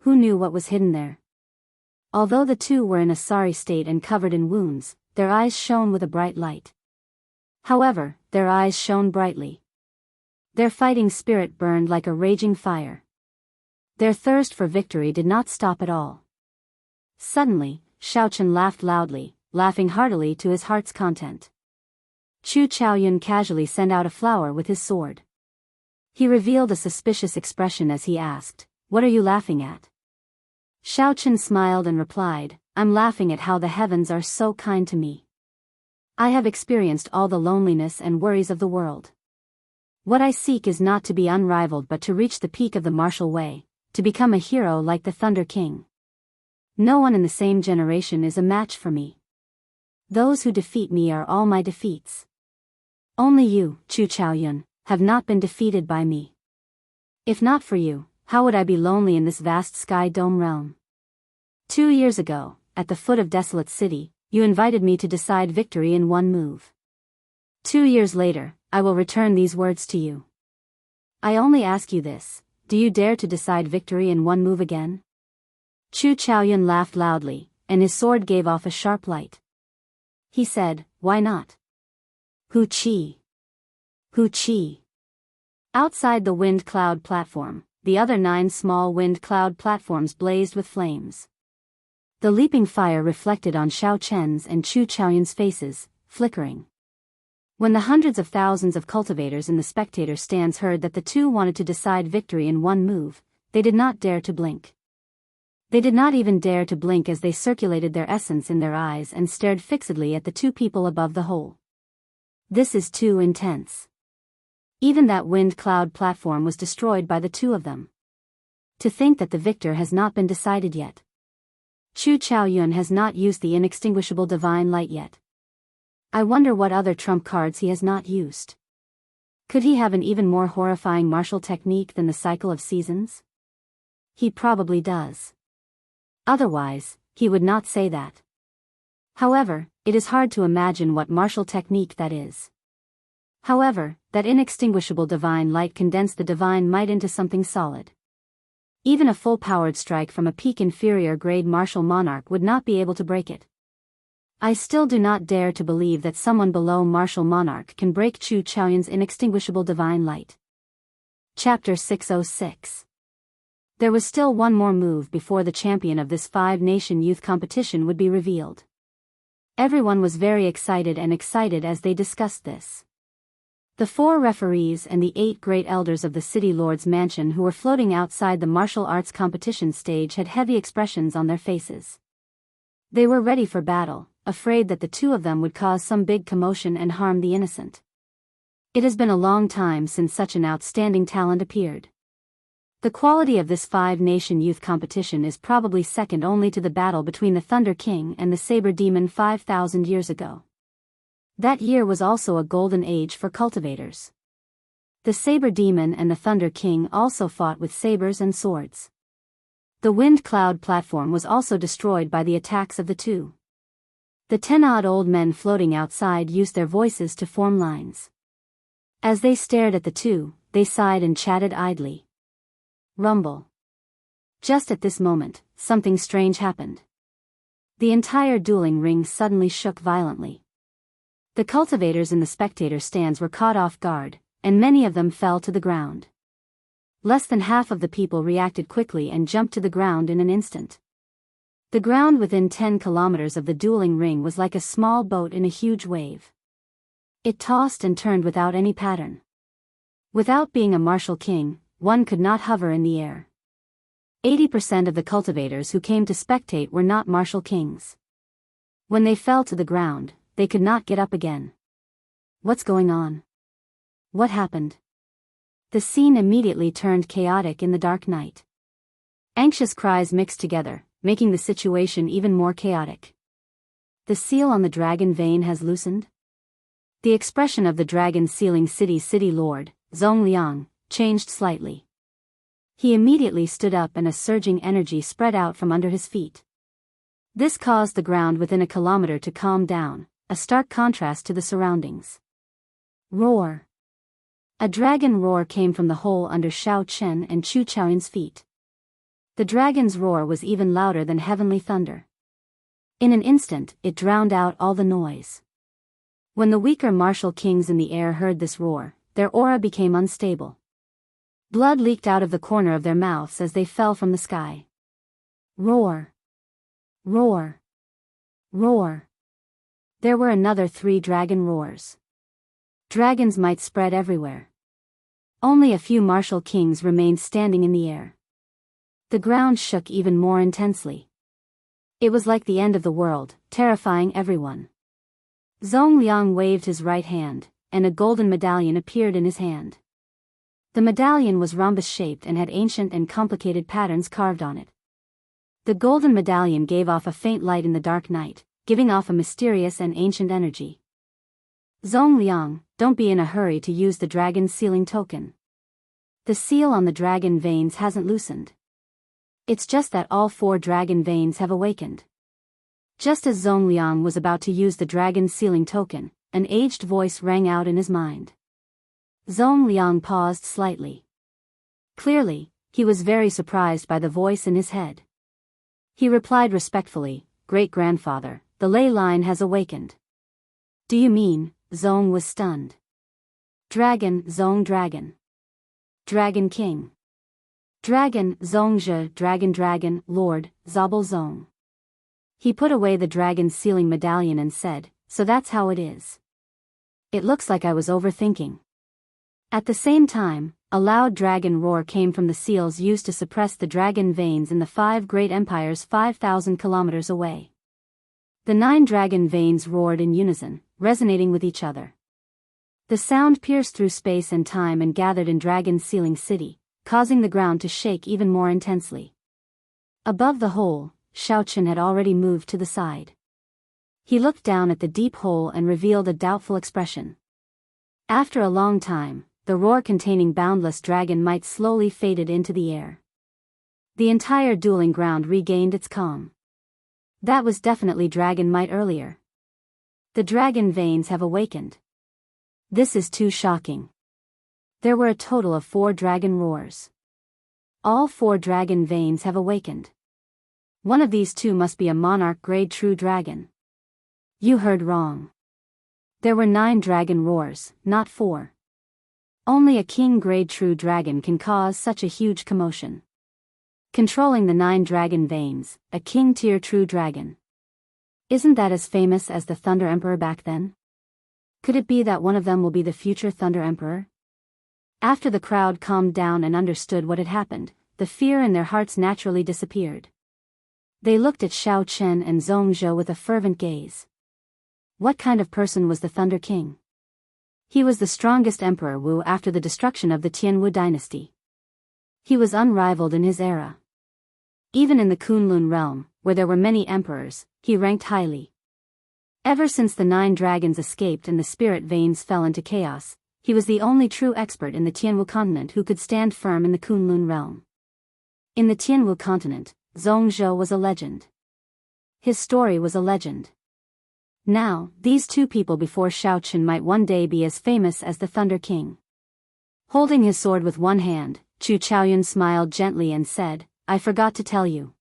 Who knew what was hidden there? Although the two were in a sorry state and covered in wounds, their eyes shone with a bright light. However, their eyes shone brightly. Their fighting spirit burned like a raging fire. Their thirst for victory did not stop at all. Suddenly, Shao Chen laughed loudly, laughing heartily to his heart's content. Chu Chaoyun casually sent out a flower with his sword. He revealed a suspicious expression as he asked, "What are you laughing at?" Shao Chen smiled and replied, "I'm laughing at how the heavens are so kind to me. I have experienced all the loneliness and worries of the world. What I seek is not to be unrivaled but to reach the peak of the martial way, to become a hero like the Thunder King. No one in the same generation is a match for me. Those who defeat me are all my defeats. Only you, Chu Chaoyun, have not been defeated by me. If not for you, how would I be lonely in this vast sky dome realm? 2 years ago, at the foot of Desolate City, you invited me to decide victory in one move. 2 years later, I will return these words to you. I only ask you this, do you dare to decide victory in one move again? Chu Chaoyun laughed loudly, and his sword gave off a sharp light. He said, why not? Hu Qi. Hu Qi. Outside the wind cloud platform, the other 9 small wind cloud platforms blazed with flames. The leaping fire reflected on Xiao Chen's and Chu Chaoyun's faces, flickering. When the hundreds of thousands of cultivators in the spectator stands heard that the two wanted to decide victory in one move, they did not dare to blink. They did not even dare to blink as they circulated their essence in their eyes and stared fixedly at the 2 people above the hole. This is too intense. Even that wind cloud platform was destroyed by the 2 of them. To think that the victor has not been decided yet. Chu Chaoyun has not used the inextinguishable divine light yet. I wonder what other trump cards he has not used. Could he have an even more horrifying martial technique than the cycle of seasons? He probably does. Otherwise, he would not say that. However, it is hard to imagine what martial technique that is. However, that inextinguishable divine light condensed the divine might into something solid. Even a full-powered strike from a peak inferior grade martial monarch would not be able to break it. I still do not dare to believe that someone below martial monarch can break Chu Chaoyun's inextinguishable divine light. Chapter 606. There was still one more move before the champion of this 5-nation youth competition would be revealed. Everyone was very excited as they discussed this. The 4 referees and the 8 great elders of the city lord's mansion who were floating outside the martial arts competition stage had heavy expressions on their faces. They were ready for battle, afraid that the 2 of them would cause some big commotion and harm the innocent. It has been a long time since such an outstanding talent appeared. The quality of this 5-nation youth competition is probably second only to the battle between the Thunder King and the Saber Demon 5,000 years ago. That year was also a golden age for cultivators. The Saber Demon and the Thunder King also fought with sabers and swords. The wind cloud platform was also destroyed by the attacks of the 2. The 10-odd old men floating outside used their voices to form lines. As they stared at the 2, they sighed and chatted idly. Rumble. Just at this moment, something strange happened. The entire dueling ring suddenly shook violently. The cultivators in the spectator stands were caught off guard, and many of them fell to the ground. Less than half of the people reacted quickly and jumped to the ground in an instant. The ground within 10 kilometers of the dueling ring was like a small boat in a huge wave. It tossed and turned without any pattern. Without being a martial king, one could not hover in the air. 80% of the cultivators who came to spectate were not martial kings. When they fell to the ground, they could not get up again. What's going on? What happened? The scene immediately turned chaotic in the dark night. Anxious cries mixed together, making the situation even more chaotic. The seal on the dragon vein has loosened? The expression of the dragon sealing city lord, Zhong Liang, changed slightly. He immediately stood up and a surging energy spread out from under his feet. This caused the ground within a kilometer to calm down, a stark contrast to the surroundings. Roar. A dragon roar came from the hole under Xiao Chen and Chu Chaoyun's feet. The dragon's roar was even louder than heavenly thunder. In an instant, it drowned out all the noise. When the weaker martial kings in the air heard this roar, their aura became unstable. Blood leaked out of the corner of their mouths as they fell from the sky. Roar. Roar. Roar. There were another 3 dragon roars. Dragons might spread everywhere. Only a few martial kings remained standing in the air. The ground shook even more intensely. It was like the end of the world, terrifying everyone. Zhong Liang waved his right hand, and a golden medallion appeared in his hand. The medallion was rhombus-shaped and had ancient and complicated patterns carved on it. The golden medallion gave off a faint light in the dark night, giving off a mysterious and ancient energy. Zhong Liang, don't be in a hurry to use the dragon's sealing token. The seal on the dragon veins hasn't loosened. It's just that all 4 dragon veins have awakened. Just as Zhong Liang was about to use the dragon's sealing token, an aged voice rang out in his mind. Zhong Liang paused slightly. Clearly, he was very surprised by the voice in his head. He replied respectfully, "Great-grandfather, the ley line has awakened." "Do you mean?" Zhong was stunned. "Dragon, Zhong Dragon. Dragon King. Dragon, Zhongzhe, Dragon, Lord, Zabel Zhong." He put away the dragon's sealing medallion and said, "So that's how it is. It looks like I was overthinking." At the same time, a loud dragon roar came from the seals used to suppress the dragon veins in the 5 great empires 5,000 kilometers away. The 9 dragon veins roared in unison, resonating with each other. The sound pierced through space and time and gathered in Dragon's sealing city, causing the ground to shake even more intensely. Above the hole, Xiaochen had already moved to the side. He looked down at the deep hole and revealed a doubtful expression. After a long time, the roar containing boundless dragon might slowly faded into the air. The entire dueling ground regained its calm. That was definitely dragon might earlier. The dragon veins have awakened. This is too shocking. There were a total of 4 dragon roars. All 4 dragon veins have awakened. One of these 2 must be a monarch grade true dragon. You heard wrong. There were 9 dragon roars, not 4. Only a king grade true dragon can cause such a huge commotion. Controlling the 9 dragon veins, a king tier true dragon. Isn't that as famous as the Thunder Emperor back then? Could it be that one of them will be the future Thunder Emperor? After the crowd calmed down and understood what had happened, the fear in their hearts naturally disappeared. They looked at Xiaochen and Zhongzhe with a fervent gaze. What kind of person was the Thunder King? He was the strongest Emperor Wu after the destruction of the Tianwu dynasty. He was unrivaled in his era. Even in the Kunlun realm, where there were many emperors, he ranked highly. Ever since the 9 dragons escaped and the spirit veins fell into chaos, he was the only true expert in the Tianwu continent who could stand firm in the Kunlun realm. In the Tianwu continent, Zhongzhe was a legend. His story was a legend. Now, these 2 people before Xiaochen might one day be as famous as the Thunder King. Holding his sword with one hand, Chu Chaoyun smiled gently and said, "I forgot to tell you.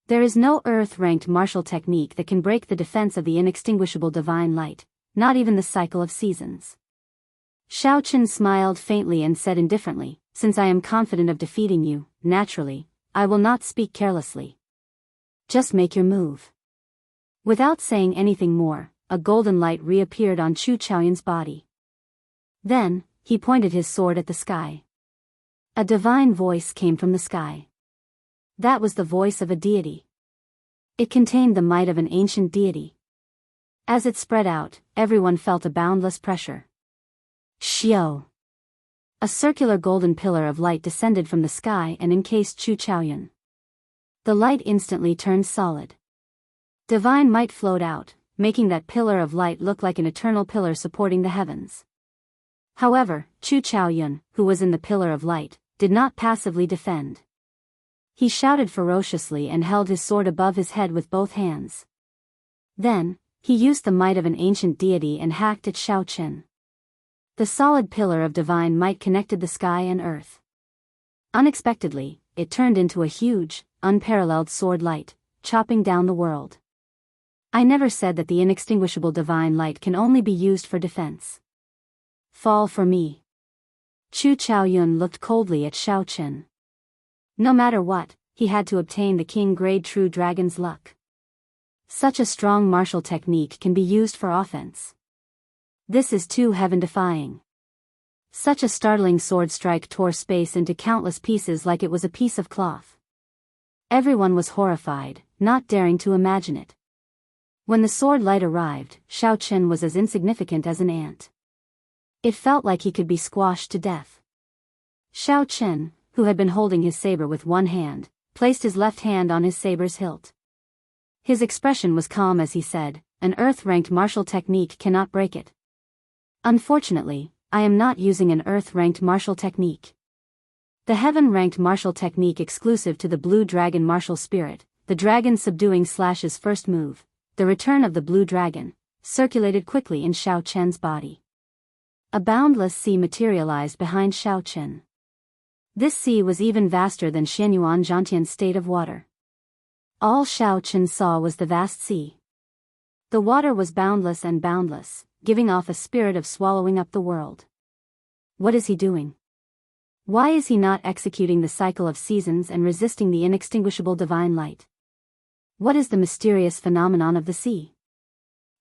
There is no earth-ranked martial technique that can break the defense of the inextinguishable divine light, not even the cycle of seasons." Xiaochen smiled faintly and said indifferently, "Since I am confident of defeating you, naturally, I will not speak carelessly. Just make your move." Without saying anything more, a golden light reappeared on Chu Chaoyun's body. Then, he pointed his sword at the sky. A divine voice came from the sky. That was the voice of a deity. It contained the might of an ancient deity. As it spread out, everyone felt a boundless pressure. Xiao! A circular golden pillar of light descended from the sky and encased Chu Chaoyun. The light instantly turned solid. Divine might flowed out, making that pillar of light look like an eternal pillar supporting the heavens. However, Chu Chaoyun, who was in the pillar of light, did not passively defend. He shouted ferociously and held his sword above his head with both hands. Then, he used the might of an ancient deity and hacked at Xiaochen. The solid pillar of divine might connected the sky and earth. Unexpectedly, it turned into a huge, unparalleled sword light, chopping down the world. I never said that the inextinguishable divine light can only be used for defense. Fall for me. Chu Chaoyun looked coldly at Xiaochen. No matter what, he had to obtain the king grade true dragon's luck. Such a strong martial technique can be used for offense. This is too heaven-defying. Such a startling sword strike tore space into countless pieces like it was a piece of cloth. Everyone was horrified, not daring to imagine it. When the sword light arrived, Xiaochen was as insignificant as an ant. It felt like he could be squashed to death. Xiao Chen, who had been holding his saber with one hand, placed his left hand on his saber's hilt. His expression was calm as he said, "An earth-ranked martial technique cannot break it." Unfortunately, I am not using an earth-ranked martial technique. The heaven-ranked martial technique exclusive to the Blue Dragon martial spirit, the dragon subduing Slash's first move, the return of the Blue Dragon, circulated quickly in Xiao Chen's body. A boundless sea materialized behind Xiao Chen. This sea was even vaster than Xianyuan Zhantian's state of water. All Xiao Chen saw was the vast sea. The water was boundless and boundless, giving off a spirit of swallowing up the world. What is he doing? Why is he not executing the cycle of seasons and resisting the inextinguishable divine light? What is the mysterious phenomenon of the sea?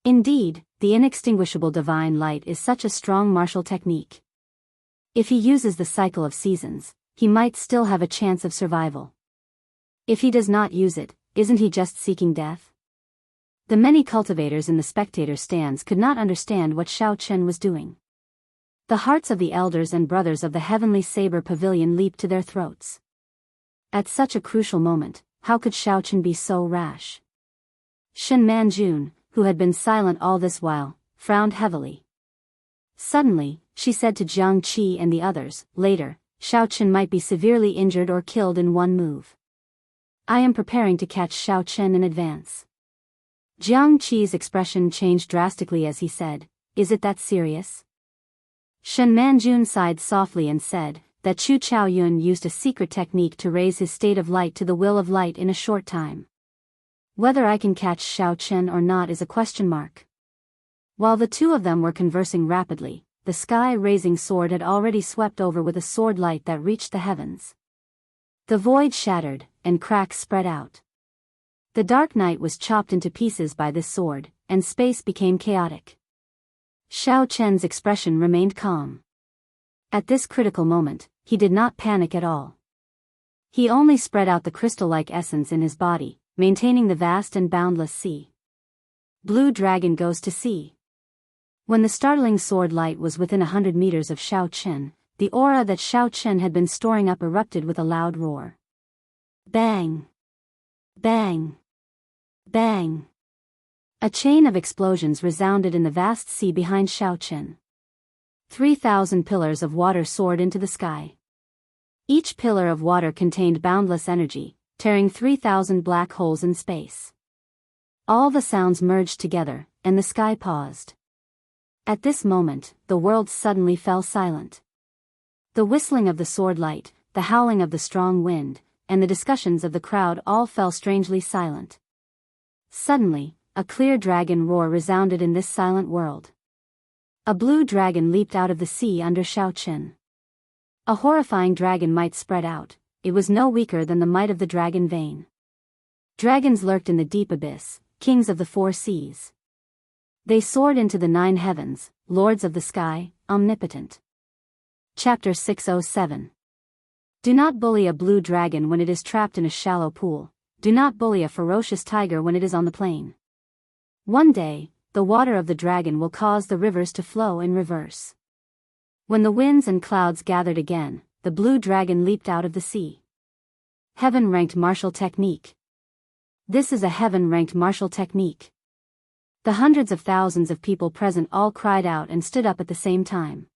Indeed, the inextinguishable divine light is such a strong martial technique. If he uses the cycle of seasons, he might still have a chance of survival. If he does not use it, isn't he just seeking death? The many cultivators in the spectator stands could not understand what Xiao Chen was doing. The hearts of the elders and brothers of the Heavenly Saber Pavilion leaped to their throats. At such a crucial moment, how could Xiao Chen be so rash? Shen Manjun, who had been silent all this while, frowned heavily. Suddenly, she said to Jiang Qi and the others, "Later, Xiao Chen might be severely injured or killed in one move. I am preparing to catch Xiao Chen in advance." Jiang Qi's expression changed drastically as he said, "Is it that serious?" Shen Manjun sighed softly and said that Chu Chaoyun used a secret technique to raise his state of light to the will of light in a short time. Whether I can catch Xiao Chen or not is a question mark. While the two of them were conversing rapidly, the sky-raising sword had already swept over with a sword light that reached the heavens. The void shattered, and cracks spread out. The dark night was chopped into pieces by this sword, and space became chaotic. Xiao Chen's expression remained calm. At this critical moment, he did not panic at all. He only spread out the crystal-like essence in his body, maintaining the vast and boundless sea. Blue Dragon goes to sea. When the startling sword light was within 100 meters of Xiao Chen, the aura that Xiao Chen had been storing up erupted with a loud roar. Bang! Bang! Bang! A chain of explosions resounded in the vast sea behind Xiao Chen. 3,000 pillars of water soared into the sky. Each pillar of water contained boundless energy, tearing 3,000 black holes in space. All the sounds merged together, and the sky paused. At this moment, the world suddenly fell silent. The whistling of the sword light, the howling of the strong wind, and the discussions of the crowd all fell strangely silent. Suddenly, a clear dragon roar resounded in this silent world. A blue dragon leaped out of the sea under Xiao Chen. A horrifying dragon might spread out, it was no weaker than the might of the dragon vein. Dragons lurked in the deep abyss, kings of the four seas. They soared into the 9 heavens, lords of the sky, omnipotent. Chapter 607. Do not bully a blue dragon when it is trapped in a shallow pool. Do not bully a ferocious tiger when it is on the plain. One day, the water of the dragon will cause the rivers to flow in reverse. When the winds and clouds gathered again, the blue dragon leaped out of the sea. Heaven-ranked martial technique. This is a heaven-ranked martial technique. The hundreds of thousands of people present all cried out and stood up at the same time.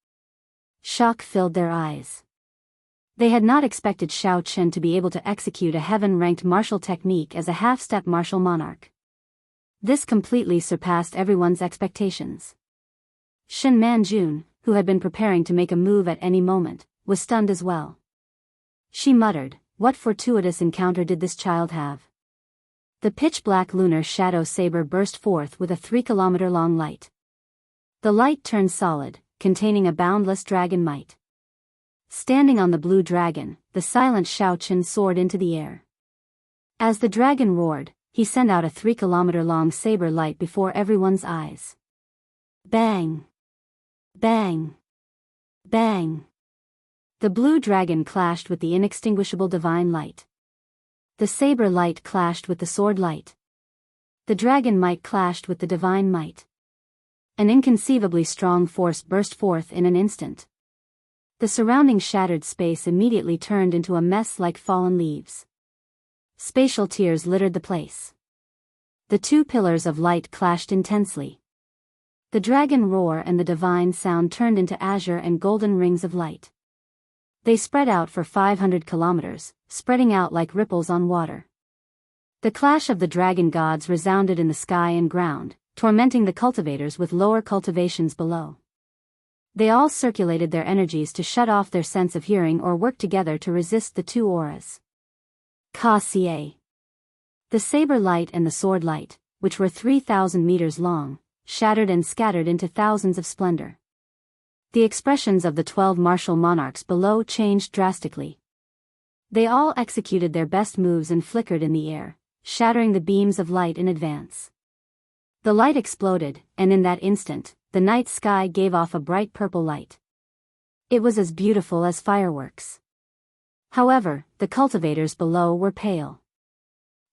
Shock filled their eyes. They had not expected Xiao Chen to be able to execute a heaven-ranked martial technique as a half-step martial monarch. This completely surpassed everyone's expectations. Shen Manjun, who had been preparing to make a move at any moment, was stunned as well. She muttered, "What fortuitous encounter did this child have?" The pitch-black lunar shadow saber burst forth with a 3-kilometer-long light. The light turned solid, containing a boundless dragon might. Standing on the blue dragon, the silent Xiao Chen soared into the air. As the dragon roared, he sent out a 3-kilometer-long saber light before everyone's eyes. Bang! Bang! Bang! The blue dragon clashed with the inextinguishable divine light. The saber light clashed with the sword light. The dragon might clashed with the divine might. An inconceivably strong force burst forth in an instant. The surrounding shattered space immediately turned into a mess like fallen leaves. Spatial tears littered the place. The two pillars of light clashed intensely. The dragon roar and the divine sound turned into azure and golden rings of light. They spread out for 500 kilometers, spreading out like ripples on water. The clash of the dragon gods resounded in the sky and ground, tormenting the cultivators with lower cultivations below. They all circulated their energies to shut off their sense of hearing or work together to resist the two auras. Ka-Cie. The saber light and the sword light, which were 3,000 meters long, shattered and scattered into thousands of splendor. The expressions of the 12 martial monarchs below changed drastically. They all executed their best moves and flickered in the air, shattering the beams of light in advance. The light exploded, and in that instant, the night sky gave off a bright purple light. It was as beautiful as fireworks. However, the cultivators below were pale.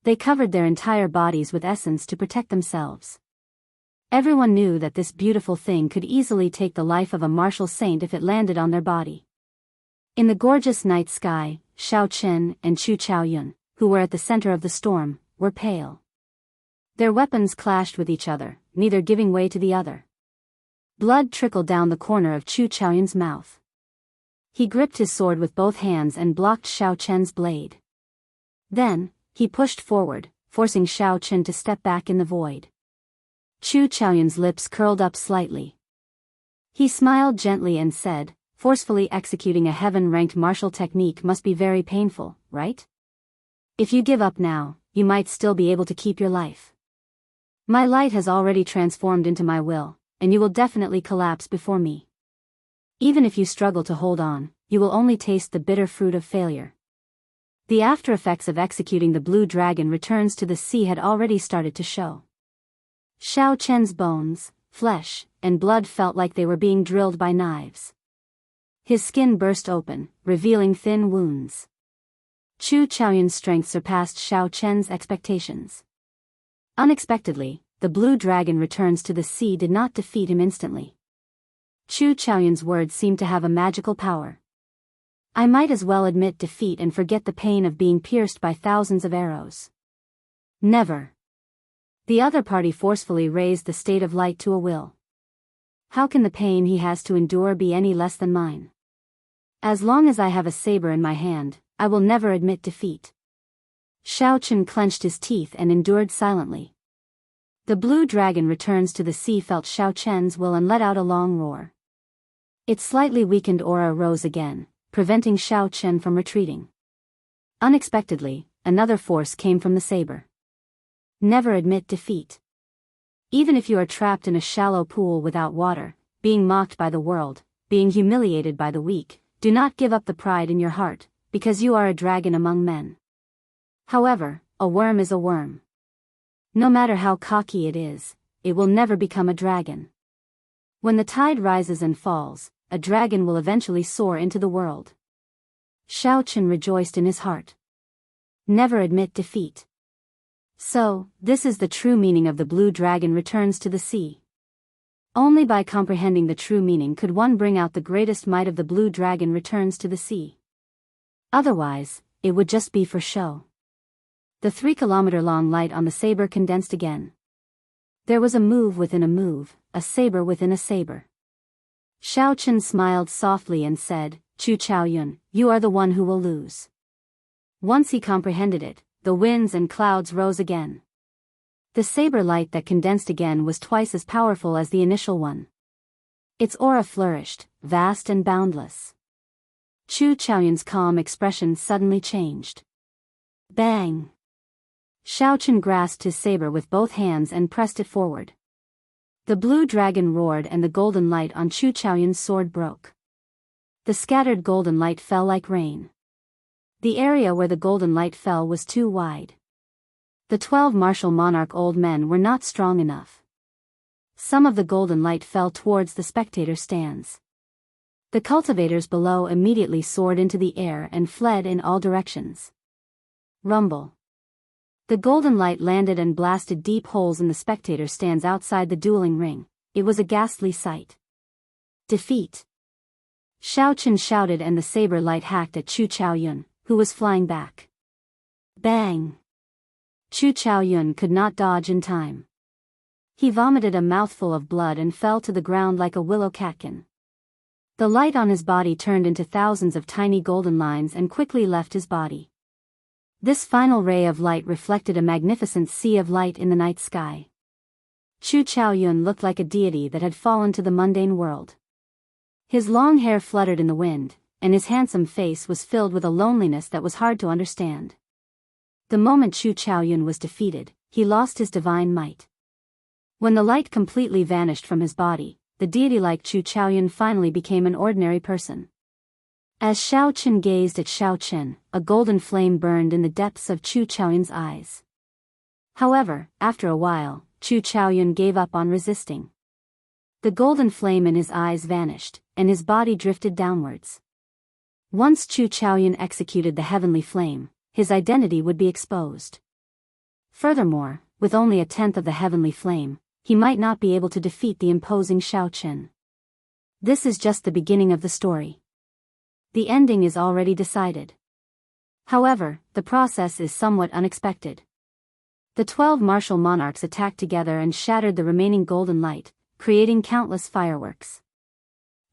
They covered their entire bodies with essence to protect themselves. Everyone knew that this beautiful thing could easily take the life of a martial saint if it landed on their body. In the gorgeous night sky, Xiao Chen and Chu Chaoyun, who were at the center of the storm, were pale. Their weapons clashed with each other, neither giving way to the other. Blood trickled down the corner of Chu Chaoyun's mouth. He gripped his sword with both hands and blocked Xiao Chen's blade. Then, he pushed forward, forcing Xiao Chen to step back in the void. Chu Chaoyun's lips curled up slightly. He smiled gently and said, "Forcefully executing a heaven-ranked martial technique must be very painful, right? If you give up now, you might still be able to keep your life. My light has already transformed into my will, and you will definitely collapse before me. Even if you struggle to hold on, you will only taste the bitter fruit of failure." The after-effects of executing the blue dragon returns to the sea had already started to show. Xiao Chen's bones, flesh, and blood felt like they were being drilled by knives. His skin burst open, revealing thin wounds. Chu Chaoyun's strength surpassed Xiao Chen's expectations. Unexpectedly, the blue dragon returns to the sea did not defeat him instantly. Chu Chaoyun's words seemed to have a magical power. "I might as well admit defeat and forget the pain of being pierced by thousands of arrows." "Never." The other party forcefully raised the state of light to a will. "How can the pain he has to endure be any less than mine? As long as I have a saber in my hand, I will never admit defeat." Xiao Chen clenched his teeth and endured silently. The blue dragon returns to the sea, felt Xiao Chen's will and let out a long roar. Its slightly weakened aura rose again, preventing Xiao Chen from retreating. Unexpectedly, another force came from the saber. Never admit defeat. Even if you are trapped in a shallow pool without water, being mocked by the world, being humiliated by the weak, do not give up the pride in your heart, because you are a dragon among men. However, a worm is a worm. No matter how cocky it is, it will never become a dragon. When the tide rises and falls, a dragon will eventually soar into the world. Xiao Chen rejoiced in his heart. Never admit defeat. So, this is the true meaning of the blue dragon returns to the sea. Only by comprehending the true meaning could one bring out the greatest might of the blue dragon returns to the sea. Otherwise, it would just be for show. The 3-kilometer-long light on the saber condensed again. There was a move within a move, a saber within a saber. Xiao Chen smiled softly and said, "Chu Chaoyun, you are the one who will lose." Once he comprehended it, the winds and clouds rose again. The saber light that condensed again was twice as powerful as the initial one. Its aura flourished, vast and boundless. Chu Chaoyun's calm expression suddenly changed. Bang! Xiao Chen grasped his saber with both hands and pressed it forward. The blue dragon roared and the golden light on Chu Chaoyun's sword broke. The scattered golden light fell like rain. The area where the golden light fell was too wide. The 12 martial monarch old men were not strong enough. Some of the golden light fell towards the spectator stands. The cultivators below immediately soared into the air and fled in all directions. Rumble. The golden light landed and blasted deep holes in the spectator stands outside the dueling ring. It was a ghastly sight. Defeat. Xiao Chen shouted, and the saber light hacked at Chu Chaoyun, who was flying back. Bang! Chu Chaoyun could not dodge in time. He vomited a mouthful of blood and fell to the ground like a willow catkin. The light on his body turned into thousands of tiny golden lines and quickly left his body. This final ray of light reflected a magnificent sea of light in the night sky. Chu Chaoyun looked like a deity that had fallen to the mundane world. His long hair fluttered in the wind, and his handsome face was filled with a loneliness that was hard to understand. The moment Chu Chaoyun was defeated, he lost his divine might. When the light completely vanished from his body, the deity-like Chu Chaoyun finally became an ordinary person. As Xiao Chen gazed at Xiao Chen, a golden flame burned in the depths of Chu Chaoyun's eyes. However, after a while, Chu Chaoyun gave up on resisting. The golden flame in his eyes vanished, and his body drifted downwards. Once Chu Chaoyun executed the heavenly flame, his identity would be exposed. Furthermore, with only a tenth of the heavenly flame, he might not be able to defeat the imposing Xiao Chen. This is just the beginning of the story. The ending is already decided. However, the process is somewhat unexpected. The 12 martial monarchs attacked together and shattered the remaining golden light, creating countless fireworks.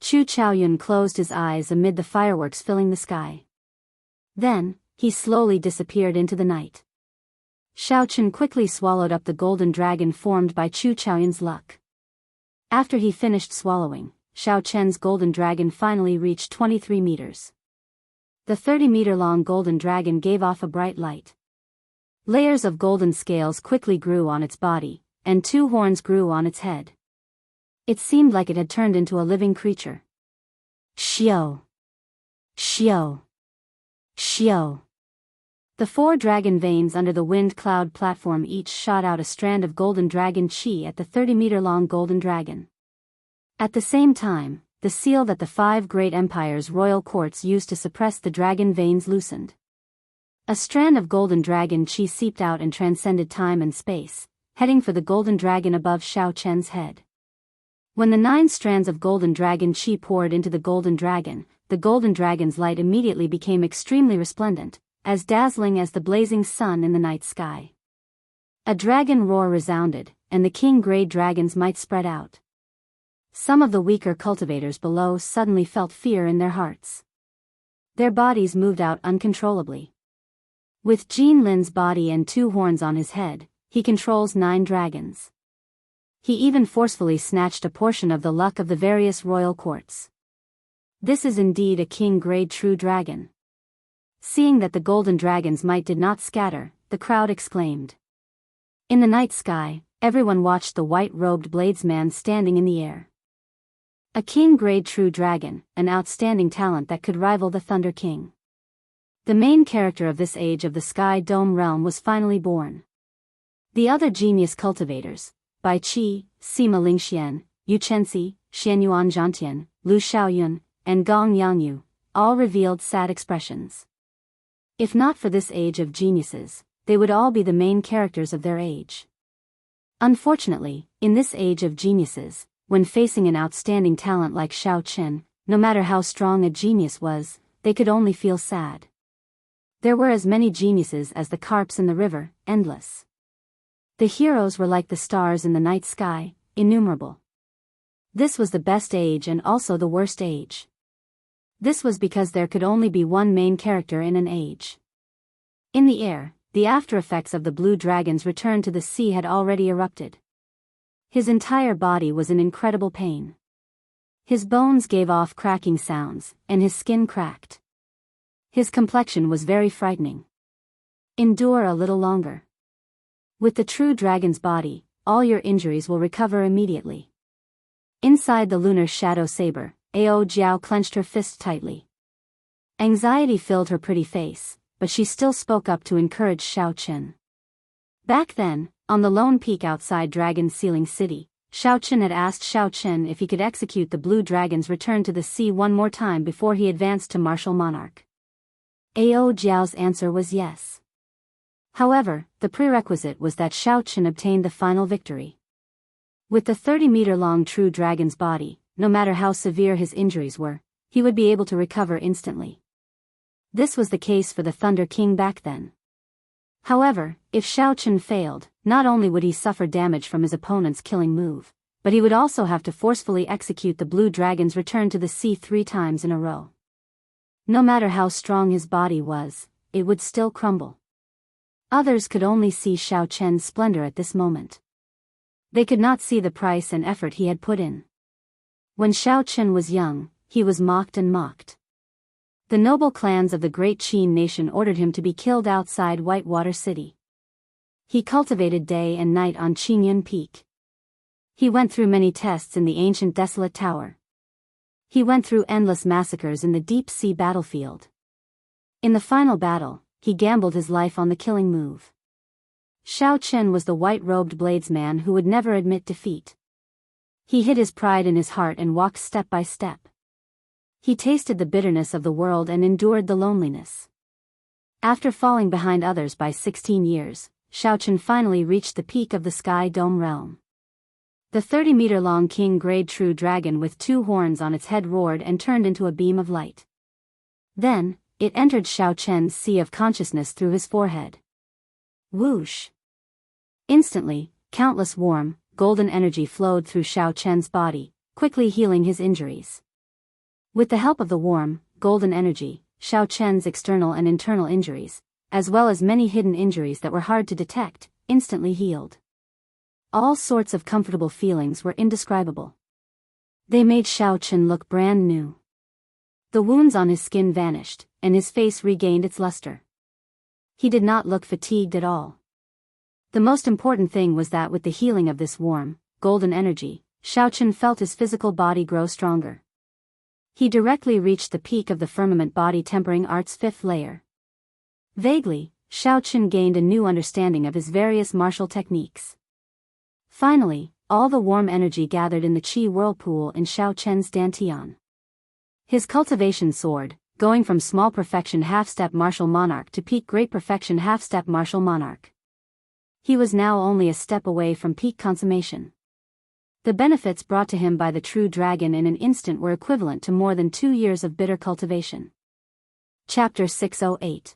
Chu Chaoyun closed his eyes amid the fireworks filling the sky. Then, he slowly disappeared into the night. Xiao Chen quickly swallowed up the golden dragon formed by Chu Chaoyun's luck. After he finished swallowing, Xiao Chen's golden dragon finally reached 23 meters. The 30-meter-long golden dragon gave off a bright light. Layers of golden scales quickly grew on its body, and 2 horns grew on its head. It seemed like it had turned into a living creature. Xiao! Xiao! Xiao! The 4 dragon veins under the wind cloud platform each shot out a strand of golden dragon chi at the 30-meter-long golden dragon. At the same time, the seal that the 5 great empires' royal courts used to suppress the dragon veins loosened. A strand of golden dragon chi seeped out and transcended time and space, heading for the golden dragon above Xiao Chen's head. When the 9 strands of golden dragon chi poured into the golden dragon's light immediately became extremely resplendent, as dazzling as the blazing sun in the night sky. A dragon roar resounded, and the king-grade dragon's might spread out. Some of the weaker cultivators below suddenly felt fear in their hearts. Their bodies moved out uncontrollably. With Jin Lin's body and 2 horns on his head, he controls 9 dragons. He even forcefully snatched a portion of the luck of the various royal courts. This is indeed a king-grade true dragon. Seeing that the golden dragon's might did not scatter, the crowd exclaimed. In the night sky, everyone watched the white-robed bladesman standing in the air. A king-grade true dragon, an outstanding talent that could rival the Thunder King. The main character of this age of the Sky Dome realm was finally born. The other genius cultivators, Bai Qi, Sima Lingxian, Yu Chenxi, Xianyuan Zhantian, Lu Xiaoyun, and Gong Yangyu, all revealed sad expressions. If not for this age of geniuses, they would all be the main characters of their age. Unfortunately, in this age of geniuses, when facing an outstanding talent like Xiao Chen, no matter how strong a genius was, they could only feel sad. There were as many geniuses as the carps in the river, endless. The heroes were like the stars in the night sky, innumerable. This was the best age and also the worst age. This was because there could only be one main character in an age. In the air, the after-effects of the blue dragon's return to the sea had already erupted. His entire body was in incredible pain. His bones gave off cracking sounds, and his skin cracked. His complexion was very frightening. Endure a little longer. With the true dragon's body, all your injuries will recover immediately. Inside the lunar shadow saber, Ao Jiao clenched her fist tightly. Anxiety filled her pretty face, but she still spoke up to encourage Xiao Chen. Back then, on the lone peak outside Dragon Sealing City, Xiao Chen had asked Xiao Chen if he could execute the blue dragon's return to the sea one more time before he advanced to martial monarch. Ao Jiao's answer was yes. However, the prerequisite was that Xiao Chen obtained the final victory. With the 30-meter-long true dragon's body, no matter how severe his injuries were, he would be able to recover instantly. This was the case for the Thunder King back then. However, if Xiaochen failed, not only would he suffer damage from his opponent's killing move, but he would also have to forcefully execute the Blue Dragon's return to the sea 3 times in a row. No matter how strong his body was, it would still crumble. Others could only see Xiaochen's splendor at this moment. They could not see the price and effort he had put in. When Xiaochen was young, he was mocked and mocked. The noble clans of the great Qin nation ordered him to be killed outside Whitewater City. He cultivated day and night on Qingyun Peak. He went through many tests in the ancient desolate tower. He went through endless massacres in the deep sea battlefield. In the final battle, he gambled his life on the killing move. Xiaochen was the white-robed bladesman who would never admit defeat. He hid his pride in his heart and walked step by step. He tasted the bitterness of the world and endured the loneliness. After falling behind others by 16 years, Xiaochen finally reached the peak of the Sky Dome realm. The 30-meter-long king-grade true dragon with 2 horns on its head roared and turned into a beam of light. Then, it entered Xiaochen's sea of consciousness through his forehead. Whoosh! Instantly, countless warm, golden energy flowed through Xiaochen's body, quickly healing his injuries. With the help of the warm, golden energy, Xiaochen's external and internal injuries, as well as many hidden injuries that were hard to detect, instantly healed. All sorts of comfortable feelings were indescribable. They made Xiaochen look brand new. The wounds on his skin vanished, and his face regained its luster. He did not look fatigued at all. The most important thing was that with the healing of this warm, golden energy, Xiaochen felt his physical body grow stronger. He directly reached the peak of the firmament body tempering art's 5th layer. Vaguely, Xiaochen gained a new understanding of his various martial techniques. Finally, all the warm energy gathered in the qi whirlpool in Xiaochen's dantian. His cultivation soared, going from small perfection half-step martial monarch to peak great perfection half-step martial monarch. He was now only a step away from peak consummation. The benefits brought to him by the true dragon in an instant were equivalent to more than 2 years of bitter cultivation. Chapter 608.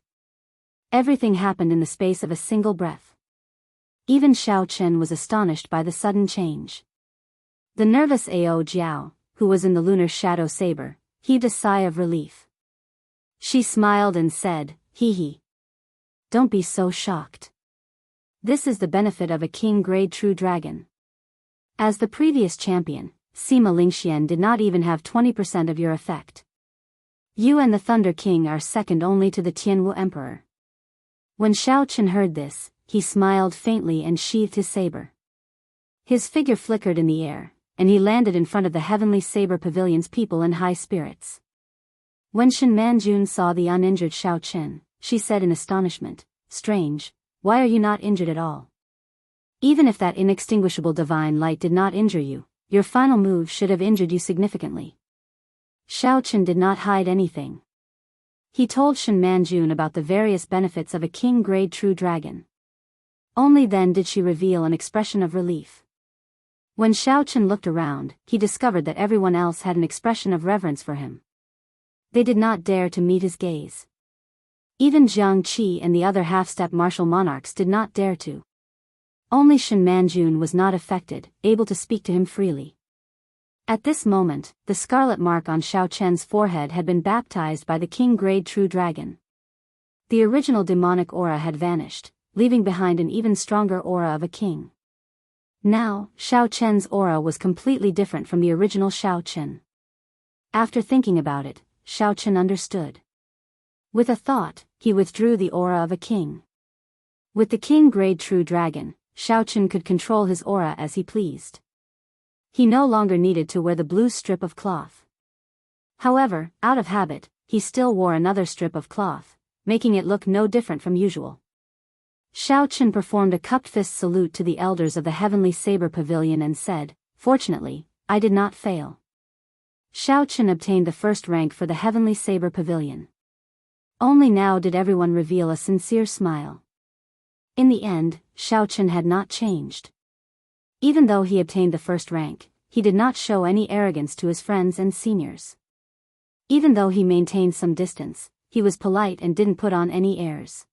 Everything happened in the space of a single breath. Even Xiaochen was astonished by the sudden change. The nervous Ao Jiao, who was in the lunar shadow saber, heaved a sigh of relief. She smiled and said, "Hee hee. Don't be so shocked. This is the benefit of a king-grade true dragon." As the previous champion, Sima Lingxian did not even have 20% of your effect. You and the Thunder King are second only to the Tianwu Emperor. When Xiaochen heard this, he smiled faintly and sheathed his saber. His figure flickered in the air, and he landed in front of the Heavenly Saber Pavilion's people in high spirits. When Shen Manjun saw the uninjured Xiaochen, she said in astonishment, "Strange, why are you not injured at all? Even if that inextinguishable divine light did not injure you, your final move should have injured you significantly." Xiaochen did not hide anything. He told Shen Manjun about the various benefits of a king-grade true dragon. Only then did she reveal an expression of relief. When Xiaochen looked around, he discovered that everyone else had an expression of reverence for him. They did not dare to meet his gaze. Even Jiang Qi and the other half-step martial monarchs did not dare to. Only Shen Manjun was not affected, able to speak to him freely. At this moment, the scarlet mark on Xiaochen's forehead had been baptized by the king-grade true dragon. The original demonic aura had vanished, leaving behind an even stronger aura of a king. Now, Xiaochen's aura was completely different from the original Xiaochen. After thinking about it, Xiaochen understood. With a thought, he withdrew the aura of a king. With the king-grade true dragon, Xiaochen could control his aura as he pleased. He no longer needed to wear the blue strip of cloth. However, out of habit, he still wore another strip of cloth, making it look no different from usual. Xiaochen performed a cupped fist salute to the elders of the Heavenly Saber Pavilion and said, "Fortunately, I did not fail." Xiaochen obtained the first rank for the Heavenly Saber Pavilion. Only now did everyone reveal a sincere smile. In the end, Xiaochen had not changed. Even though he obtained the first rank, he did not show any arrogance to his friends and seniors. Even though he maintained some distance, he was polite and didn't put on any airs.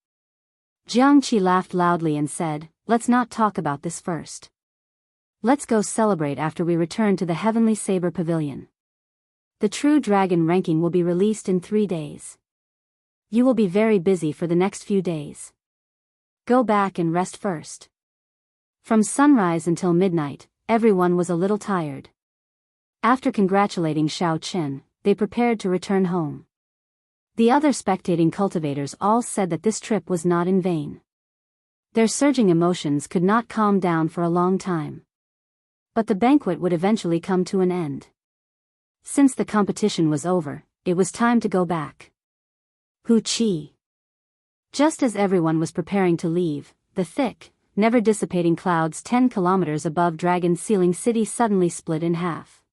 Jianghu laughed loudly and said, "Let's not talk about this first. Let's go celebrate after we return to the Heavenly Saber Pavilion. The true dragon ranking will be released in 3 days. You will be very busy for the next few days. Go back and rest first." From sunrise until midnight, everyone was a little tired. After congratulating Xiao Qin, they prepared to return home. The other spectating cultivators all said that this trip was not in vain. Their surging emotions could not calm down for a long time. But the banquet would eventually come to an end. Since the competition was over, it was time to go back. Wuxia. Just as everyone was preparing to leave, the thick, never dissipating clouds 10 kilometers above Dragon's Sealing City suddenly split in half.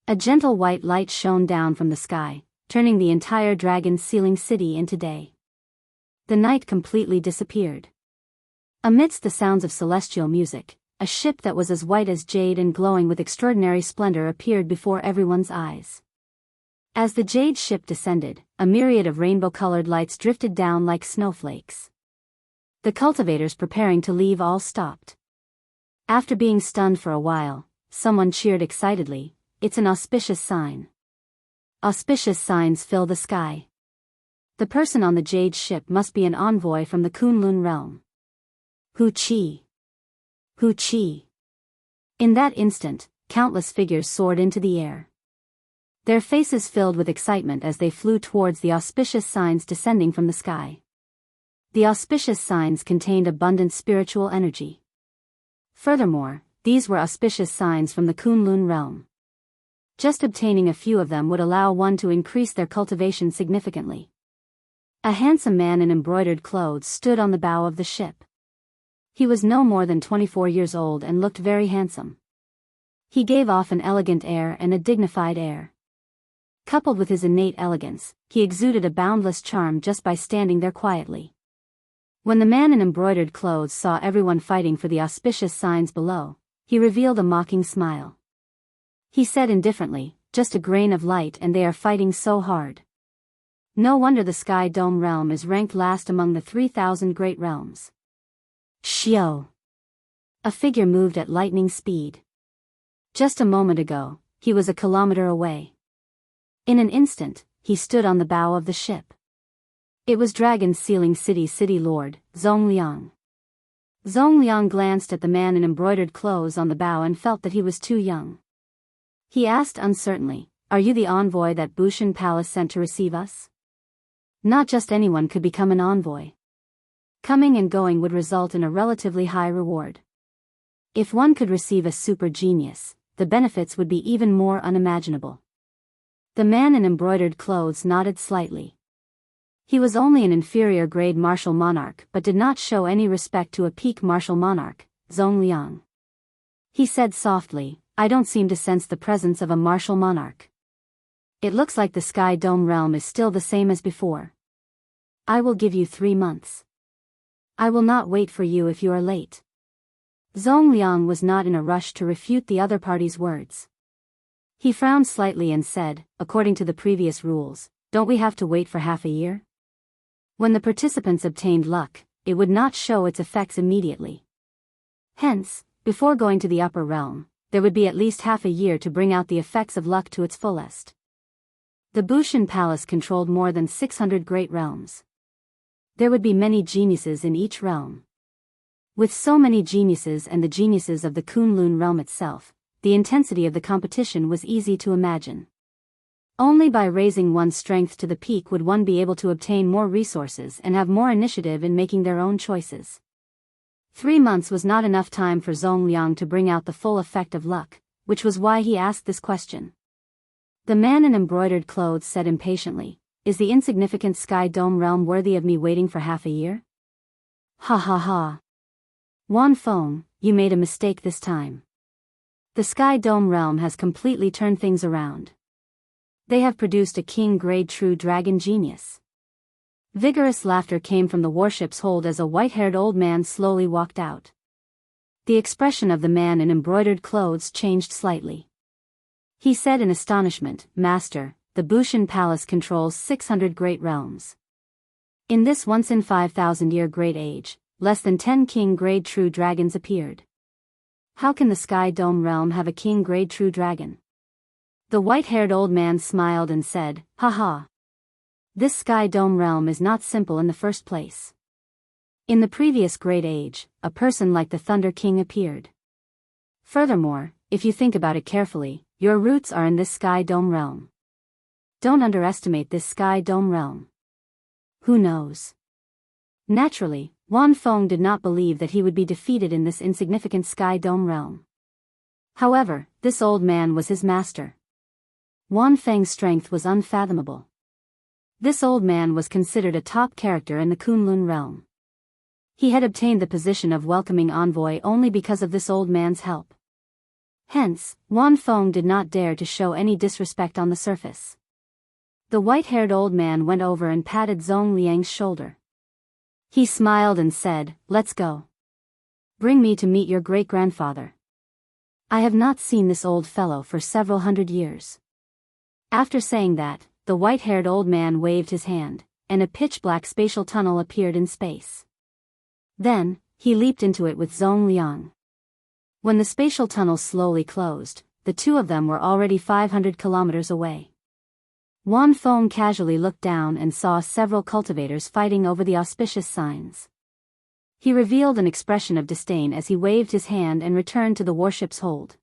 A gentle white light shone down from the sky, turning the entire Dragon's Sealing City into day. The night completely disappeared. Amidst the sounds of celestial music, a ship that was as white as jade and glowing with extraordinary splendor appeared before everyone's eyes. As the jade ship descended, a myriad of rainbow-colored lights drifted down like snowflakes. The cultivators preparing to leave all stopped. After being stunned for a while, someone cheered excitedly, "It's an auspicious sign." Auspicious signs fill the sky. The person on the jade ship must be an envoy from the Kunlun realm. Wuxia. Wuxia. In that instant, countless figures soared into the air. Their faces filled with excitement as they flew towards the auspicious signs descending from the sky. The auspicious signs contained abundant spiritual energy. Furthermore, these were auspicious signs from the Kunlun realm. Just obtaining a few of them would allow one to increase their cultivation significantly. A handsome man in embroidered clothes stood on the bow of the ship. He was no more than 24 years old and looked very handsome. He gave off an elegant air and a dignified air. Coupled with his innate elegance, he exuded a boundless charm just by standing there quietly. When the man in embroidered clothes saw everyone fighting for the auspicious signs below, he revealed a mocking smile. He said indifferently, "Just a grain of light and they are fighting so hard. No wonder the Sky Dome realm is ranked last among the 3,000 great realms." Xiao. A figure moved at lightning speed. Just a moment ago, he was a kilometer away. In an instant, he stood on the bow of the ship. It was Dragon's Sealing City's city lord, Zongliang. Zongliang glanced at the man in embroidered clothes on the bow and felt that he was too young. He asked uncertainly, "Are you the envoy that Bushan Palace sent to receive us?" Not just anyone could become an envoy. Coming and going would result in a relatively high reward. If one could receive a super genius, the benefits would be even more unimaginable. The man in embroidered clothes nodded slightly. He was only an inferior grade martial monarch but did not show any respect to a peak martial monarch, Zongliang. He said softly, "I don't seem to sense the presence of a martial monarch. It looks like the Sky Dome realm is still the same as before. I will give you 3 months. I will not wait for you if you are late." Zongliang was not in a rush to refute the other party's words. He frowned slightly and said, "According to the previous rules, don't we have to wait for half a year? When the participants obtained luck, it would not show its effects immediately. Hence, before going to the upper realm, there would be at least half a year to bring out the effects of luck to its fullest." The Bushan Palace controlled more than 600 great realms. There would be many geniuses in each realm. With so many geniuses and the geniuses of the Kunlun realm itself, the intensity of the competition was easy to imagine. Only by raising one's strength to the peak would one be able to obtain more resources and have more initiative in making their own choices. 3 months was not enough time for Zongliang to bring out the full effect of luck, which was why he asked this question. The man in embroidered clothes said impatiently, "Is the insignificant Sky Dome realm worthy of me waiting for half a year?" "Ha ha ha. Wan Feng, you made a mistake this time. The Sky Dome realm has completely turned things around. They have produced a king-grade true dragon genius." Vigorous laughter came from the warship's hold as a white-haired old man slowly walked out. The expression of the man in embroidered clothes changed slightly. He said in astonishment, "Master, the Bushan Palace controls 600 great realms. In this once-in-5,000-year great age, less than 10 king-grade true dragons appeared. How can the Sky Dome realm have a king-grade true dragon? The white-haired old man smiled and said, "Haha. This Sky Dome realm is not simple in the first place. In the previous great age, a person like the Thunder King appeared. Furthermore, if you think about it carefully, your roots are in this Sky Dome realm. Don't underestimate this Sky Dome realm. Who knows?" Naturally, Wan Feng did not believe that he would be defeated in this insignificant Sky Dome realm. However, this old man was his master. Wan Feng's strength was unfathomable. This old man was considered a top character in the Kunlun realm. He had obtained the position of welcoming envoy only because of this old man's help. Hence, Wan Feng did not dare to show any disrespect on the surface. The white-haired old man went over and patted Zhong Liang's shoulder. He smiled and said, "Let's go. Bring me to meet your great-grandfather. I have not seen this old fellow for several hundred years." After saying that, the white-haired old man waved his hand, and a pitch-black spatial tunnel appeared in space. Then, he leaped into it with Zhong Liang. When the spatial tunnel slowly closed, the two of them were already 500 kilometers away. Wan Feng casually looked down and saw several cultivators fighting over the auspicious signs. He revealed an expression of disdain as he waved his hand and returned to the warship's hold.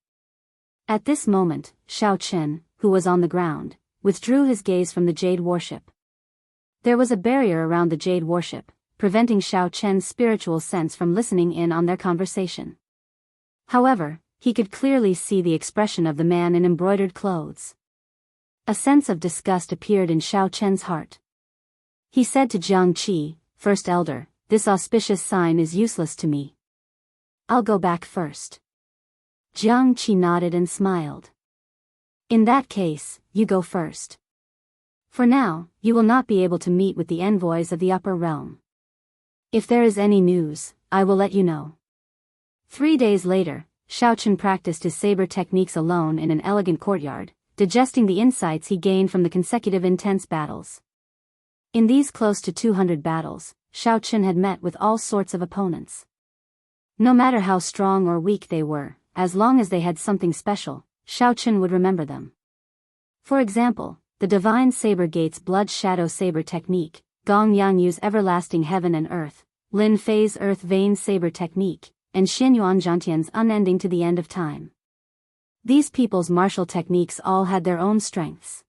At this moment, Xiao Chen, who was on the ground, withdrew his gaze from the Jade warship. There was a barrier around the Jade warship, preventing Xiao Chen's spiritual sense from listening in on their conversation. However, he could clearly see the expression of the man in embroidered clothes. A sense of disgust appeared in Xiao Chen's heart. He said to Jiang Qi, "First elder, this auspicious sign is useless to me. I'll go back first." Jiang Qi nodded and smiled. "In that case, you go first. For now, you will not be able to meet with the envoys of the upper realm. If there is any news, I will let you know." 3 days later, Xiao Chen practiced his saber techniques alone in an elegant courtyard, digesting the insights he gained from the consecutive intense battles. In these close to 200 battles, Xiao Chen had met with all sorts of opponents. No matter how strong or weak they were, as long as they had something special, Xiao Chen would remember them. For example, the Divine Saber Gate's Blood Shadow Saber Technique, Gong Yangyu's Everlasting Heaven and Earth, Lin Fei's Earth Vein Saber Technique, and Xianyuan Zhantian's Unending to the End of Time. These people's martial techniques all had their own strengths.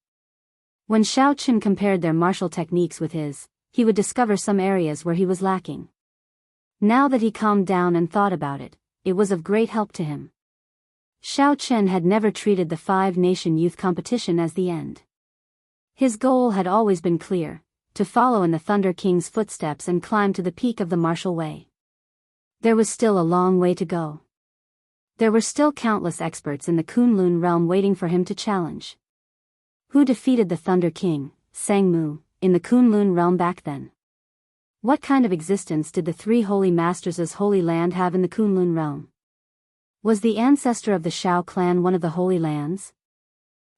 When Xiao Chen compared their martial techniques with his, he would discover some areas where he was lacking. Now that he calmed down and thought about it, it was of great help to him. Xiao Chen had never treated the 5-nation youth competition as the end. His goal had always been clear: to follow in the Thunder King's footsteps and climb to the peak of the martial way. There was still a long way to go. There were still countless experts in the Kunlun realm waiting for him to challenge. Who defeated the Thunder King, Sangmu, in the Kunlun realm back then? What kind of existence did the 3 holy masters' holy land have in the Kunlun realm? Was the ancestor of the Shao clan one of the holy lands?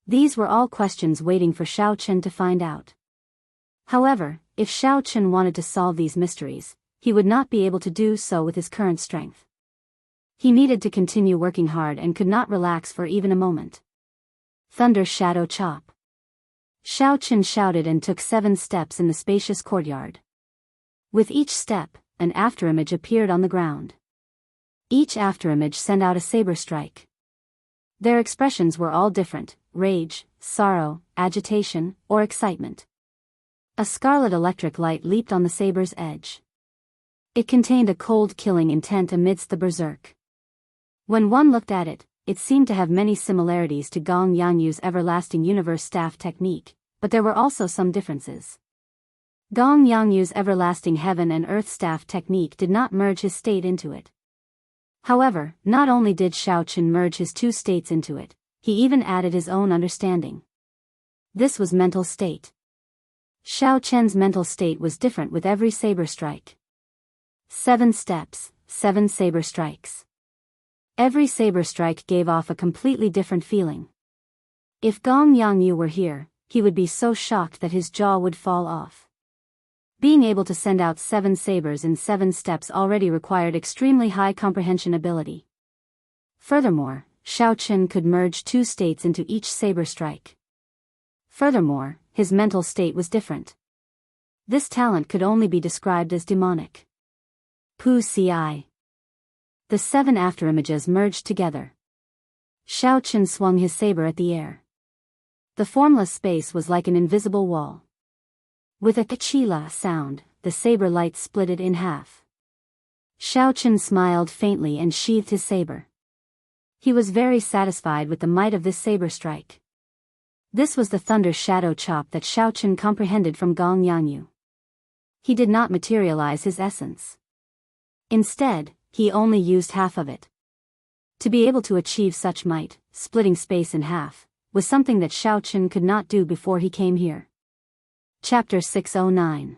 These were all questions waiting for Xiao Chen to find out. However, if Xiao Chen wanted to solve these mysteries, he would not be able to do so with his current strength. He needed to continue working hard and could not relax for even a moment. Thunder Shadow Chop. Xiao Chen shouted and took 7 steps in the spacious courtyard. With each step, an afterimage appeared on the ground. Each afterimage sent out a saber strike. Their expressions were all different: rage, sorrow, agitation, or excitement. A scarlet electric light leaped on the saber's edge. It contained a cold killing intent amidst the berserk. When one looked at it, it seemed to have many similarities to Gong Yangyu's Everlasting Universe Staff Technique, but there were also some differences. Gong Yangyu's Everlasting Heaven and Earth Staff Technique did not merge his state into it. However, not only did Xiao Chen merge his 2 states into it, he even added his own understanding. This was mental state. Xiao Chen's mental state was different with every saber strike. 7 steps, 7 saber strikes. Every saber strike gave off a completely different feeling. If Gong Yangyu were here, he would be so shocked that his jaw would fall off. Being able to send out 7 sabers in 7 steps already required extremely high comprehension ability. Furthermore, Xiao Qin could merge 2 states into each saber strike. Furthermore, his mental state was different. This talent could only be described as demonic. Pu Ci. The 7 afterimages merged together. Xiao Qin swung his saber at the air. The formless space was like an invisible wall. With a kachila sound, the saber light split it in half. Xiao Qin smiled faintly and sheathed his saber. He was very satisfied with the might of this saber strike. This was the thunder shadow chop that Xiao Qin comprehended from Gong Yanyu. He did not materialize his essence. Instead, he only used half of it. To be able to achieve such might, splitting space in half, was something that Xiao Qin could not do before he came here. Chapter 609.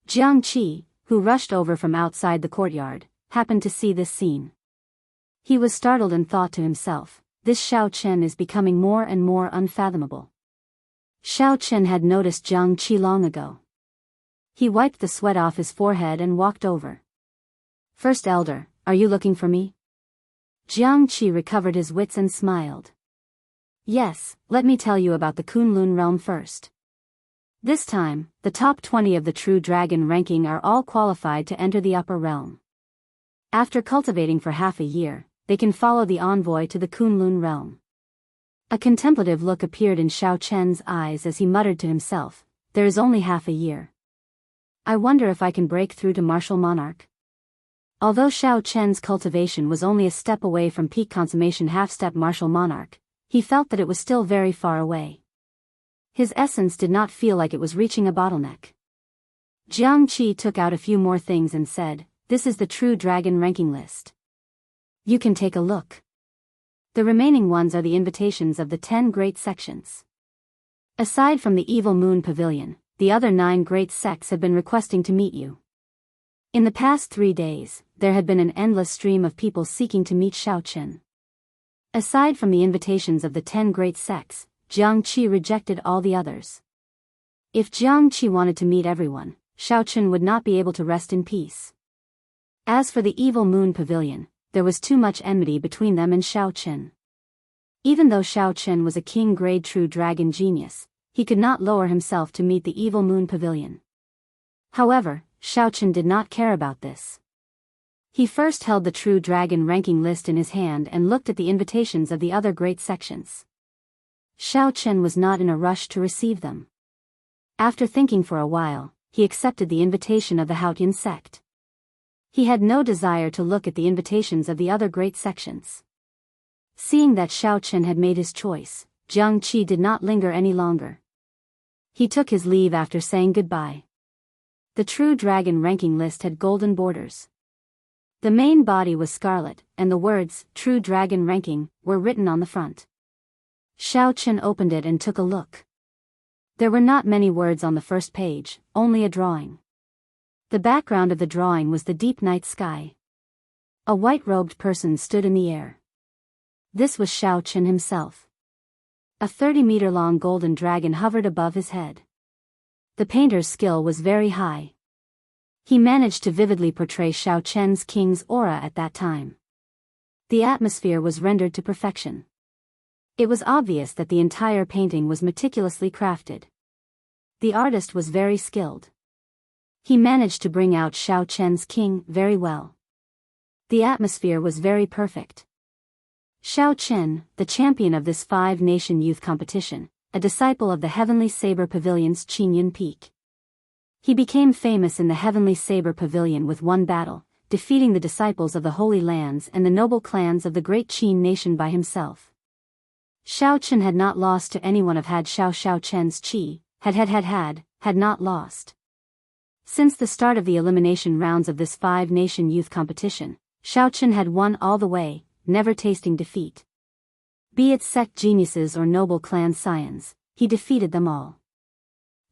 Jiang Qi, who rushed over from outside the courtyard, happened to see this scene. He was startled and thought to himself, this Xiao Qin is becoming more and more unfathomable. Xiao Qin had noticed Jiang Qi long ago. He wiped the sweat off his forehead and walked over. First Elder, are you looking for me? Jiang Qi recovered his wits and smiled. Yes, let me tell you about the Kunlun realm first. This time, the top 20 of the True Dragon ranking are all qualified to enter the upper realm. After cultivating for half a year, they can follow the envoy to the Kunlun realm. A contemplative look appeared in Xiao Chen's eyes as he muttered to himself, there is only half a year. I wonder if I can break through to Martial Monarch. Although Xiao Chen's cultivation was only a step away from peak consummation half-step Martial Monarch, he felt that it was still very far away. His essence did not feel like it was reaching a bottleneck. Jiang Qi took out a few more things and said, this is the True Dragon ranking list. You can take a look. The remaining ones are the invitations of the 10 great sections. Aside from the Evil Moon Pavilion, the other 9 great sects have been requesting to meet you. In the past 3 days, there had been an endless stream of people seeking to meet Xiao Qin. Aside from the invitations of the 10 great sects, Jiang Qi rejected all the others. If Jiang Qi wanted to meet everyone, Xiao Qin would not be able to rest in peace. As for the Evil Moon Pavilion, there was too much enmity between them and Xiao Qin. Even though Xiao Qin was a king-grade True Dragon genius, he could not lower himself to meet the Evil Moon Pavilion. However, Xiao Qin did not care about this. He first held the True Dragon ranking list in his hand and looked at the invitations of the other great sections. Xiao Qin was not in a rush to receive them. After thinking for a while, he accepted the invitation of the Haotian sect. He had no desire to look at the invitations of the other great sections. Seeing that Xiao Qin had made his choice, Jiang Qi did not linger any longer. He took his leave after saying goodbye. The True Dragon ranking list had golden borders. The main body was scarlet, and the words, True Dragon ranking, were written on the front. Xiao Qin opened it and took a look. There were not many words on the first page, only a drawing. The background of the drawing was the deep night sky. A white-robed person stood in the air. This was Xiao Qin himself. A 30-meter-long golden dragon hovered above his head. The painter's skill was very high. He managed to vividly portray Xiao Chen's king's aura at that time. The atmosphere was rendered to perfection. It was obvious that the entire painting was meticulously crafted. The artist was very skilled. He managed to bring out Xiao Chen's king very well. The atmosphere was very perfect. Xiao Qin, the champion of this 5-nation youth competition, a disciple of the Heavenly Saber Pavilion's Qingyun Peak. He became famous in the Heavenly Saber Pavilion with one battle, defeating the disciples of the Holy Lands and the noble clans of the great Qin nation by himself. Xiao Qin had not lost to anyone of had Xiao Chen's qi, had not lost. Since the start of the elimination rounds of this 5-nation youth competition, Xiao Qin had won all the way, never tasting defeat. Be it sect geniuses or noble clan scions, he defeated them all.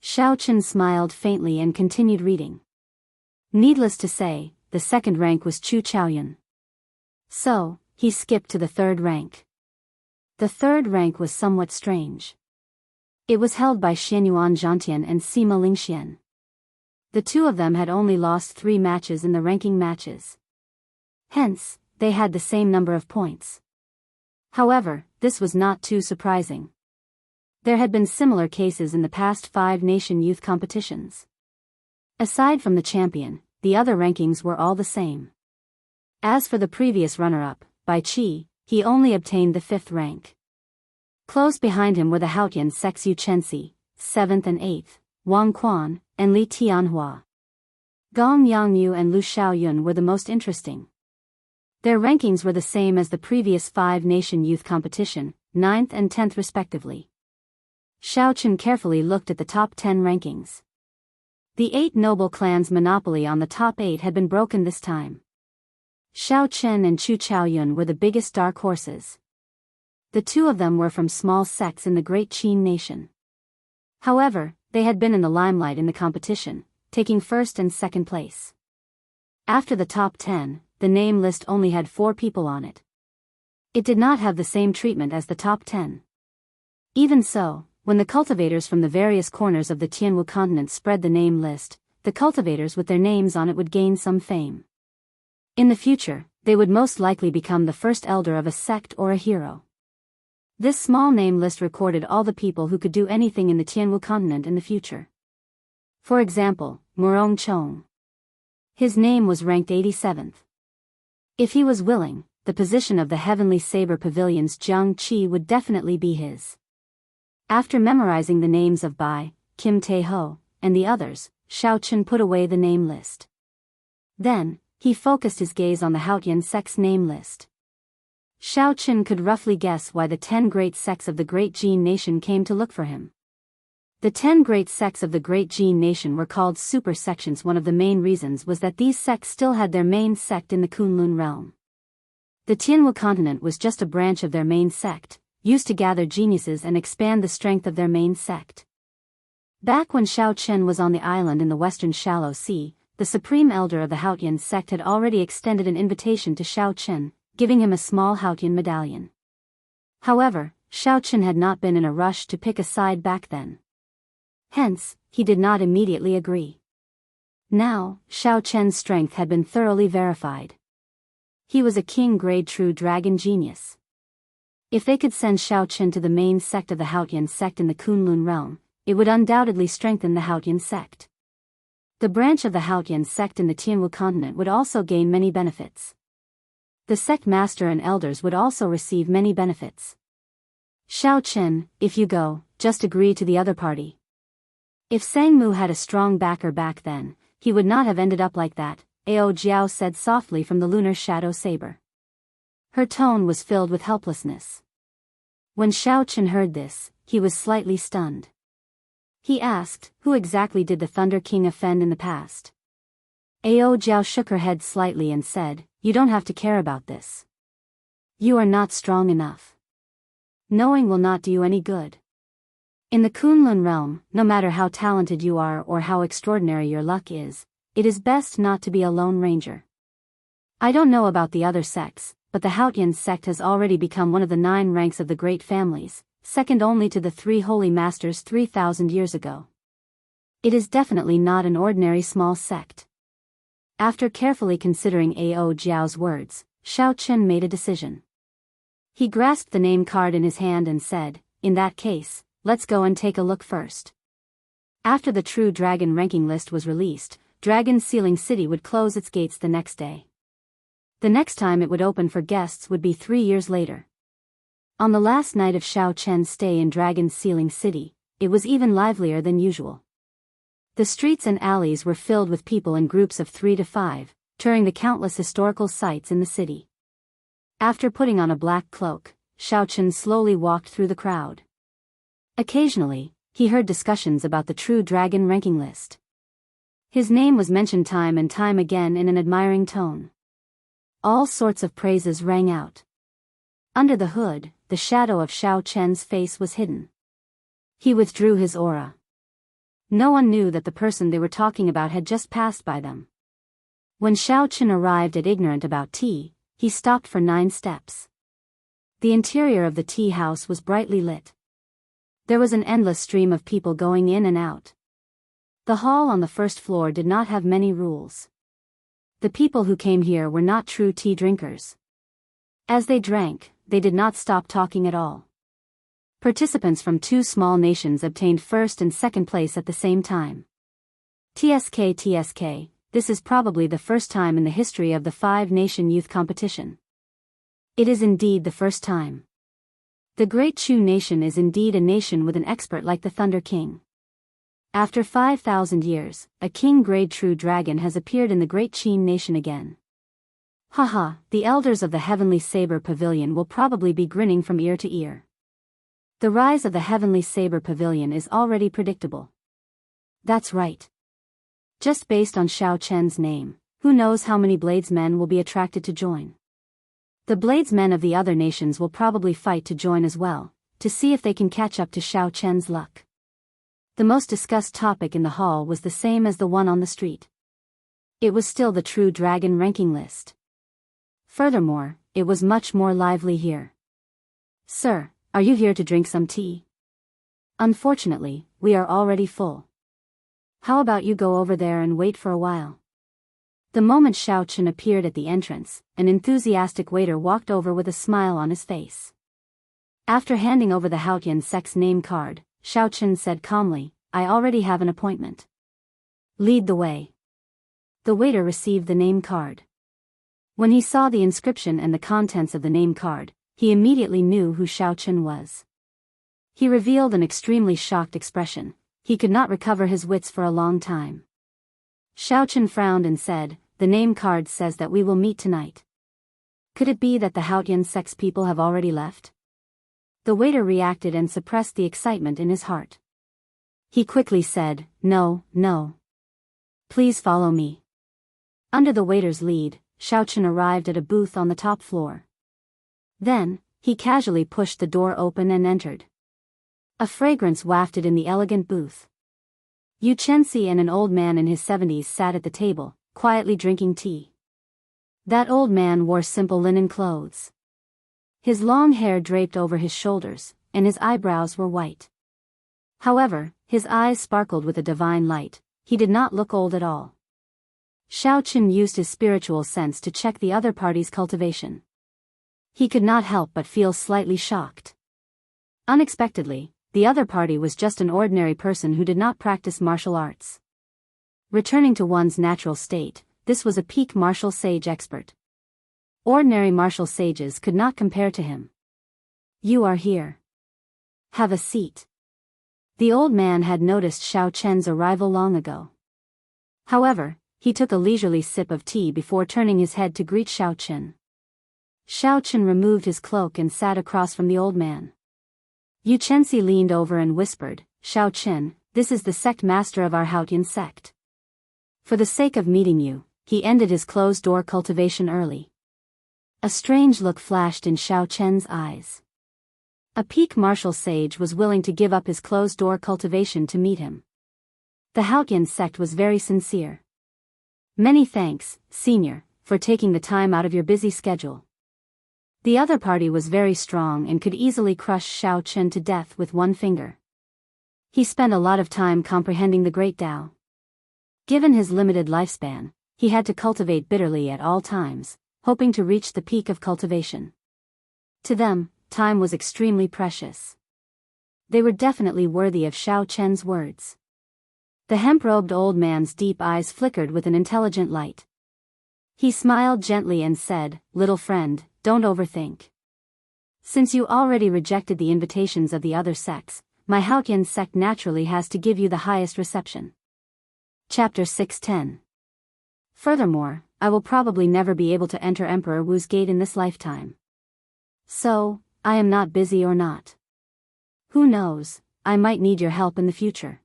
Xiao Qin smiled faintly and continued reading. Needless to say, the second rank was Chu Chaoyun. So, he skipped to the third rank. The third rank was somewhat strange. It was held by Xianyuan Zhantian and Sima Lingxian. The two of them had only lost 3 matches in the ranking matches. Hence, they had the same number of points. However, this was not too surprising. There had been similar cases in the past 5 nation youth competitions. Aside from the champion, the other rankings were all the same. As for the previous runner-up, Bai Qi, he only obtained the 5th rank. Close behind him were the Haotian Sexu Chenxi, 7th and 8th, Wang Quan, and Li Tianhua. Gong Yangyu and Lu Xiaoyun were the most interesting. Their rankings were the same as the previous 5 nation youth competition, 9th and 10th respectively. Xiao Chen carefully looked at the top 10 rankings. The 8 noble clans' monopoly on the top 8 had been broken this time. Xiao Chen and Chu Chaoyun were the biggest dark horses. The two of them were from small sects in the Great Qin nation. However, they had been in the limelight in the competition, taking 1st and 2nd place. After the top 10, the name list only had 4 people on it. It did not have the same treatment as the top 10. Even so, when the cultivators from the various corners of the Tianwu continent spread the name list, the cultivators with their names on it would gain some fame. In the future, they would most likely become the first elder of a sect or a hero. This small name list recorded all the people who could do anything in the Tianwu continent in the future. For example, Murong Chong. His name was ranked 87th. If he was willing, the position of the Heavenly Saber Pavilion's Jiang Qi would definitely be his. After memorizing the names of Bai, Kim Tae-ho, and the others, Xiao Chen put away the name list. Then, he focused his gaze on the Haotian sect's name list. Xiao Chen could roughly guess why the 10 great sects of the Great Jin nation came to look for him. The 10 great sects of the Great Jin nation were called super sections. One of the main reasons was that these sects still had their main sect in the Kunlun realm. The Tianwu continent was just a branch of their main sect, used to gather geniuses and expand the strength of their main sect. Back when Xiao Chen was on the island in the western Shallow Sea, the supreme elder of the Haotian sect had already extended an invitation to Xiao Chen, giving him a small Haotian medallion. However, Xiao Chen had not been in a rush to pick a side back then. Hence, he did not immediately agree. Now, Xiao Chen's strength had been thoroughly verified. He was a king-grade true dragon genius. If they could send Xiao Chen to the main sect of the Haotian sect in the Kunlun realm, it would undoubtedly strengthen the Haotian sect. The branch of the Haotian sect in the Tianwu continent would also gain many benefits. The sect master and elders would also receive many benefits. Xiao Chen, if you go, just agree to the other party. If Sang Mu had a strong backer back then, he would not have ended up like that, Ao Jiao said softly from the lunar shadow saber. Her tone was filled with helplessness. When Xiao Chen heard this, he was slightly stunned. He asked, who exactly did the Thunder King offend in the past? Ao Jiao shook her head slightly and said, you don't have to care about this. You are not strong enough. Knowing will not do you any good. In the Kunlun realm, no matter how talented you are or how extraordinary your luck is, it is best not to be a lone ranger. I don't know about the other sects, but the Haotian sect has already become one of the 9 ranks of the great families, second only to the 3 holy masters 3,000 years ago. It is definitely not an ordinary small sect. After carefully considering Ao Jiao's words, Xiao Chen made a decision. He grasped the name card in his hand and said, in that case, let's go and take a look first. After the True Dragon ranking list was released, Dragon Sealing City would close its gates the next day. The next time it would open for guests would be 3 years later. On the last night of Xiao Chen's stay in Dragon Sealing City, it was even livelier than usual. The streets and alleys were filled with people in groups of 3 to 5, touring the countless historical sites in the city. After putting on a black cloak, Xiao Chen slowly walked through the crowd. Occasionally, he heard discussions about the True Dragon ranking list. His name was mentioned time and time again in an admiring tone. All sorts of praises rang out. Under the hood, the shadow of Xiao Chen's face was hidden. He withdrew his aura. No one knew that the person they were talking about had just passed by them. When Xiao Chen arrived at Ignorant About Tea, he stopped for 9 steps. The interior of the tea house was brightly lit. There was an endless stream of people going in and out. The hall on the first floor did not have many rules. The people who came here were not true tea drinkers. As they drank, they did not stop talking at all. Participants from 2 small nations obtained first and second place at the same time. TSK, this is probably the first time in the history of the 5-nation youth competition. It is indeed the first time. The Great Chu nation is indeed a nation with an expert like the Thunder King. After 5,000 years, a king-grade true dragon has appeared in the Great Qin nation again. Haha, the elders of the Heavenly Saber Pavilion will probably be grinning from ear to ear. The rise of the Heavenly Saber Pavilion is already predictable. That's right. Just based on Xiao Chen's name, who knows how many bladesmen will be attracted to join. The bladesmen of the other nations will probably fight to join as well, to see if they can catch up to Xiao Chen's luck. The most discussed topic in the hall was the same as the one on the street. It was still the true dragon ranking list. Furthermore, it was much more lively here. Sir, are you here to drink some tea? Unfortunately, we are already full. How about you go over there and wait for a while? The moment Xiao Chen appeared at the entrance, an enthusiastic waiter walked over with a smile on his face. After handing over the Haotian sect's name card, Xiao Chen said calmly, I already have an appointment. Lead the way. The waiter received the name card. When he saw the inscription and the contents of the name card, he immediately knew who Xiao Chen was. He revealed an extremely shocked expression. He could not recover his wits for a long time. Xiao Chen frowned and said, the name card says that we will meet tonight. Could it be that the Haotian sect's people have already left? The waiter reacted and suppressed the excitement in his heart. He quickly said, no. Please follow me. Under the waiter's lead, Xiao Chen arrived at a booth on the top floor. Then, he casually pushed the door open and entered. A fragrance wafted in the elegant booth. Yu Chenxi and an old man in his 70s sat at the table, quietly drinking tea. That old man wore simple linen clothes. His long hair draped over his shoulders, and his eyebrows were white. However, his eyes sparkled with a divine light. He did not look old at all. Xiao Chen used his spiritual sense to check the other party's cultivation. He could not help but feel slightly shocked. Unexpectedly, the other party was just an ordinary person who did not practice martial arts. Returning to one's natural state, this was a peak martial sage expert. Ordinary martial sages could not compare to him. You are here. Have a seat. The old man had noticed Xiao Chen's arrival long ago. However, he took a leisurely sip of tea before turning his head to greet Xiao Chen. Xiao Chen removed his cloak and sat across from the old man. Yu Chenxi leaned over and whispered, Xiao Chen, this is the sect master of our Haotian sect. For the sake of meeting you, he ended his closed-door cultivation early. A strange look flashed in Xiao Chen's eyes. A peak martial sage was willing to give up his closed-door cultivation to meet him. The Haotian sect was very sincere. Many thanks, senior, for taking the time out of your busy schedule. The other party was very strong and could easily crush Xiao Chen to death with one finger. He spent a lot of time comprehending the Great Tao. Given his limited lifespan, he had to cultivate bitterly at all times, hoping to reach the peak of cultivation. To them, time was extremely precious. They were definitely worthy of Xiao Chen's words. The hemp-robed old man's deep eyes flickered with an intelligent light. He smiled gently and said, little friend, don't overthink. Since you already rejected the invitations of the other sects, my Haotian sect naturally has to give you the highest reception. Chapter 610. Furthermore, I will probably never be able to enter Emperor Wu's gate in this lifetime. So, I am not busy or not. Who knows, I might need your help in the future.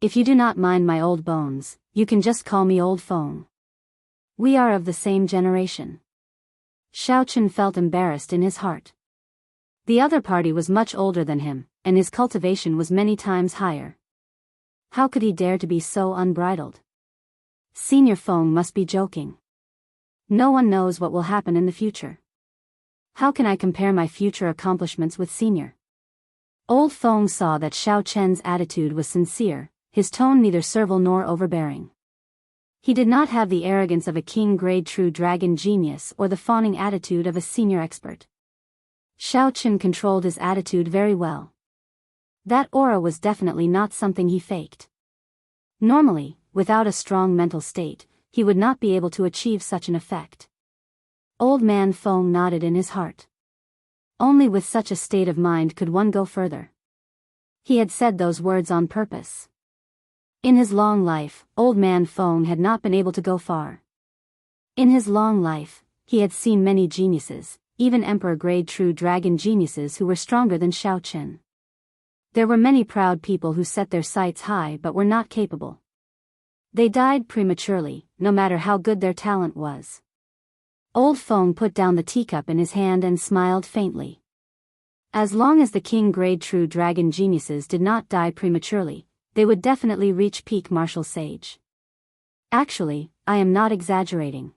If you do not mind my old bones, you can just call me Old Feng. We are of the same generation. Xiao Chen felt embarrassed in his heart. The other party was much older than him, and his cultivation was many times higher. How could he dare to be so unbridled? Senior Feng must be joking. No one knows what will happen in the future. How can I compare my future accomplishments with Senior? Old Feng saw that Xiao Chen's attitude was sincere, his tone neither servile nor overbearing. He did not have the arrogance of a king-grade true dragon genius or the fawning attitude of a senior expert. Xiao Chen controlled his attitude very well. That aura was definitely not something he faked. Normally, without a strong mental state, he would not be able to achieve such an effect. Old man Feng nodded in his heart. Only with such a state of mind could one go further. He had said those words on purpose. In his long life, old man Feng had not been able to go far. In his long life, he had seen many geniuses, even emperor-grade true dragon geniuses who were stronger than Xiao Chen. There were many proud people who set their sights high but were not capable. They died prematurely, no matter how good their talent was. Old Feng put down the teacup in his hand and smiled faintly. As long as the king-grade true dragon geniuses did not die prematurely, they would definitely reach peak martial sage. Actually, I am not exaggerating.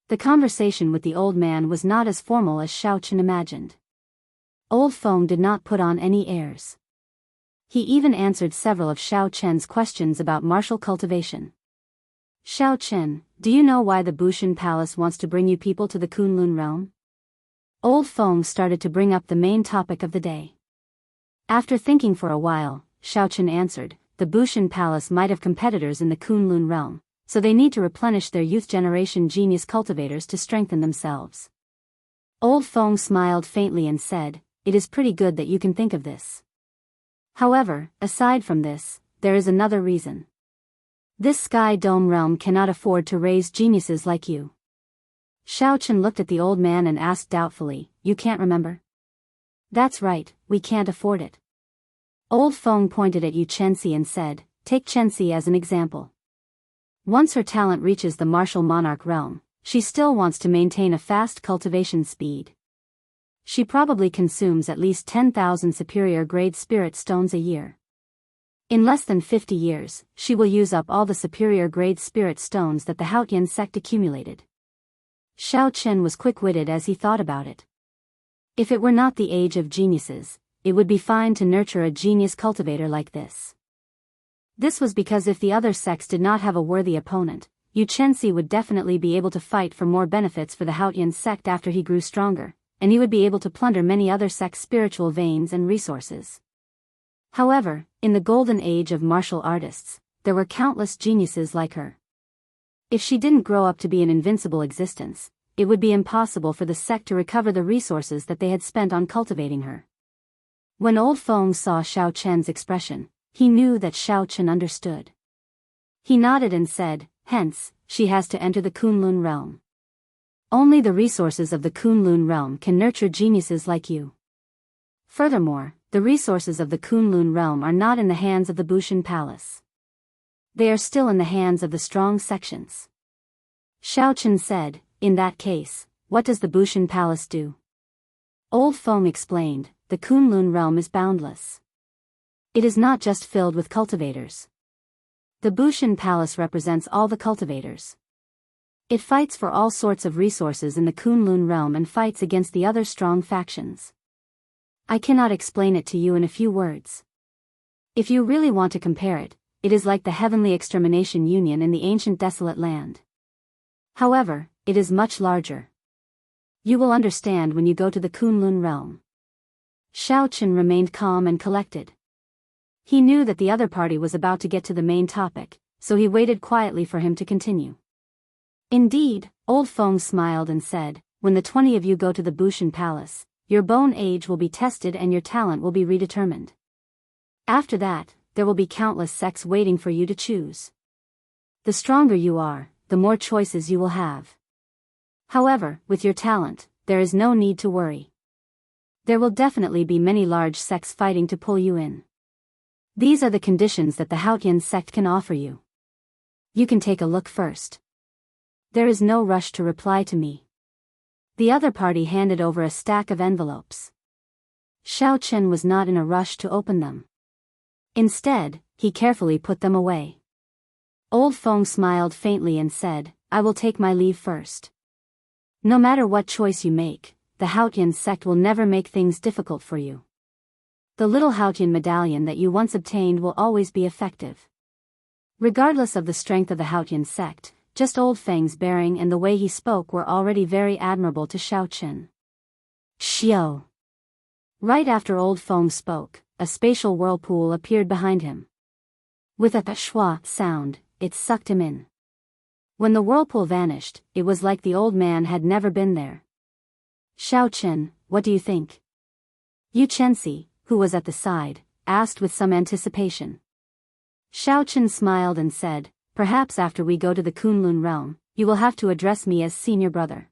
The conversation with the old man was not as formal as Xiao Chen imagined. Old Feng did not put on any airs. He even answered several of Xiao Chen's questions about martial cultivation. Xiao Chen, do you know why the Bushan Palace wants to bring you people to the Kunlun realm? Old Feng started to bring up the main topic of the day. After thinking for a while, Xiao Chen answered, the Bushan Palace might have competitors in the Kunlun realm, so they need to replenish their youth generation genius cultivators to strengthen themselves. Old Feng smiled faintly and said, it is pretty good that you can think of this. However, aside from this, there is another reason. This Sky Dome realm cannot afford to raise geniuses like you. Xiao Chen looked at the old man and asked doubtfully, you can't remember? That's right, we can't afford it. Old Feng pointed at Yu Chenxi and said, take Chenxi as an example. Once her talent reaches the martial monarch realm, she still wants to maintain a fast cultivation speed. She probably consumes at least 10,000 superior-grade spirit stones a year. In less than 50 years, she will use up all the superior-grade spirit stones that the Haotian sect accumulated. Xiao Chen was quick-witted as he thought about it. If it were not the age of geniuses, it would be fine to nurture a genius cultivator like this. This was because if the other sects did not have a worthy opponent, Yu Chenxi would definitely be able to fight for more benefits for the Haotian sect after he grew stronger, and he would be able to plunder many other sects' spiritual veins and resources. However, in the golden age of martial artists, there were countless geniuses like her. If she didn't grow up to be an invincible existence, it would be impossible for the sect to recover the resources that they had spent on cultivating her. When Old Feng saw Xiao Chen's expression, he knew that Xiao Chen understood. He nodded and said, hence, she has to enter the Kunlun realm. Only the resources of the Kunlun realm can nurture geniuses like you. Furthermore, the resources of the Kunlun realm are not in the hands of the Bushan Palace. They are still in the hands of the strong sections. Xiao Chen said, in that case, what does the Bushan Palace do? Old Feng explained, the Kunlun realm is boundless. It is not just filled with cultivators. The Bushan Palace represents all the cultivators. It fights for all sorts of resources in the Kunlun realm and fights against the other strong factions. I cannot explain it to you in a few words. If you really want to compare it, it is like the Heavenly Extermination Union in the ancient desolate land. However, it is much larger. You will understand when you go to the Kunlun realm. Xiao Chen remained calm and collected. He knew that the other party was about to get to the main topic, so he waited quietly for him to continue. Indeed, Old Feng smiled and said, when the 20 of you go to the Bushan Palace, your bone age will be tested and your talent will be redetermined. After that, there will be countless sects waiting for you to choose. The stronger you are, the more choices you will have. However, with your talent, there is no need to worry. There will definitely be many large sects fighting to pull you in. These are the conditions that the Haotian sect can offer you. You can take a look first. There is no rush to reply to me. The other party handed over a stack of envelopes. Xiao Chen was not in a rush to open them. Instead, he carefully put them away. Old Feng smiled faintly and said, I will take my leave first. No matter what choice you make, the Haotian sect will never make things difficult for you. The little Haotian medallion that you once obtained will always be effective. Regardless of the strength of the Haotian sect, just Old Feng's bearing and the way he spoke were already very admirable to Xiaoqin. Xiao. Right after Old Feng spoke, a spatial whirlpool appeared behind him. With a schwa sound, it sucked him in. When the whirlpool vanished, it was like the old man had never been there. Xiaoqin, what do you think? Yu Chenxi, who was at the side, asked with some anticipation. Xiaoqin smiled and said, perhaps after we go to the Kunlun realm, you will have to address me as senior brother.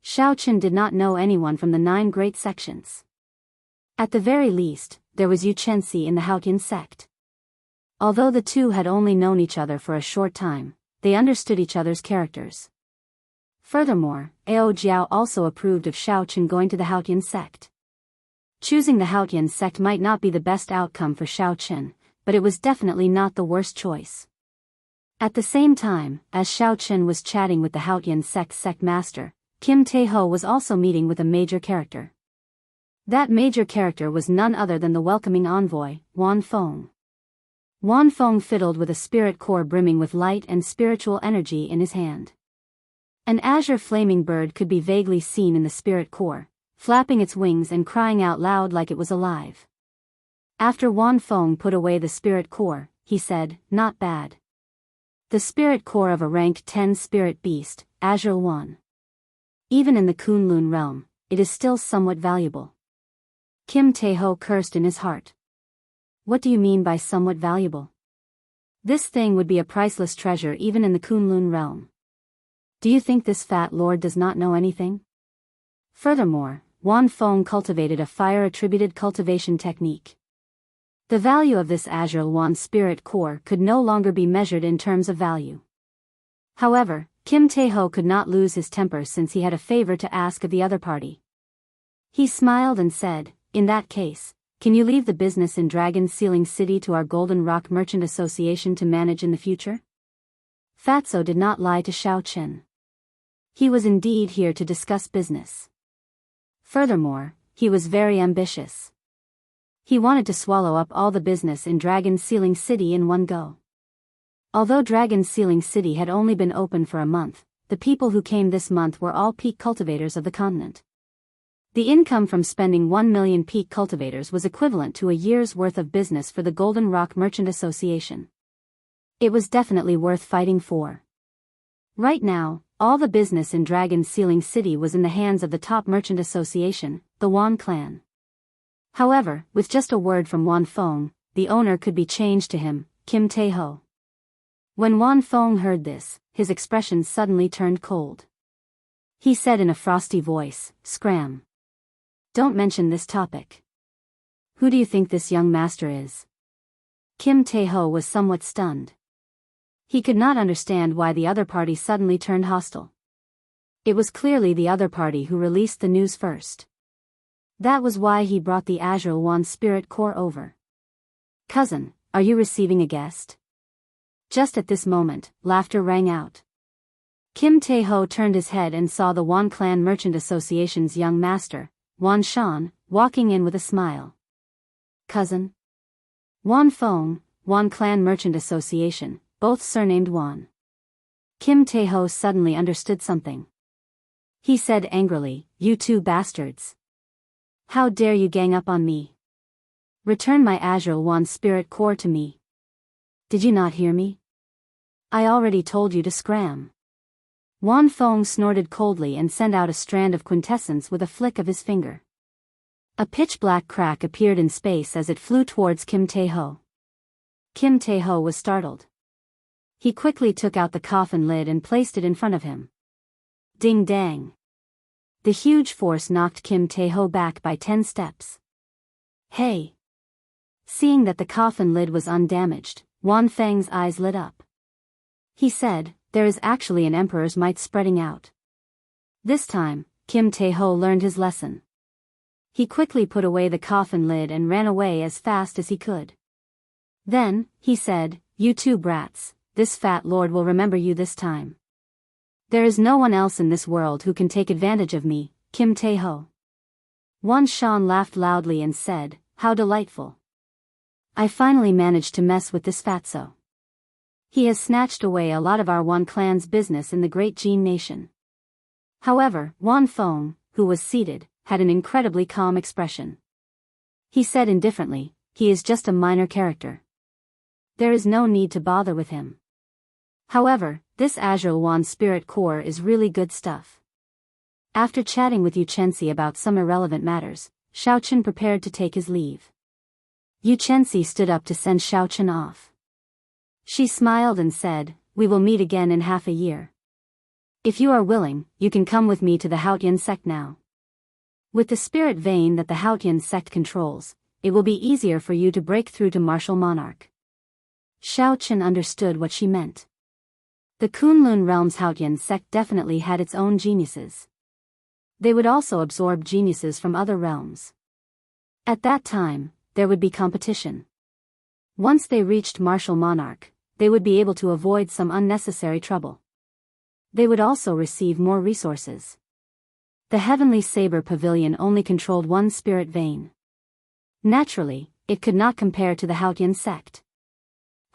Xiaoqin did not know anyone from the 9 great sections. At the very least, there was Yu Chenxi in the Haotian sect. Although the two had only known each other for a short time, they understood each other's characters. Furthermore, Ao Jiao also approved of Xiaoqin going to the Haotian sect. Choosing the Haotian sect might not be the best outcome for Xiaoqin, but it was definitely not the worst choice. At the same time, as Xiaoqin was chatting with the Haotian sect master, Kim Tae-ho was also meeting with a major character. That major character was none other than the welcoming envoy, Wan Feng. Wan Feng fiddled with a spirit core brimming with light and spiritual energy in his hand. An azure flaming bird could be vaguely seen in the spirit core, flapping its wings and crying out loud like it was alive. After Wan Feng put away the spirit core, he said, not bad. The spirit core of a rank 10 spirit beast, Azure 1. Even in the Kunlun realm, it is still somewhat valuable. Kim Tae-ho cursed in his heart. What do you mean by somewhat valuable? This thing would be a priceless treasure even in the Kunlun realm. Do you think this fat lord does not know anything? Furthermore, Wan Feng cultivated a fire-attributed cultivation technique. The value of this Azure Wan spirit core could no longer be measured in terms of value. However, Kim Tae-ho could not lose his temper since he had a favor to ask of the other party. He smiled and said, in that case, can you leave the business in Dragon Sealing City to our Golden Rock Merchant Association to manage in the future? Fatso did not lie to Xiaoqin. He was indeed here to discuss business. Furthermore, he was very ambitious. He wanted to swallow up all the business in Dragon Sealing City in one go. Although Dragon Sealing City had only been open for a month, the people who came this month were all peak cultivators of the continent. The income from spending 1 million peak cultivators was equivalent to a year's worth of business for the Golden Rock Merchant Association. It was definitely worth fighting for. Right now, all the business in Dragon Sealing City was in the hands of the top merchant association, the Wan clan. However, with just a word from Wan Feng, the owner could be changed to him, Kim Tae-ho. When Wan Feng heard this, his expression suddenly turned cold. He said in a frosty voice, "Scram. Don't mention this topic. Who do you think this young master is?" Kim Tae-ho was somewhat stunned. He could not understand why the other party suddenly turned hostile. It was clearly the other party who released the news first. That was why he brought the Azure Wan spirit core over. "Cousin, are you receiving a guest?" Just at this moment, laughter rang out. Kim Tae-ho turned his head and saw the Wan Clan Merchant Association's young master, Wan Shan, walking in with a smile. "Cousin?" Wan Feng, Wan Clan Merchant Association, both surnamed Wan. Kim Tae-ho suddenly understood something. He said angrily, "You two bastards. How dare you gang up on me? Return my Azure Wan spirit core to me. Did you not hear me? I already told you to scram." Wan Feng snorted coldly and sent out a strand of quintessence with a flick of his finger. A pitch-black crack appeared in space as it flew towards Kim Tae-ho. Kim Tae-ho was startled. He quickly took out the coffin lid and placed it in front of him. Ding-dang. The huge force knocked Kim Tae-ho back by 10 steps. "Hey!" Seeing that the coffin lid was undamaged, Wan Feng's eyes lit up. He said, "There is actually an emperor's might spreading out." This time, Kim Tae-ho learned his lesson. He quickly put away the coffin lid and ran away as fast as he could. Then, he said, "You two brats, this fat lord will remember you this time. There is no one else in this world who can take advantage of me, Kim Tae-ho." Wan Shan laughed loudly and said, how delightful. I finally managed to mess with this fatso. He has snatched away a lot of our Wan clan's business in the great Jin nation. However, Wan Feng, who was seated, had an incredibly calm expression. He said indifferently, he is just a minor character. There is no need to bother with him. However, this Azure Wan spirit core is really good stuff. After chatting with Yu Chenxi about some irrelevant matters, Xiaochen prepared to take his leave. Yu Chenxi stood up to send Xiaochen off. She smiled and said, "We will meet again in half a year. If you are willing, you can come with me to the Haotian sect now. With the spirit vein that the Haotian sect controls, it will be easier for you to break through to martial monarch." Xiaochen understood what she meant. The Kunlun realm's Haotian sect definitely had its own geniuses. They would also absorb geniuses from other realms. At that time, there would be competition. Once they reached martial monarch, they would be able to avoid some unnecessary trouble. They would also receive more resources. The Heavenly Saber Pavilion only controlled one spirit vein. Naturally, it could not compare to the Haotian sect.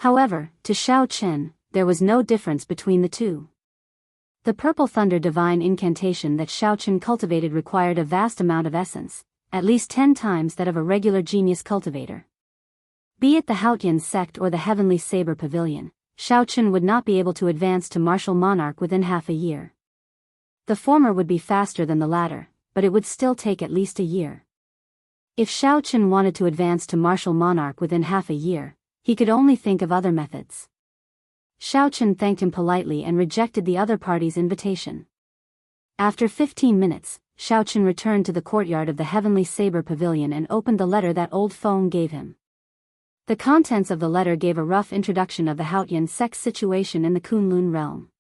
However, to Xiaochen, there was no difference between the two. The Purple Thunder divine incantation that Xiaochen cultivated required a vast amount of essence, at least 10 times that of a regular genius cultivator. Be it the Haotian sect or the Heavenly Saber Pavilion, Xiaochen would not be able to advance to martial monarch within half a year. The former would be faster than the latter, but it would still take at least a year. If Xiaochen wanted to advance to martial monarch within half a year, he could only think of other methods. Xiaochen thanked him politely and rejected the other party's invitation. After 15 minutes, Xiaochen returned to the courtyard of the Heavenly Saber Pavilion and opened the letter that old Feng gave him. The contents of the letter gave a rough introduction of the Haotian sect's situation in the Kunlun realm.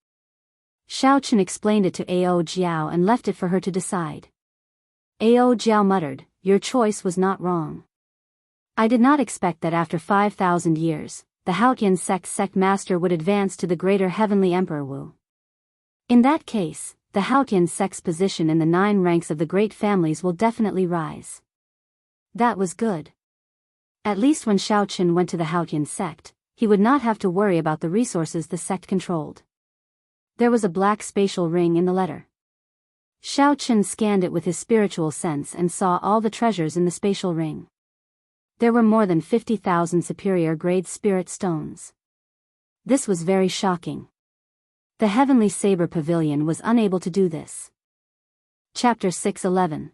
Xiaochen explained it to Ao Jiao and left it for her to decide. Ao Jiao muttered, "Your choice was not wrong. I did not expect that after 5,000 years, the Haotian sect master would advance to the greater heavenly Emperor Wu. In that case, the Haotian sect's position in the 9 ranks of the great families will definitely rise." That was good. At least when Xiaochen went to the Haotian sect, he would not have to worry about the resources the sect controlled. There was a black spatial ring in the letter. Xiaochen scanned it with his spiritual sense and saw all the treasures in the spatial ring. There were more than 50,000 superior-grade spirit stones. This was very shocking. The Heavenly Saber Pavilion was unable to do this. Chapter 6:11.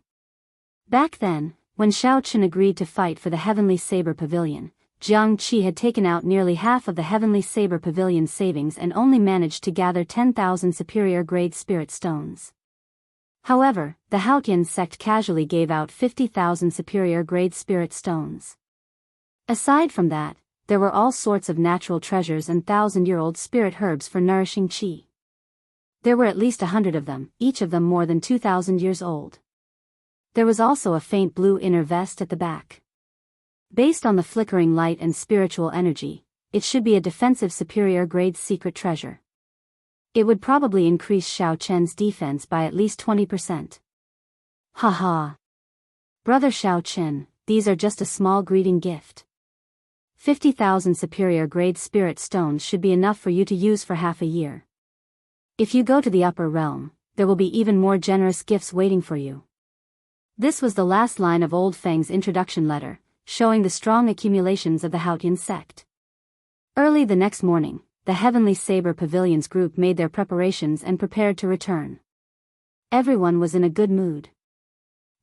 Back then, when Xiaochen agreed to fight for the Heavenly Saber Pavilion, Jianghu had taken out nearly half of the Heavenly Saber Pavilion's savings and only managed to gather 10,000 superior-grade spirit stones. However, the Haotian sect casually gave out 50,000 superior-grade spirit stones. Aside from that, there were all sorts of natural treasures and 1,000-year-old spirit herbs for nourishing qi. There were at least 100 of them, each of them more than 2,000 years old. There was also a faint blue inner vest at the back. Based on the flickering light and spiritual energy, it should be a defensive superior-grade secret treasure. It would probably increase Xiaochen's defense by at least 20%. Haha. Brother Xiaochen, these are just a small greeting gift. 50,000 superior-grade spirit stones should be enough for you to use for half a year. If you go to the upper realm, there will be even more generous gifts waiting for you. This was the last line of Old Feng's introduction letter, showing the strong accumulations of the Haotian sect. Early the next morning, the Heavenly Saber Pavilion's group made their preparations and prepared to return. Everyone was in a good mood.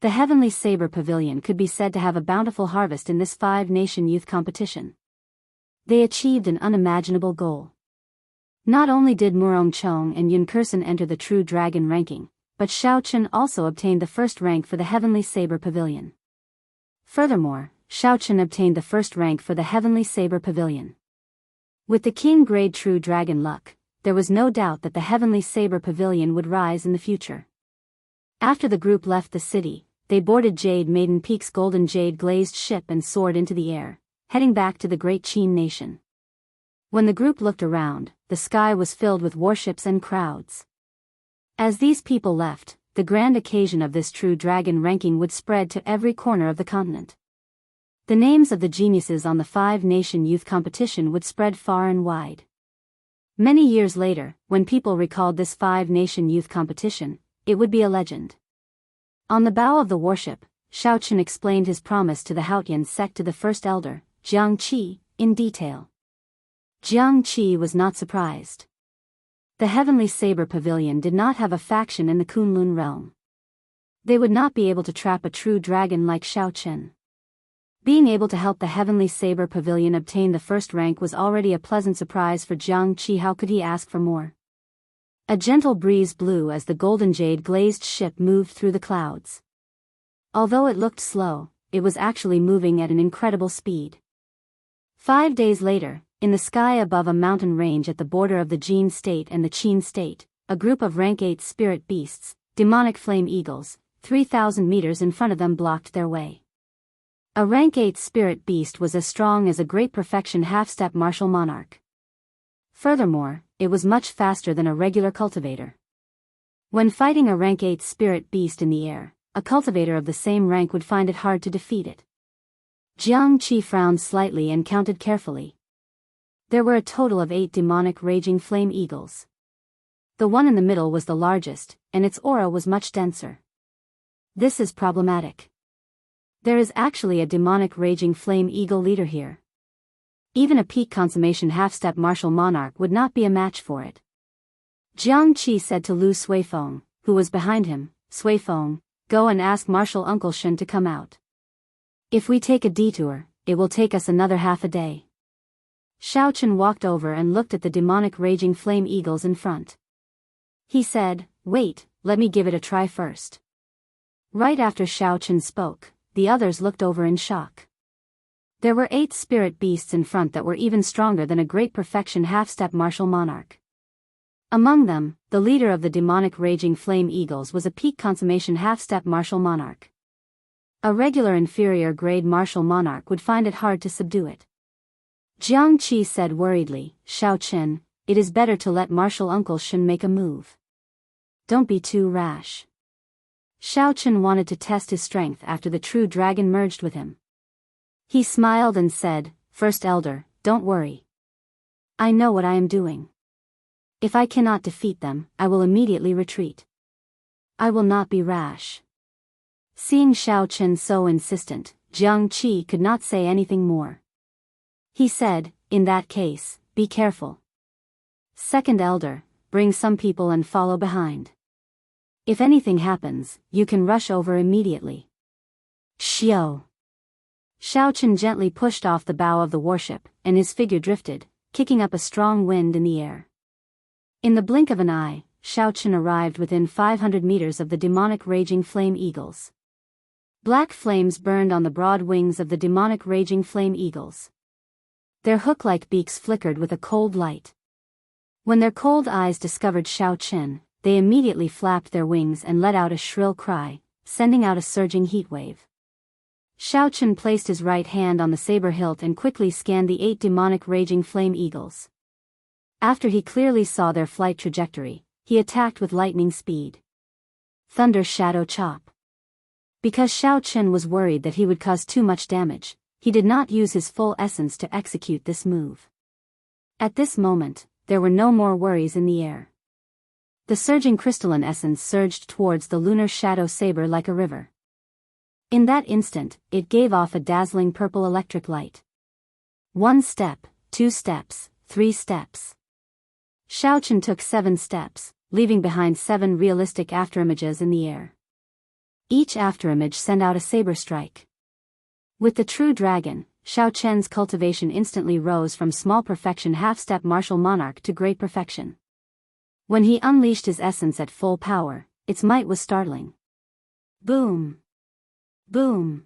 The Heavenly Saber Pavilion could be said to have a bountiful harvest in this 5-nation youth competition. They achieved an unimaginable goal. Not only did Murong Chong and Yun Kursen enter the True Dragon ranking, but Xiaochen also obtained the first rank for the Heavenly Saber Pavilion. Furthermore, Xiaochen obtained the first rank for the Heavenly Saber Pavilion. With the King Grade True Dragon luck, there was no doubt that the Heavenly Saber Pavilion would rise in the future. After the group left the city, they boarded Jade Maiden Peak's golden jade glazed ship and soared into the air, heading back to the Great Qin Nation. When the group looked around, the sky was filled with warships and crowds. As these people left, the grand occasion of this True Dragon ranking would spread to every corner of the continent. The names of the geniuses on the five-nation youth competition would spread far and wide. Many years later, when people recalled this five-nation youth competition, it would be a legend. On the bow of the warship, Xiaochen explained his promise to the Haotian sect to the first elder, Jianghu, in detail. Jianghu was not surprised. The Heavenly Saber Pavilion did not have a faction in the Kunlun realm. They would not be able to trap a true dragon like Xiaochen. Being able to help the Heavenly Saber Pavilion obtain the first rank was already a pleasant surprise for Jianghu. How could he ask for more? A gentle breeze blew as the golden jade glazed ship moved through the clouds. Although it looked slow, it was actually moving at an incredible speed. 5 days later, in the sky above a mountain range at the border of the Jin state and the Qin state, a group of rank 8 spirit beasts, demonic flame eagles, 3,000 meters in front of them blocked their way. A rank 8 spirit beast was as strong as a great perfection half-step martial monarch. Furthermore, it was much faster than a regular cultivator. When fighting a rank 8 spirit beast in the air, a cultivator of the same rank would find it hard to defeat it. Jianghu frowned slightly and counted carefully. There were a total of 8 demonic raging flame eagles. The one in the middle was the largest, and its aura was much denser. This is problematic. There is actually a demonic raging flame eagle leader here. Even a peak consummation half-step martial monarch would not be a match for it. Jianghu said to Lu Suifeng, who was behind him, Suifeng, go and ask Martial Uncle Shen to come out. If we take a detour, it will take us another half a day. Xiaochen walked over and looked at the demonic raging flame eagles in front. He said, wait, let me give it a try first. Right after Xiaochen spoke, the others looked over in shock. There were 8 spirit beasts in front that were even stronger than a great perfection half-step martial monarch. Among them, the leader of the demonic raging flame eagles was a peak consummation half-step martial monarch. A regular inferior grade martial monarch would find it hard to subdue it. Jianghu said worriedly, Xiaochen, it is better to let Martial Uncle Shen make a move. Don't be too rash. Xiaochen wanted to test his strength after the true dragon merged with him. He smiled and said, First Elder, don't worry. I know what I am doing. If I cannot defeat them, I will immediately retreat. I will not be rash. Seeing Xiaochen so insistent, Jianghu could not say anything more. He said, in that case, be careful. Second Elder, bring some people and follow behind. If anything happens, you can rush over immediately. Xiao. Xiaochen gently pushed off the bow of the warship, and his figure drifted, kicking up a strong wind in the air. In the blink of an eye, Xiaochen arrived within 500 meters of the demonic raging flame eagles. Black flames burned on the broad wings of the demonic raging flame eagles. Their hook-like beaks flickered with a cold light. When their cold eyes discovered Xiaochen, they immediately flapped their wings and let out a shrill cry, sending out a surging heat wave. Xiaochen placed his right hand on the saber hilt and quickly scanned the 8 demonic raging flame eagles. After he clearly saw their flight trajectory, he attacked with lightning speed. Thunder Shadow Chop. Because Xiaochen was worried that he would cause too much damage, he did not use his full essence to execute this move. At this moment, there were no more worries in the air. The surging crystalline essence surged towards the lunar shadow saber like a river. In that instant, it gave off a dazzling purple electric light. 1 step, 2 steps, 3 steps. Xiaochen took 7 steps, leaving behind 7 realistic afterimages in the air. Each afterimage sent out a saber strike. With the true dragon, Xiaochen's cultivation instantly rose from small perfection half-step martial monarch to great perfection. When he unleashed his essence at full power, its might was startling. Boom! Boom!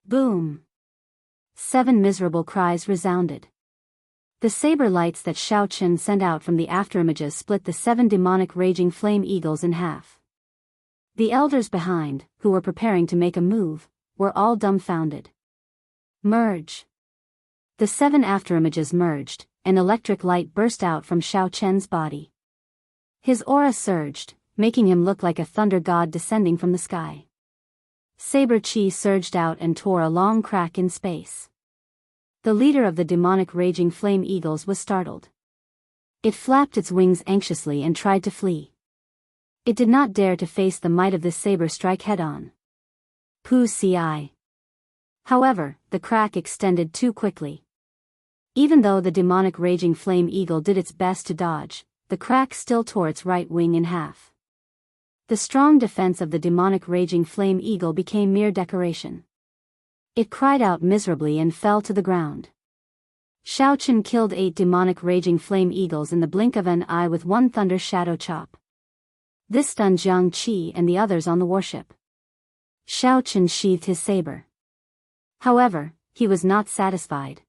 Boom! 7 miserable cries resounded. The saber lights that Xiaochen sent out from the afterimages split the 7 demonic raging flame eagles in half. The elders behind, who were preparing to make a move, were all dumbfounded. Merge! The 7 afterimages merged, and electric light burst out from Xiaochen's body. His aura surged, making him look like a thunder god descending from the sky. Saber chi surged out and tore a long crack in space. The leader of the demonic raging flame eagles was startled. It flapped its wings anxiously and tried to flee. It did not dare to face the might of this saber strike head-on. Pu ci. However, the crack extended too quickly. Even though the demonic raging flame eagle did its best to dodge, the crack still tore its right wing in half. The strong defense of the demonic raging flame eagle became mere decoration. It cried out miserably and fell to the ground. Xiaochen killed 8 demonic raging flame eagles in the blink of an eye with one thunder shadow chop. This stunned Jiang Qi and the others on the warship. Xiaochen sheathed his saber. However, he was not satisfied.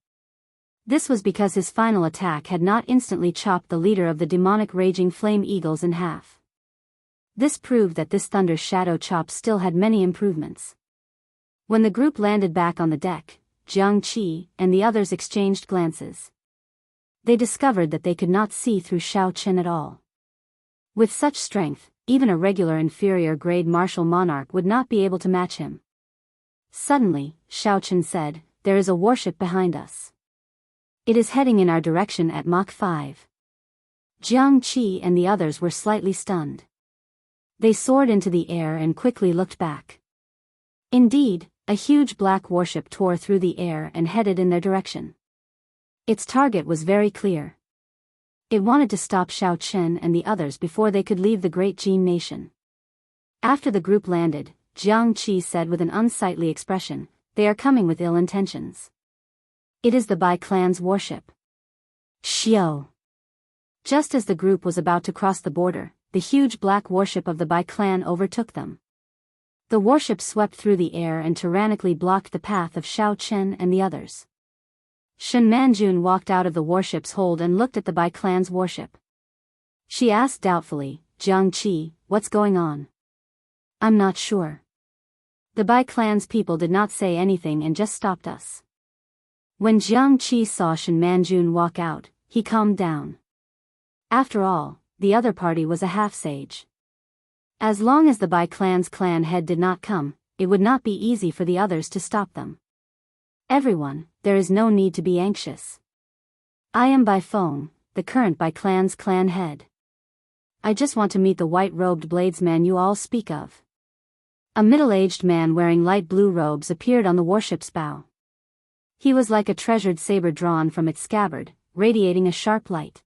This was because his final attack had not instantly chopped the leader of the demonic raging flame eagles in half. This proved that this thunder shadow chop still had many improvements. When the group landed back on the deck, Jiang Qi and the others exchanged glances. They discovered that they could not see through Xiaochen at all. With such strength, even a regular inferior-grade martial monarch would not be able to match him. Suddenly, Xiaochen said, "There is a warship behind us. It is heading in our direction at Mach 5. Jiang Qi and the others were slightly stunned. They soared into the air and quickly looked back. Indeed, a huge black warship tore through the air and headed in their direction. Its target was very clear. It wanted to stop Xiaochen and the others before they could leave the great Jin nation. After the group landed, Jiang Qi said with an unsightly expression, "They are coming with ill intentions. It is the Bai clan's warship." Xiao. Just as the group was about to cross the border, the huge black warship of the Bai clan overtook them. The warship swept through the air and tyrannically blocked the path of Xiaochen and the others. Shen Manjun walked out of the warship's hold and looked at the Bai clan's warship. She asked doubtfully, "Jiang Qi, what's going on?" "I'm not sure. The Bai clan's people did not say anything and just stopped us." When Jiang Qi saw Shen Manjun walk out, he calmed down. After all, the other party was a half-sage. As long as the Bai clan's clan head did not come, it would not be easy for the others to stop them. "Everyone, there is no need to be anxious. I am Bai Feng, the current Bai clan's clan head. I just want to meet the white-robed bladesman you all speak of." A middle-aged man wearing light blue robes appeared on the warship's bow. He was like a treasured saber drawn from its scabbard, radiating a sharp light.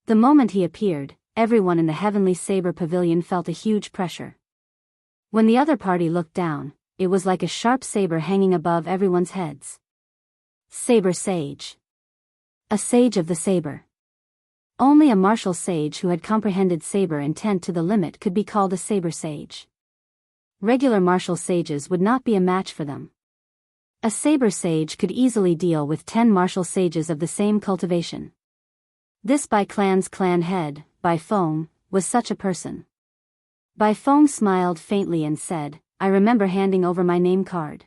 The moment he appeared, everyone in the heavenly saber pavilion felt a huge pressure. When the other party looked down, it was like a sharp saber hanging above everyone's heads. Saber Sage. A sage of the saber. Only a martial sage who had comprehended saber intent to the limit could be called a saber sage. Regular martial sages would not be a match for them. A saber sage could easily deal with 10 martial sages of the same cultivation. This Bai clan's clan head, Bai Feng, was such a person. Bai Feng smiled faintly and said, "I remember handing over my name card.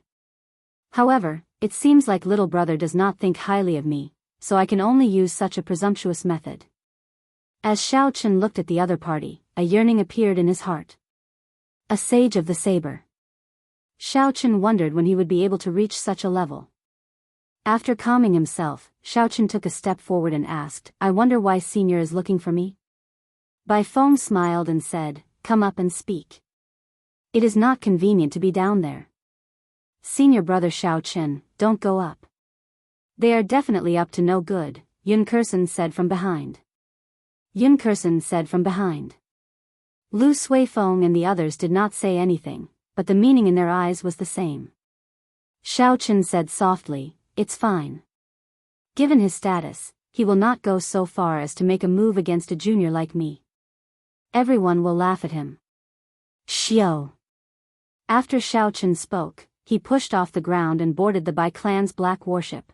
However, it seems like little brother does not think highly of me, so I can only use such a presumptuous method." As Xiaochen looked at the other party, a yearning appeared in his heart. A sage of the saber. Xiaochen wondered when he would be able to reach such a level. After calming himself, Xiaochen took a step forward and asked, "I wonder why Senior is looking for me?" Bai Feng smiled and said, "Come up and speak. It is not convenient to be down there." "Senior brother Xiaochen, don't go up. They are definitely up to no good," Yun Kursen said from behind. Yun Kursen said from behind. Lu Suifeng and the others did not say anything, but the meaning in their eyes was the same. Xiaochen said softly, "It's fine. Given his status, he will not go so far as to make a move against a junior like me. Everyone will laugh at him." Xiao. After Xiaochen spoke, he pushed off the ground and boarded the Bai clan's black warship.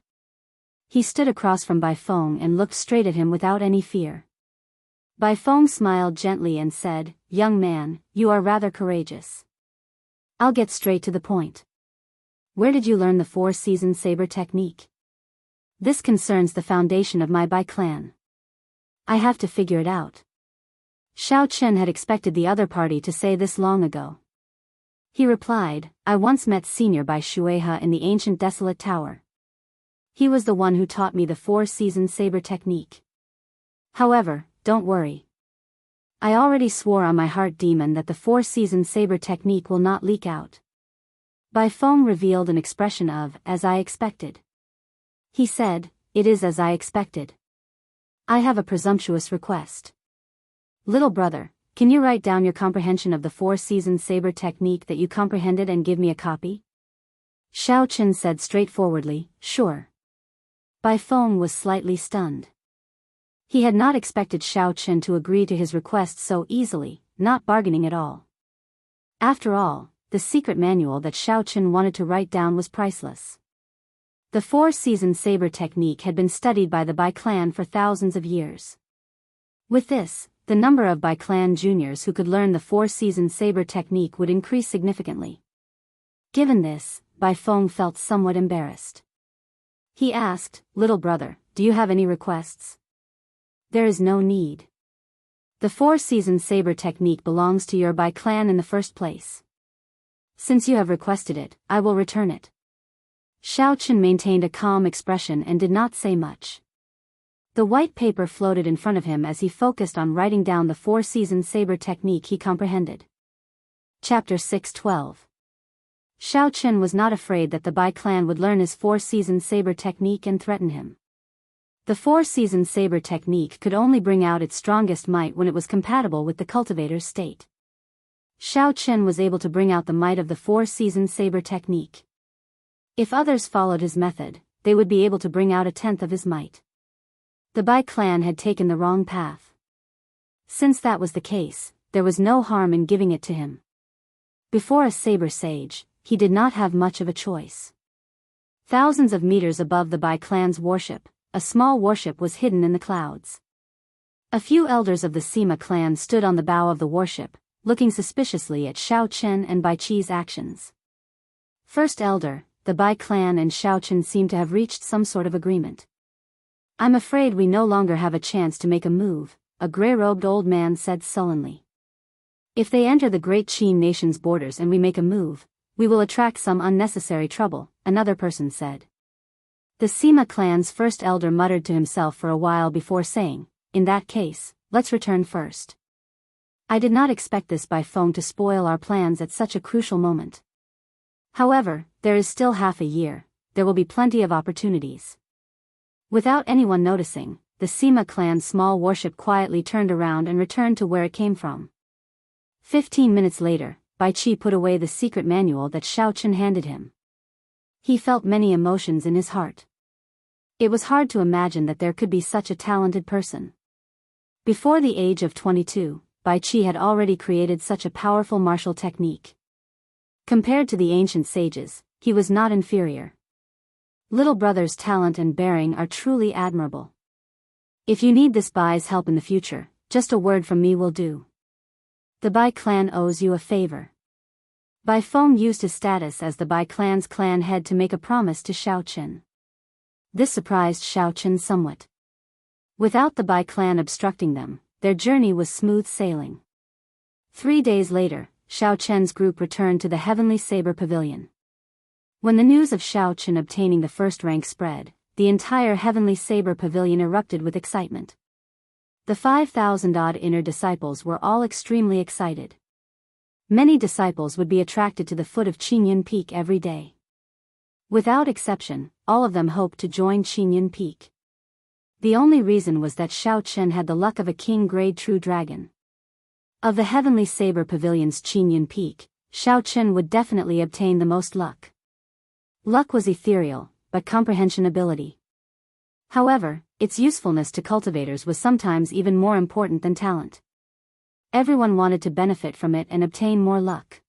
He stood across from Bai Feng and looked straight at him without any fear. Bai Feng smiled gently and said, "Young man, you are rather courageous. I'll get straight to the point. Where did you learn the 4-season saber technique? This concerns the foundation of my Bai clan. I have to figure it out." Xiaochen had expected the other party to say this long ago. He replied, I once met Senior Bai Shueha in the ancient desolate tower. He was the one who taught me the four-season saber technique. However, don't worry. I already swore on my heart demon that the four-season saber technique will not leak out. Bai Feng revealed an expression of, as I expected. He said, it is as I expected. I have a presumptuous request. Little brother, can you write down your comprehension of the four-season saber technique that you comprehended and give me a copy? Xiao Chen said straightforwardly, sure. Bai Feng was slightly stunned. He had not expected Xiao Chen to agree to his request so easily, not bargaining at all. After all, the secret manual that Xiao Chen wanted to write down was priceless. The four-season saber technique had been studied by the Bai clan for thousands of years. With this, the number of Bai clan juniors who could learn the four-season saber technique would increase significantly. Given this, Bai Feng felt somewhat embarrassed. He asked, little brother, do you have any requests? There is no need. The four-season saber technique belongs to your Bai clan in the first place. Since you have requested it, I will return it. Xiao Chen maintained a calm expression and did not say much. The white paper floated in front of him as he focused on writing down the four-season saber technique he comprehended. Chapter 6:12. Xiao Chen was not afraid that the Bai clan would learn his four-season saber technique and threaten him. The four-season saber technique could only bring out its strongest might when it was compatible with the cultivator's state. Xiao Chen was able to bring out the might of the four-season saber technique. If others followed his method, they would be able to bring out a tenth of his might. The Bai clan had taken the wrong path. Since that was the case, there was no harm in giving it to him. Before a saber sage, he did not have much of a choice. Thousands of meters above the Bai clan's warship, a small warship was hidden in the clouds. A few elders of the Sima clan stood on the bow of the warship, looking suspiciously at Xiao Chen and Bai Qi's actions. First elder, the Bai clan and Xiao Chen seemed to have reached some sort of agreement. I'm afraid we no longer have a chance to make a move, a gray-robed old man said sullenly. If they enter the great Qin nation's borders and we make a move, we will attract some unnecessary trouble, another person said. The Sima clan's first elder muttered to himself for a while before saying, in that case, let's return first. I did not expect this Bai Feng to spoil our plans at such a crucial moment. However, there is still half a year, there will be plenty of opportunities. Without anyone noticing, the Sima clan's small warship quietly turned around and returned to where it came from. 15 minutes later, Bai Qi put away the secret manual that Xiao Chen handed him. He felt many emotions in his heart. It was hard to imagine that there could be such a talented person. Before the age of 22, Bai Qi had already created such a powerful martial technique. Compared to the ancient sages, he was not inferior. Little brother's talent and bearing are truly admirable. If you need this Bai's help in the future, just a word from me will do. The Bai clan owes you a favor. Bai Feng used his status as the Bai clan's clan head to make a promise to Xiao Chen. This surprised Xiao Chen somewhat. Without the Bai clan obstructing them, their journey was smooth sailing. 3 days later, Xiao Chen's group returned to the Heavenly Saber Pavilion. When the news of Xiao Chen obtaining the first rank spread, the entire Heavenly Saber Pavilion erupted with excitement. The 5,000-odd inner disciples were all extremely excited. Many disciples would be attracted to the foot of Qingyun Peak every day. Without exception, all of them hoped to join Qingyun Peak. The only reason was that Xiao Chen had the luck of a king-grade true dragon. Of the Heavenly Saber Pavilion's Qingyun Peak, Xiao Chen would definitely obtain the most luck. Luck was ethereal, but comprehension ability. However, its usefulness to cultivators was sometimes even more important than talent. Everyone wanted to benefit from it and obtain more luck.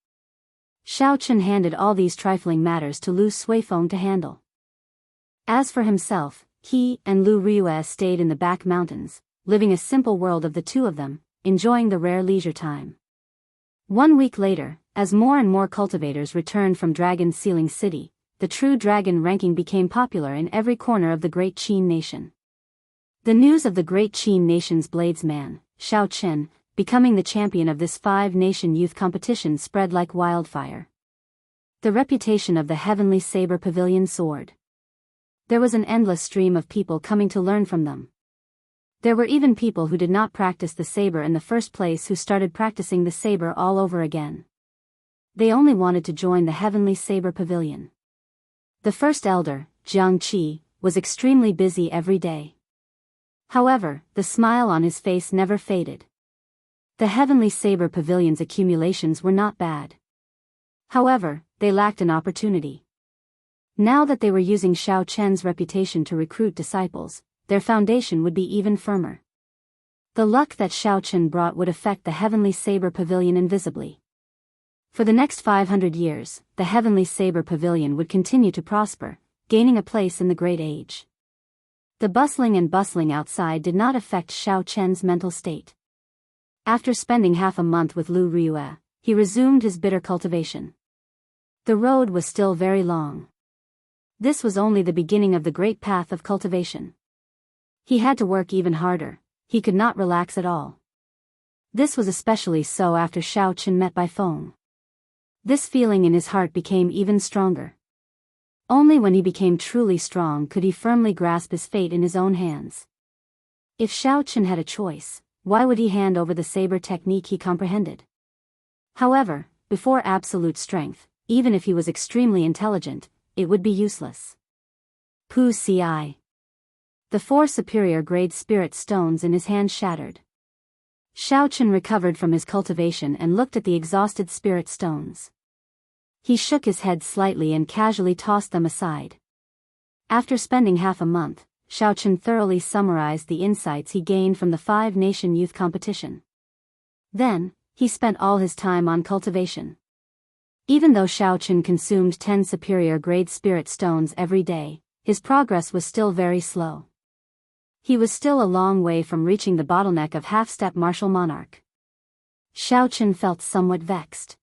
Xiao Chen handed all these trifling matters to Lu Suifeng to handle. As for himself, he and Lu Riyue stayed in the back mountains, living a simple world of the two of them, enjoying the rare leisure time. 1 week later, as more and more cultivators returned from Dragon Sealing City, the true dragon ranking became popular in every corner of the Great Qin Nation. The news of the Great Qin Nation's bladesman, Xiao Chen, becoming the champion of this 5-nation youth competition spread like wildfire. The reputation of the Heavenly Saber Pavilion soared. There was an endless stream of people coming to learn from them. There were even people who did not practice the saber in the first place who started practicing the saber all over again. They only wanted to join the Heavenly Saber Pavilion. The first elder, Jianghu, was extremely busy every day. However, the smile on his face never faded. The Heavenly Saber Pavilion's accumulations were not bad. However, they lacked an opportunity. Now that they were using Xiao Chen's reputation to recruit disciples, their foundation would be even firmer. The luck that Xiao Chen brought would affect the Heavenly Saber Pavilion invisibly. For the next 500 years, the Heavenly Saber Pavilion would continue to prosper, gaining a place in the Great Age. The bustling outside did not affect Xiao Chen's mental state. After spending half a month with Lu Riyue, he resumed his bitter cultivation. The road was still very long. This was only the beginning of the great path of cultivation. He had to work even harder, he could not relax at all. This was especially so after Xiao Chen met by phone. This feeling in his heart became even stronger. Only when he became truly strong could he firmly grasp his fate in his own hands. If Xiao Chen had a choice, why would he hand over the saber technique he comprehended? However, before absolute strength, even if he was extremely intelligent, it would be useless. Pu Ci. The 4 superior grade spirit stones in his hand shattered. Xiao Chen recovered from his cultivation and looked at the exhausted spirit stones. He shook his head slightly and casually tossed them aside. After spending half a month, Xiao Chen thoroughly summarized the insights he gained from the 5-nation youth competition. Then, he spent all his time on cultivation. Even though Xiao Chen consumed 10 superior grade spirit stones every day, his progress was still very slow. He was still a long way from reaching the bottleneck of half-step martial monarch. Xiao Chen felt somewhat vexed.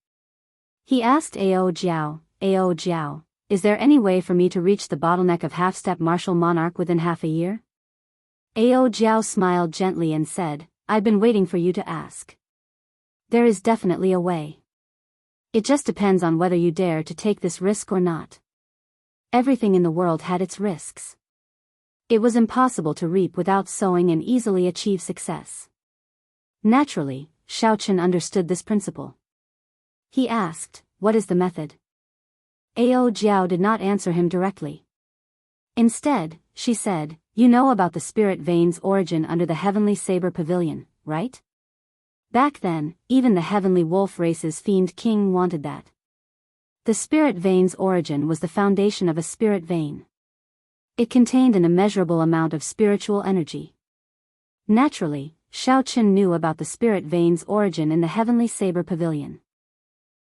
He asked Ao Jiao, is there any way for me to reach the bottleneck of half-step martial monarch within half a year? Ao Jiao smiled gently and said, I've been waiting for you to ask. There is definitely a way. It just depends on whether you dare to take this risk or not. Everything in the world had its risks. It was impossible to reap without sowing and easily achieve success. Naturally, Xiao Chen understood this principle. He asked, what is the method? Ao Jiao did not answer him directly. Instead, she said, you know about the spirit vein's origin under the Heavenly Saber Pavilion, right? Back then, even the Heavenly Wolf race's Fiend King wanted that. The spirit vein's origin was the foundation of a spirit vein. It contained an immeasurable amount of spiritual energy. Naturally, Xiao Chen knew about the spirit vein's origin in the Heavenly Saber Pavilion.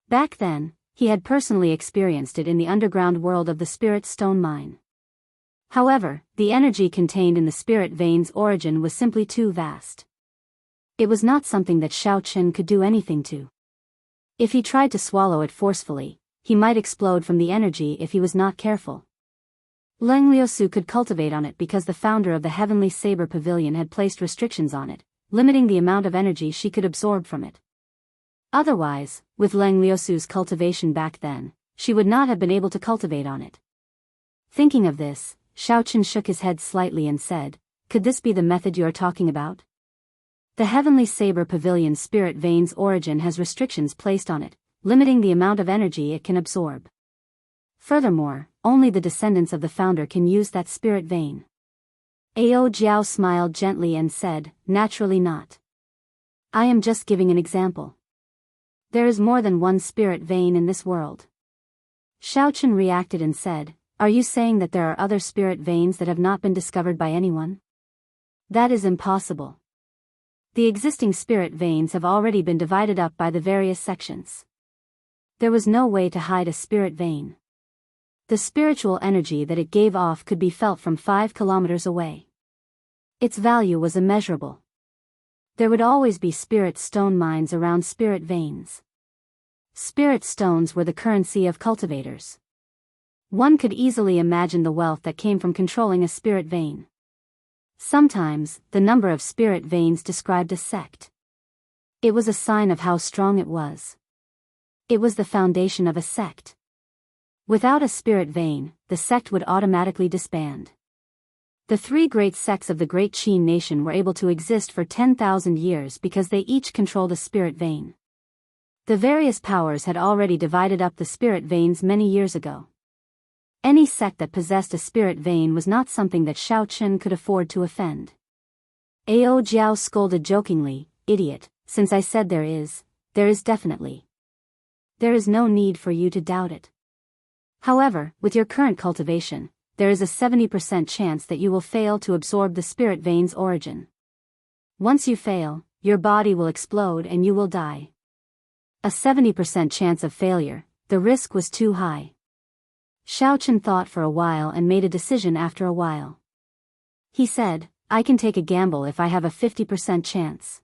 Back then, he had personally experienced it in the underground world of the Spirit Stone Mine. However, the energy contained in the spirit vein's origin was simply too vast. It was not something that Xiao Chen could do anything to. If he tried to swallow it forcefully, he might explode from the energy if he was not careful. Leng Liusu could cultivate on it because the founder of the Heavenly Saber Pavilion had placed restrictions on it, limiting the amount of energy she could absorb from it. Otherwise, with Leng Liusu's cultivation back then, she would not have been able to cultivate on it. Thinking of this, Xiao Chen shook his head slightly and said, could this be the method you are talking about? The Heavenly Saber Pavilion's spirit vein's origin has restrictions placed on it, limiting the amount of energy it can absorb. Furthermore, only the descendants of the founder can use that spirit vein. Ao Jiao smiled gently and said, naturally not. I am just giving an example. There is more than one spirit vein in this world. Xiao Chen reacted and said, are you saying that there are other spirit veins that have not been discovered by anyone? That is impossible. The existing spirit veins have already been divided up by the various sections. There was no way to hide a spirit vein. The spiritual energy that it gave off could be felt from 5 kilometers away. Its value was immeasurable. There would always be spirit stone mines around spirit veins. Spirit stones were the currency of cultivators. One could easily imagine the wealth that came from controlling a spirit vein. Sometimes, the number of spirit veins described a sect. It was a sign of how strong it was. It was the foundation of a sect. Without a spirit vein, the sect would automatically disband. The three great sects of the Great Qin nation were able to exist for 10,000 years because they each controlled a spirit vein. The various powers had already divided up the spirit veins many years ago. Any sect that possessed a spirit vein was not something that Xiao Chen could afford to offend. Ao Jiao scolded jokingly, "Idiot, since I said there is definitely. There is no need for you to doubt it. However, with your current cultivation, there is a 70% chance that you will fail to absorb the spirit vein's origin. Once you fail, your body will explode and you will die. A 70% chance of failure, the risk was too high." Xiao Chen thought for a while and made a decision after a while. He said, "I can take a gamble if I have a 50% chance.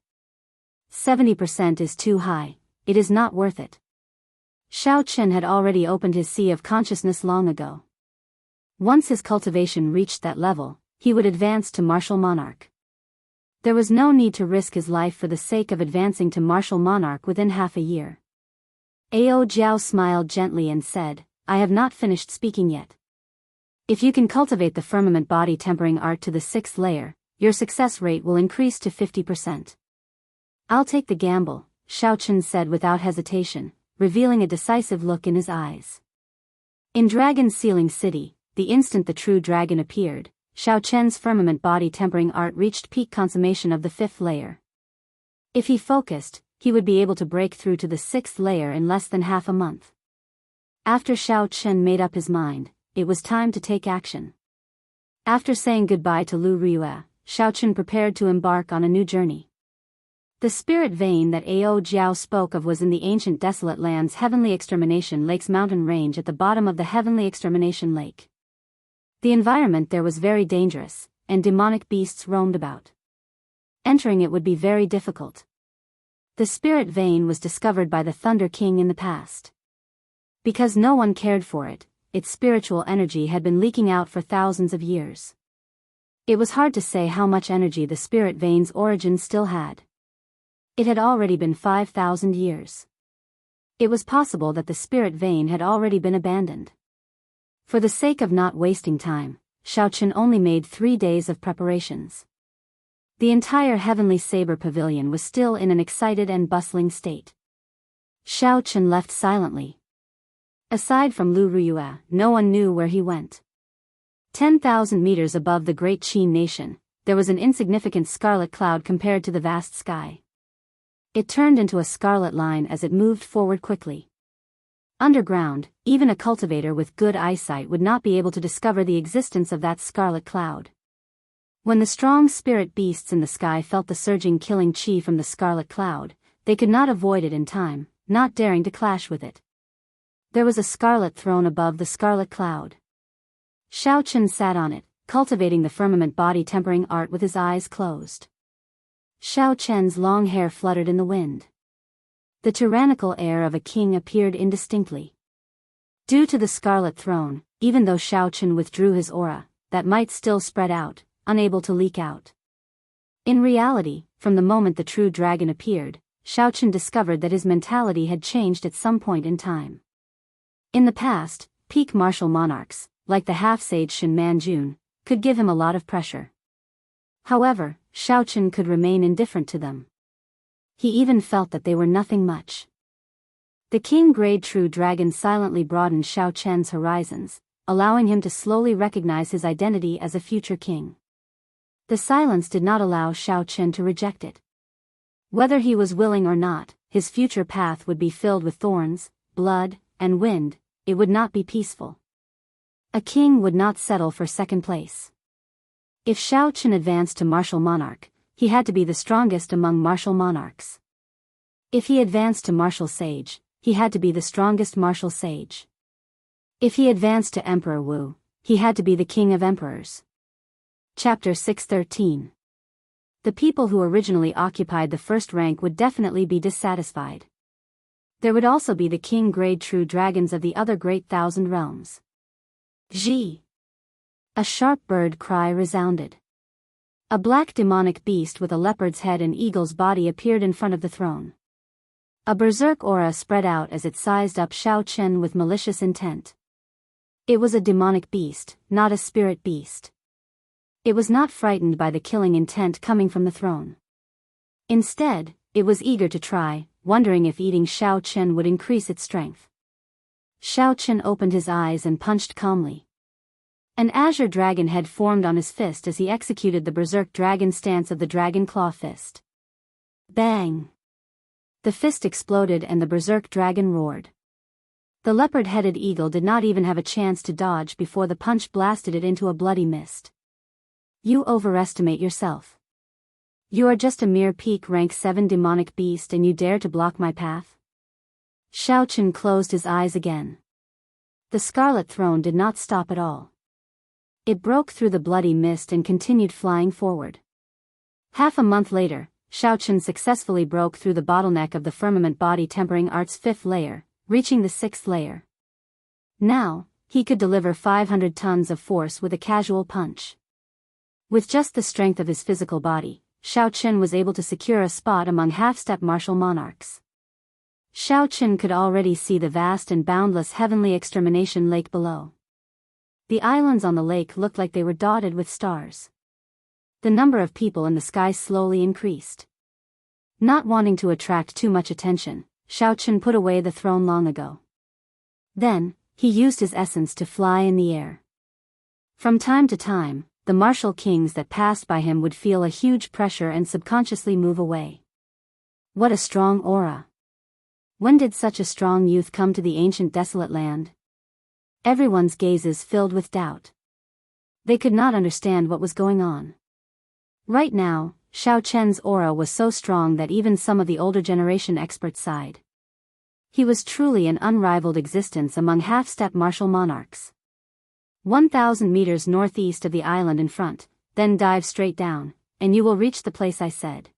70% is too high, it is not worth it." Xiao Chen had already opened his sea of consciousness long ago. Once his cultivation reached that level, he would advance to martial monarch. There was no need to risk his life for the sake of advancing to martial monarch within half a year. Ao Jiao smiled gently and said, "I have not finished speaking yet. If you can cultivate the firmament body tempering art to the 6th layer, your success rate will increase to 50%. "I'll take the gamble," Xiao Chen said without hesitation, revealing a decisive look in his eyes. In Dragon Sealing City, the instant the true dragon appeared, Xiao Chen's firmament body tempering art reached peak consummation of the 5th layer. If he focused, he would be able to break through to the 6th layer in less than half a month. After Xiao Chen made up his mind, it was time to take action. After saying goodbye to Lu Riyue, Xiao Chen prepared to embark on a new journey. The spirit vein that Ao Jiao spoke of was in the ancient desolate land's Heavenly Extermination Lake's mountain range at the bottom of the Heavenly Extermination Lake. The environment there was very dangerous, and demonic beasts roamed about. Entering it would be very difficult. The spirit vein was discovered by the Thunder King in the past. Because no one cared for it, its spiritual energy had been leaking out for thousands of years. It was hard to say how much energy the spirit vein's origin still had. It had already been 5,000 years. It was possible that the spirit vein had already been abandoned. For the sake of not wasting time, Xiao Chen only made 3 days of preparations. The entire Heavenly Saber Pavilion was still in an excited and bustling state. Xiao Chen left silently. Aside from Lu Riyue, no one knew where he went. 10,000 meters above the Great Qin nation, there was an insignificant scarlet cloud compared to the vast sky. It turned into a scarlet line as it moved forward quickly. Underground, even a cultivator with good eyesight would not be able to discover the existence of that scarlet cloud. When the strong spirit beasts in the sky felt the surging killing chi from the scarlet cloud, they could not avoid it in time, not daring to clash with it. There was a scarlet throne above the scarlet cloud. Xiao Chen sat on it, cultivating the firmament body tempering art with his eyes closed. Xiao Chen's long hair fluttered in the wind. The tyrannical air of a king appeared indistinctly. Due to the scarlet throne, even though Xiao Chen withdrew his aura, that might still spread out, unable to leak out. In reality, from the moment the true dragon appeared, Xiao Chen discovered that his mentality had changed at some point in time. In the past, peak martial monarchs, like the half-sage Shen Manjun, could give him a lot of pressure. However, Xiao Chen could remain indifferent to them. He even felt that they were nothing much. The king-grade true dragon silently broadened Xiao Chen's horizons, allowing him to slowly recognize his identity as a future king. The silence did not allow Xiao Chen to reject it. Whether he was willing or not, his future path would be filled with thorns, blood, and wind. It would not be peaceful. A king would not settle for second place. If Xiao Chen advanced to martial monarch, he had to be the strongest among martial monarchs. If he advanced to martial sage, he had to be the strongest martial sage. If he advanced to Emperor Wu, he had to be the king of emperors. Chapter 613. The people who originally occupied the first rank would definitely be dissatisfied. There would also be the king-grade true dragons of the other great thousand realms. Zhi! A sharp bird cry resounded. A black demonic beast with a leopard's head and eagle's body appeared in front of the throne. A berserk aura spread out as it sized up Xiao Chen with malicious intent. It was a demonic beast, not a spirit beast. It was not frightened by the killing intent coming from the throne. Instead, it was eager to try, wondering if eating Xiao Chen would increase its strength. Xiao Chen opened his eyes and punched calmly. An azure dragon head formed on his fist as he executed the berserk dragon stance of the dragon claw fist. Bang! The fist exploded and the berserk dragon roared. The leopard-headed eagle did not even have a chance to dodge before the punch blasted it into a bloody mist. You overestimate yourself. You are just a mere peak rank 7 demonic beast and you dare to block my path? Xiao Chen closed his eyes again. The scarlet throne did not stop at all. It broke through the bloody mist and continued flying forward. Half a month later, Xiao Chen successfully broke through the bottleneck of the firmament body tempering art's 5th layer, reaching the 6th layer. Now, he could deliver 500 tons of force with a casual punch. With just the strength of his physical body, Xiao Chen was able to secure a spot among half-step martial monarchs. Xiao Chen could already see the vast and boundless heavenly extermination lake below. The islands on the lake looked like they were dotted with stars. The number of people in the sky slowly increased. Not wanting to attract too much attention, Xiao Chen put away the throne long ago. Then, he used his essence to fly in the air. From time to time, the martial kings that passed by him would feel a huge pressure and subconsciously move away. What a strong aura! When did such a strong youth come to the ancient desolate land? Everyone's gazes filled with doubt. They could not understand what was going on. Right now, Xiao Chen's aura was so strong that even some of the older generation experts sighed. He was truly an unrivaled existence among half-step martial monarchs. 1,000 meters northeast of the island in front, then dive straight down, and you will reach the place I said.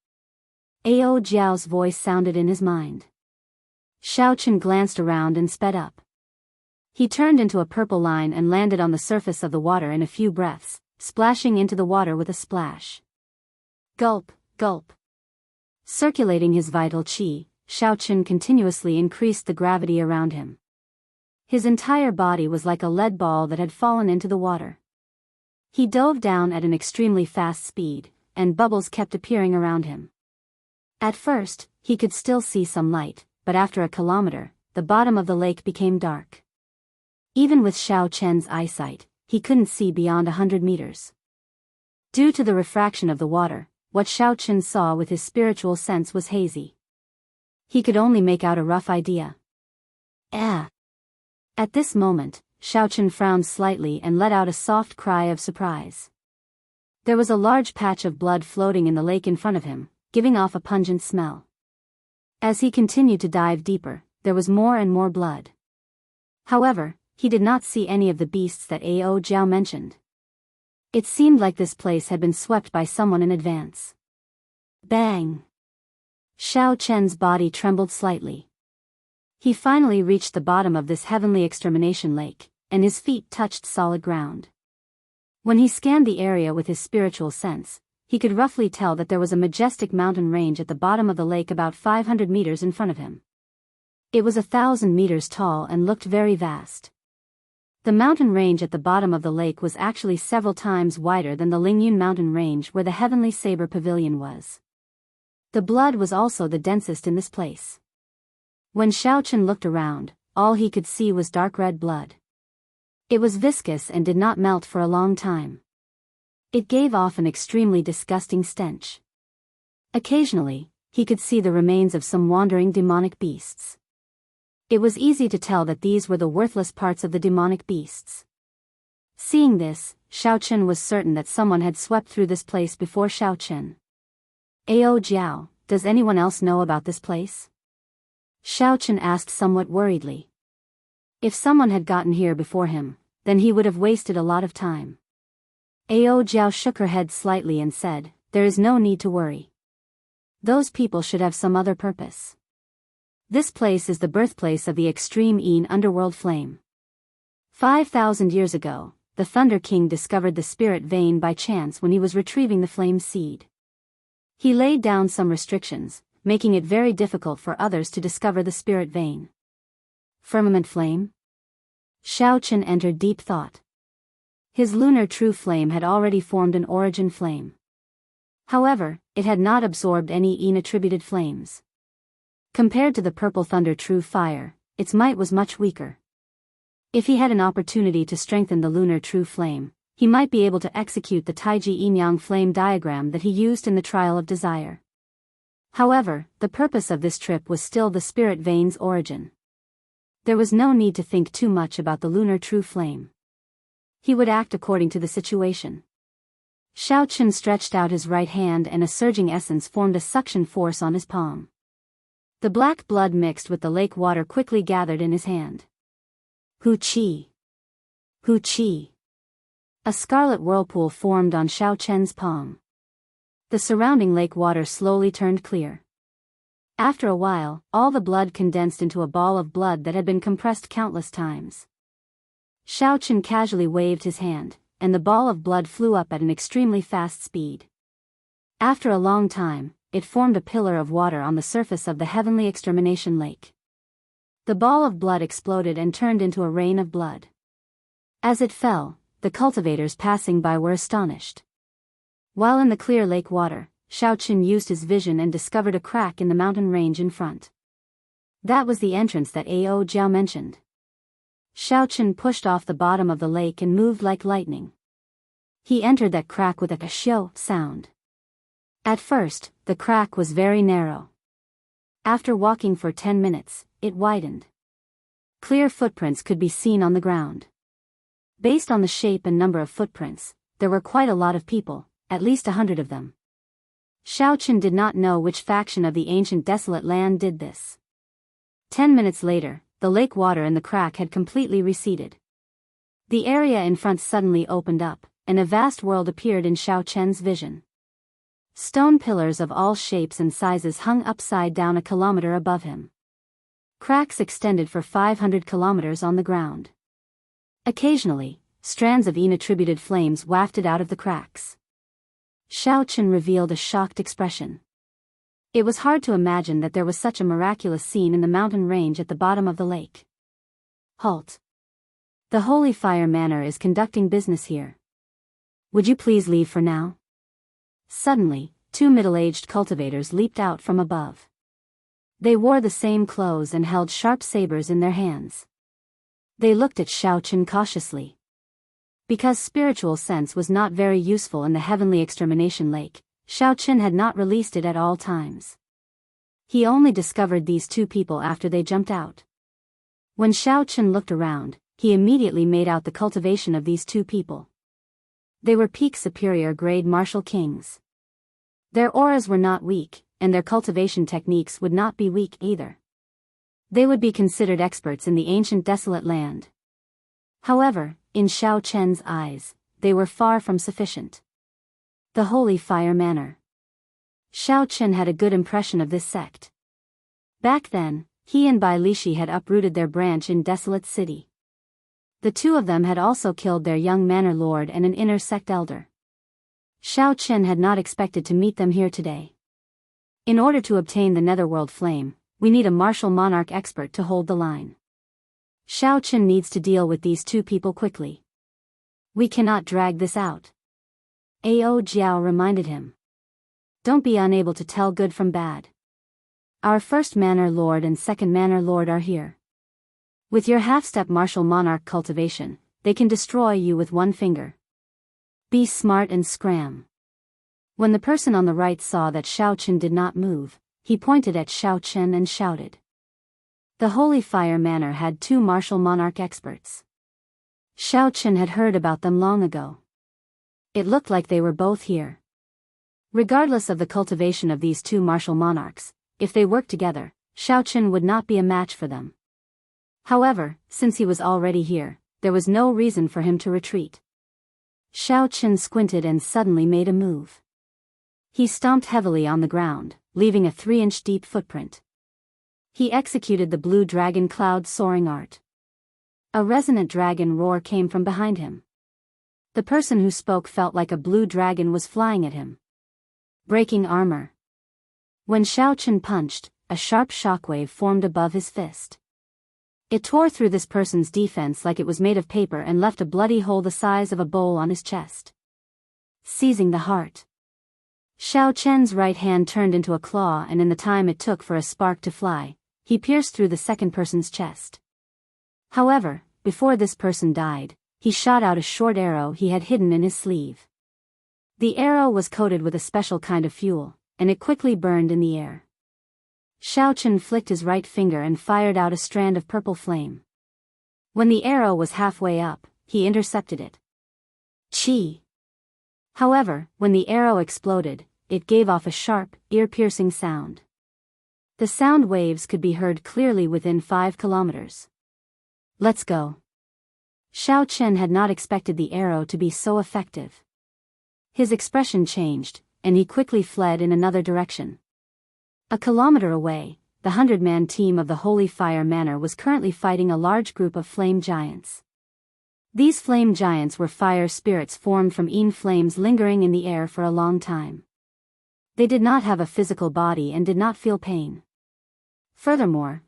Ao Jiao's voice sounded in his mind. Xiao Chen glanced around and sped up. He turned into a purple line and landed on the surface of the water in a few breaths, splashing into the water with a splash. Gulp, gulp. Circulating his vital qi, Xiao Chen continuously increased the gravity around him. His entire body was like a lead ball that had fallen into the water. He dove down at an extremely fast speed, and bubbles kept appearing around him. At first, he could still see some light, but after a kilometer, the bottom of the lake became dark. Even with Xiao Chen's eyesight, he couldn't see beyond 100 meters. Due to the refraction of the water, what Xiao Chen saw with his spiritual sense was hazy. He could only make out a rough idea. Ah! At this moment, Xiao Chen frowned slightly and let out a soft cry of surprise. There was a large patch of blood floating in the lake in front of him, giving off a pungent smell. As he continued to dive deeper, there was more and more blood. However, he did not see any of the beasts that Ao Jiao mentioned. It seemed like this place had been swept by someone in advance. Bang! Xiao Chen's body trembled slightly. He finally reached the bottom of this heavenly extermination lake, and his feet touched solid ground. When he scanned the area with his spiritual sense, he could roughly tell that there was a majestic mountain range at the bottom of the lake about 500 meters in front of him. It was 1,000 meters tall and looked very vast. The mountain range at the bottom of the lake was actually several times wider than the Lingyun mountain range where the Heavenly Saber Pavilion was. The blood was also the densest in this place. When Xiao Chen looked around, all he could see was dark red blood. It was viscous and did not melt for a long time. It gave off an extremely disgusting stench. Occasionally, he could see the remains of some wandering demonic beasts. It was easy to tell that these were the worthless parts of the demonic beasts. Seeing this, Xiao Chen was certain that someone had swept through this place before Xiao Chen. Ao Jiao, does anyone else know about this place? Xiao Chen asked somewhat worriedly. If someone had gotten here before him, then he would have wasted a lot of time. Ao Jiao shook her head slightly and said, there is no need to worry. Those people should have some other purpose. This place is the birthplace of the extreme Yin underworld flame. 5,000 years ago, the Thunder King discovered the spirit vein by chance when he was retrieving the flame seed. He laid down some restrictions, making it very difficult for others to discover the spirit vein. Firmament flame? Xiao Chen entered deep thought. His lunar true flame had already formed an origin flame. However, it had not absorbed any Yin-attributed flames. Compared to the purple thunder true fire, its might was much weaker. If he had an opportunity to strengthen the lunar true flame, he might be able to execute the Taiji Yin-Yang flame diagram that he used in the Trial of Desire. However, the purpose of this trip was still the spirit vein's origin. There was no need to think too much about the lunar true flame. He would act according to the situation. Xiao Chen stretched out his right hand and a surging essence formed a suction force on his palm. The black blood mixed with the lake water quickly gathered in his hand. Hu Qi. Hu Qi. A scarlet whirlpool formed on Xiao Chen's palm. The surrounding lake water slowly turned clear. After a while, all the blood condensed into a ball of blood that had been compressed countless times. Xiao Chen casually waved his hand, and the ball of blood flew up at an extremely fast speed. After a long time, it formed a pillar of water on the surface of the heavenly extermination lake. The ball of blood exploded and turned into a rain of blood. As it fell, the cultivators passing by were astonished. While in the clear lake water, Xiao Chen used his vision and discovered a crack in the mountain range in front. That was the entrance that Ao Jiao mentioned. Xiao Chen pushed off the bottom of the lake and moved like lightning. He entered that crack with a xiao sound. At first, the crack was very narrow. After walking for 10 minutes, it widened. Clear footprints could be seen on the ground. Based on the shape and number of footprints, there were quite a lot of people, at least 100 of them. Xiao Chen did not know which faction of the ancient desolate land did this. 10 minutes later, the lake water in the crack had completely receded. The area in front suddenly opened up, and a vast world appeared in Xiao Chen's vision. Stone pillars of all shapes and sizes hung upside down a kilometer above him. Cracks extended for 500 kilometers on the ground. Occasionally, strands of Yin-attributed flames wafted out of the cracks. Xiao Chen revealed a shocked expression. It was hard to imagine that there was such a miraculous scene in the mountain range at the bottom of the lake. Halt. The Holy Fire Manor is conducting business here. Would you please leave for now? Suddenly, two middle-aged cultivators leaped out from above. They wore the same clothes and held sharp sabers in their hands. They looked at Xiao Chen cautiously. Because spiritual sense was not very useful in the heavenly extermination lake, Xiao Chen had not released it at all times. He only discovered these two people after they jumped out. When Xiao Chen looked around, he immediately made out the cultivation of these two people. They were peak superior grade martial kings. Their auras were not weak, and their cultivation techniques would not be weak either. They would be considered experts in the ancient desolate land. However, in Xiao Chen's eyes, they were far from sufficient. The Holy Fire Manor. Xiao Chen had a good impression of this sect. Back then, he and Bai Lishi had uprooted their branch in Desolate City. The two of them had also killed their young manor lord and an inner sect elder. Xiao Chen had not expected to meet them here today. In order to obtain the netherworld flame, we need a martial monarch expert to hold the line. Xiao Chen needs to deal with these two people quickly. We cannot drag this out. Ao Jiao reminded him. Don't be unable to tell good from bad. Our first manor lord and second manor lord are here. With your half-step martial monarch cultivation, they can destroy you with one finger. Be smart and scram. When the person on the right saw that Xiao Chen did not move, he pointed at Xiao Chen and shouted. The Holy Fire Manor had two martial monarch experts. Xiao Chen had heard about them long ago. It looked like they were both here. Regardless of the cultivation of these two martial monarchs, if they worked together, Xiao Chen would not be a match for them. However, since he was already here, there was no reason for him to retreat. Xiao Chen squinted and suddenly made a move. He stomped heavily on the ground, leaving a 3-inch deep footprint. He executed the blue dragon cloud soaring art. A resonant dragon roar came from behind him. The person who spoke felt like a blue dragon was flying at him. Breaking armor. When Xiao Chen punched, a sharp shockwave formed above his fist. It tore through this person's defense like it was made of paper and left a bloody hole the size of a bowl on his chest. Seizing the heart. Xiao Chen's right hand turned into a claw, and in the time it took for a spark to fly, he pierced through the second person's chest. However, before this person died, he shot out a short arrow he had hidden in his sleeve. The arrow was coated with a special kind of fuel, and it quickly burned in the air. Xiao Chen flicked his right finger and fired out a strand of purple flame. When the arrow was halfway up, he intercepted it. Chi! However, when the arrow exploded, it gave off a sharp, ear-piercing sound. The sound waves could be heard clearly within 5 kilometers. Let's go. Xiao Chen had not expected the arrow to be so effective. His expression changed, and he quickly fled in another direction. A kilometer away, the 100-man team of the Holy Fire Manor was currently fighting a large group of flame giants. These flame giants were fire spirits formed from flames lingering in the air for a long time. They did not have a physical body and did not feel pain. Furthermore,